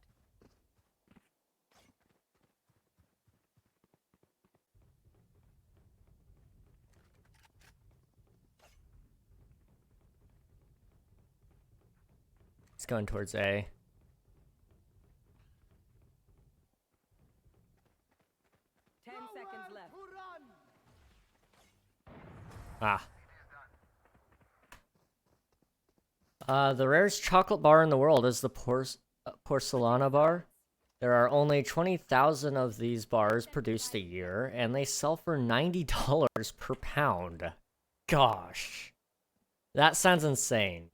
Speaker 1: It's going towards A.
Speaker 2: 10 seconds left.
Speaker 3: Who run?
Speaker 1: The rarest chocolate bar in the world is the Porcelana bar. There are only 20,000 of these bars produced a year, and they sell for $90 per pound. Gosh. That sounds insane.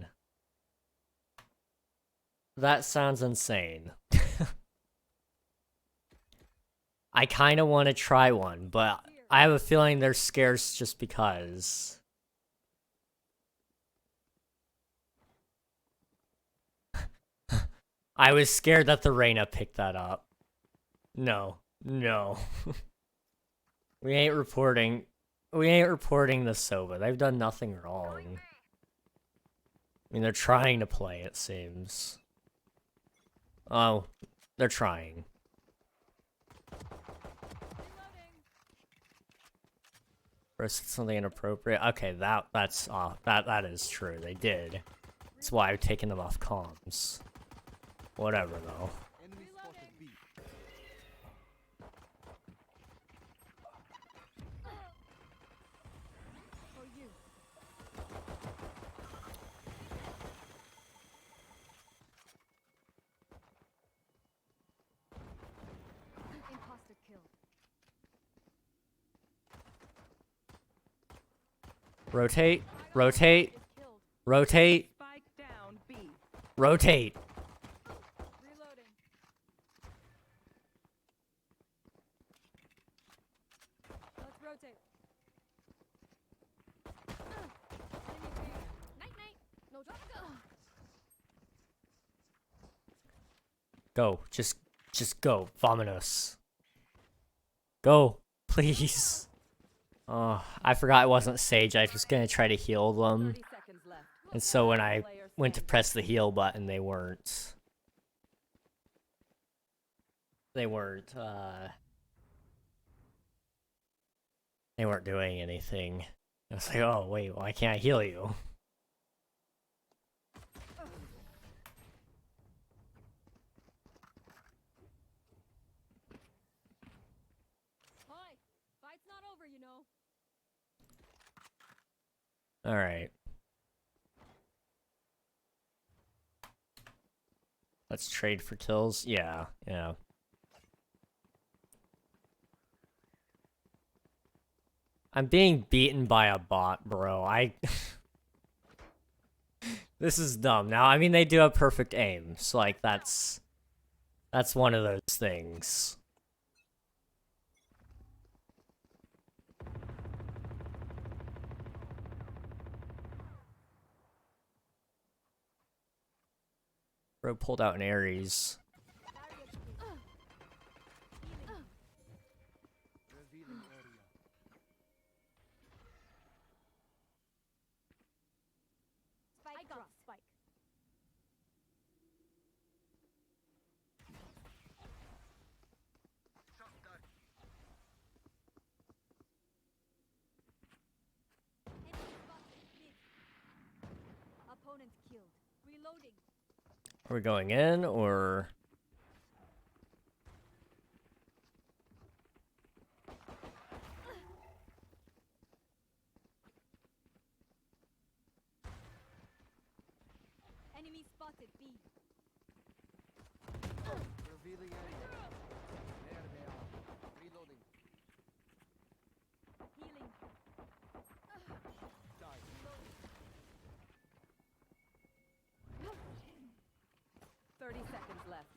Speaker 1: That sounds insane. I kind of want to try one, but I have a feeling they're scarce just because. I was scared that the Reyna picked that up. No. No. We ain't reporting the Sova. They've done nothing wrong. I mean, they're trying to play, it seems. Oh, they're trying.
Speaker 4: Reloading.
Speaker 1: First, something inappropriate. Okay, that's that is true. They did. That's why I've taken them off comms. Whatever though.
Speaker 3: Enemy spotted B.
Speaker 4: For you.
Speaker 1: Rotate. Rotate. Rotate.
Speaker 2: Spike down B.
Speaker 1: Rotate.
Speaker 4: Reloading. Let's rotate. Enemy B. Night night. No drop.
Speaker 1: Go. Just go. Vominos. Go. Please. Oh, I forgot it wasn't Sage. I was gonna try to heal them.
Speaker 2: 30 seconds left.
Speaker 1: And so when I
Speaker 2: Player
Speaker 1: went to
Speaker 2: standing.
Speaker 1: press the heal button, they weren't. They weren't doing anything. I was like, oh wait, why can't I heal you?
Speaker 4: Hi. Fight's not over, you know.
Speaker 1: Alright. Let's trade for kills. Yeah, yeah. I'm being beaten by a bot, bro. This is dumb. Now, I mean, they do have perfect aim, so, like, that's one of those things. Bro pulled out an Ares.
Speaker 3: Revealing area.
Speaker 4: Spike drop. Spike. Enemy spotted. Mid. Opponent killed. Reloading.
Speaker 1: Are we going in, or...
Speaker 4: Enemy spotted. B.
Speaker 3: Revealing area. There they are. Reloading.
Speaker 4: Healing.
Speaker 3: Die.
Speaker 2: 30 seconds left.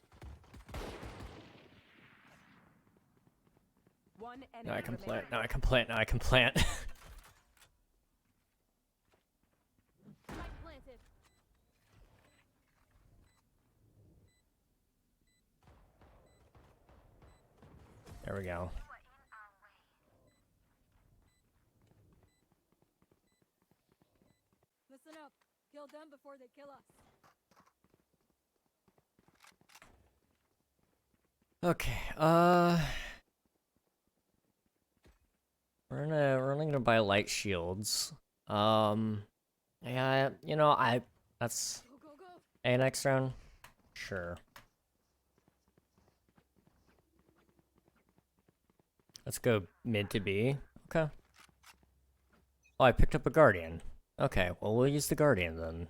Speaker 2: One enemy
Speaker 1: Now I can
Speaker 2: remaining.
Speaker 1: plant, now I can plant, now I can plant.
Speaker 4: Spike planted.
Speaker 1: There we go.
Speaker 4: Listen up. Kill them before they kill us.
Speaker 1: Okay, we're only gonna buy light shields. Yeah, you know, that's
Speaker 4: Go, go, go.
Speaker 1: a next round. Sure. Let's go mid to B. Okay. Oh, I picked up a guardian. Okay, well we'll use the guardian then.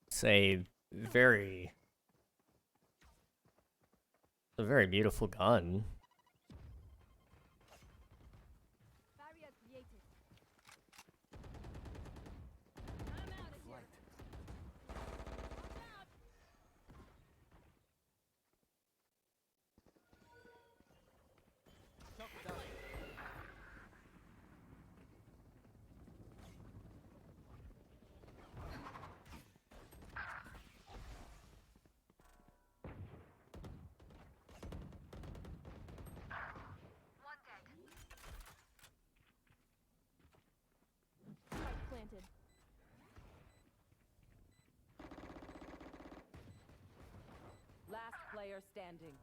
Speaker 1: It's a very beautiful gun.
Speaker 4: Barrier created. I'm out of here.
Speaker 3: Flight.
Speaker 4: Watch out.
Speaker 3: Top down.
Speaker 4: Spike planted.
Speaker 2: Last player standing.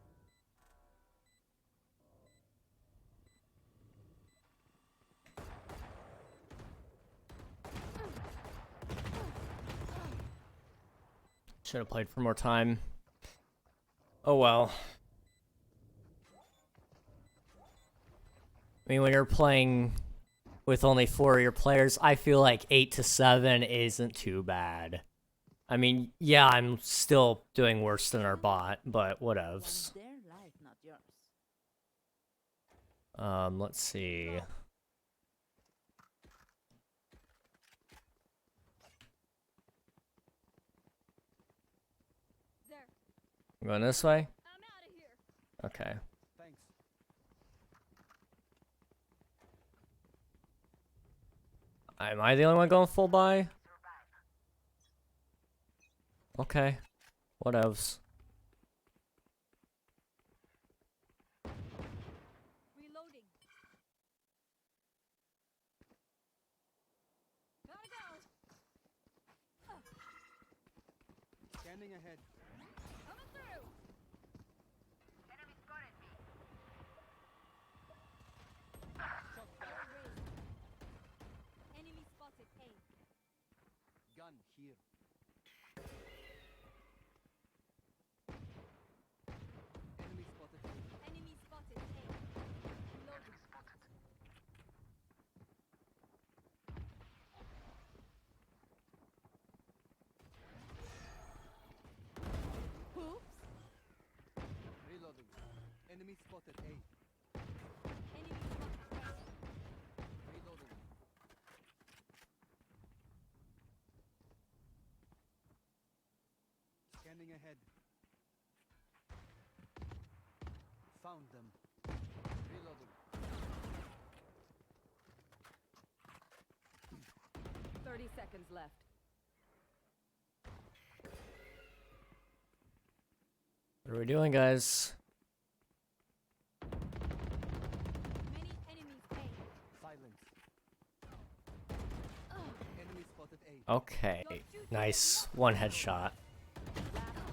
Speaker 1: Should have played for more time. Oh well. I mean, when you're playing with only 4 of your players, I feel like 8 to 7 isn't too bad. I mean, yeah, I'm still doing worse than our bot, but whatevs.
Speaker 5: Want their life, not yours.
Speaker 1: Let's see.
Speaker 4: There.
Speaker 1: I'm going this way?
Speaker 4: I'm out of here.
Speaker 1: Okay.
Speaker 3: Thanks.
Speaker 1: Am I the only one going full buy? Okay. Whatevs.
Speaker 4: Reloading. Gotta go.
Speaker 3: Scanning ahead.
Speaker 4: Coming through. Enemy spotted. A.
Speaker 3: Gun here. Enemy spotted.
Speaker 4: Enemy spotted. A. Reloading.
Speaker 5: Oops.
Speaker 3: Reloading. Enemy spotted. A.
Speaker 4: Enemy spotted. A.
Speaker 3: Reloading. Scanning ahead. Found them. Reloading.
Speaker 2: 30 seconds left.
Speaker 1: What are we doing, guys?
Speaker 4: Many enemies. A.
Speaker 3: Silence. Enemy spotted. A.
Speaker 1: Okay. Nice. One headshot.
Speaker 2: Last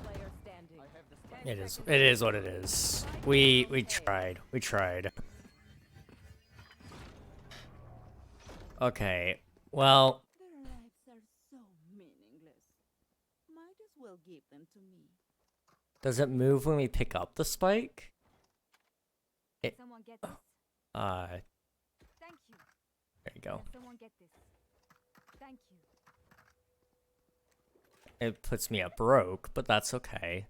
Speaker 2: player standing.
Speaker 3: I have the spike.
Speaker 2: 10
Speaker 1: It is.
Speaker 2: seconds
Speaker 1: It is what it is. We tried. We tried. Okay. Well,
Speaker 5: Their lives are so meaningless. Might as well give them to me.
Speaker 1: does it move when we pick up the spike? It,
Speaker 4: Someone get this.
Speaker 1: there
Speaker 4: Thank you.
Speaker 1: you go.
Speaker 4: Can someone get this? Thank you.
Speaker 1: It puts me at broke, but that's okay.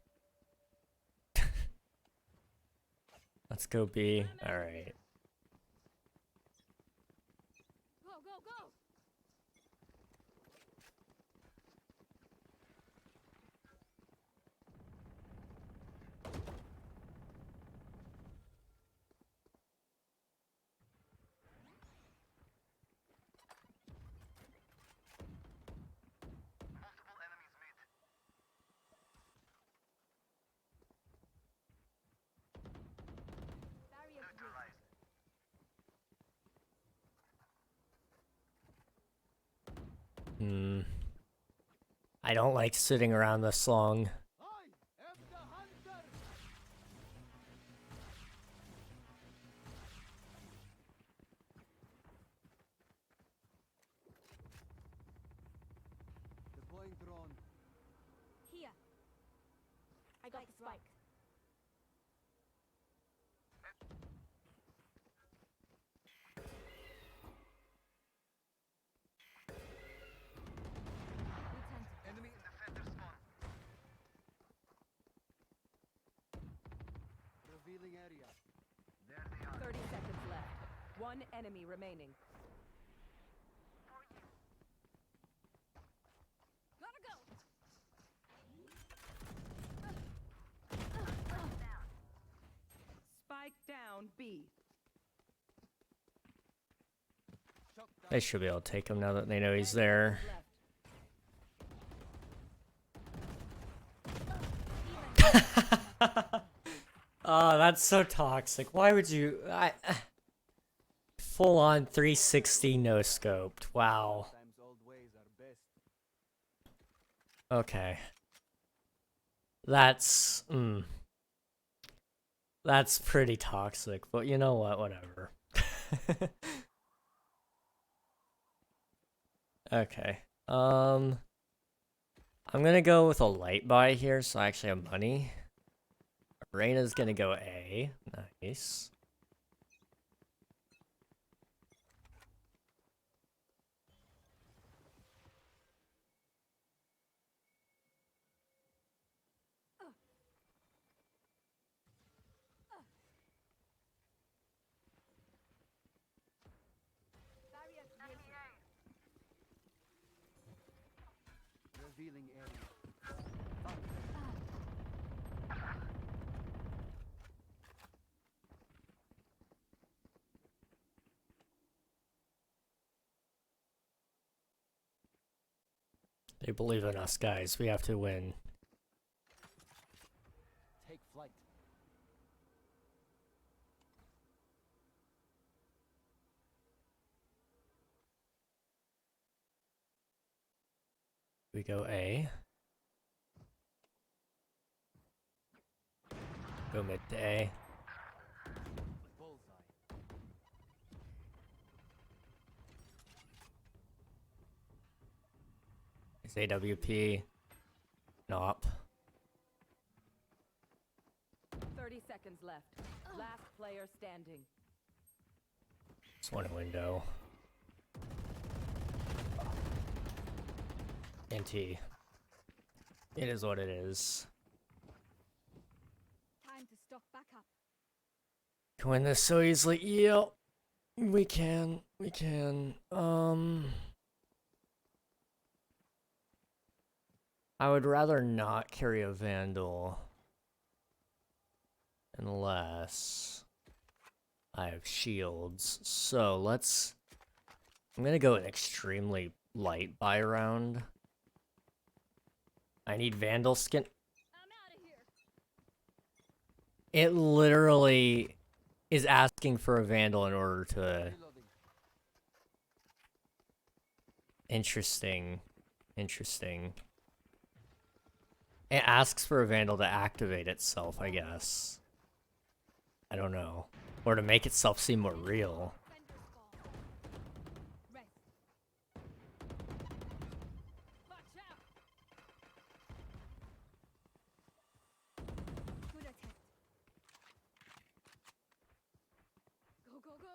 Speaker 1: Let's go B. Alright.
Speaker 4: Go, go, go. Barrier neutralized.
Speaker 1: I don't like sitting around this long.
Speaker 3: I am the hunter. Deploying drone.
Speaker 4: Here. I got the spike.
Speaker 3: Enemy in the center spawn. Revealing area. There they are.
Speaker 2: 30 seconds left. One enemy remaining.
Speaker 4: Gotta go.
Speaker 2: Spike down B.
Speaker 3: Shock down.
Speaker 1: They should be able to take him now that they know he's there.
Speaker 2: Left.
Speaker 1: Oh, that's so toxic. Why would you? Full on 360 no scoped. Wow.
Speaker 3: Sometimes old ways are best.
Speaker 1: Okay. That's pretty toxic, but you know what? Whatever. Okay. I'm gonna go with a light buy here, so I actually have money. Reina's gonna go A. Nice.
Speaker 3: Revealing area.
Speaker 1: They believe in us, guys. We have to win.
Speaker 3: Take flight.
Speaker 1: We go A. Go mid to A.
Speaker 3: Bullseye.
Speaker 1: It's AWP. Nope.
Speaker 2: 30 seconds left. Last player standing.
Speaker 1: Just one window. NT. It is what it is.
Speaker 4: Time to stock back up.
Speaker 1: Can win this so easily. Yep. We can. We can. I would rather not carry a Vandal. Unless I have shields. So let's... I'm gonna go an extremely light buy round. I need Vandal skin.
Speaker 4: I'm out of here.
Speaker 1: It literally is asking for a Vandal in order to...
Speaker 3: Reloading.
Speaker 1: Interesting. Interesting. It asks for a Vandal to activate itself, I guess. I don't know. Or to make itself seem more real.
Speaker 4: Defender spawn. Rest. Watch out. Good attempt. Go, go, go.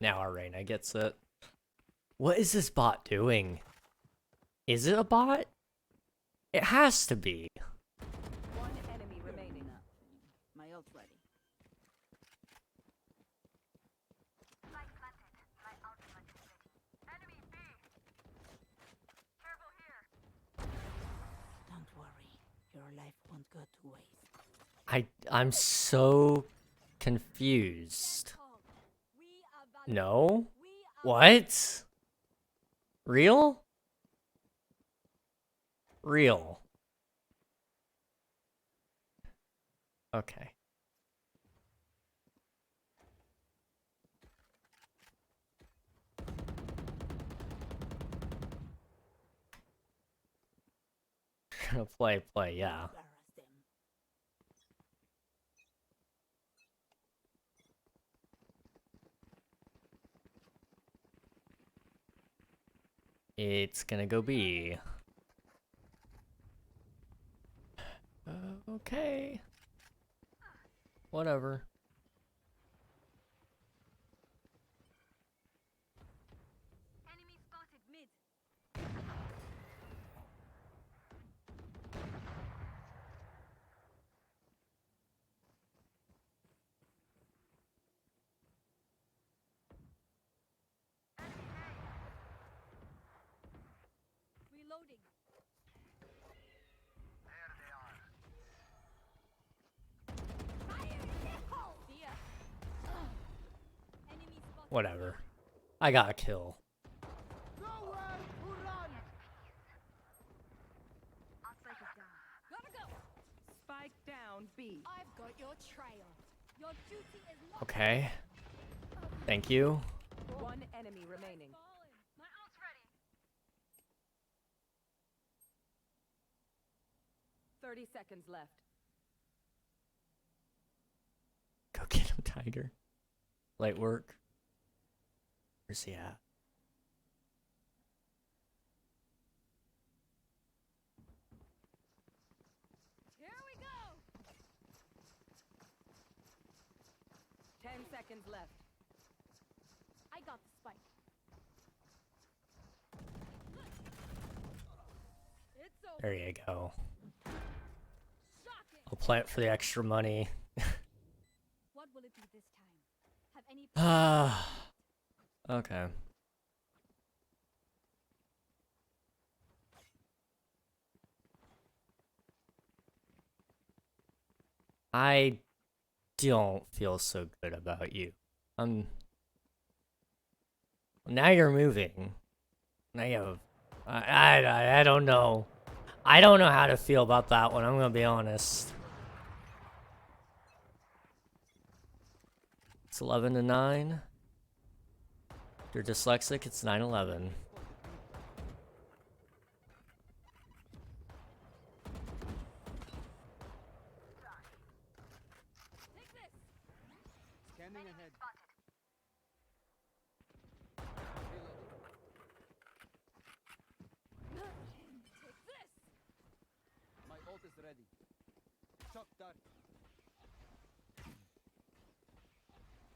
Speaker 1: Now our Reyna gets it. What is this bot doing? Is it a bot? It has to be.
Speaker 2: One enemy remaining.
Speaker 5: My ult's ready. Don't worry, your life won't go to waste.
Speaker 1: I'm so confused.
Speaker 4: Call. We are
Speaker 1: No?
Speaker 4: We are
Speaker 1: What? Real? Real. Okay. Gonna play, yeah.
Speaker 5: Embarrass them.
Speaker 1: It's gonna go B. Okay. Whatever.
Speaker 4: enemy spotted mid. Reloading. Fire in the hole. See ya. Enemy spotted.
Speaker 1: Whatever. I got a kill.
Speaker 3: Nowhere to run.
Speaker 4: Our spike is down. Gotta go.
Speaker 2: Spike down B.
Speaker 4: I've got your trail. Your duty is not
Speaker 1: Okay. Thank you.
Speaker 2: One enemy remaining.
Speaker 4: fallen. My ult's ready.
Speaker 2: 30 seconds left.
Speaker 1: Go get him, Tiger. Light work. Where's he at?
Speaker 4: Here we go.
Speaker 2: 10 seconds left.
Speaker 4: I got the spike. It's over.
Speaker 1: There you go.
Speaker 4: Shocking.
Speaker 1: I'll play it for the extra money.
Speaker 4: What will it be this time? Have any
Speaker 1: Ah. Okay. I don't feel so good about you. Now you're moving. Now you have, I don't know. I don't know how to feel about that one, I'm gonna be honest. It's 11 to 9. If you're dyslexic, it's 9-11.
Speaker 3: Scanning ahead.
Speaker 4: Take this!
Speaker 3: My ult is ready. Shock dart.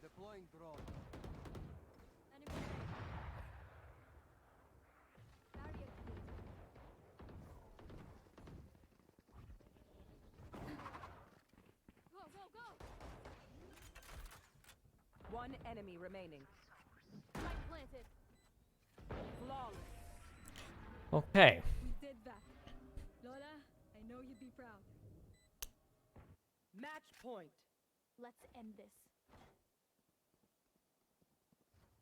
Speaker 3: Deploying drone.
Speaker 4: Enemy. Barrier created. Go, go, go!
Speaker 2: One enemy remaining.
Speaker 4: Spike planted.
Speaker 2: Flawless.
Speaker 1: Okay.
Speaker 4: We did that. Lola, I know you'd be proud.
Speaker 2: Match point.
Speaker 4: Let's end this.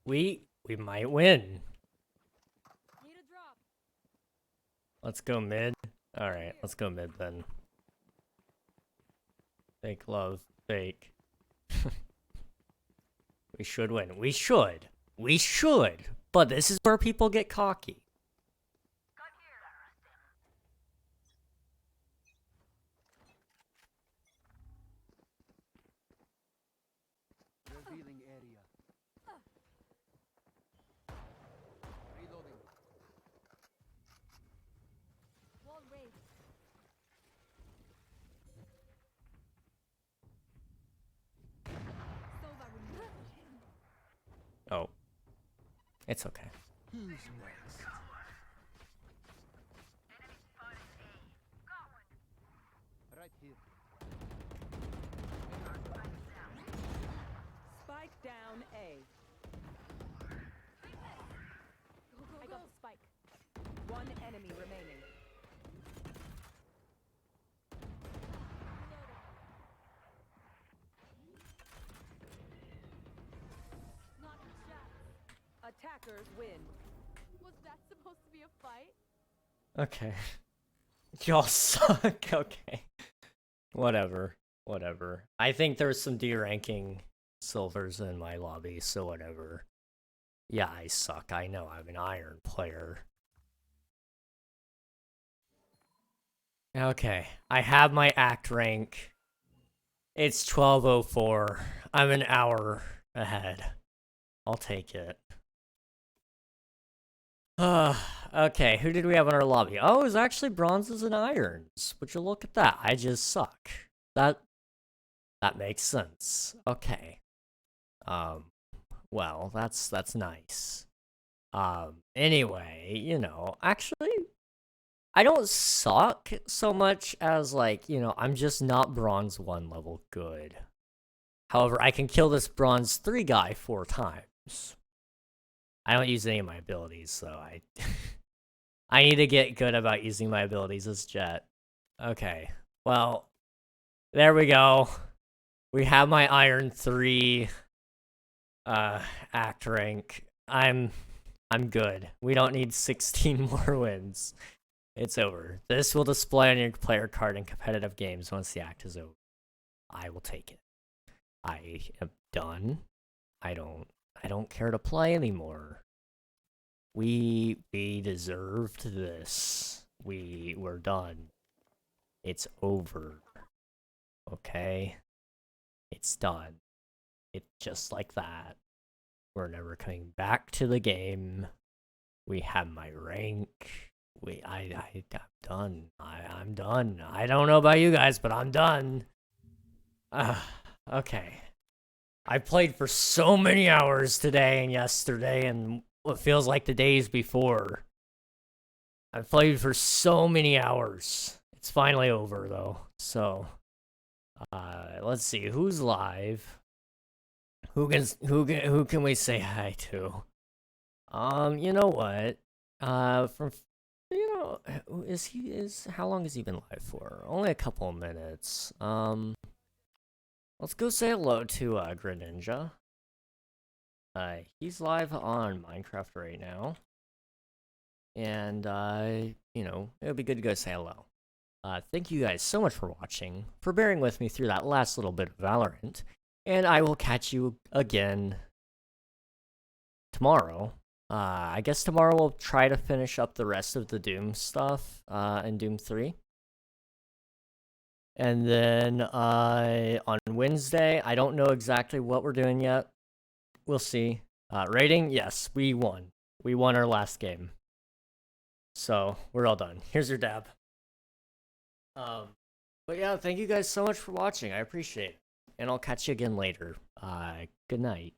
Speaker 1: We might win.
Speaker 4: Need a drop.
Speaker 1: Let's go mid. Alright, let's go mid then. Fake love. Fake. We should win. We should. We should. But this is where people get cocky.
Speaker 3: Revealing area. Reloading.
Speaker 4: Wall raised. Sova removed.
Speaker 1: Oh. It's okay.
Speaker 3: Who's next? Right here.
Speaker 2: Spike down A.
Speaker 4: Go, go,
Speaker 2: I
Speaker 4: go.
Speaker 2: got the spike. One enemy remaining.
Speaker 4: Not a chance.
Speaker 2: Attackers win.
Speaker 4: Was that supposed to be a fight?
Speaker 1: Okay. Y'all suck. Okay. Whatever. Whatever. I think there's some D-ranking silvers in my lobby, so whatever. Yeah, I suck. I know. I'm an iron player. Okay. I have my act rank. It's 12:04. I'm an hour ahead. I'll take it. Okay, who did we have in our lobby? Oh, it was actually bronzes and irons. Would you look at that? I just suck. That makes sense. Okay. Well, that's nice. Anyway, you know, actually, I don't suck so much as, like, you know, I'm just not bronze 1 level good. However, I can kill this bronze 3 guy 4 times. I don't use any of my abilities, so I need to get good about using my abilities as Jet. Okay, well, there we go. We have my Iron 3 act rank. I'm good. We don't need 16 more wins. It's over. This will display on your player card in competitive games once the act is over. I will take it. I am done. I don't care to play anymore. We deserved this. We're done. It's over. Okay? It's done. It's just like that. We're never coming back to the game. We have my rank. I'm done. I'm done. I don't know about you guys, but I'm done. Okay. I played for so many hours today and yesterday and what feels like the days before. I played for so many hours. It's finally over though, so Let's see who's live. Who can we say hi to? You know what? From how long has he been live for? Only a couple of minutes. Let's go say hello to Greninja. He's live on Minecraft right now. And it'll be good to go say hello. Thank you guys so much for watching, for bearing with me through that last little bit of Valorant, and I will catch you again tomorrow. I guess tomorrow we'll try to finish up the rest of the Doom stuff in Doom 3. And then on Wednesday, I don't know exactly what we're doing yet. We'll see. Rating, yes, we won. We won our last game. So, we're all done. Here's your dab. But yeah, thank you guys so much for watching. I appreciate it. And I'll catch you again later. Good night.